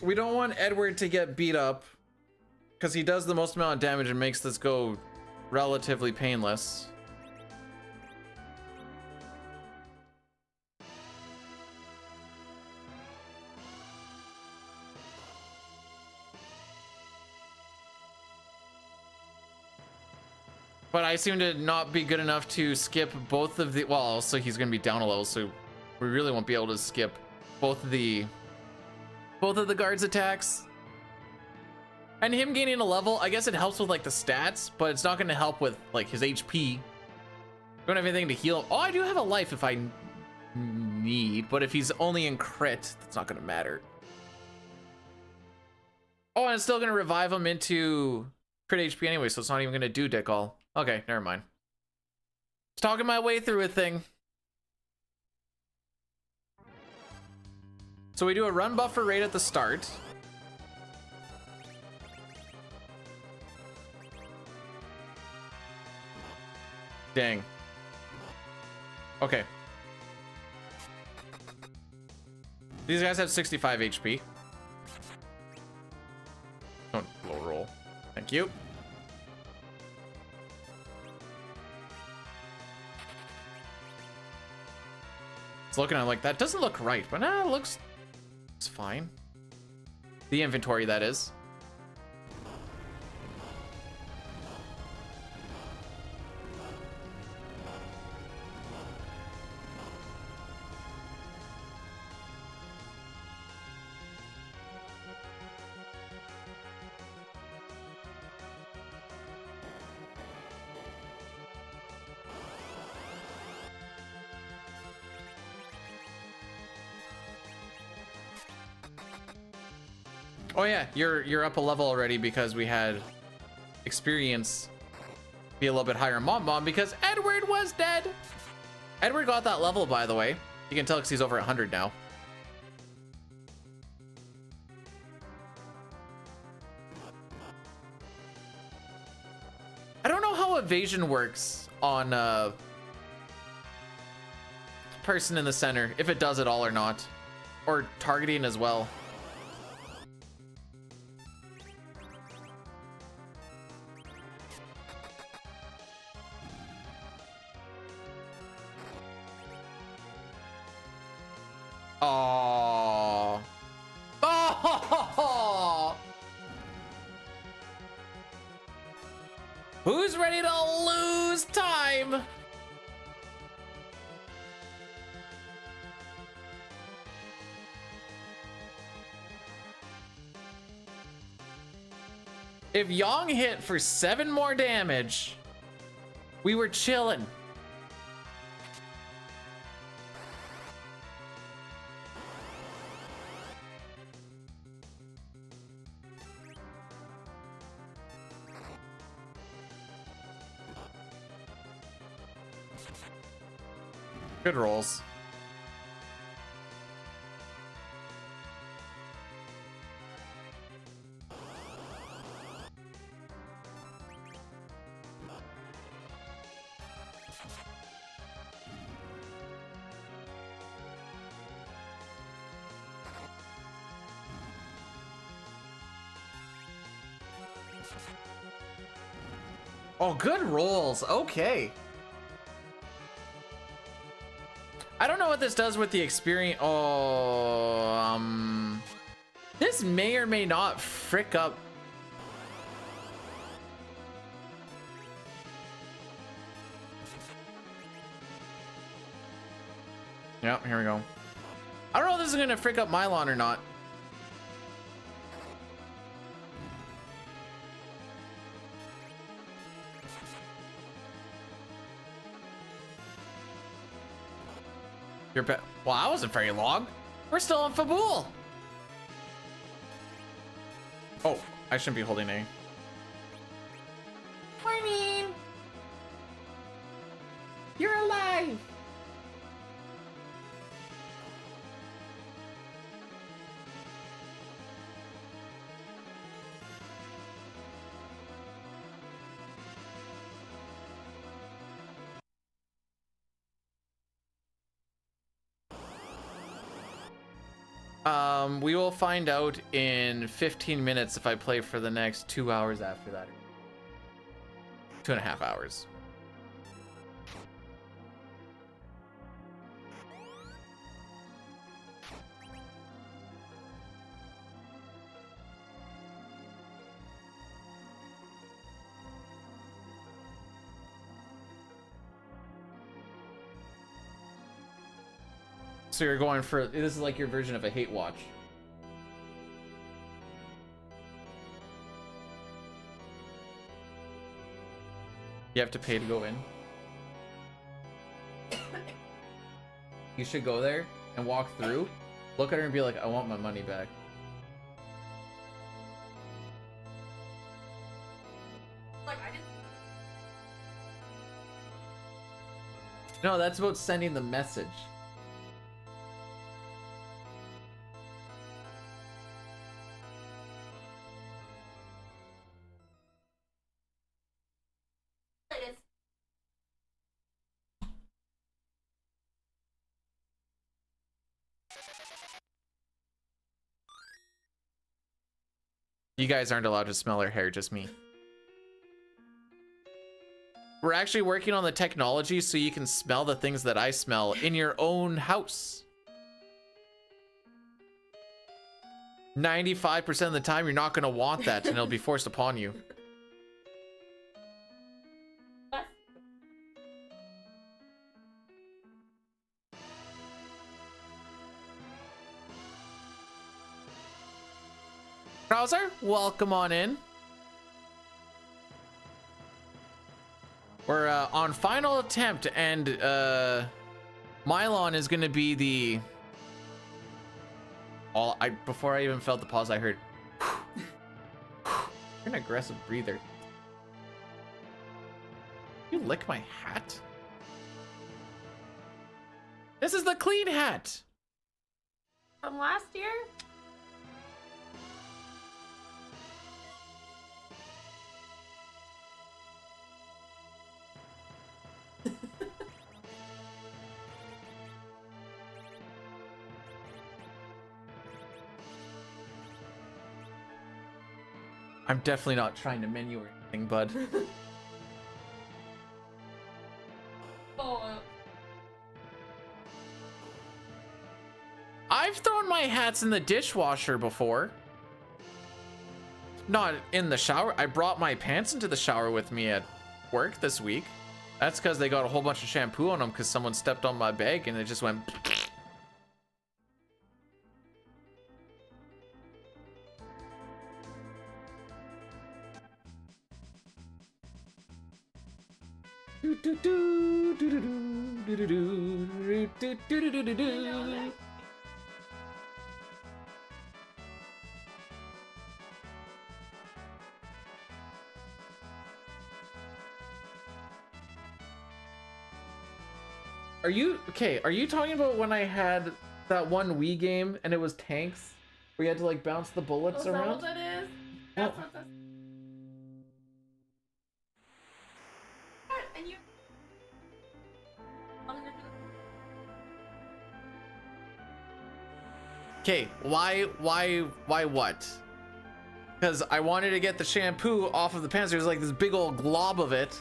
We don't want Edward to get beat up because he does the most amount of damage and makes this go relatively painless. But I seem to not be good enough to skip both of the, well, also he's gonna be down a level, so we really won't be able to skip both of the guards' attacks. And him gaining a level, I guess it helps with like the stats, but it's not gonna help with like his HP. Don't have anything to heal him. Oh, I do have a life if I need, but if he's only in crit, that's not gonna matter. Oh, and it's still gonna revive him into crit HP anyway, so it's not even gonna do dick all. Okay, never mind. Just talking my way through a thing. So we do a run buffer rate at the start. Dang. Okay. These guys have 65 HP. Don't low roll. Thank you. It's looking at it like that doesn't look right, but nah, it looks, it's fine. The inventory, that is. Oh yeah, you're up a level already because we had experience be a little bit higher in Mom because Edward was dead. Edward got that level, by the way. You can tell because he's over 100 now. I don't know how evasion works on person in the center, if it does at all or not, or targeting as well. Oh. Oh. Who's ready to lose time? If Yang hit for 7 more damage, we were chilling. Good rolls. Oh, good rolls. Okay. I don't know what this does with the experience. Oh, this may or may not frick up. Yep, here we go. I don't know if this is gonna frick up my lawn or not. Your bet. Well, I wasn't very long. We're still on Fabul. Oh, I shouldn't be holding A. Morning. You're alive. We will find out in 15 minutes if I play for the next 2 hours after that. 2.5 hours. So you're going for, this is like your version of a hate watch. You have to pay to go in. You should go there and walk through, look at her and be like, I want my money back. Like, I didn't. No, that's about sending the message. You guys aren't allowed to smell her hair, just me. We're actually working on the technology so you can smell the things that I smell in your own house. 95% of the time, you're not going to want that and it'll be forced upon you. Browser, welcome on in. We're on final attempt, and Mylon is going to be the. Before I even felt the pause, I heard. You're an aggressive breather. You lick my hat. This is the clean hat. From last year? I'm definitely not trying to menu or anything, bud. Oh. I've thrown my hats in the dishwasher before. Not in the shower. I brought my pants into the shower with me at work this week. That's because they got a whole bunch of shampoo on them because someone stepped on my bag and it just went. Are you okay? Are you talking about when I had that one Wii game and it was tanks where you had to like bounce the bullets Is that around? what that is? That's what that's. And you. Okay, why what? because I wanted to get the shampoo off of the pants. There's like this big old glob of it,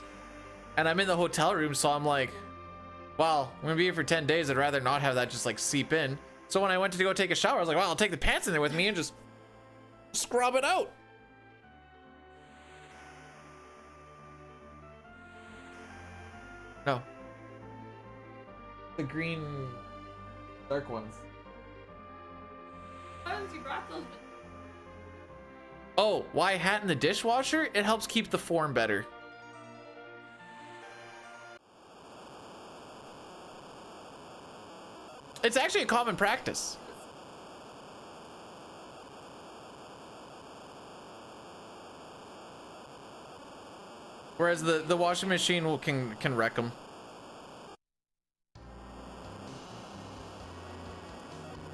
and I'm in the hotel room, so I'm like, well, I'm gonna be here for 10 days. I'd rather not have that just like seep in. So when I went to go take a shower, I was like, well, I'll take the pants in there with me and just scrub it out. No. The green dark ones. You brought those. Oh, why hat in the dishwasher? It helps keep the form better. It's actually a common practice. Whereas the washing machine can wreck them.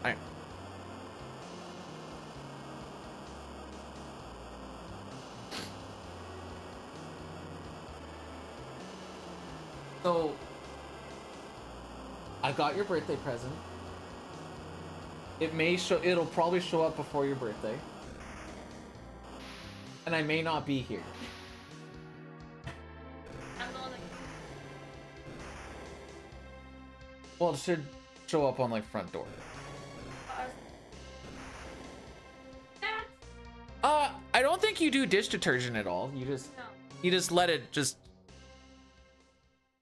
Alright. So I got your birthday present. It'll probably show up before your birthday. And I may not be here. Well, it should show up on like front door. I don't think you do dish detergent at all. You just let it just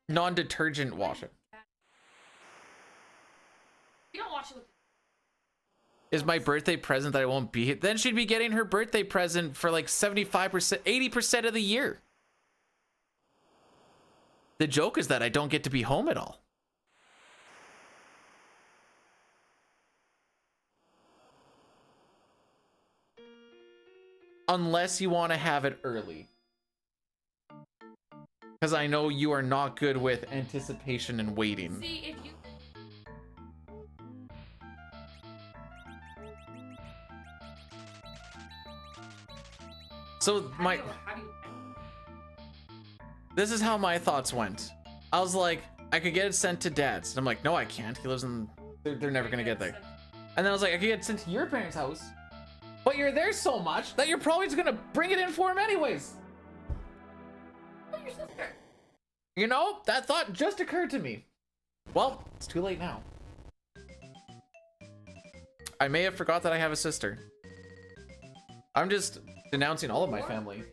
non-detergent wash it. You don't wash it with. Is my birthday present that I won't be here? Then she'd be getting her birthday present for like 75%, 80% of the year. The joke is that I don't get to be home at all. Unless you want to have it early. Because I know you are not good with anticipation and waiting. See, if you. So my... This is how my thoughts went. I was like, I could get it sent to Dad's. And I'm like, no, I can't. He lives in... They're never going to get there. And then I was like, I could get it sent to your parents' house. But you're there so much that you're probably just gonna bring it in for him anyways. Oh, your sister. You know, that thought just occurred to me. Well, it's too late now. I may have forgot that I have a sister. I'm just denouncing all of my family.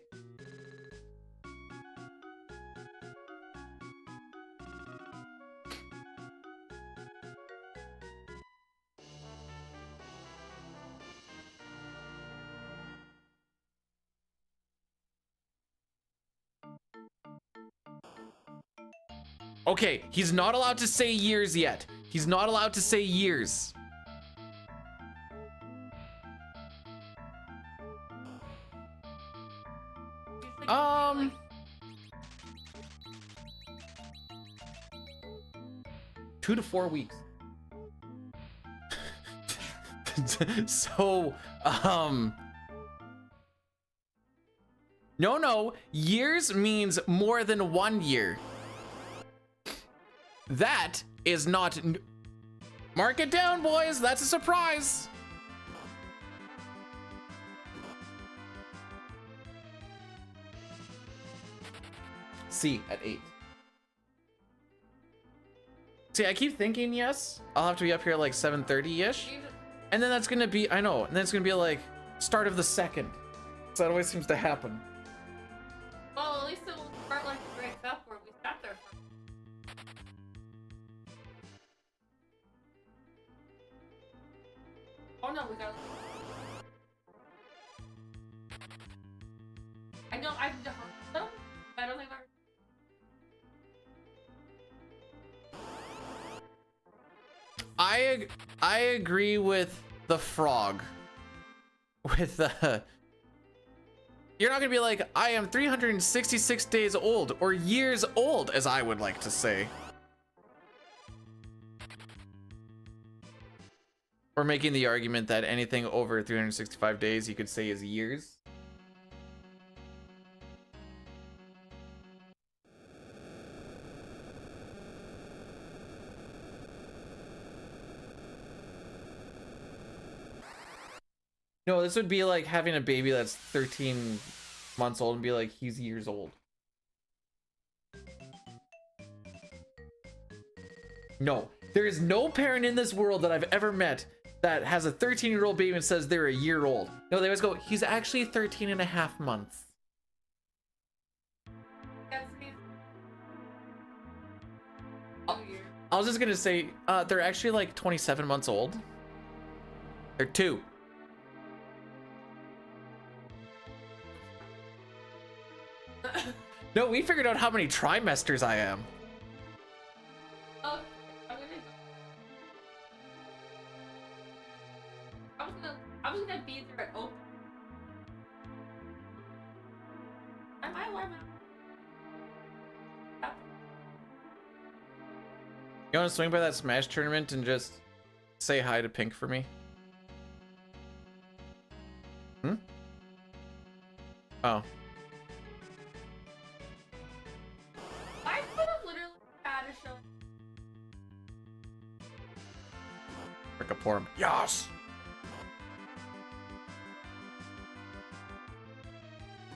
Okay, he's not allowed to say years yet. He's not allowed to say years. Um... 2 to 4 weeks. So, no, years means more than 1 year. That is not... Mark it down, boys. That's a surprise. C at 8. See, I keep thinking yes. I'll have to be up here at like 7:30-ish. And then that's gonna be... I know. And then it's gonna be like start of the second. So that always seems to happen. Well, at least it will start like the breaks up where we sat there for. Oh no, we got. I know I've heard them, but I don't think I've. I agree with the frog. With you're not gonna be like, I am 366 days old, or years old, as I would like to say. Or making the argument that anything over 365 days you could say is years. No, this would be like having a baby that's 13 months old and be like, he's years old. No, there is no parent in this world that I've ever met that has a 13-year-old baby and says they're a year old. No, they always go, he's actually 13 and a half months. I was just gonna say, they're actually like 27 months old. They're 2. No, we figured out how many trimesters I am. Oh, I was gonna be there at open. Am I alarm out? You want to swing by that Smash tournament and just say hi to Pink for me? Hmm? Oh. I could have literally had a show. Frick a poor him. Yes!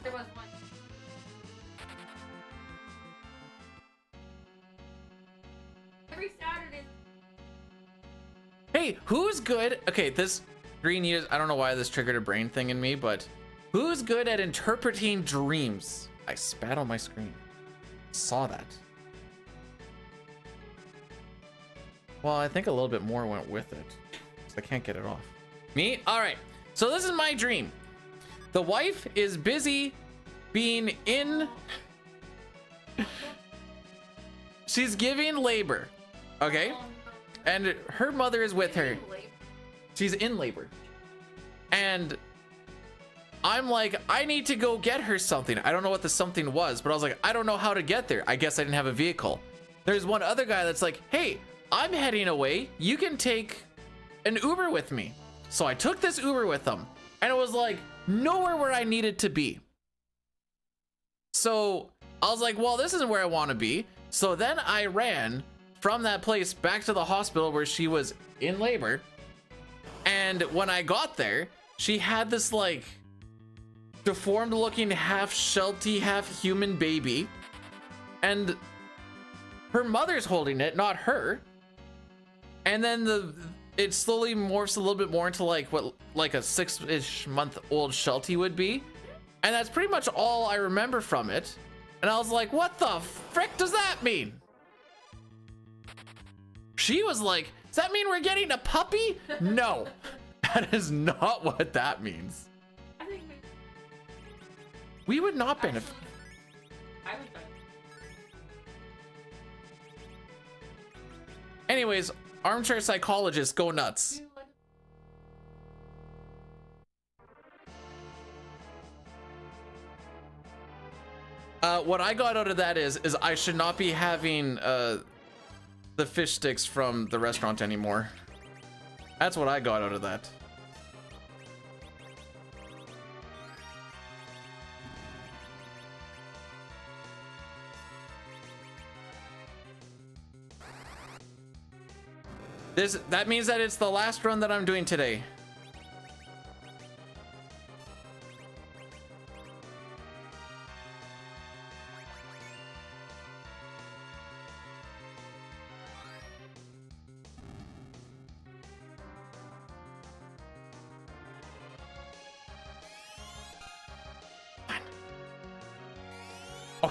There was one. Every Saturday. Hey, who's good? Okay, this green use, I don't know why this triggered a brain thing in me, but who's good at interpreting dreams? I spat on my screen. Saw that. Well, I think a little bit more went with it. So I can't get it off. Me? All right. So this is my dream. The wife is busy being in... She's giving labor. Okay? And her mother is with her. She's in labor. And I'm like, I need to go get her something. I don't know what the something was, but I was like, I don't know how to get there. I guess I didn't have a vehicle. There's one other guy that's like, hey, I'm heading away. You can take an Uber with me. So I took this Uber with him, and it was like nowhere where I needed to be. So I was like, well, this isn't where I want to be. So then I ran from that place back to the hospital where she was in labor. And when I got there, she had this like deformed looking half sheltie, half human baby. And her mother's holding it, not her. And then it slowly morphs a little bit more into like what like a 6-ish month old sheltie would be. And that's pretty much all I remember from it. And I was like, what the frick does that mean? She was like, does that mean we're getting a puppy? No, that is not what that means. I think we would not benefit. I would benefit. Anyways, armchair psychologist, go nuts. What I got out of that is I should not be having the fish sticks from the restaurant anymore. That's what I got out of that. That means that it's the last run that I'm doing today.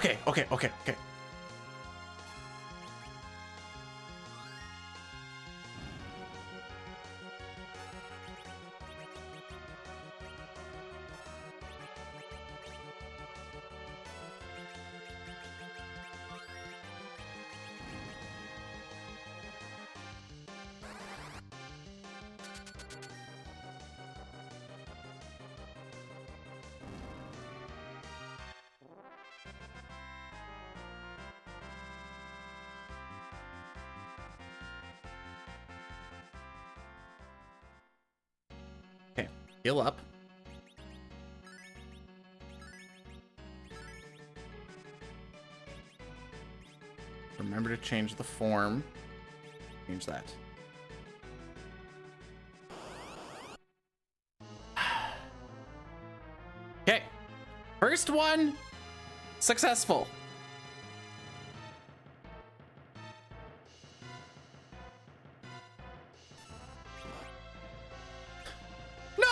Okay. Heal up. Remember to change the form. Change that. First one, successful. No!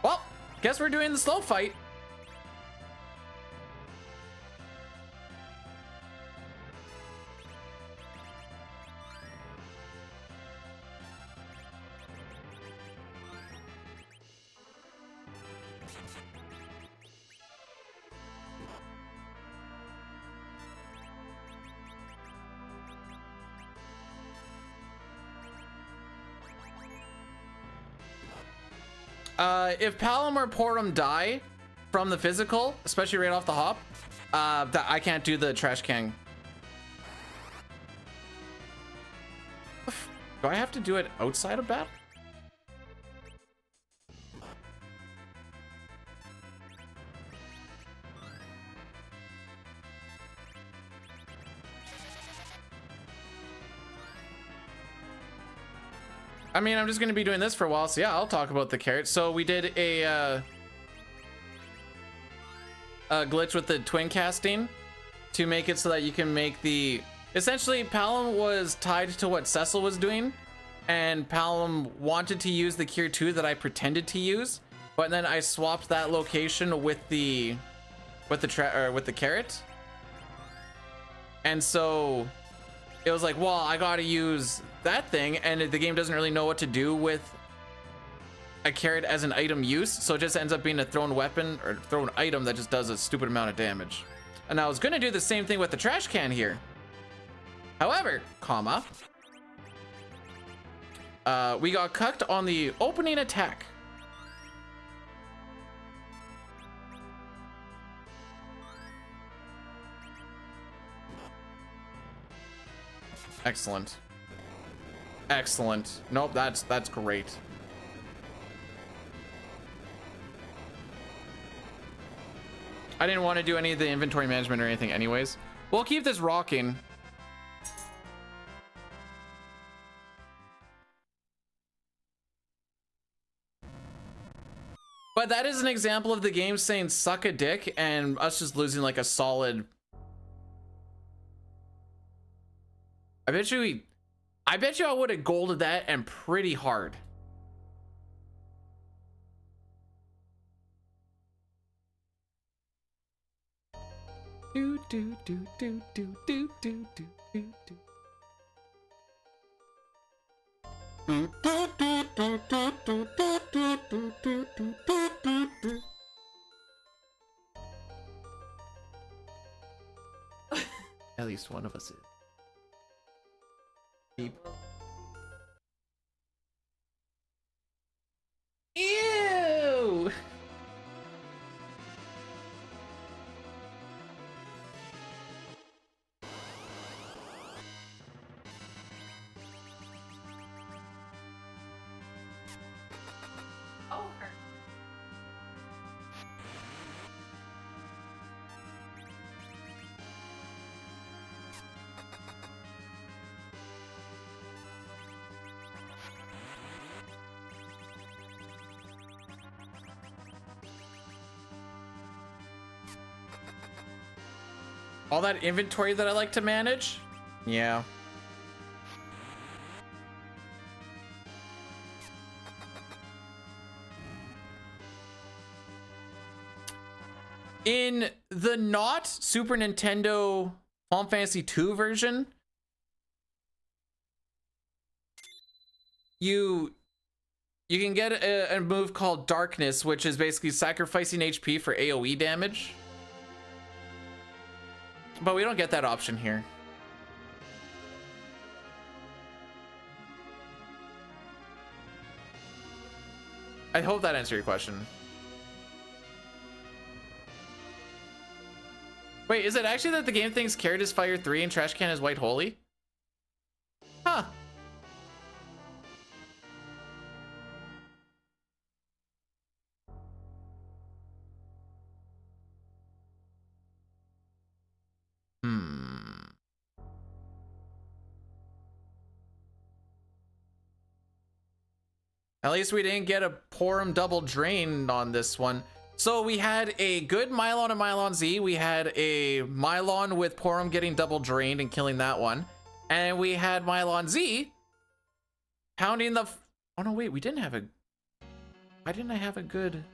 Well, guess we're doing the slow fight. If Palom or Portum die from the physical, especially right off the hop, that I can't do the trash can. Do I have to do it outside of battle? I mean, I'm just going to be doing this for a while, so yeah, I'll talk about the carrot. So we did a glitch with the twin casting to make it so that you can make the... Essentially, Palom was tied to what Cecil was doing, and Palom wanted to use the Cure 2 that I pretended to use, but then I swapped that location with the carrot. And so it was like, well, I gotta use that thing, and the game doesn't really know what to do with a carrot as an item use, so it just ends up being a thrown weapon or thrown item that just does a stupid amount of damage. And I was gonna do the same thing with the trash can here. However, comma, we got cucked on the opening attack. Excellent. Excellent. Nope, that's great. I didn't want to do any of the inventory management or anything anyways. We'll keep this rocking. But that is an example of the game saying suck a dick and us just losing like a solid... I bet you I would have golded that and pretty hard. Do do do do do do do do do do. At least one of us is. Beep. Ew! Oh, her. All that inventory that I like to manage? Yeah. In the not Super Nintendo Final Fantasy II version, you can get a move called Darkness, which is basically sacrificing HP for AoE damage. But we don't get that option here. I hope that answered your question. Wait, is it actually that the game thinks Carrot is Fire 3 and Trash Can is White Holy? Huh. At least we didn't get a Porum double drain on this one. So we had a good Mylon and Mylon Z. We had a Mylon with Porum getting double drained and killing that one. And we had Mylon Z pounding the... Oh, no, wait. We didn't have a... Why didn't I have a good...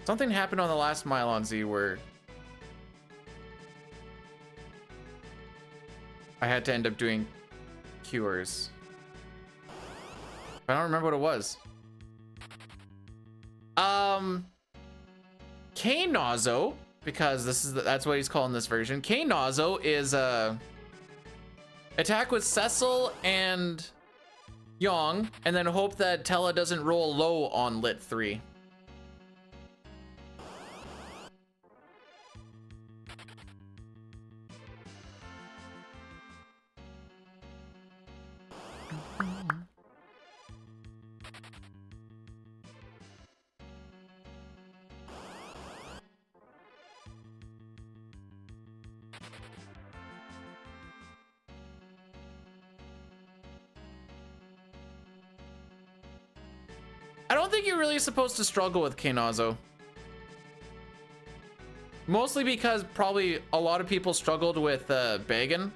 Something happened on the last Mylon Z where I had to end up doing cures. I don't remember what it was. K-Nazo, because that's what he's calling this version. K-Nazo is attack with Cecil and Yong, and then hope that Tella doesn't roll low on Lit 3. I don't think you're really supposed to struggle with K-Nazo. Mostly because probably a lot of people struggled with Bagan.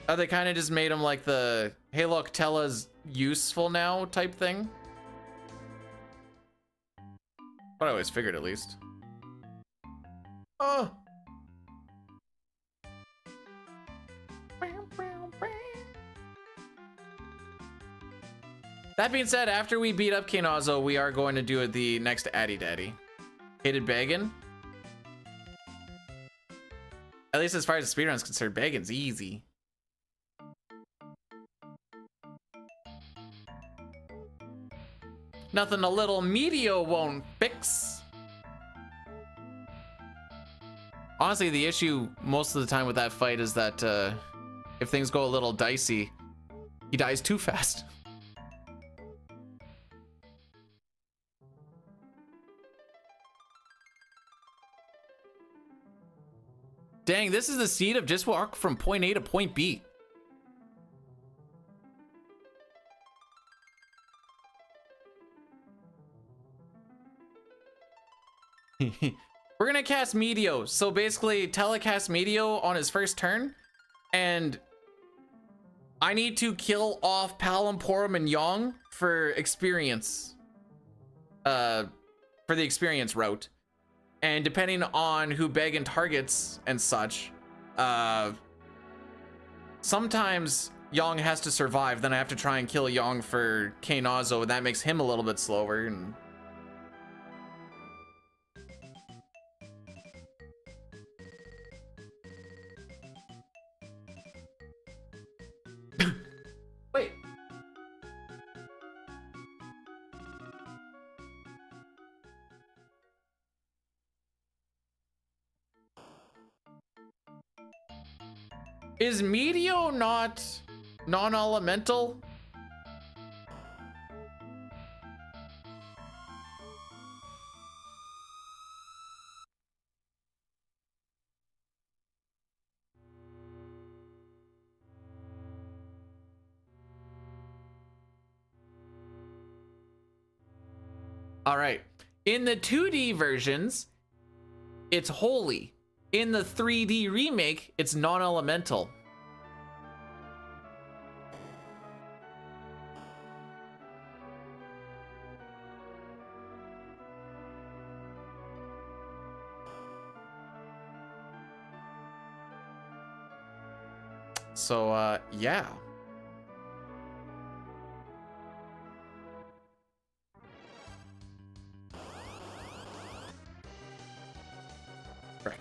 They kind of just made him like the, hey look, Tella's useful now type thing. What I always figured at least. Oh! That being said, after we beat up K-Nazo, we are going to do the next Addy Daddy. Hated Bagan. At least as far as the speedrun's concerned, Bagan's easy. Nothing a little Meteo won't fix. Honestly, the issue most of the time with that fight is that if things go a little dicey, he dies too fast. Dang, this is the seed of just walk from point A to point B. We're gonna cast Meteo. So basically, telecast Meteo on his first turn, and I need to kill off Palom, Porum, and Yong for experience. For the experience route. And depending on who Bagan targets and such, sometimes Yong has to survive. Then I have to try and kill Yong for K-Nazo, and that makes him a little bit slower. And wait. Is Meteo not non-elemental? All right. In the 2D versions, it's holy. In the 3D remake, it's non-elemental. So, yeah. Frick.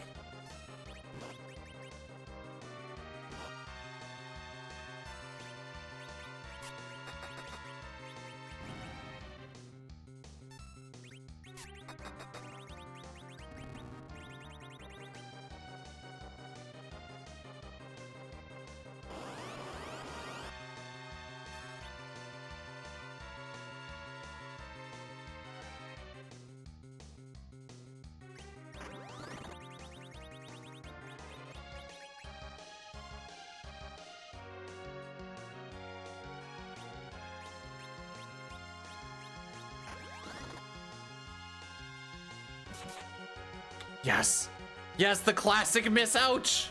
Yes. Yes, the classic miss ouch.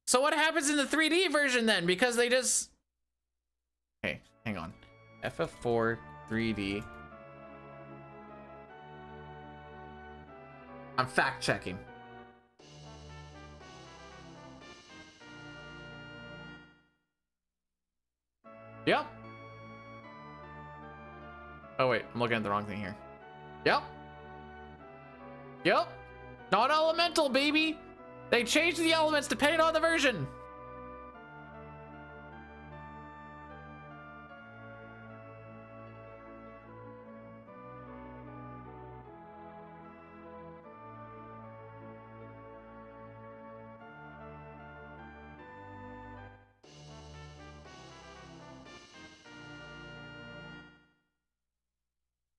So what happens in the 3D version then? Because they just... Hey, hang on. FF4 3D. I'm fact checking. Yep. Oh wait, I'm looking at the wrong thing here. Yep. Yep. Not elemental, baby. They changed the elements depending on the version.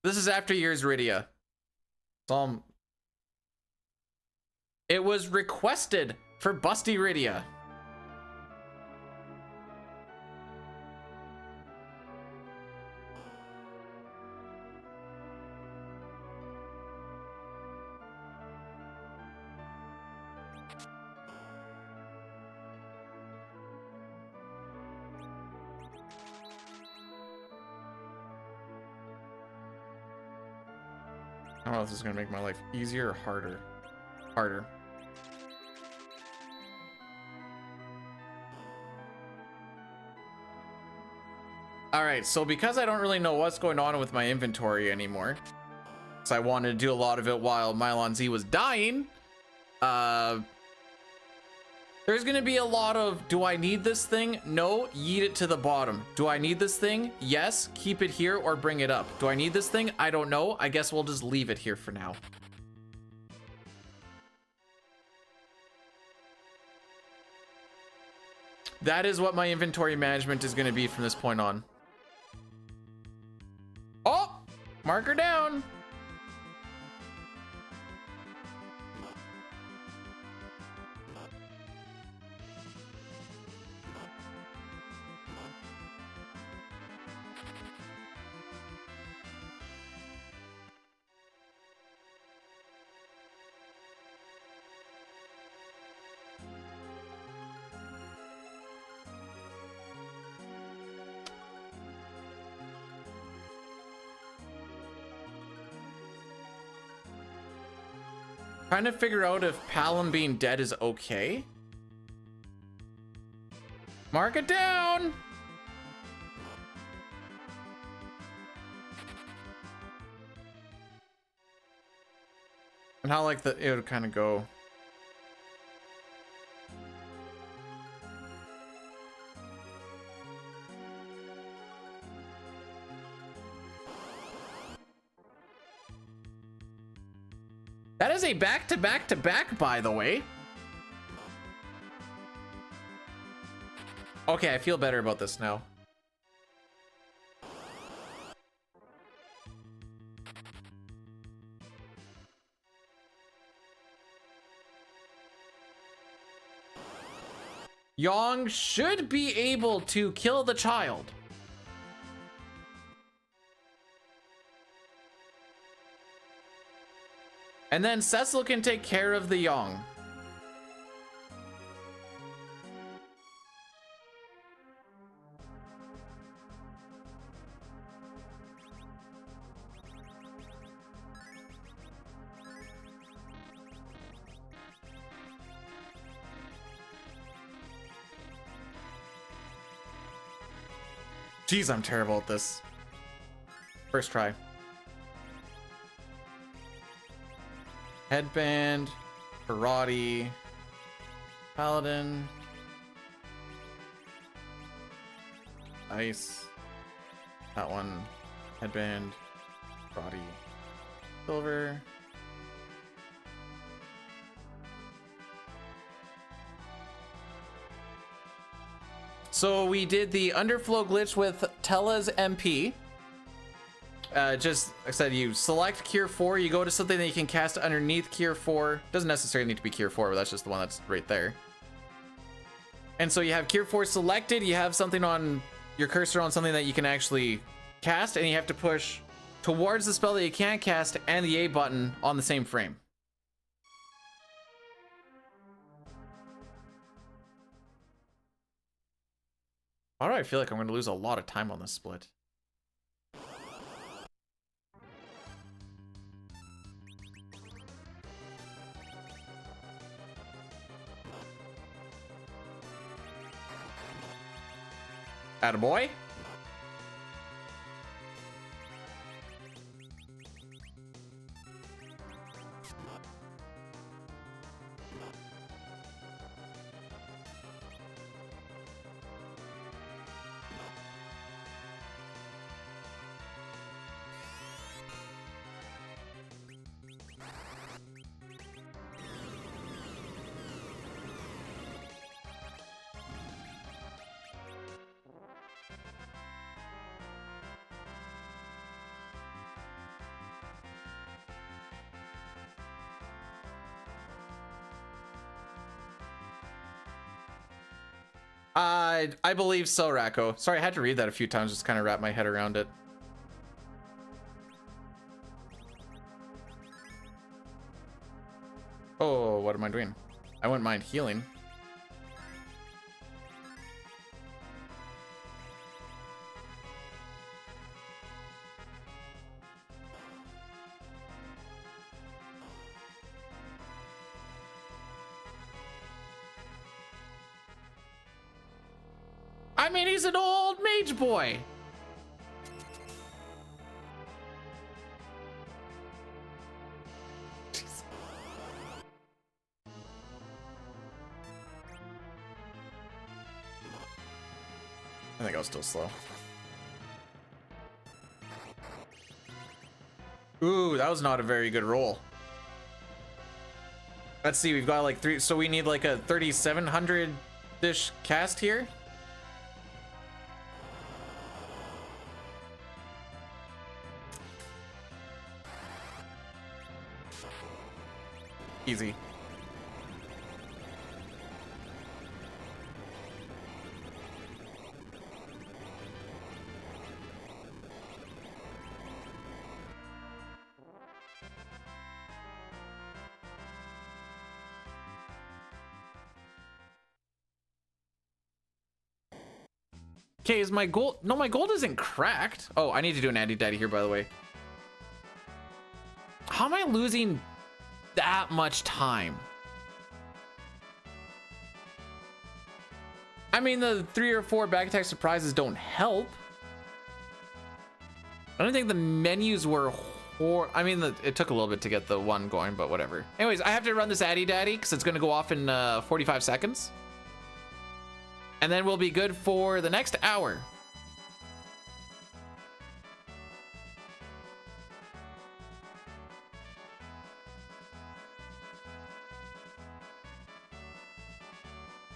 This is after years Rydia. It was requested for Busty Rydia. I don't know if this is gonna make my life easier or harder. Harder. All right, so because I don't really know what's going on with my inventory anymore, so I wanted to do a lot of it while Mylon Z was dying, there's gonna be a lot of, do I need this thing? No, yeet it to the bottom. Do I need this thing? Yes, keep it here or bring it up. Do I need this thing? I don't know. I guess we'll just leave it here for now. That is what my inventory management is gonna be from this point on. Oh, marker down. Trying to figure out if Palom being dead is okay. Mark it down. And how like it would kind of go. That is a back-to-back-to-back, by the way. Okay, I feel better about this now. Yong should be able to kill the child. And then Cecil can take care of the Yong. Jeez, I'm terrible at this. First try. Headband, karate, paladin, ice, that one, headband, karate, silver. So we did the underflow glitch with Tella's MP. Just, like I said, you select Cure 4, you go to something that you can cast underneath Cure 4. Doesn't necessarily need to be Cure 4, but that's just the one that's right there. And so you have Cure 4 selected, you have something on your cursor on something that you can actually cast, and you have to push towards the spell that you can't cast and the A button on the same frame. Why do I feel like I'm going to lose a lot of time on this split? Attaboy. I believe so, Racco. Sorry, I had to read that a few times just to kind of wrap my head around it. Oh, what am I doing? I wouldn't mind healing. I mean, he's an old mage boy. Jeez. I think I was still slow. Ooh, that was not a very good roll. Let's see, we've got like 3, so we need like a 3,700-ish cast here. Easy. Okay, is my gold? No, my gold isn't cracked. Oh, I need to do an Andy Daddy here, by the way. How am I losing that much time? I mean, the 3 or 4 back attack surprises don't help. I don't think the menus were I mean, it took a little bit to get the one going, but whatever. Anyways, I have to run this Addy Daddy because it's going to go off in 45 seconds. And then we'll be good for the next hour.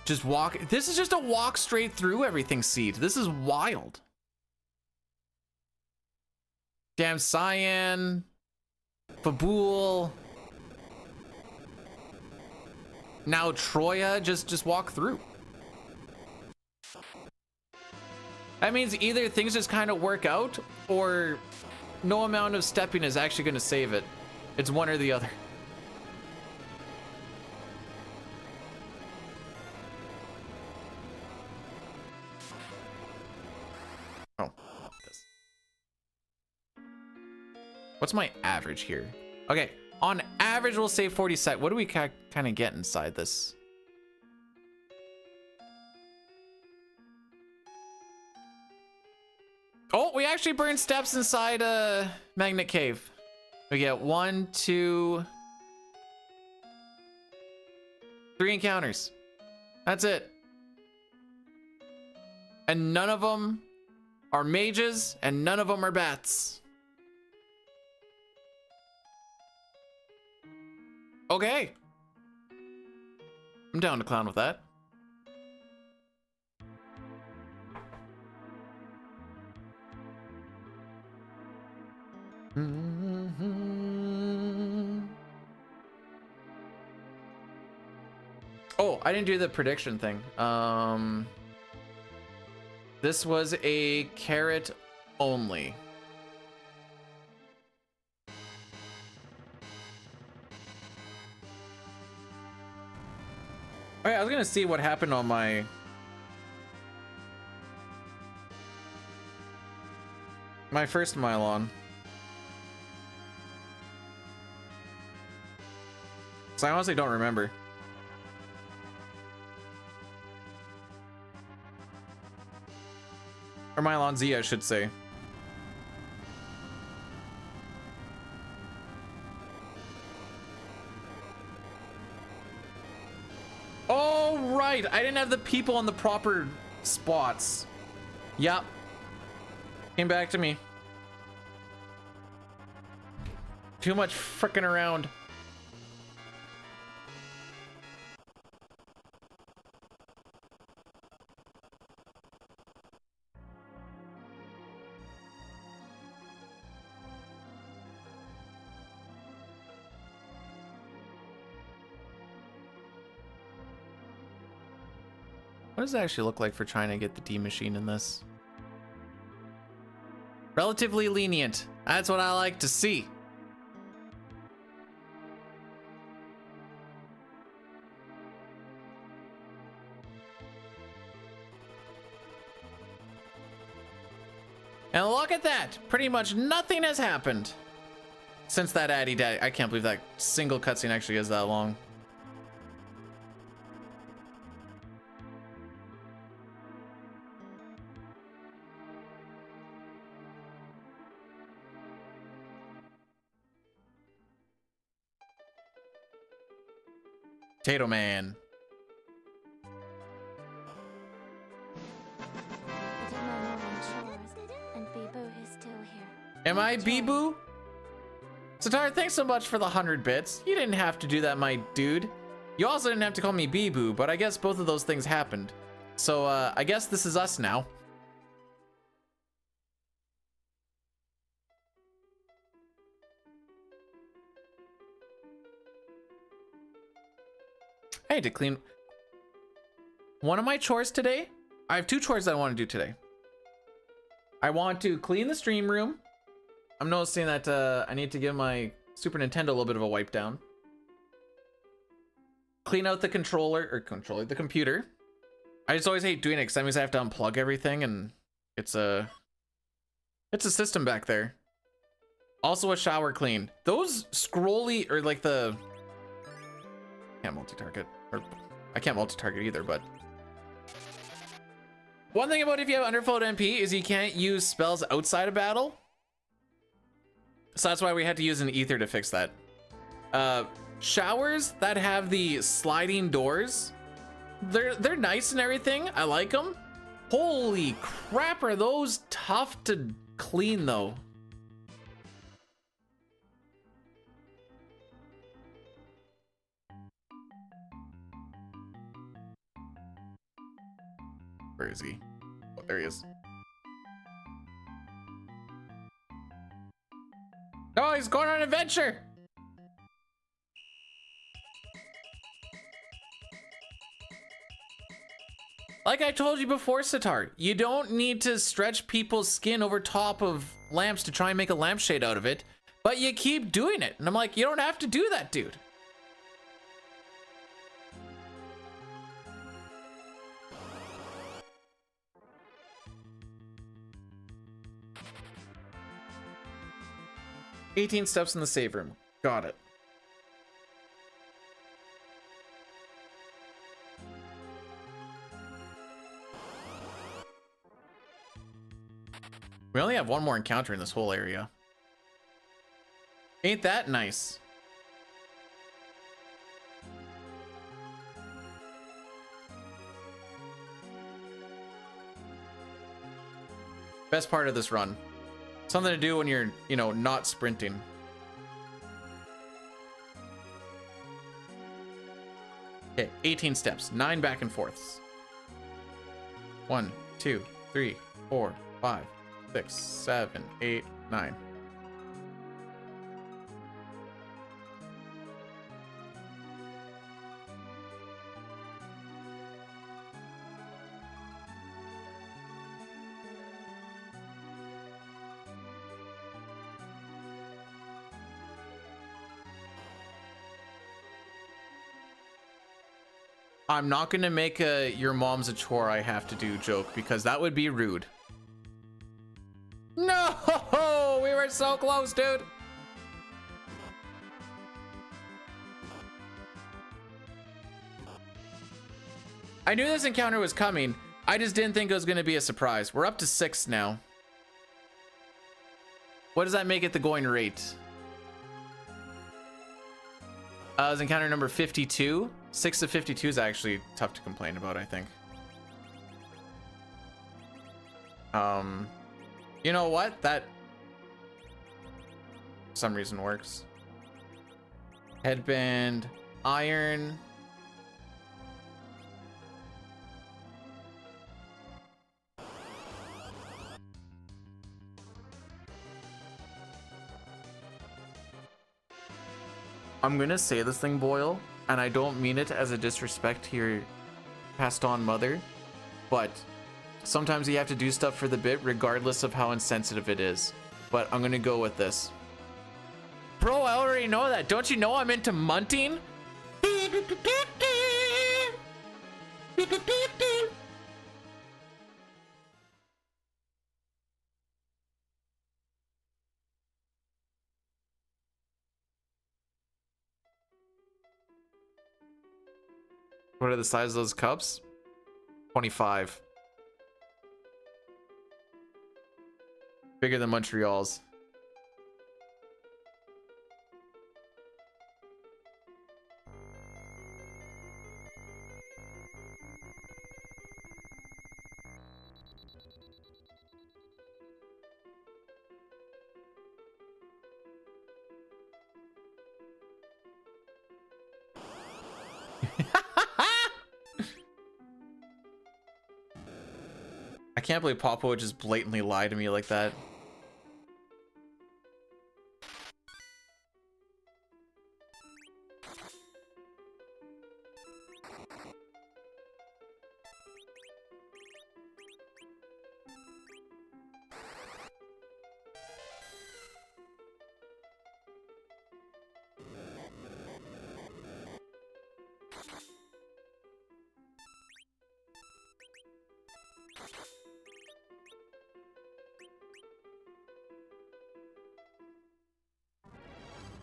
Just walk. This is just a walk straight through everything seed. This is wild. Damn Cyan. Fabool. Now Troya. Just walk through. That means either things just kind of work out or no amount of stepping is actually going to save it. It's one or the other. Oh, this. What's my average here? Okay, on average, we'll say 40 sec. What do we kind of get inside this? Oh, we actually burn steps inside Magnet Cave. We get 1, 2, 3 encounters. That's it. And none of them are mages, and none of them are bats. Okay. I'm down to clown with that. Oh, I didn't do the prediction thing. This was a carrot only. Oh yeah, I was gonna see what happened on my first Mylon. So I honestly don't remember. Or Mylon Z, I should say. Oh, right. I didn't have the people on the proper spots. Yep. Came back to me. Too much frickin' around. What does it actually look like for trying to get the D machine in this? Relatively lenient. That's what I like to see. And look at that! Pretty much nothing has happened since that Addy Daddy. I can't believe that single cutscene actually is that long. Potato Man. I did my morning chores, and Bee-Boo is still here. Am I Bee-Boo? Satar, thanks so much for the 100 bits. You didn't have to do that, my dude. You also didn't have to call me Bee-Boo, but I guess both of those things happened. So, I guess this is us now. I need to clean one of my chores today. I have two chores that I want to do today. I want to clean the stream room. I'm noticing that I need to give my Super Nintendo a little bit of a wipe down. Clean out the the computer. I just always hate doing it because that means I have to unplug everything, and it's a system back there. Also a shower clean. Those scrolly, or like the, can't multi-target, or I can't multi-target either, but one thing about if you have underflowed MP is you can't use spells outside of battle. So that's why we had to use an ether to fix that. Showers that have the sliding doors, they're nice and everything. I like them. Holy crap, are those tough to clean though. Where is he? Oh, there he is. Oh, he's going on an adventure. Like I told you before, Satar, you don't need to stretch people's skin over top of lamps to try and make a lampshade out of it, but you keep doing it. And I'm like, you don't have to do that, dude. "18 steps in the save room." Got it. We only have one more encounter in this whole area. Ain't that nice? Best part of this run. Something to do when you're, you know, not sprinting. Okay, 18 steps, 9 back and forths. 1, 2, 3, 4, 5, 6, 7, 8, 9. I'm not gonna make a your mom's a chore I have to do joke because that would be rude. No, we were so close, dude. I knew this encounter was coming. I just didn't think it was gonna be a surprise. We're up to 6 now. What does that make it the going rate? It was encounter number 52. 6 of 52 is actually tough to complain about, I think. You know what? That for some reason works. Headband, iron. I'm gonna say this thing, Boyle, and I don't mean it as a disrespect to your passed on mother, but sometimes you have to do stuff for the bit regardless of how insensitive it is. But I'm gonna go with this. Bro, I already know that. Don't you know I'm into munting? What are the size of those cups? 25. Bigger than Montreal's. I can't believe Papa would just blatantly lie to me like that.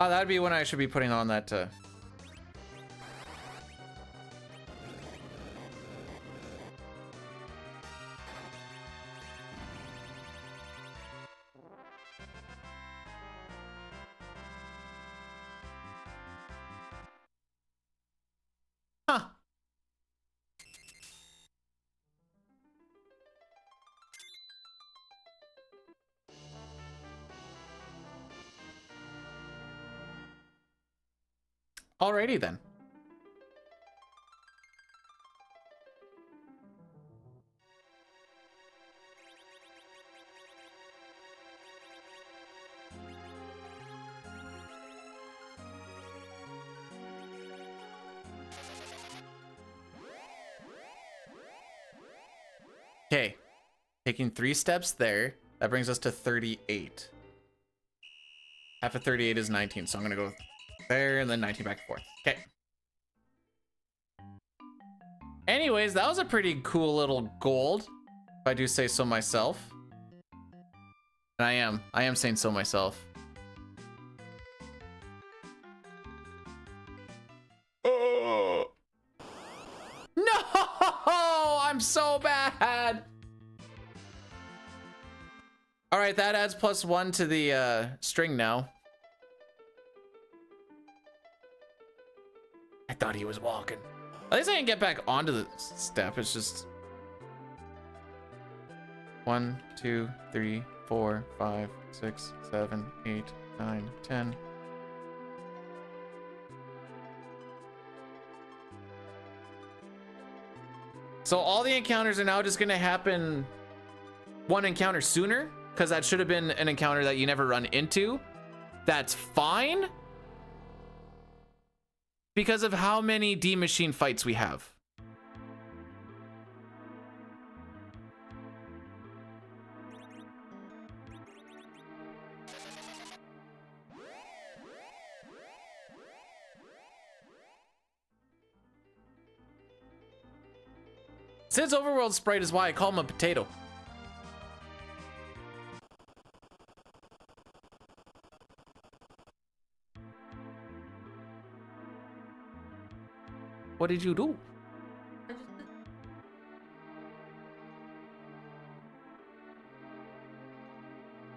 Oh, that'd be when I should be putting on that, Huh. Alrighty then. Okay, taking 3 steps there. That brings us to 38. Half of 38 is 19, so I'm gonna go there and then 19 back and forth. Okay. Anyways, that was a pretty cool little gold, if I do say so myself. And I am saying so myself. Oh. No, I'm so bad. All right, that adds +1 to the string now. I thought he was walking. At least I can get back onto the step. It's just 1, 2, 3, 4, 5, 6, 7, 8, 9, 10. So all the encounters are now just gonna happen one encounter sooner, because that should have been an encounter that you never run into. That's fine, because of how many D machine fights we have. Sid's overworld sprite is why I call him a potato. What did you do? I just did.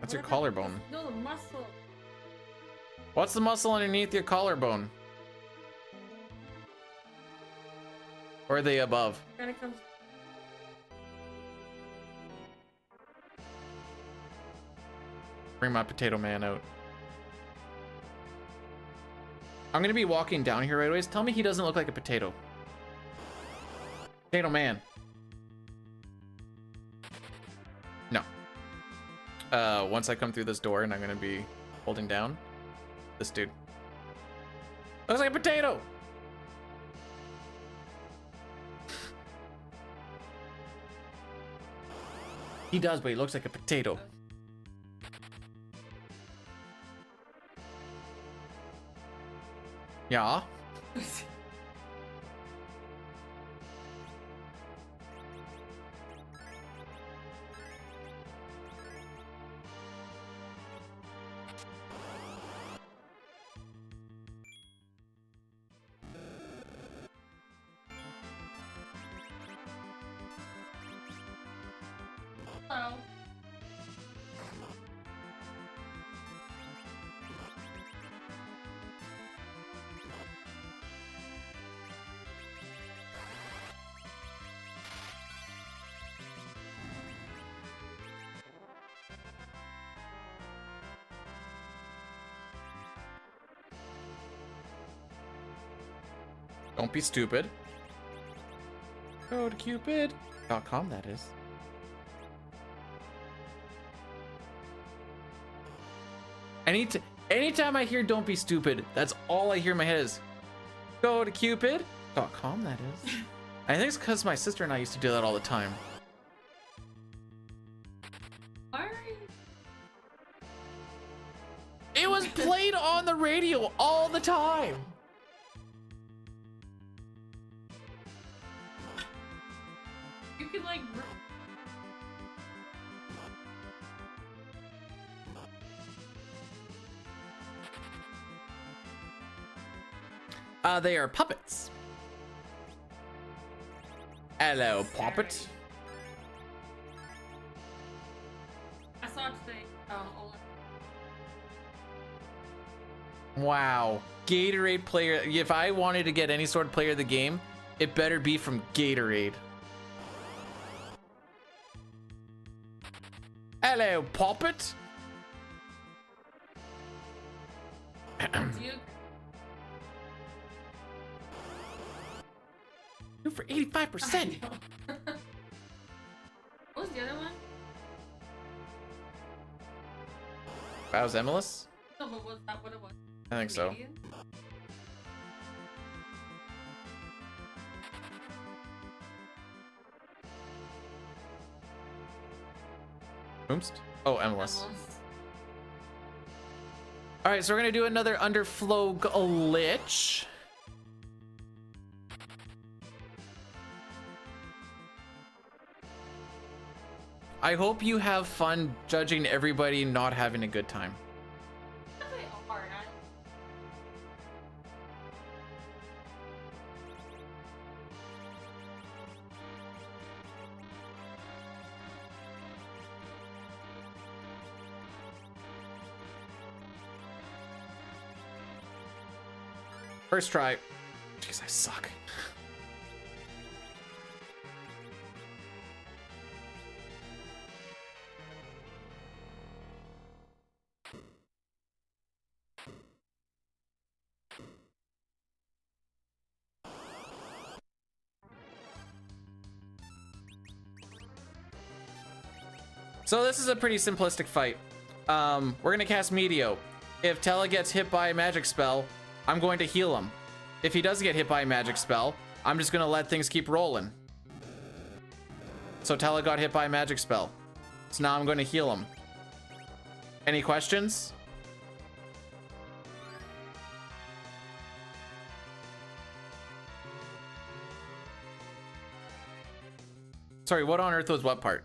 That's your What collarbone. happened? No, the muscle. What's the muscle underneath your collarbone? Or are they above? Kind of comes. Bring my potato man out. I'm gonna be walking down here right away. Tell me he doesn't look like a potato. Potato man. No. Once I come through this door and I'm gonna be holding down this dude. Looks like a potato. He does, but he looks like a potato. Yeah. Hello. Don't be stupid. Go to Cupid.com, that is. Anytime I hear don't be stupid, that's all I hear in my head is go to Cupid.com, that is. I think it's because my sister and I used to do that all the time. Why are you? It was played on the radio all the time. You can like. They are puppets. Hello, puppet. I saw it today. Oh, Wow. Gatorade player. If I wanted to get any sort of player of the game, it better be from Gatorade. Hello, puppet. do you? Two for 85%. What was the other one? That was Emilus? No, but was that what it was? I think so. Canadian? Oomst? Oh, Emilus. Almost. Alright, so we're gonna do another underflow glitch. I hope you have fun judging everybody not having a good time. That's really hard. First try. Jeez, I suck. So this is a pretty simplistic fight. We're gonna cast Meteor. If Tella gets hit by a magic spell, I'm going to heal him. If he doesn't get hit by a magic spell, I'm just gonna let things keep rolling. So Tella got hit by a magic spell. So now I'm gonna heal him. Any questions? Sorry, what on earth was what part?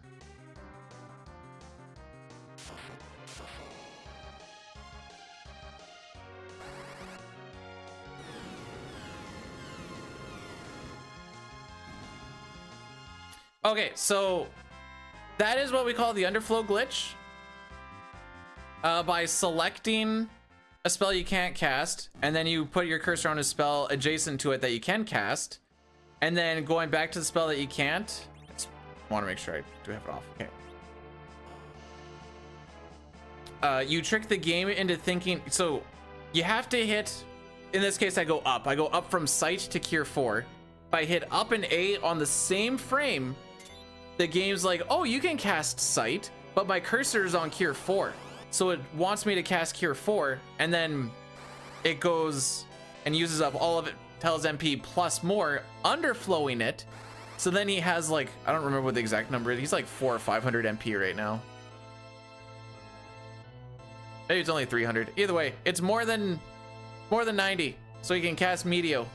Okay, so that is what we call the underflow glitch. By selecting a spell you can't cast, and then you put your cursor on a spell adjacent to it that you can cast, and then going back to the spell that you can't. I want to make sure I do have it off. Okay. You trick the game into thinking, so you have to hit, in this case I go up from sight to cure 4. If I hit up and A on the same frame, the game's like, oh, you can cast sight, but my cursor is on cure 4. So it wants me to cast cure 4, and then it goes and uses up all of it, tells MP plus more, underflowing it. So then he has like, I don't remember what the exact number is. He's like 400 or 500 MP right now. Maybe it's only 300. Either way, it's more than 90. So he can cast Meteo.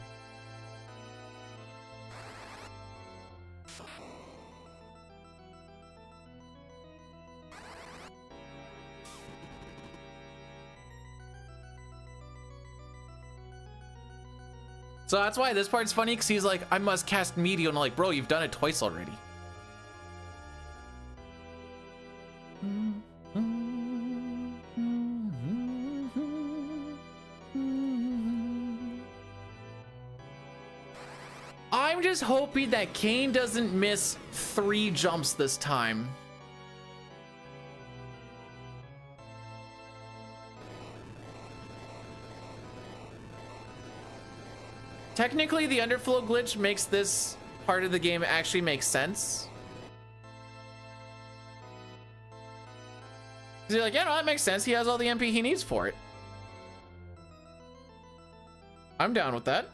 So that's why this part's funny, because he's like, I must cast Meteo, and I'm like, bro, you've done it twice already. I'm just hoping that Kane doesn't miss 3 jumps this time. Technically, the underflow glitch makes this part of the game actually make sense. Because you're like, yeah, no, that makes sense. He has all the MP he needs for it. I'm down with that.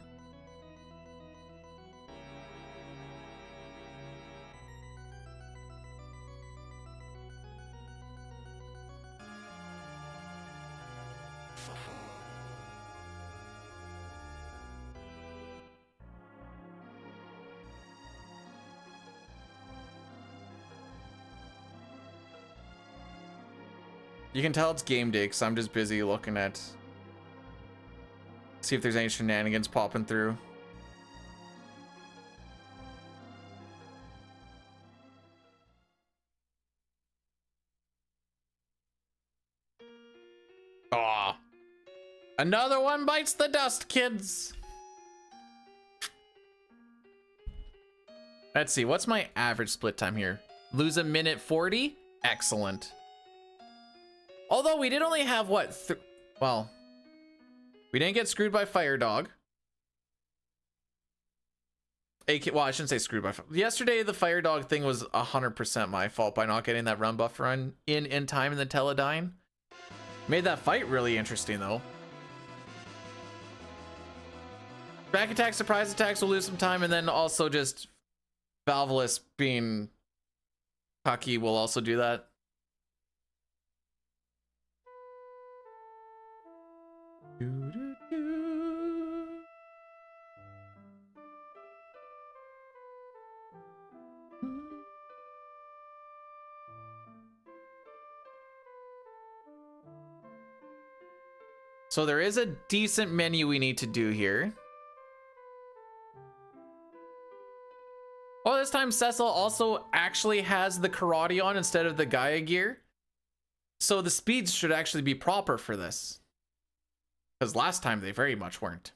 You can tell it's game day because I'm just busy looking at, see if there's any shenanigans popping through. Aw. Another one bites the dust, kids. Let's see, what's my average split time here? Lose a minute 40? Excellent. Although we did only have what, well, we didn't get screwed by Fire Dog. Well, I shouldn't say screwed by. Yesterday, the Fire Dog thing was 100% my fault by not getting that run buffer in time in the Teledyne. Made that fight really interesting though. Back attack, surprise attacks will lose some time, and then also just Valveless being cocky will also do that. So there is a decent menu we need to do here. Oh, this time Cecil also actually has the karate on instead of the Gaia gear. So the speeds should actually be proper for this. Because last time they very much weren't.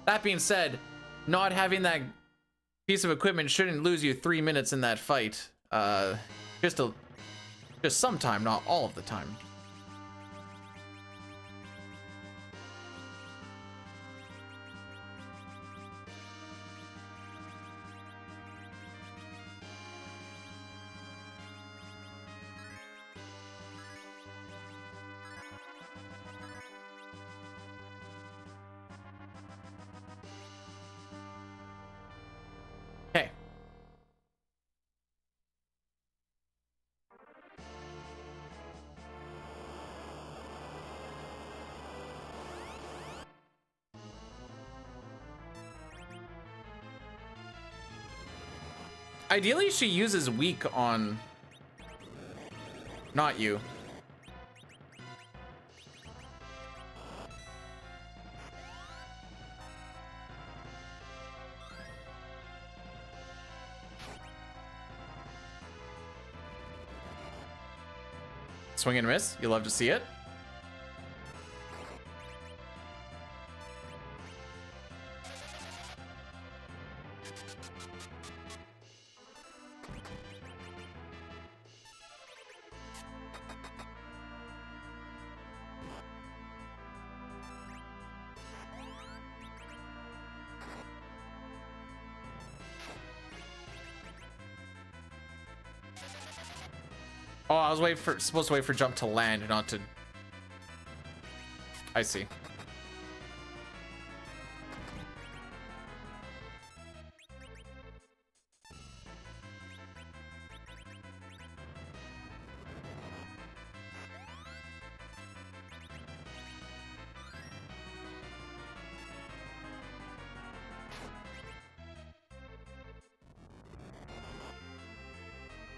That being said, not having that piece of equipment shouldn't lose you 3 minutes in that fight. Just sometime, not all of the time. Okay. Ideally, she uses weak on... Not you. Swing and miss. You love to see it. Oh, I was supposed to wait for jump to land, not to... I see.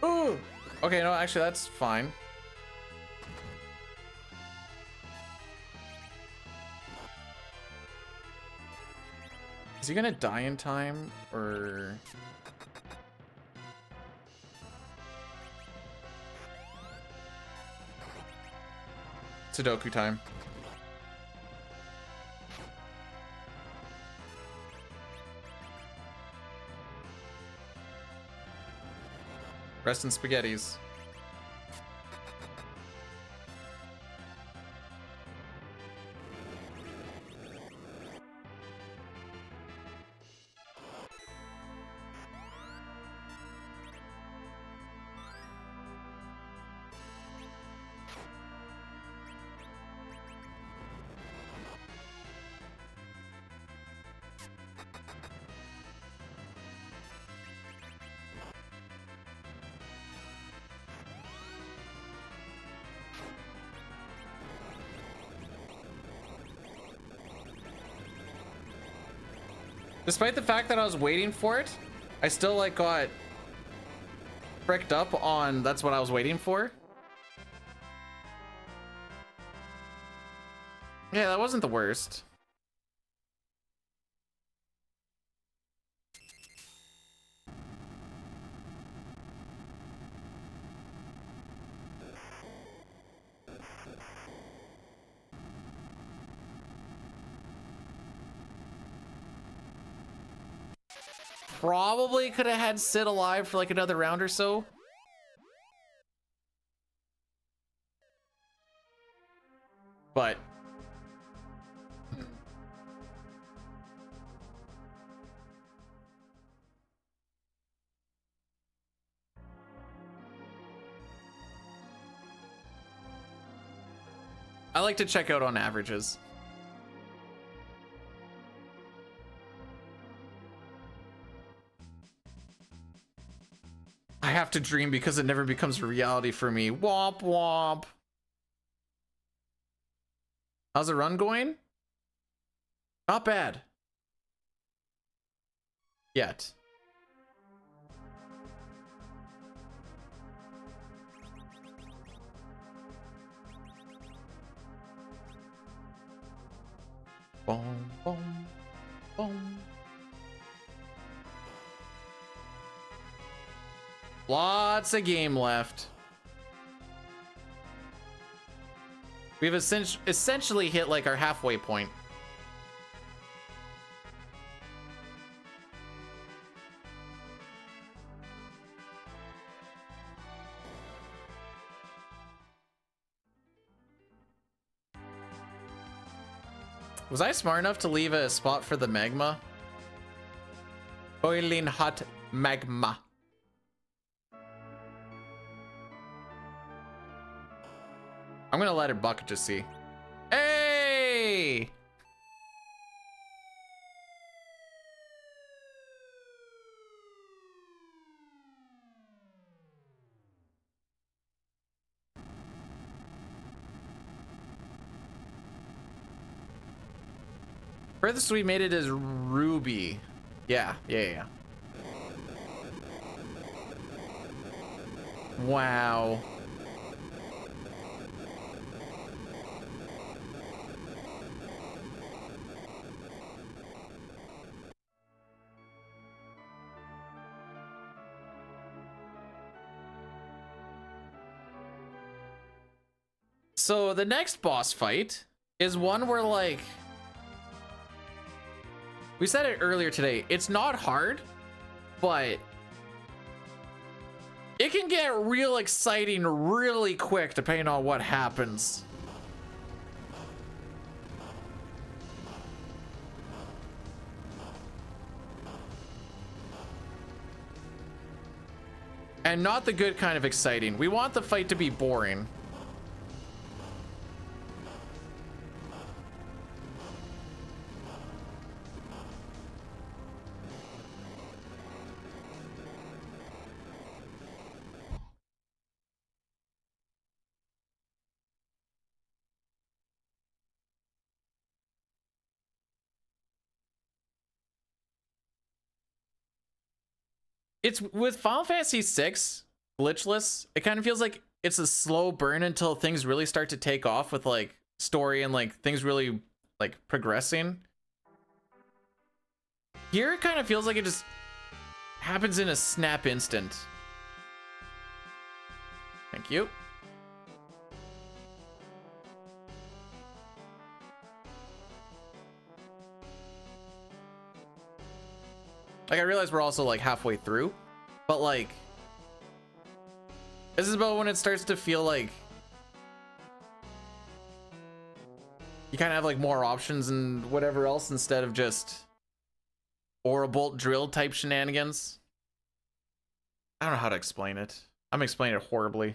Ooh! Okay, no, actually, that's fine. Is he gonna die in time, or... Sudoku time. Rest in spaghettis. Despite the fact that I was waiting for it, I still like got fricked up on that's what I was waiting for. Yeah, that wasn't the worst. Probably could have had Sid alive for like another round or so. But I like to check out on averages. I have to dream because it never becomes a reality for me. Womp womp. How's the run going? Not bad. Yet. Boom, boom, boom. Lots of game left. We've essentially hit like our halfway point. Was I smart enough to leave a spot for the magma? Boiling hot magma. I'm gonna let it bucket to see. Hey! Furthest we made it is Ruby. Yeah. Wow. So the next boss fight is one where, like, we said it earlier today, it's not hard, but it can get real exciting really quick depending on what happens. And not the good kind of exciting. We want the fight to be boring. It's with Final Fantasy VI glitchless. It kind of feels like it's a slow burn until things really start to take off with like story and like things really like progressing. Here it kind of feels like it just happens in a snap instant. Thank you. Like, I realize we're also like halfway through, but like, this is about when it starts to feel like you kind of have like more options and whatever else instead of just aura bolt drill type shenanigans. I don't know how to explain it. I'm explaining it horribly.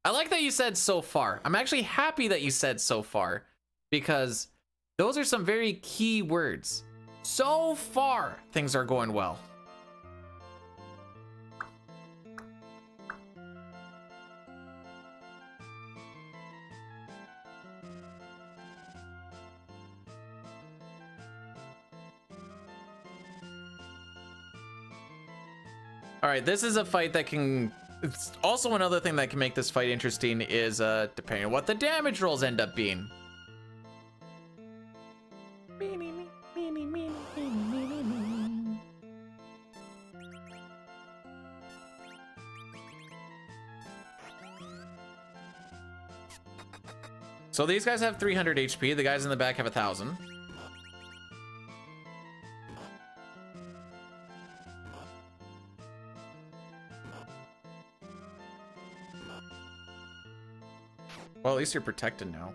I like that you said so far. I'm actually happy that you said so far because those are some very key words. So far, things are going well. All right, this is a fight that can... It's also another thing that can make this fight interesting is depending on what the damage rolls end up being. So these guys have 300 HP. The guys in the back have 1,000. Well, at least you're protected now.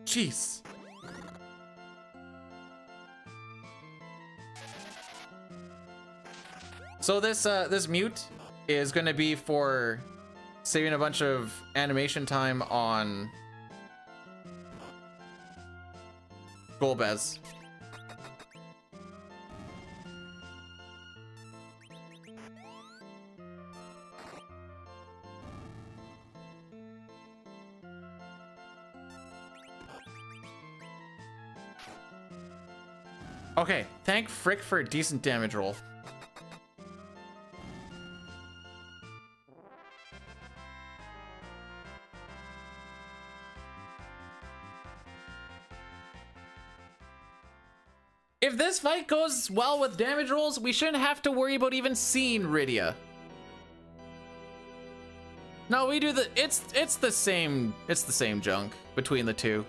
Jeez. So this mute is going to be for saving a bunch of animation time on Golbez. Okay, thank Frick for a decent damage roll. If this fight goes well with damage rolls, we shouldn't have to worry about even seeing Rydia. No, we do the it's the same junk between the two.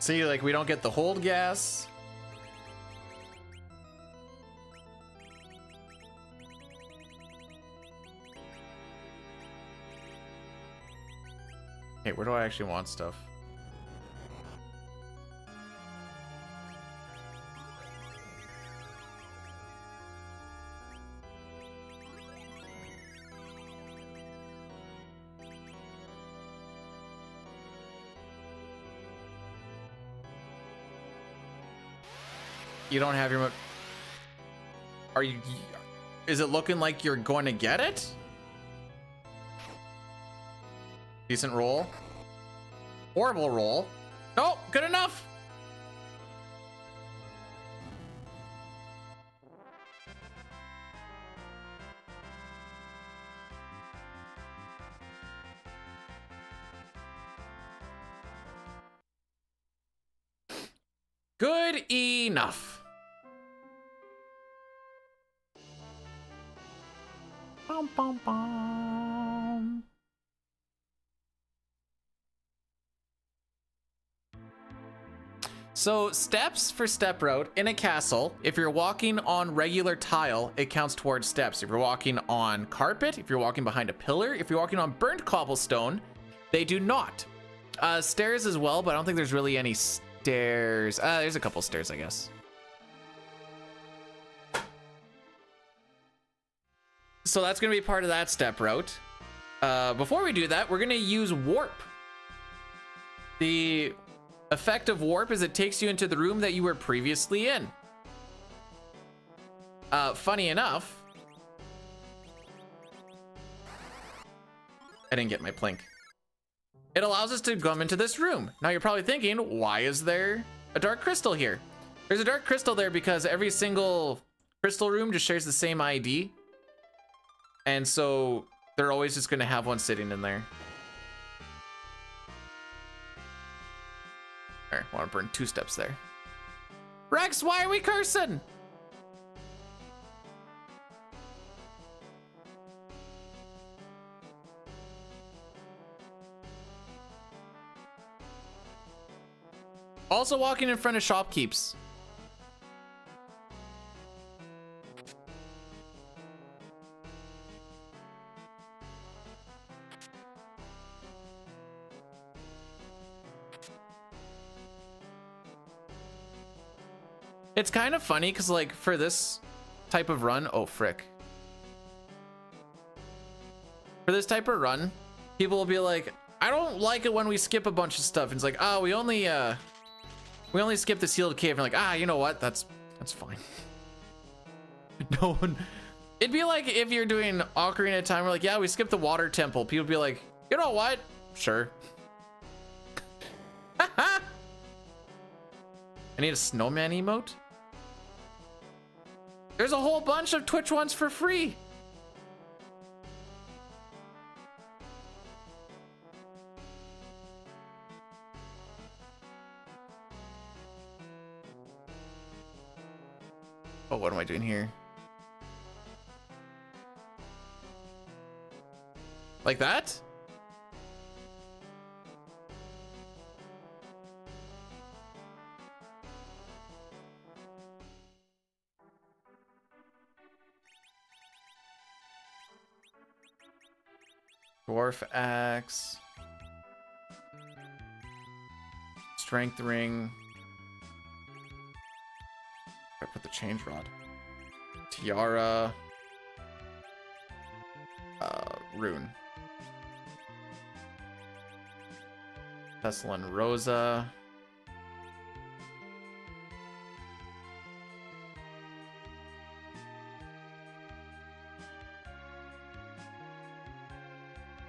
See, like, we don't get the hold gas. Okay, where do I actually want stuff? You don't have your... Are you... Is it looking like you're going to get it? Decent roll. Horrible roll. Oh, good enough. Good enough. Bum, bum, bum. So steps for step route in a castle, if you're walking on regular tile, it counts towards steps. If you're walking on carpet, if you're walking behind a pillar, if you're walking on burnt cobblestone, they do not. Stairs as well, but I don't think there's really any stairs. There's a couple stairs, I guess. So that's gonna be part of that step route. Before we do that, we're gonna use warp. The effect of warp is it takes you into the room that you were previously in. Funny enough, I didn't get my plink. It allows us to come into this room. Now you're probably thinking, why is there a dark crystal here? There's a dark crystal there because every single crystal room just shares the same ID. And so they're always just gonna have one sitting in there. There, I want to burn 2 steps there. Rex, why are we cursing? Also walking in front of shopkeeps. It's kind of funny because, like, for this type of run, oh frick. For this type of run, people will be like, I don't like it when we skip a bunch of stuff. And it's like, oh, we only skip the sealed cave. And like, you know what? That's fine. No one. It'd be like if you're doing Ocarina of Time, we're like, yeah, we skipped the water temple. People would be like, you know what? Sure. I need a snowman emote. There's a whole bunch of Twitch ones for free. Oh, what am I doing here? Like that? Dwarf axe. Strength ring. I put the change rod. Tiara. Rune. Tesla and Rosa.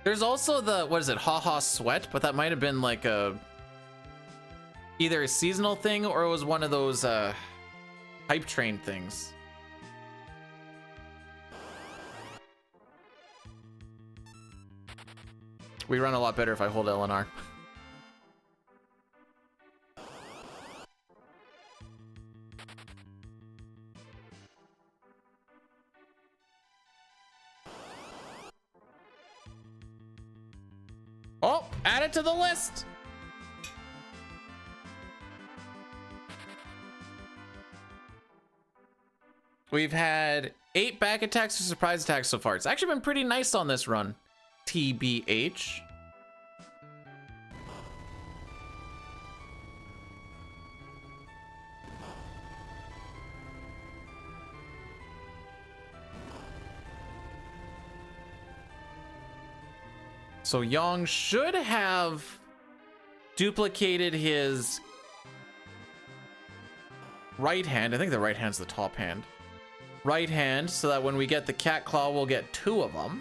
There's also the, what is it, haha sweat, but that might have been like either a seasonal thing or it was one of those hype train things. We run a lot better if I hold LNR. Oh, add it to the list. We've had 8 back attacks or surprise attacks so far. It's actually been pretty nice on this run. TBH. So Yong should have duplicated his right hand. I think the right hand's the top hand. Right hand, so that when we get the cat claw, we'll get 2 of them.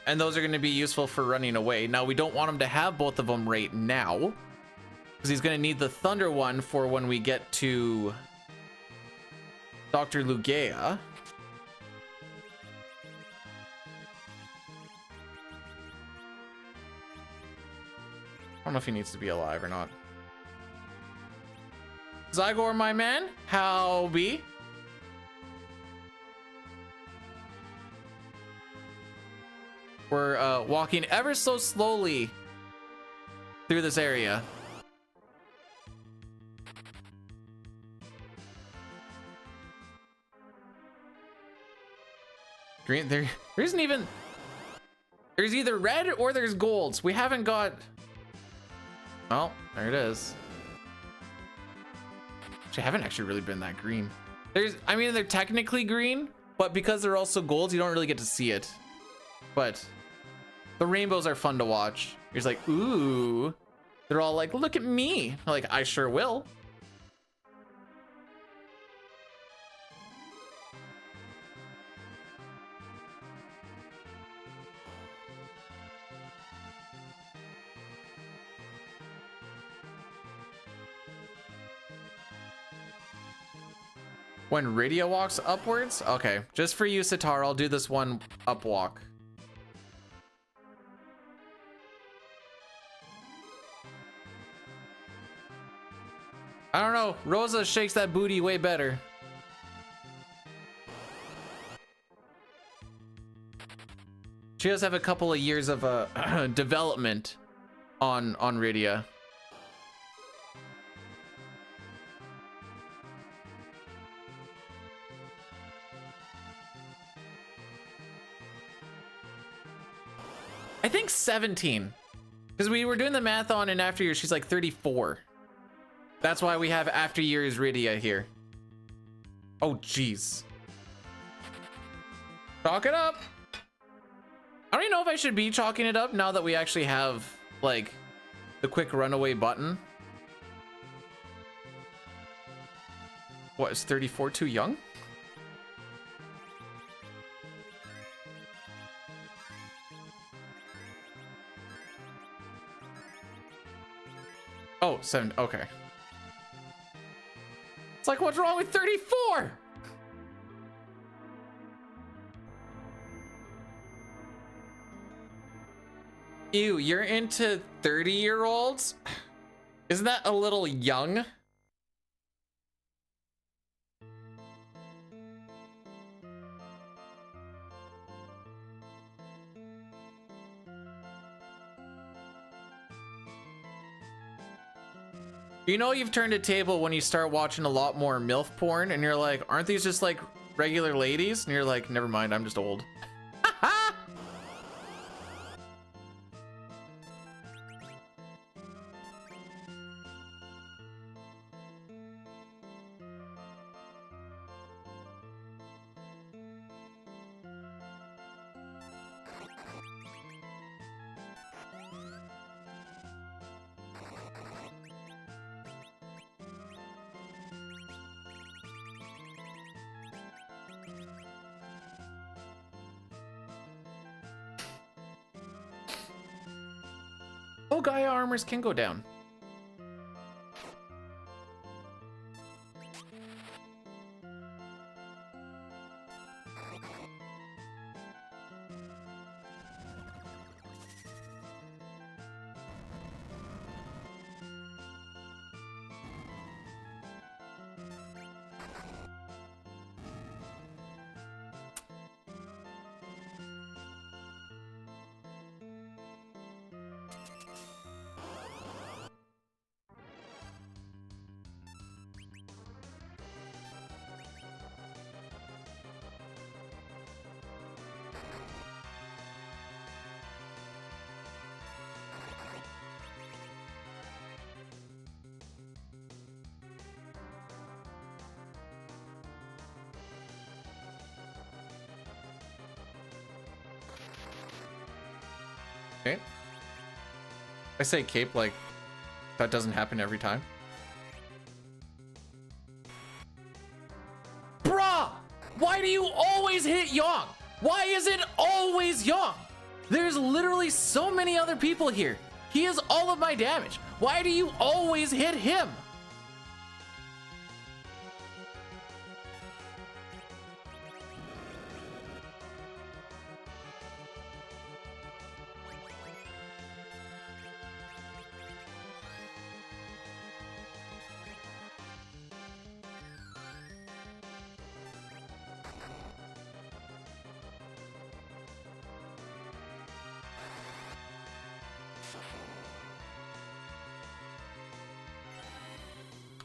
And those are going to be useful for running away. Now, we don't want him to have both of them right now, because he's going to need the thunder one for when we get to Dr. Lugea. I don't know if he needs to be alive or not. Zygor, my man, how be? We're walking ever so slowly through this area. Green, there isn't even... There's either red or there's golds. We haven't got... Oh, there it is. Actually, I haven't actually really been that green. I mean, they're technically green, but because they're also golds, you don't really get to see it. But the rainbows are fun to watch. You're just like, ooh. They're all like, look at me. I'm like, I sure will. When radio walks upwards? Okay, just for you, Sitar, I'll do this one up walk. I don't know, Rosa shakes that booty way better. She does have a couple of years of development on Rydia. I think 17, because we were doing the math on and after years, she's like 34. That's why we have after years Rydia here. Oh, jeez. Chalk it up. I don't even know if I should be chalking it up now that we actually have, like, the quick runaway button. What, is 34 too young? Oh, 7, okay. It's like, what's wrong with 34? Ew, you're into 30-year-olds? Isn't that a little young? You know you've turned a table when you start watching a lot more MILF porn and you're like, aren't these just like regular ladies? And you're like, never mind, I'm just old. Oh, Gaia armors can go down. Okay. I say cape like that doesn't happen every time. Bruh! Why do you always hit Yang? Why is it always Yang? There's literally so many other people here. He is all of my damage. Why do you always hit him?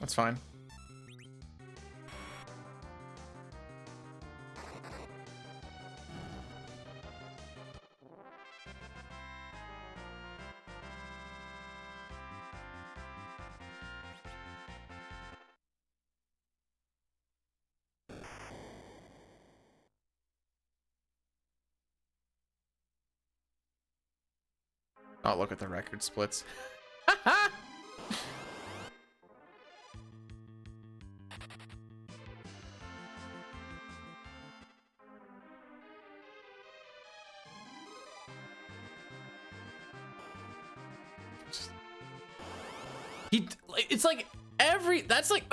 That's fine. Oh, look at the record splits. It's like that's like,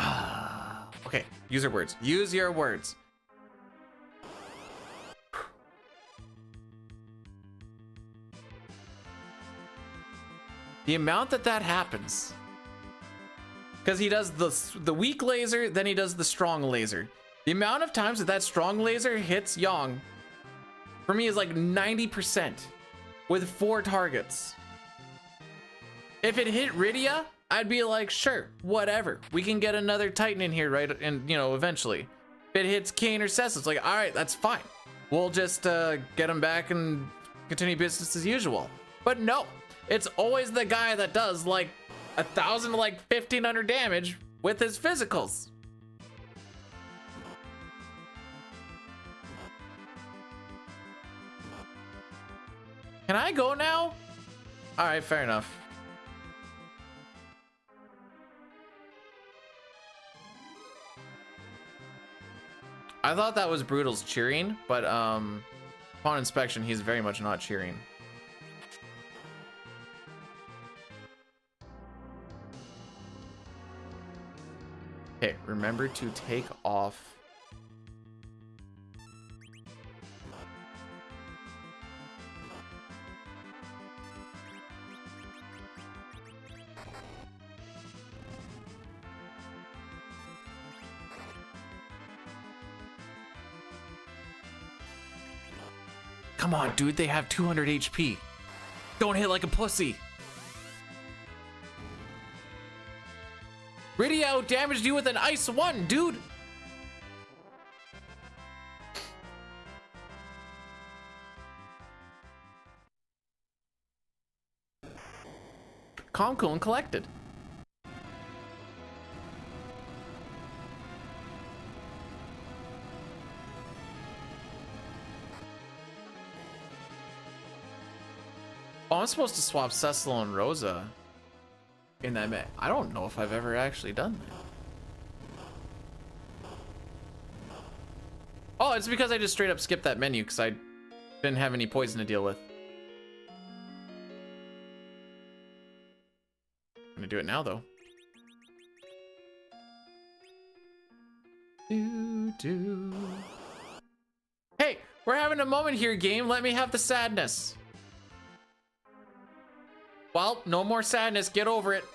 okay, use your words. Use your words. The amount that happens, because he does the weak laser, then he does the strong laser. The amount of times that strong laser hits Yang, for me, is like 90% with 4 targets. If it hit Rydia, I'd be like, sure, whatever. We can get another Titan in here, right? And, you know, eventually. If it hits Kane or Cess, it's like, all right, that's fine. We'll just get him back and continue business as usual. But no, it's always the guy that does like 1,000 to like 1,500 damage with his physicals. Can I go now? All right, fair enough. I thought that was Brutal's cheering, but upon inspection, he's very much not cheering. Okay, remember to take off. Come on, dude, they have 200 HP. Don't hit like a pussy. Rydia damaged you with an ice 1, dude. Calm, cool, and collected. Oh, I'm supposed to swap Cecil and Rosa in that mech. I don't know if I've ever actually done that. Oh, it's because I just straight up skipped that menu because I didn't have any poison to deal with. I'm gonna do it now though. Hey, we're having a moment here, game. Let me have the sadness. Well, no more sadness. Get over it.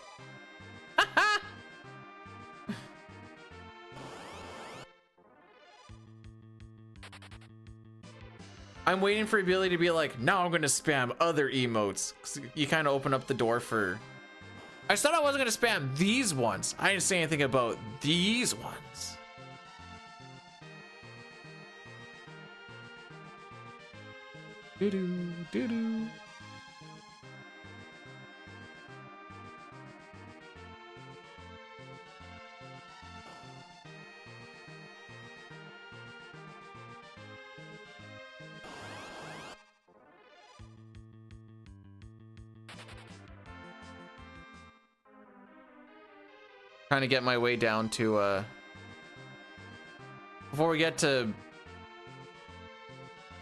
I'm waiting for ability to be like, now I'm going to spam other emotes. You kind of open up the door for... I said I wasn't going to spam these ones. I didn't say anything about these ones. Doo-doo, doo-doo. Trying to get my way down to before we get to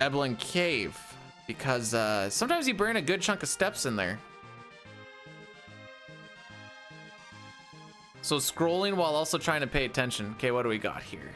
Eblin Cave, because sometimes you burn a good chunk of steps in there. So scrolling while also trying to pay attention. Okay, what do we got here?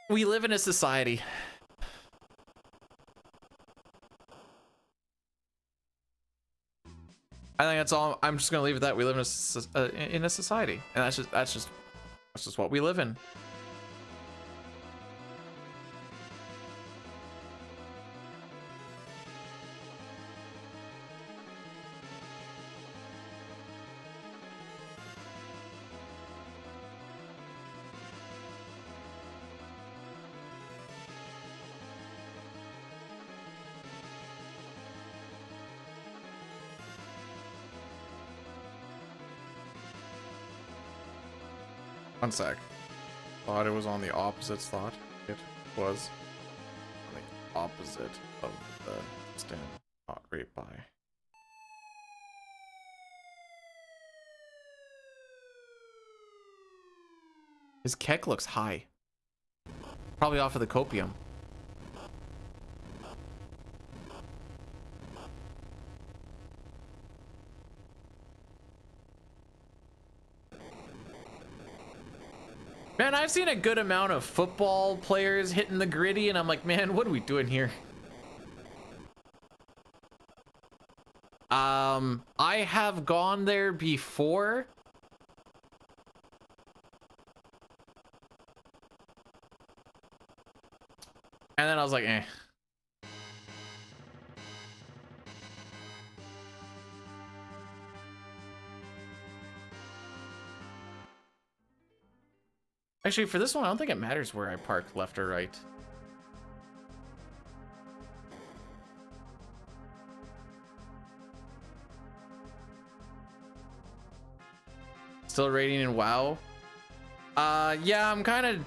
We live in a society. I think that's all. I'm just gonna leave it at that. We live in a society, and that's just what we live in. One sec. Thought it was on the opposite slot. It was on the opposite of the stand. Not right by. His keck looks high. Probably off of the copium. Man, I've seen a good amount of football players hitting the gritty, and I'm like, man, what are we doing here? I have gone there before. And then I was like, eh. Actually, for this one, I don't think it matters where I park, left or right. Still rating in WoW? Yeah, I'm kind of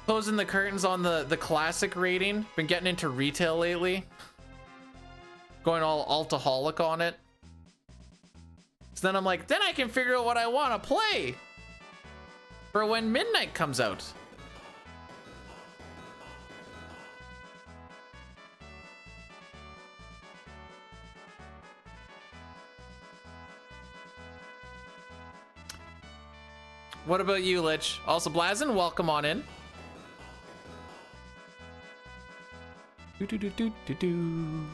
closing the curtains on the classic rating. Been getting into retail lately. Going all alcoholic on it. So then I'm like, then I can figure out what I want to play for when midnight comes out. What about you, Lich? Also, Blazin, welcome on in. Do do do do do do.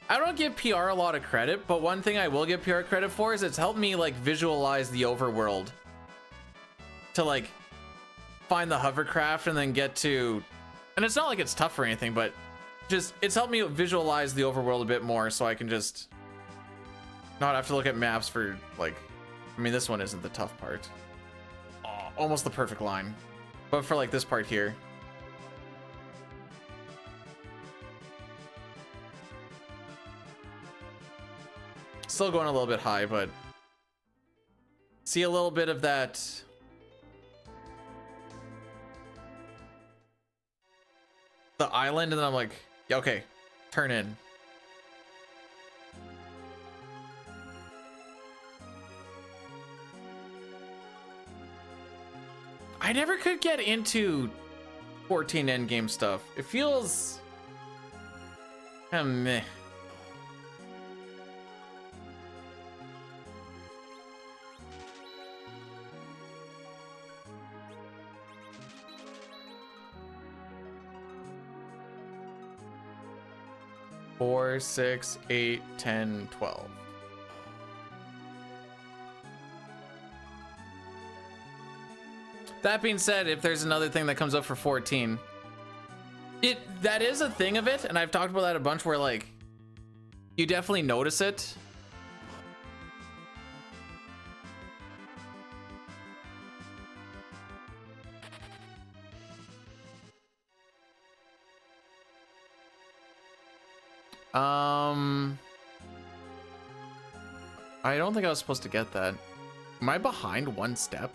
I don't give PR a lot of credit, but one thing I will give PR credit for is it's helped me like visualize the overworld. To like find the hovercraft and then get to, and it's not like it's tough or anything, but just it's helped me visualize the overworld a bit more, so I can just not have to look at maps for like, I mean, this one isn't the tough part. Oh, almost the perfect line, but for like this part here. Still going a little bit high, but see a little bit of that. The island, and then I'm like, yeah, okay, turn in. I never could get into 14 endgame stuff. It feels meh. Four, 6, 8, 10, 12. That being said, if there's another thing that comes up for 14, that is a thing of it, and I've talked about that a bunch where like you definitely notice it. I don't think I was supposed to get that. Am I behind one step?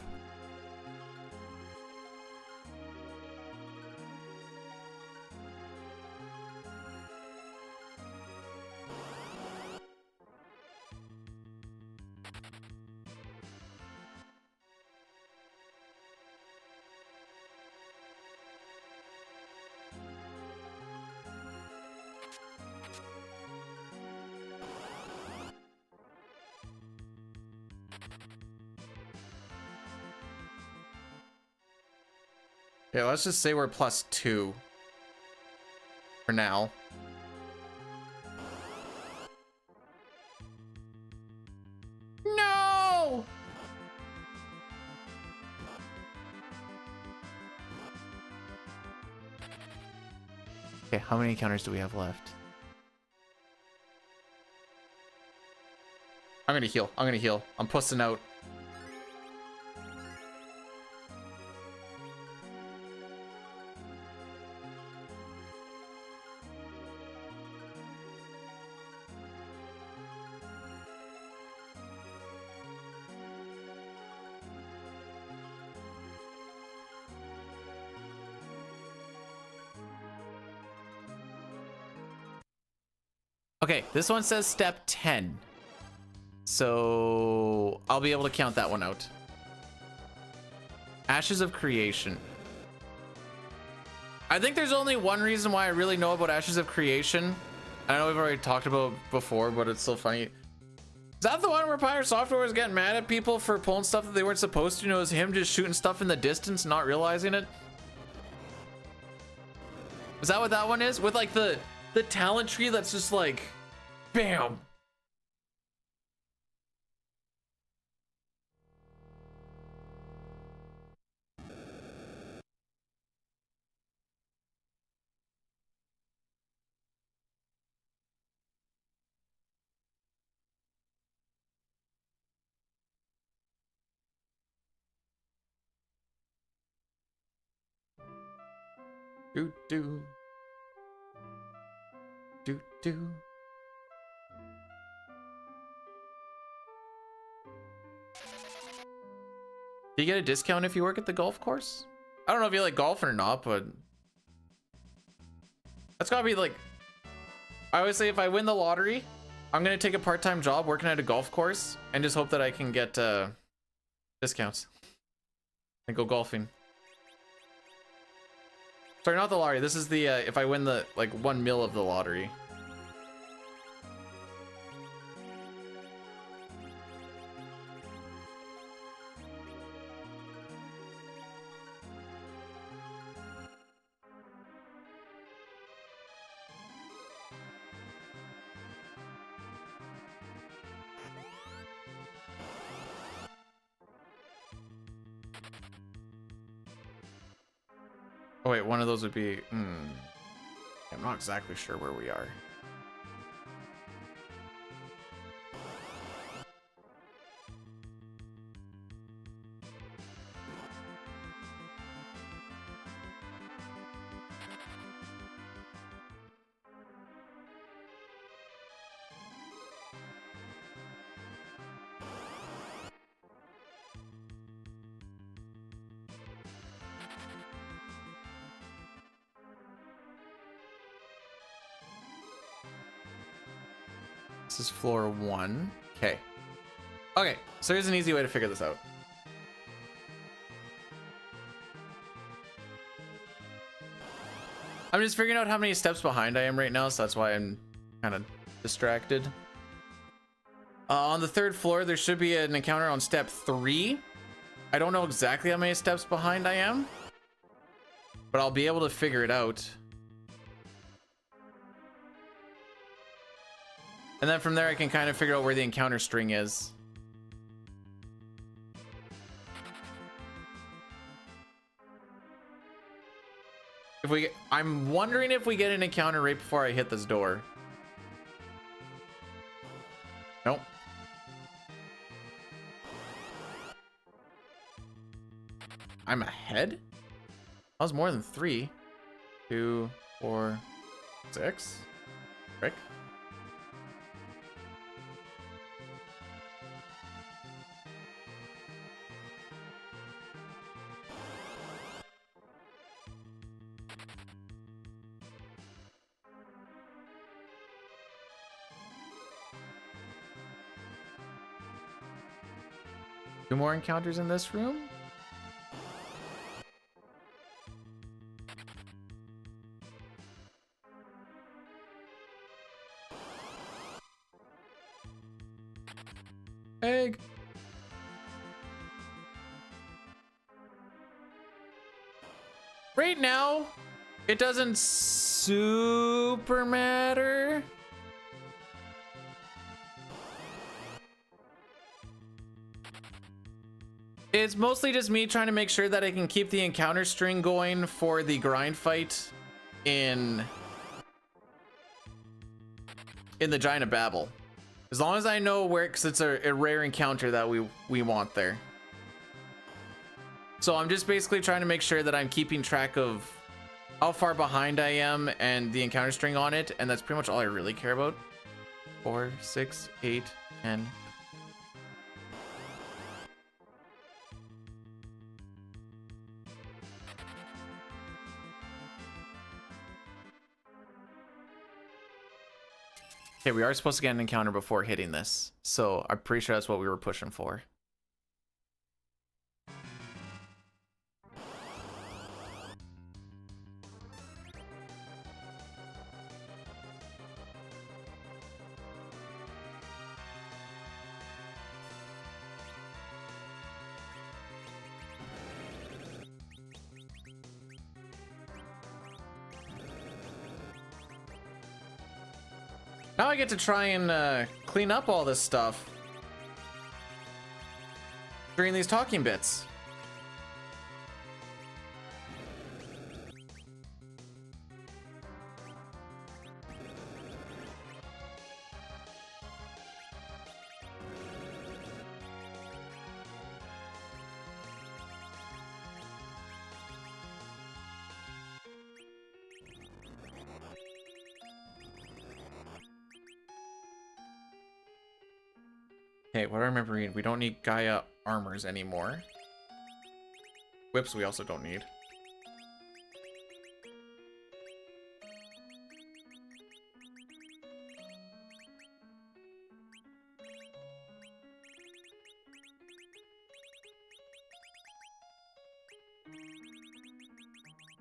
Yeah, let's just say we're +2 for now. No! Okay, how many encounters do we have left? I'm gonna heal. I'm gonna heal. I'm pussing out. Okay, this one says step 10. So I'll be able to count that one out. Ashes of Creation. I think there's only one reason why I really know about Ashes of Creation. I know we've already talked about it before, but it's so funny. Is that the one where Pirate Software was getting mad at people for pulling stuff that they weren't supposed to? You know, it was him just shooting stuff in the distance, not realizing it? Is that what that one is? With like the talent tree that's just like, bam. Do do do do. Do you get a discount if you work at the golf course? I don't know if you like golfing or not, but that's gotta be like, I always say if I win the lottery, I'm gonna take a part-time job working at a golf course and just hope that I can get discounts and go golfing. Sorry, not the lottery. This is the if I win the like 1 mil of the lottery. Oh wait, one of those would be. I'm not exactly sure where we are. This is floor 1. Okay. Okay, so here's an easy way to figure this out. I'm just figuring out how many steps behind I am right now, so that's why I'm kind of distracted. On the 3rd floor, there should be an encounter on step 3. I don't know exactly how many steps behind I am, but I'll be able to figure it out. And then from there, I can kind of figure out where the encounter string is. I'm wondering if we get an encounter right before I hit this door. Nope. I'm ahead? That was more than 3. 2, 4, 6. Frick. 2 more encounters in this room? Egg. Right now, it doesn't super matter. It's mostly just me trying to make sure that I can keep the encounter string going for the grind fight in the Giant of Babel. As long as I know where, because it's a rare encounter that we want there. So I'm just basically trying to make sure that I'm keeping track of how far behind I am and the encounter string on it, and that's pretty much all I really care about. 4, 6, 8, 10. Okay, we are supposed to get an encounter before hitting this, so I'm pretty sure that's what we were pushing for. Now I get to try and clean up all this stuff during these talking bits. Okay, what do I remember reading? We don't need Gaia armors anymore. Whips we also don't need.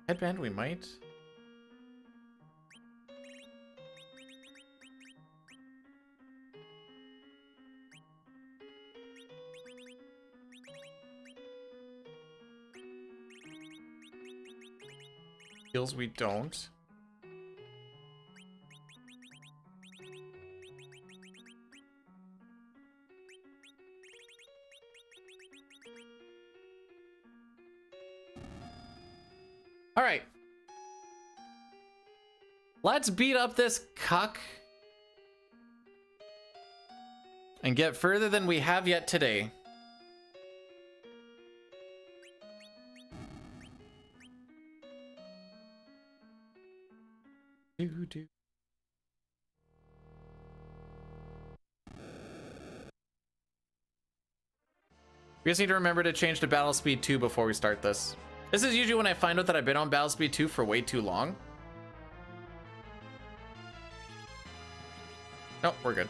Headband we might. Heals we don't. All right. Let's beat up this cuck and get further than we have yet today. Do. We just need to remember to change to battle speed 2 before we start this. This is usually when I find out that I've been on battle speed 2 for way too long. Nope, we're good.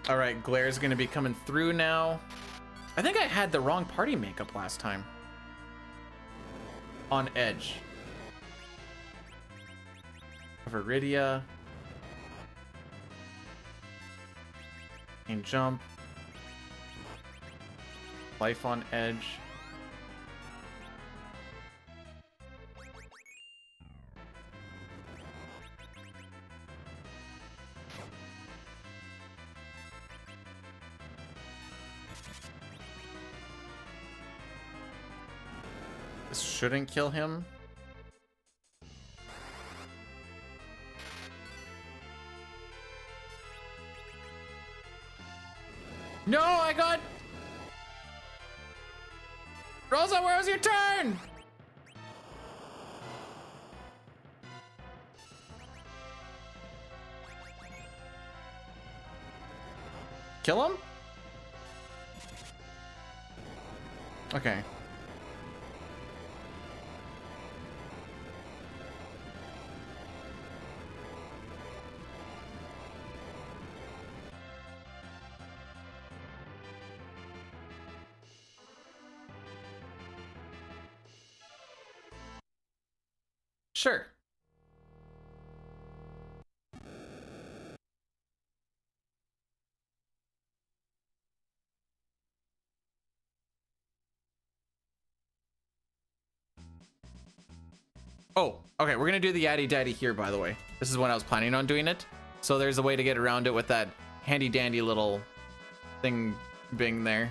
All right, Glaire's gonna be coming through now. I think I had the wrong party makeup last time. On Edge. Viridia. And jump. Life on Edge. This shouldn't kill him. No, I got... Rosa, where was your turn? Kill him? Okay. Sure. Oh, okay, we're gonna do the Yaddy Daddy here, by the way. This is when I was planning on doing it. So there's a way to get around it with that handy dandy little thing being there.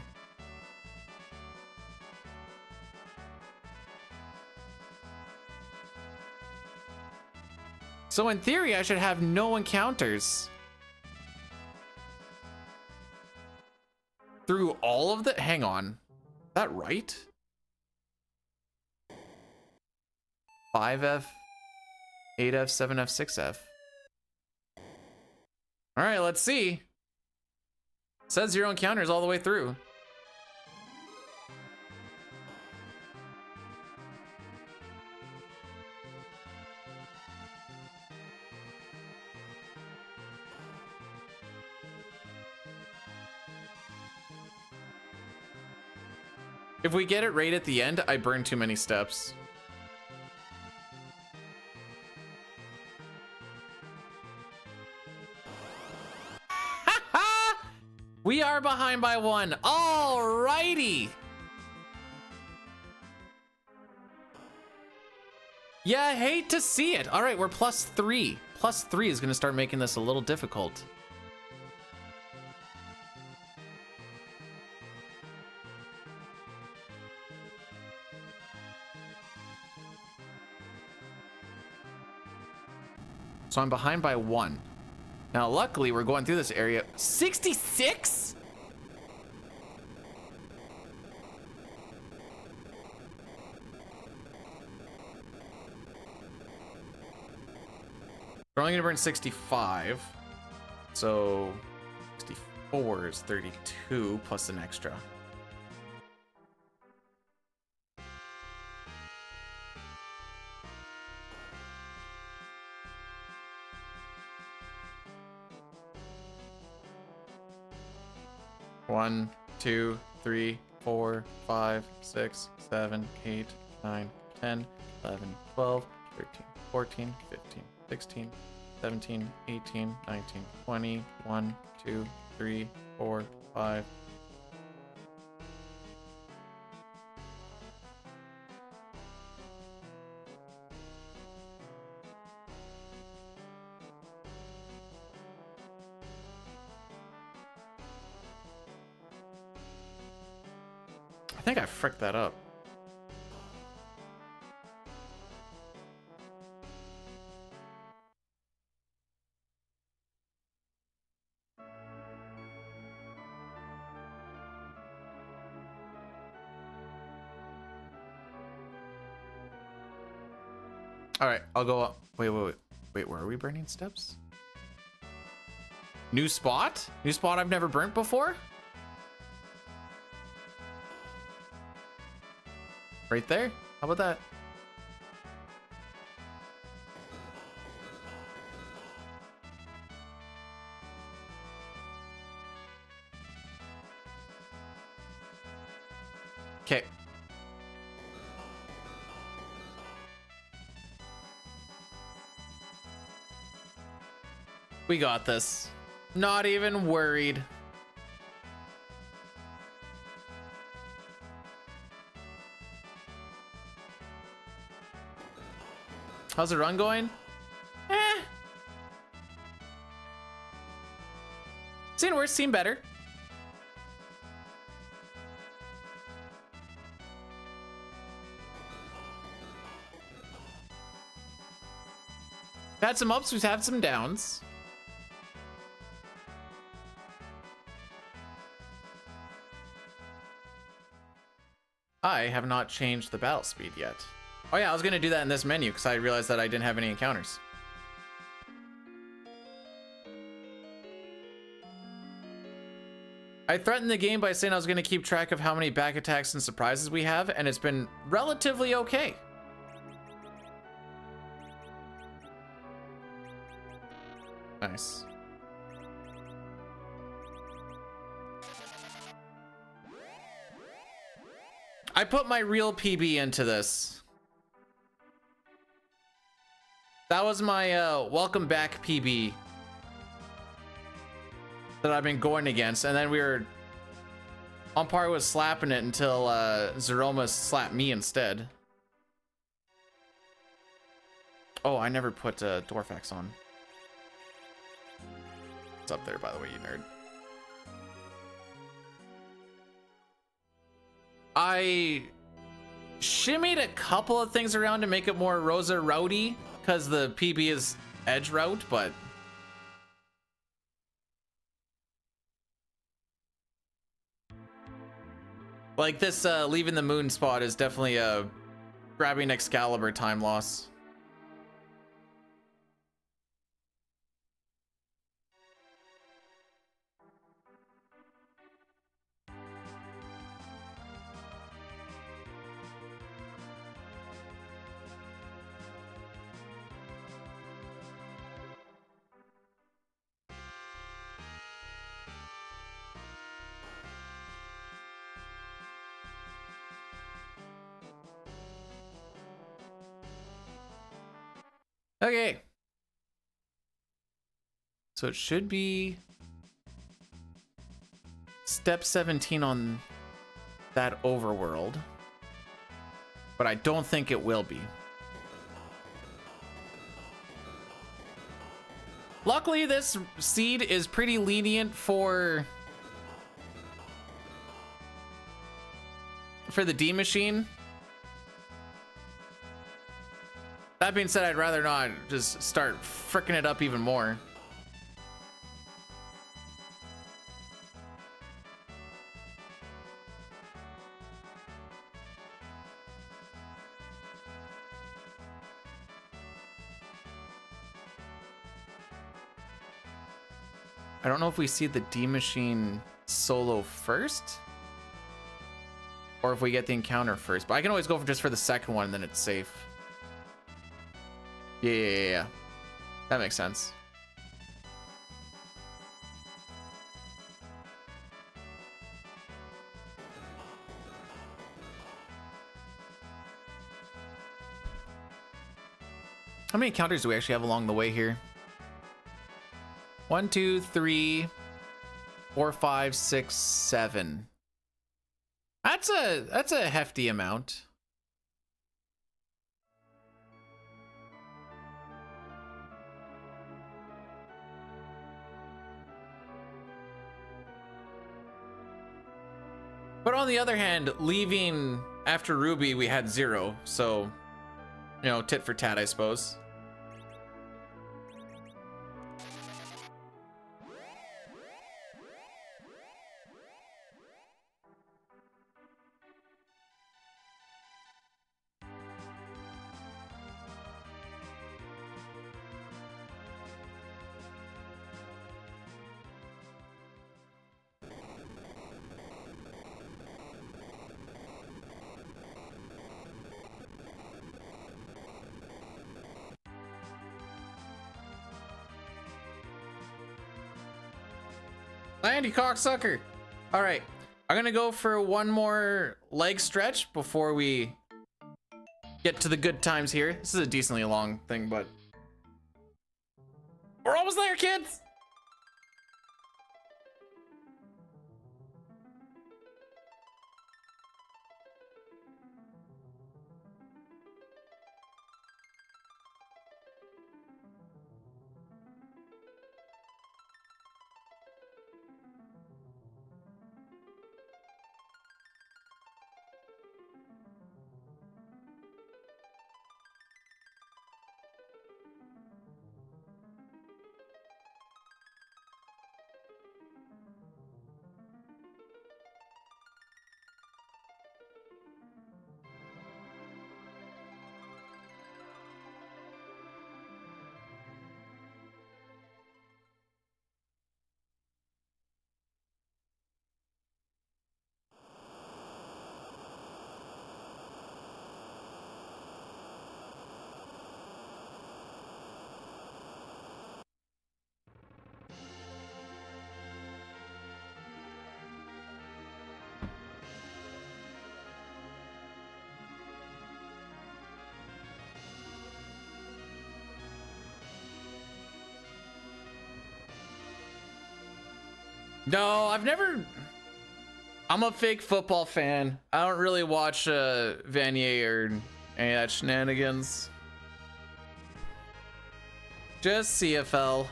So in theory, I should have no encounters. Through all of the... Hang on. Is that right? 5F, 8F, 7F, 6F. All right, let's see. It says 0 encounters all the way through. If we get it right at the end, I burn too many steps. We are behind by 1. Alrighty. Yeah, I hate to see it. All right, we're +3. +3 is going to start making this a little difficult. So I'm behind by 1. Now, luckily, we're going through this area. 66? We're only gonna burn 65. So 64 is 32 plus an extra. One, 2, 3, 4, 5, 6, 7, 8, 9, 10, 11, 12, 13, 14, 15, 16, 17, 18, 19, 20, 1, 2, 3, 4, 5. I think I fricked that up. All right, I'll go up. Wait, where are we burning steps? New spot? New spot I've never burnt before? Right there? How about that? Okay. We got this. Not even worried. How's the run going? Seen worse, seen better. Had some ups, we've had some downs. I have not changed the battle speed yet. Oh yeah, I was gonna do that in this menu because I realized that I didn't have any encounters. I threatened the game by saying I was gonna keep track of how many back attacks and surprises we have, and it's been relatively okay. Nice. I put my real PB into this. That was my welcome back PB that I've been going against, and then we were on par with slapping it until Zeroma slapped me instead. Oh, I never put Dwarfax on. It's up there, by the way, you nerd. I shimmied a couple of things around to make it more Rosa Rowdy because the PB is edge route, but like this leaving the moon spot is definitely a grabbing Excalibur time loss. Okay. So it should be step 17 on that overworld, but I don't think it will be. Luckily, this seed is pretty lenient for the D machine. That being said, I'd rather not just start fricking it up even more. I don't know if we see the D machine solo first or if we get the encounter first, but I can always go for just for the second one and then it's safe. Yeah. That makes sense. How many encounters do we actually have along the way here? 1, 2, 3, 4, 5, 6, 7. That's a hefty amount. But on the other hand, leaving after Ruby, we had 0. So, you know, tit for tat, I suppose. Land, you cocksucker. All right, I'm gonna go for one more leg stretch before we get to the good times here. This is a decently long thing, but we're almost there, kids. No, I've never. I'm a fake football fan. I don't really watch Vanier or any of that shenanigans. Just CFL.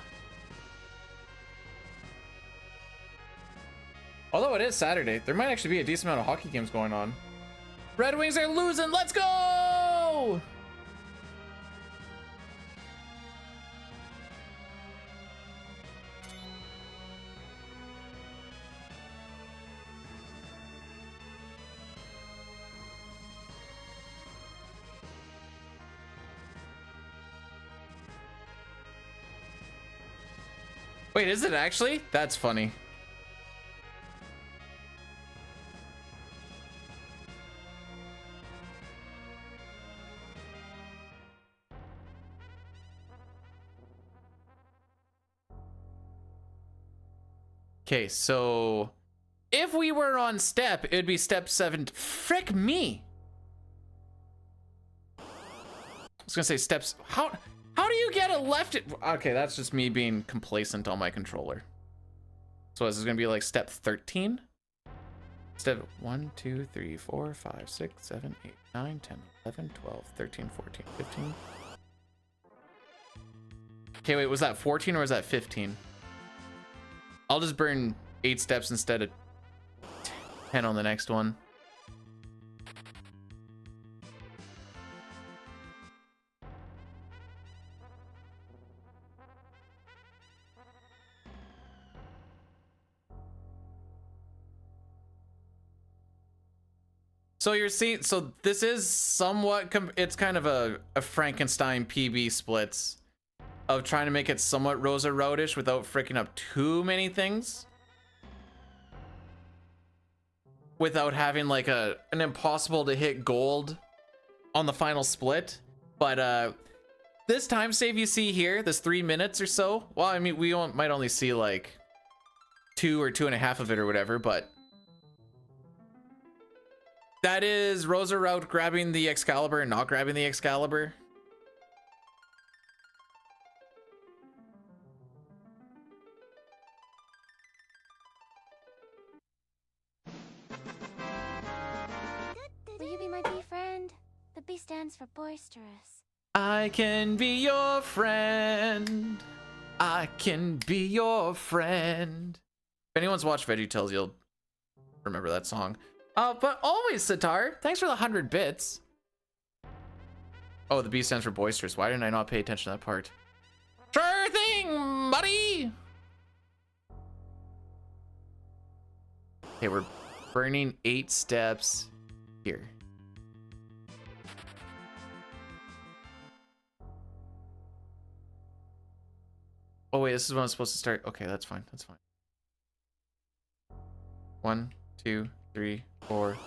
Although it is Saturday, there might actually be a decent amount of hockey games going on. Red Wings are losing. Let's go! Wait, is it actually? That's funny. Okay, so if we were on step, it'd be step 7. Frick me. I was gonna say steps. How do you get a left? Okay, that's just me being complacent on my controller. So this is gonna be like step 13. Step 1, 2, 3, 4, 5, 6, 7, 8, 9, 10, 11, 12, 13, 14, 15. Okay, wait, was that 14 or was that 15? I'll just burn 8 steps instead of 10 on the next one. So you're seeing, so this is somewhat, it's kind of a Frankenstein PB splits of trying to make it somewhat Rosa Roadish without freaking up too many things. Without having like an impossible to hit gold on the final split. But this time save you see here, this 3 minutes or so. Well, I mean, we might only see like 2 or 2.5 of it or whatever, but that is Rosa Route grabbing the Excalibur and not grabbing the Excalibur. Will you be my bee friend? The B stands for boisterous. I can be your friend. I can be your friend. If anyone's watched VeggieTales, you'll remember that song. But always, Sitar, thanks for the 100 bits. Oh, the B stands for boisterous. Why didn't I not pay attention to that part? Sure thing, buddy. Okay, we're burning 8 steps here. Oh wait, this is when I'm supposed to start. Okay, that's fine. That's fine. 1, 2, 3, 4.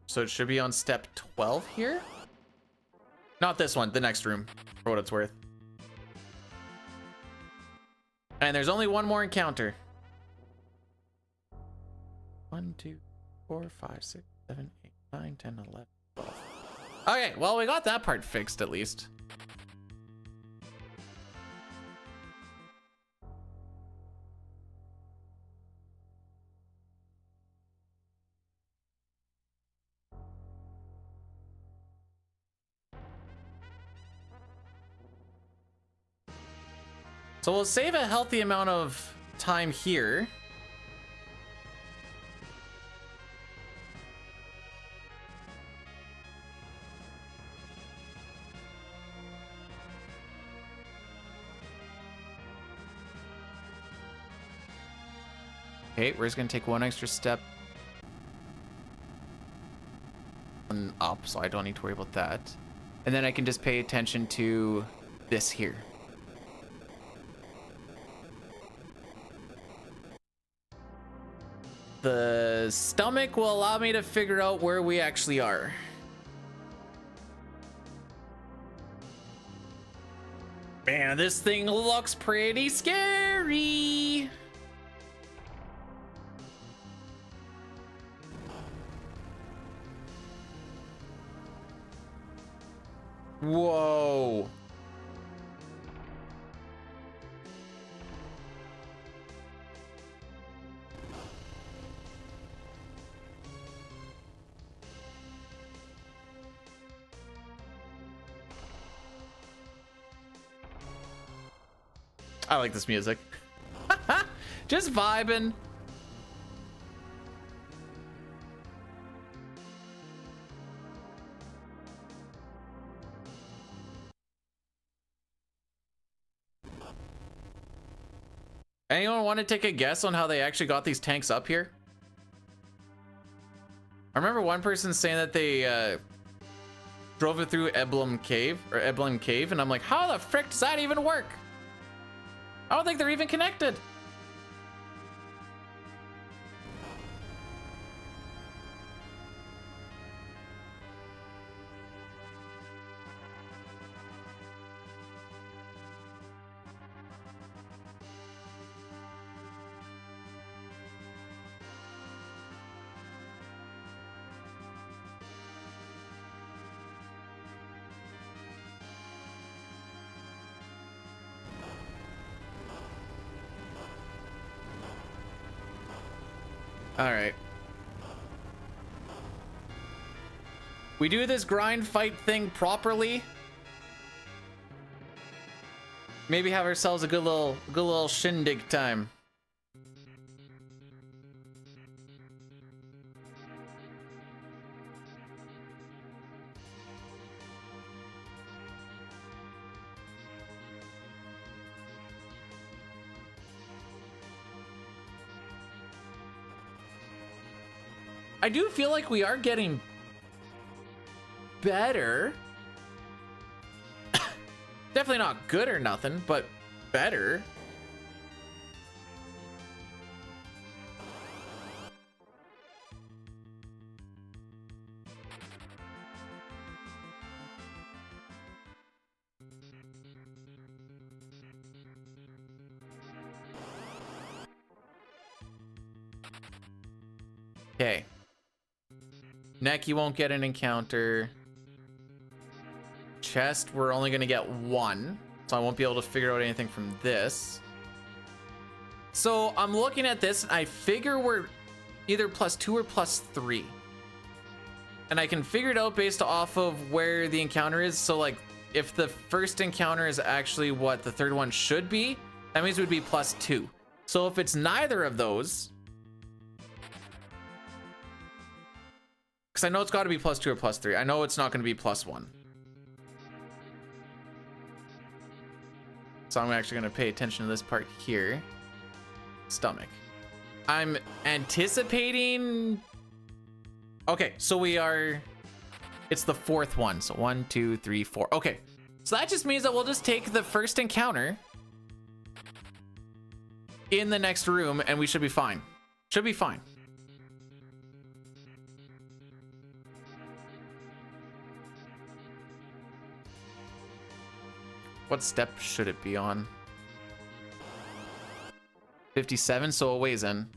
So it should be on step 12 here. Not this one, the next room, for what it's worth. And there's only one more encounter. 1, 2, 4, 5, 6, 7, 8, 9, 10, 11, 12. Okay, well, we got that part fixed at least. So we'll save a healthy amount of time here. Okay, we're just gonna take one extra step up, so I don't need to worry about that. And then I can just pay attention to this here. The stomach will allow me to figure out where we actually are. Man, this thing looks pretty scary. Whoa. I like this music. Just vibing. Anyone want to take a guess on how they actually got these tanks up here? I remember one person saying that they drove it through Eblum Cave, and I'm like, how the frick does that even work? I don't think they're even connected. All right. We do this grind fight thing properly. Maybe have ourselves a good little shindig time. I do feel like we are getting better. Definitely not good or nothing, but better. Okay. Neck, you won't get an encounter. Chest, we're only gonna get one, so I won't be able to figure out anything from this. So I'm looking at this and I figure we're either +2 or +3. And I can figure it out based off of where the encounter is. So like if the first encounter is actually what the third one should be, that means it would be +2. So if it's neither of those, because I know it's got to be +2 or +3. I know it's not going to be +1. So I'm actually going to pay attention to this part here. Stomach. I'm anticipating... Okay, so we are... It's the fourth one. So 1, 2, 3, 4. Okay, so that just means that we'll just take the first encounter in the next room and we should be fine. Should be fine. What step should it be on? 57, so a ways in.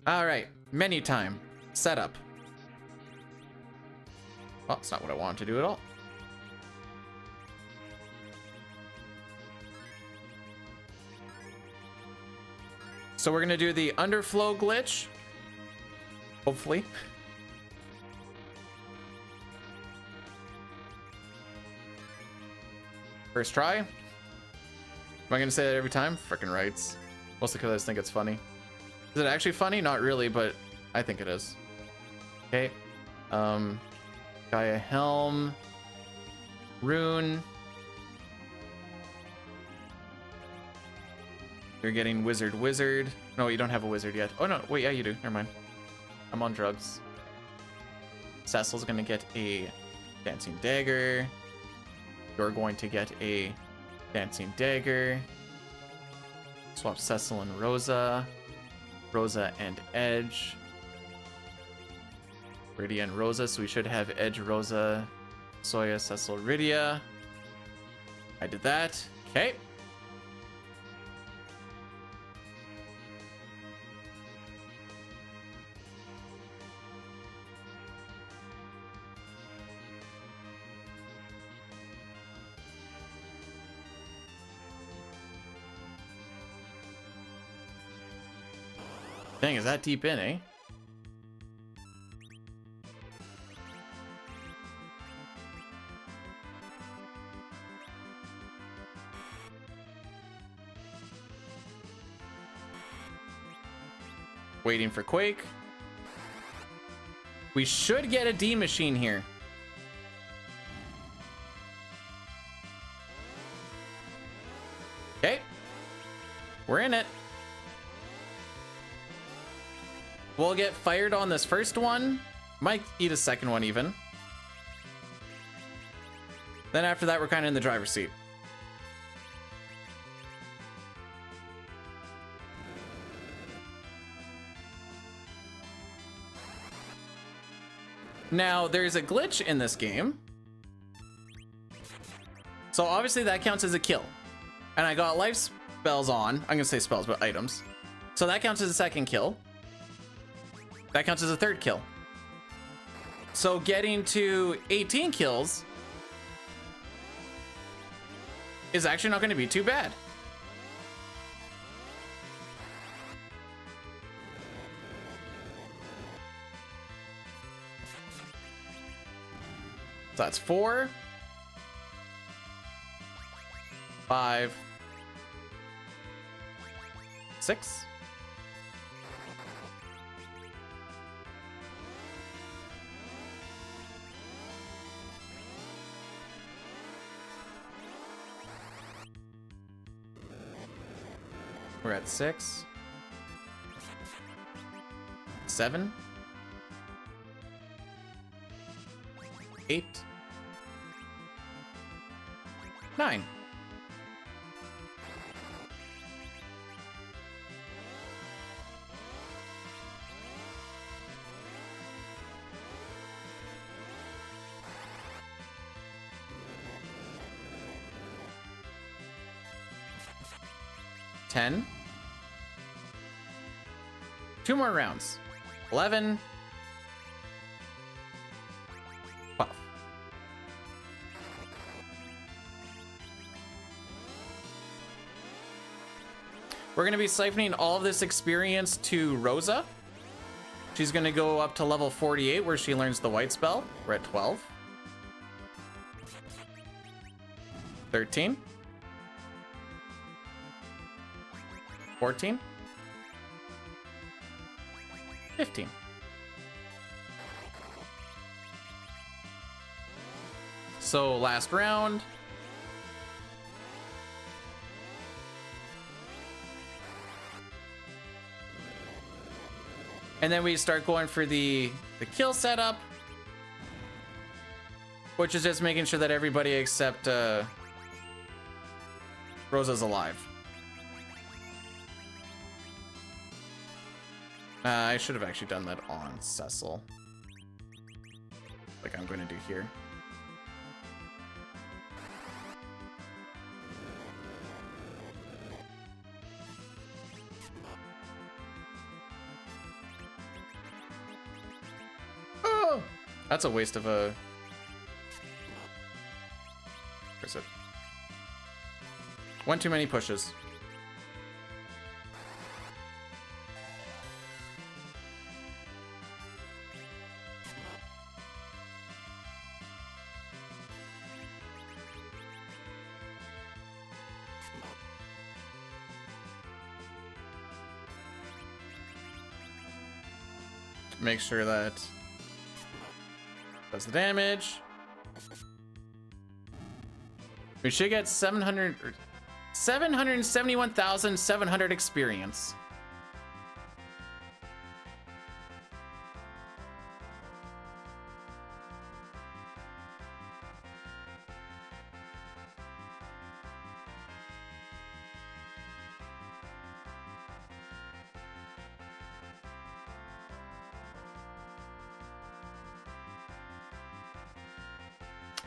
All right, menu time, setup. Well, it's not what I wanted to do at all. So we're gonna do the underflow glitch. Hopefully. First try. Am I gonna say that every time? Frickin' rights. Mostly because I just think it's funny. Is it actually funny? Not really, but I think it is. Okay. Gaia Helm. Rune. You're getting Wizard. No, you don't have a wizard yet. Oh no, wait, yeah you do. Never mind. I'm on drugs. Cecil's gonna get a dancing dagger. You're going to get a dancing dagger. Swap Cecil and Rosa. Rosa and Edge. Rydia and Rosa, so we should have Edge, Rosa, Soya, Cecil, Rydia. I did that. Okay. Dang, is that deep in, eh? Waiting for Quake. We should get a D machine here. Okay. We're in it. We'll get fired on this first one. Might eat a second one even. Then after that, we're kind of in the driver's seat. Now, there's a glitch in this game. So obviously that counts as a kill. And I got life spells on. I'm gonna say spells, but items. So that counts as a second kill. That counts as a third kill. So getting to 18 kills is actually not gonna be too bad. So that's 4, 5, 6. We're at 6, 7, 8, 9. Ten. 2 more rounds. 11. 12. We're going to be siphoning all of this experience to Rosa. She's going to go up to level 48 where she learns the white spell. We're at 12. 13. 14. 15. So last round. And then we start going for the kill setup, which is just making sure that everybody except Rosa's alive. I should have actually done that on Cecil, like I'm going to do here. Oh, that's a waste of a... Where's it? One too many pushes. Make sure that does the damage. We should get 771,700 experience.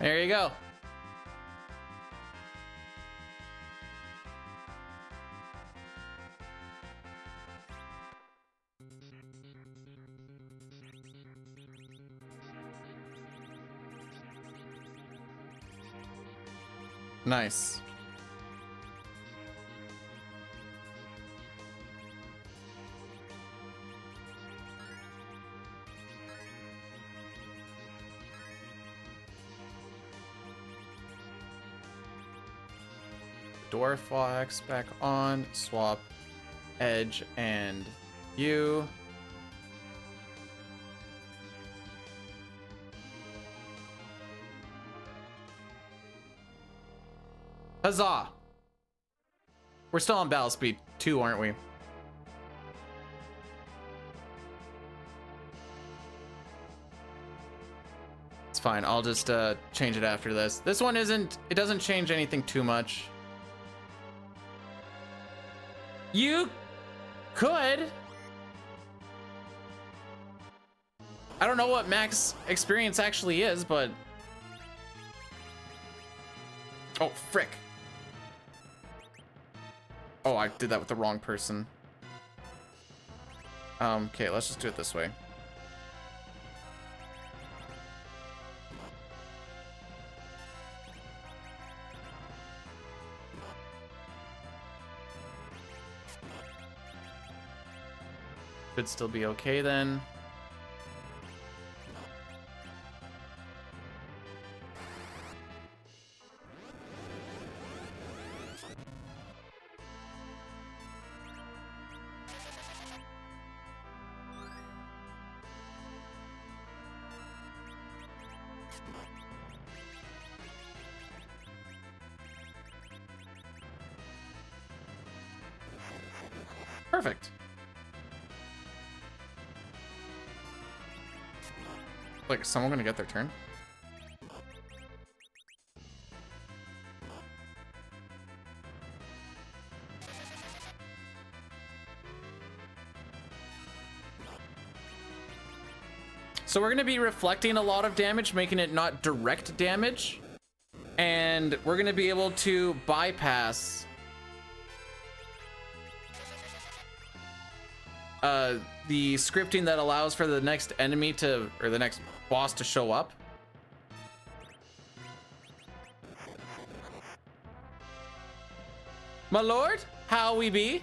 There you go. Nice. dwarf wax back on, swap edge and you. Huzzah! We're still on battle speed 2, aren't we? It's fine. I'll just change it after this. This one isn't, it doesn't change anything too much. You could. I don't know what max experience actually is, but oh, frick. Oh, I did that with the wrong person. Okay, let's just do it this way. Should still be okay then. Perfect. Like, is someone gonna get their turn? So we're gonna be reflecting a lot of damage, making it not direct damage. And we're gonna be able to bypass the scripting that allows for the next enemy to, or the next boss to show up. My lord, how we be?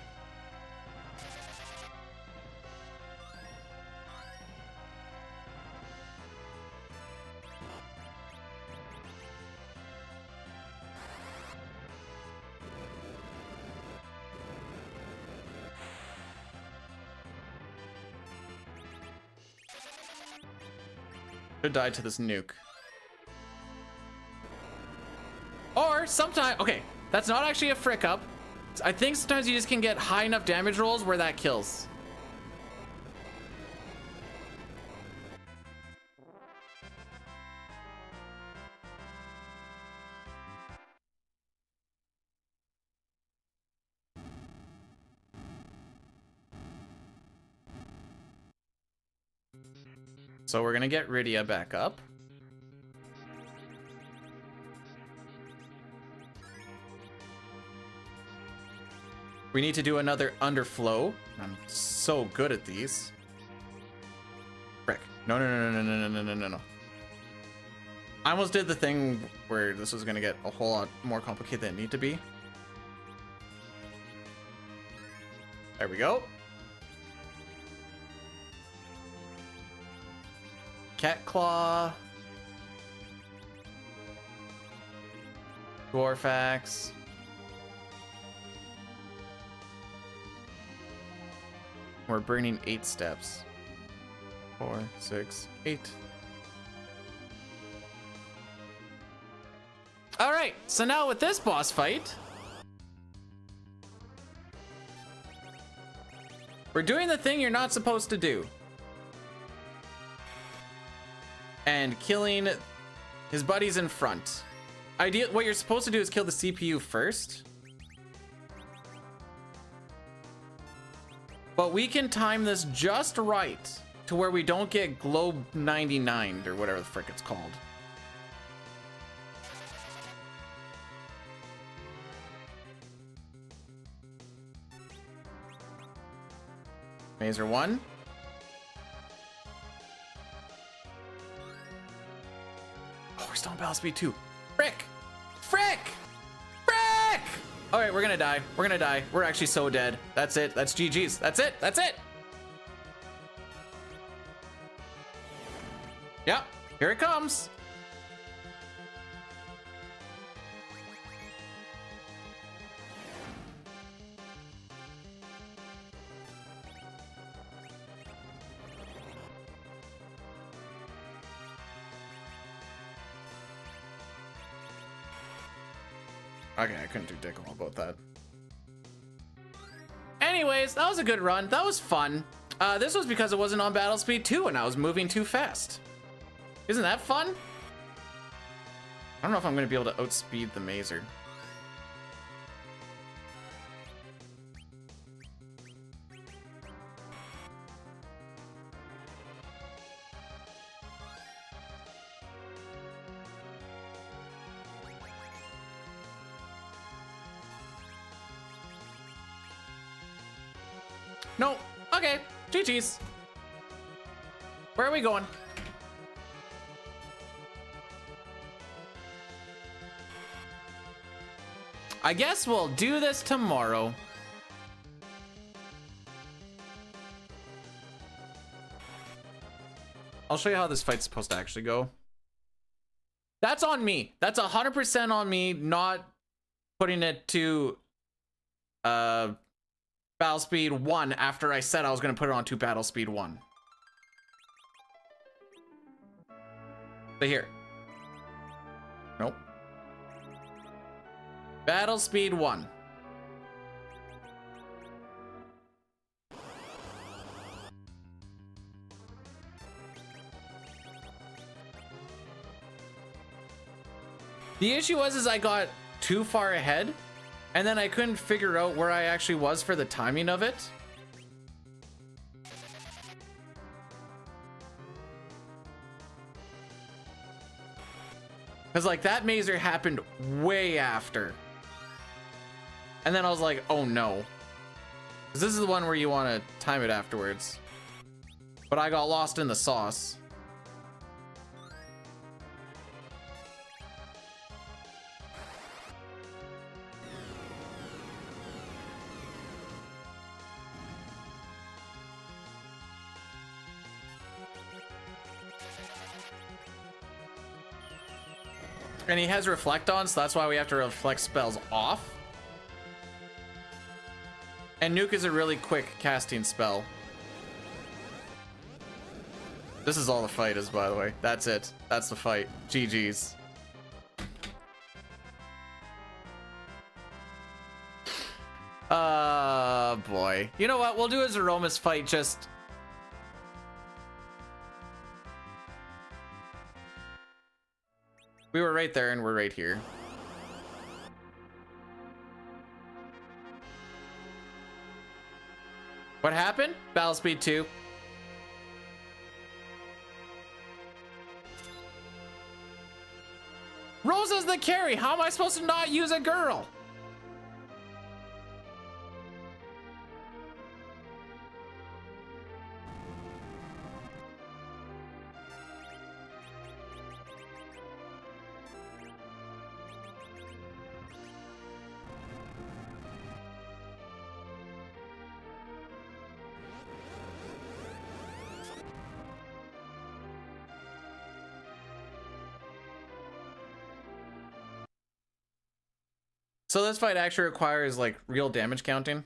Should die to this nuke. Or sometimes, okay, that's not actually a frick up. I think sometimes you just can get high enough damage rolls where that kills. So we're gonna get Rydia back up. We need to do another underflow. I'm so good at these. Frick. No, no, no, no, no, no, no, no, no, no. I almost did the thing where this was gonna get a whole lot more complicated than it needed to be. There we go. Cat Claw. Dwarf Axe. We're burning 8 steps. 4, 6, 8. All right, so now with this boss fight, we're doing the thing you're not supposed to do. And killing his buddies in front. What you're supposed to do is kill the CPU first. But we can time this just right to where we don't get Globe 99 or whatever the frick it's called. Mazer 1. Oh, we're still on battle speed 2. Frick! Frick! Frick! All right, we're gonna die. We're gonna die. We're actually so dead. That's it. That's GG's. That's it. That's it. Yep. Here it comes. Okay, I couldn't do dick all about that. Anyways, that was a good run. That was fun. This was because it wasn't on battle speed 2 and I was moving too fast. Isn't that fun? I don't know if I'm going to be able to outspeed the Mazer. No. Okay. GG's. Where are we going? I guess we'll do this tomorrow. I'll show you how this fight's supposed to actually go. That's on me. That's 100% on me not putting it to battle speed 1 after I said I was going to put it on to battle speed 1. So here. Nope. Battle speed 1. The issue was I got too far ahead and then I couldn't figure out where I actually was for the timing of it. Because like that Mazer happened way after. And then I was like, oh no. Because this is the one where you want to time it afterwards. But I got lost in the sauce. And he has reflect on, so that's why we have to reflect spells off. And Nuke is a really quick casting spell. This is all the fight is, by the way. That's it. That's the fight. GG's. Boy. You know what? We'll do a Zeromus fight just... We were right there and we're right here. What happened? Battle speed 2. Rosa's the carry. How am I supposed to not use a girl? So this fight actually requires like real damage counting.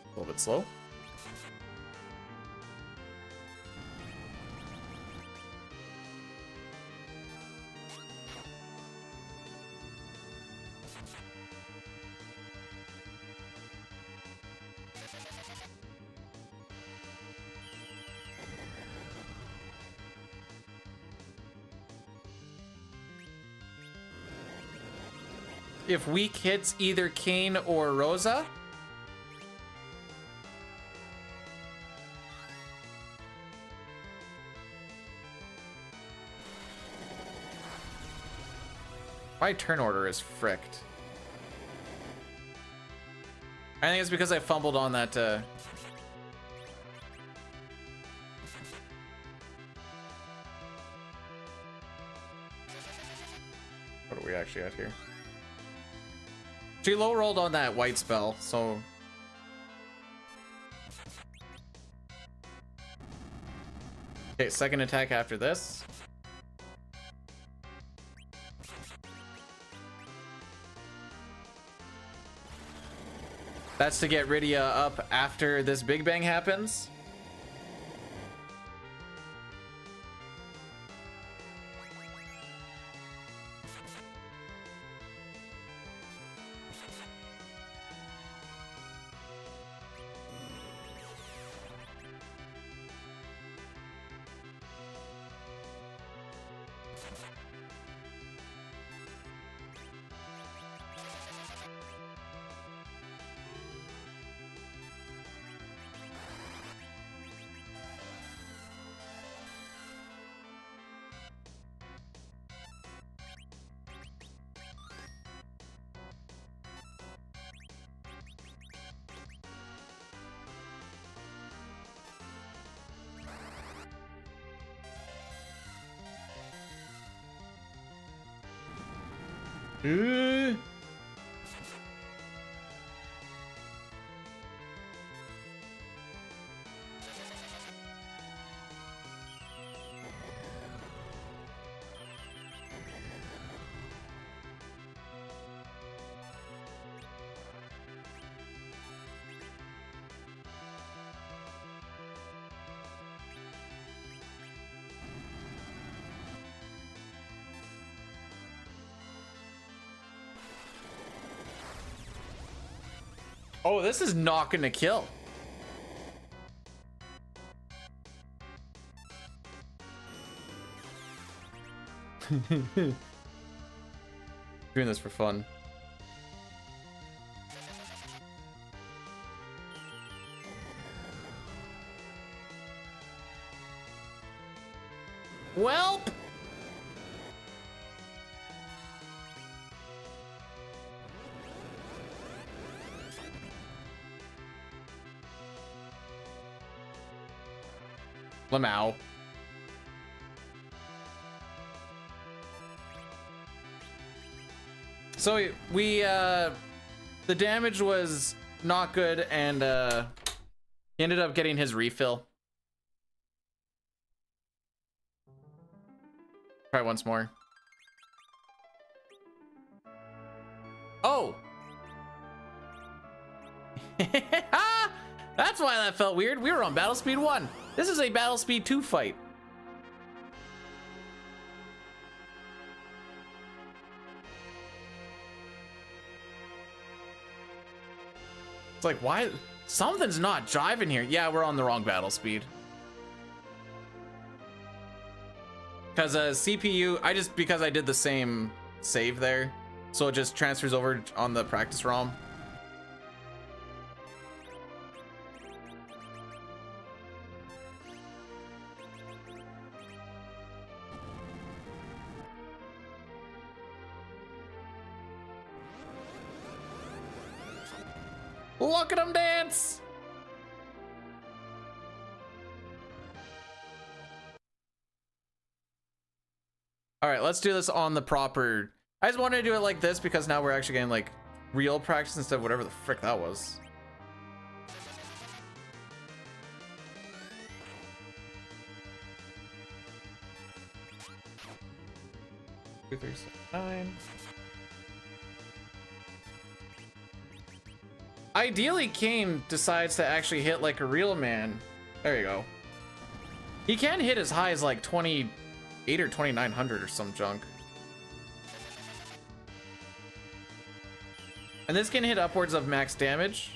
A little bit slow. If weak hits either Kane or Rosa. My turn order is fricked. I think it's because I fumbled on that what are we actually at here? She low rolled on that white spell, so okay, second attack after this. That's to get Rydia up after this Big Bang happens. Oh, this is not gonna kill. Doing this for fun. Welp. Lamau. So we the damage was not good, and he ended up getting his refill. Try once more. Oh. That's why that felt weird. We were on battle speed 1. This is a battle speed 2 fight. It's like, why? Something's not jiving here. Yeah, we're on the wrong battle speed. Because CPU, because I did the same save there, so it just transfers over on the practice ROM. Look at him dance! All right, let's do this on the proper. I just wanted to do it like this because now we're actually getting like real practice instead of whatever the frick that was. Two, 3, 7, 9. Ideally, Kane decides to actually hit like a real man. There you go. He can hit as high as like 28 or 2900 or some junk. And this can hit upwards of max damage.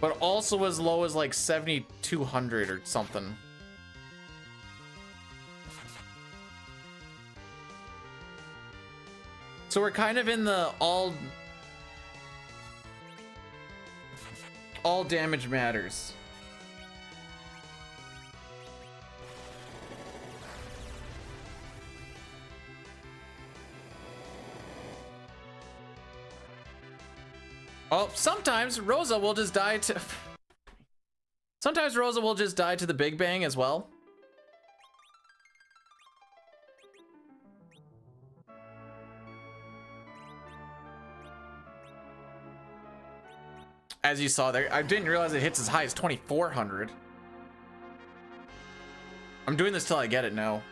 But also as low as like 7200 or something. So we're kind of in the all damage matters. Oh, sometimes Rosa will just die to sometimes Rosa will just die to the Big Bang as well. As you saw there, I didn't realize it hits as high as 2400. I'm doing this till I get it now.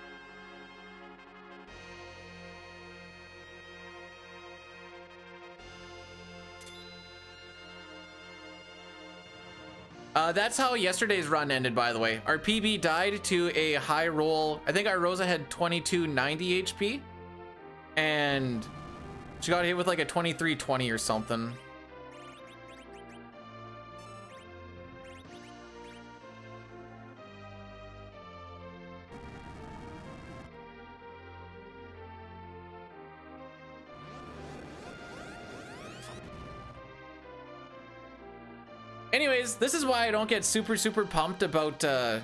That's how yesterday's run ended, by the way. Our PB died to a high roll. I think our Rosa had 2290 HP. And she got hit with like a 2320 or something. Anyways, this is why I don't get super pumped about I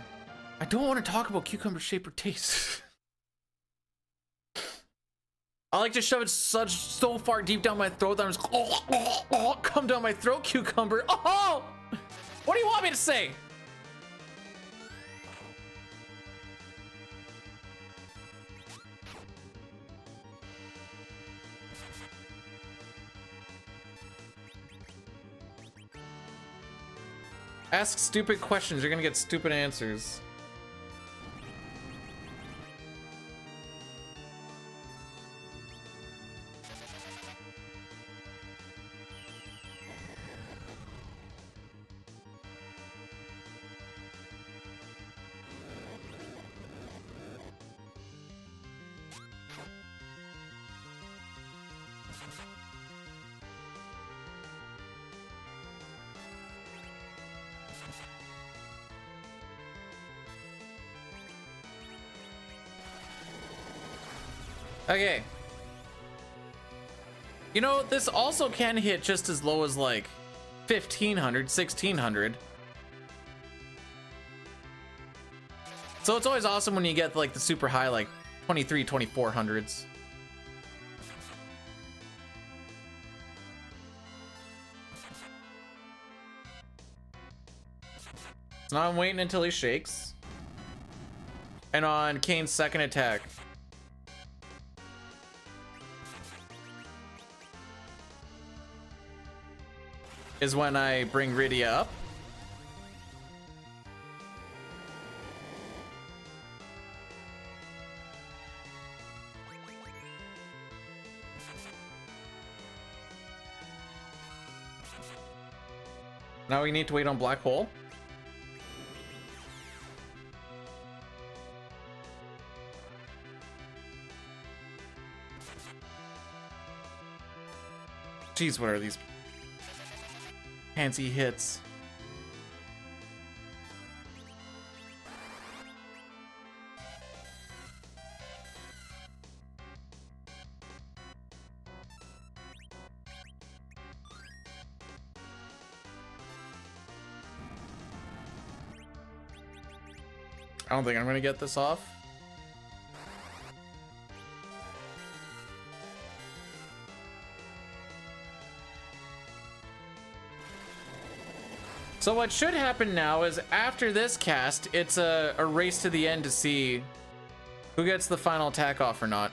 don't want to talk about cucumber shape or taste. I like to shove it so far deep down my throat that I'm just come down my throat, cucumber. Oh! What do you want me to say? Ask stupid questions, you're gonna get stupid answers. Okay. You know, this also can hit just as low as like 1500, 1600. So it's always awesome when you get like the super high, like 23, 2400s. So now I'm waiting until he shakes. And on Kane's second attack, is when I bring Rydia up. Now we need to wait on Black Hole. Jeez, what are these fancy hits? I don't think I'm gonna get this off. So what should happen now is after this cast, it's a race to the end to see who gets the final attack off or not.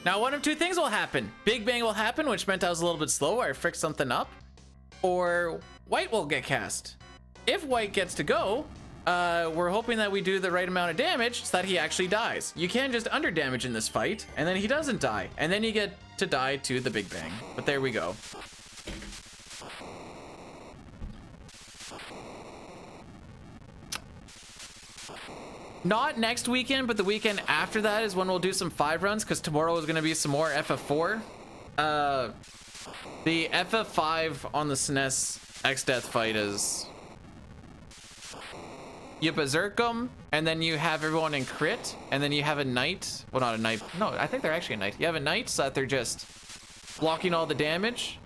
Now, one of two things will happen. Big Bang will happen, which meant I was a little bit slow or I fricked something up. Or White will get cast. If White gets to go, we're hoping that we do the right amount of damage so that he actually dies. You can just under damage in this fight, and then he doesn't die. And then you get to die to the Big Bang. But there we go. Not next weekend, but the weekend after that is when we'll do some 5 runs, because tomorrow is going to be some more FF4. The FF5 on the SNES X-Death fight is you berserk them, and then you have everyone in crit, and then you have a knight. Well, not a knight. No, I think they're actually a knight. You have a knight so that they're just blocking all the damage,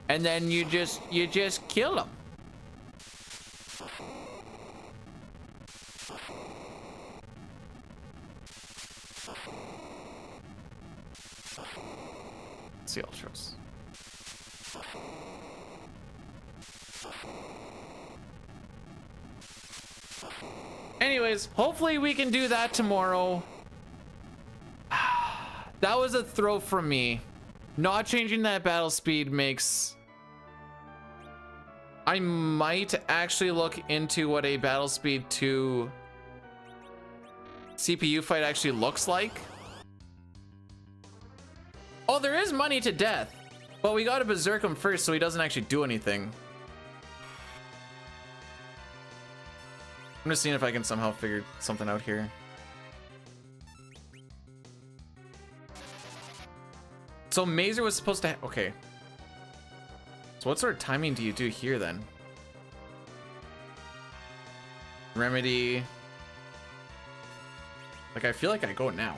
and then you just kill them. Let's see ultras. Anyways, hopefully we can do that tomorrow. That was a throw from me. Not changing that battle speed makes I might actually look into what a Battle Speed 2 CPU fight actually looks like. Oh, there is money to death, but we gotta berserk him first so he doesn't actually do anything. I'm just seeing if I can somehow figure something out here. So Mazer was supposed to okay. So what sort of timing do you do here then? Remedy. Like, I feel like I go now.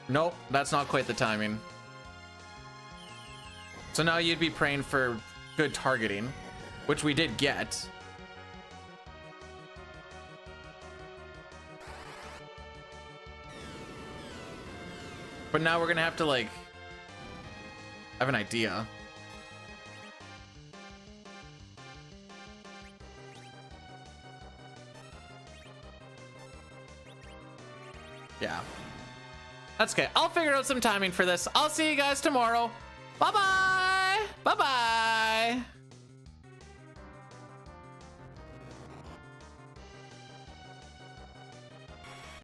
Nope, that's not quite the timing. So now you'd be praying for good targeting, which we did get. But now we're gonna have to, like, have an idea. Yeah. That's okay. I'll figure out some timing for this. I'll see you guys tomorrow. Bye-bye. Bye-bye.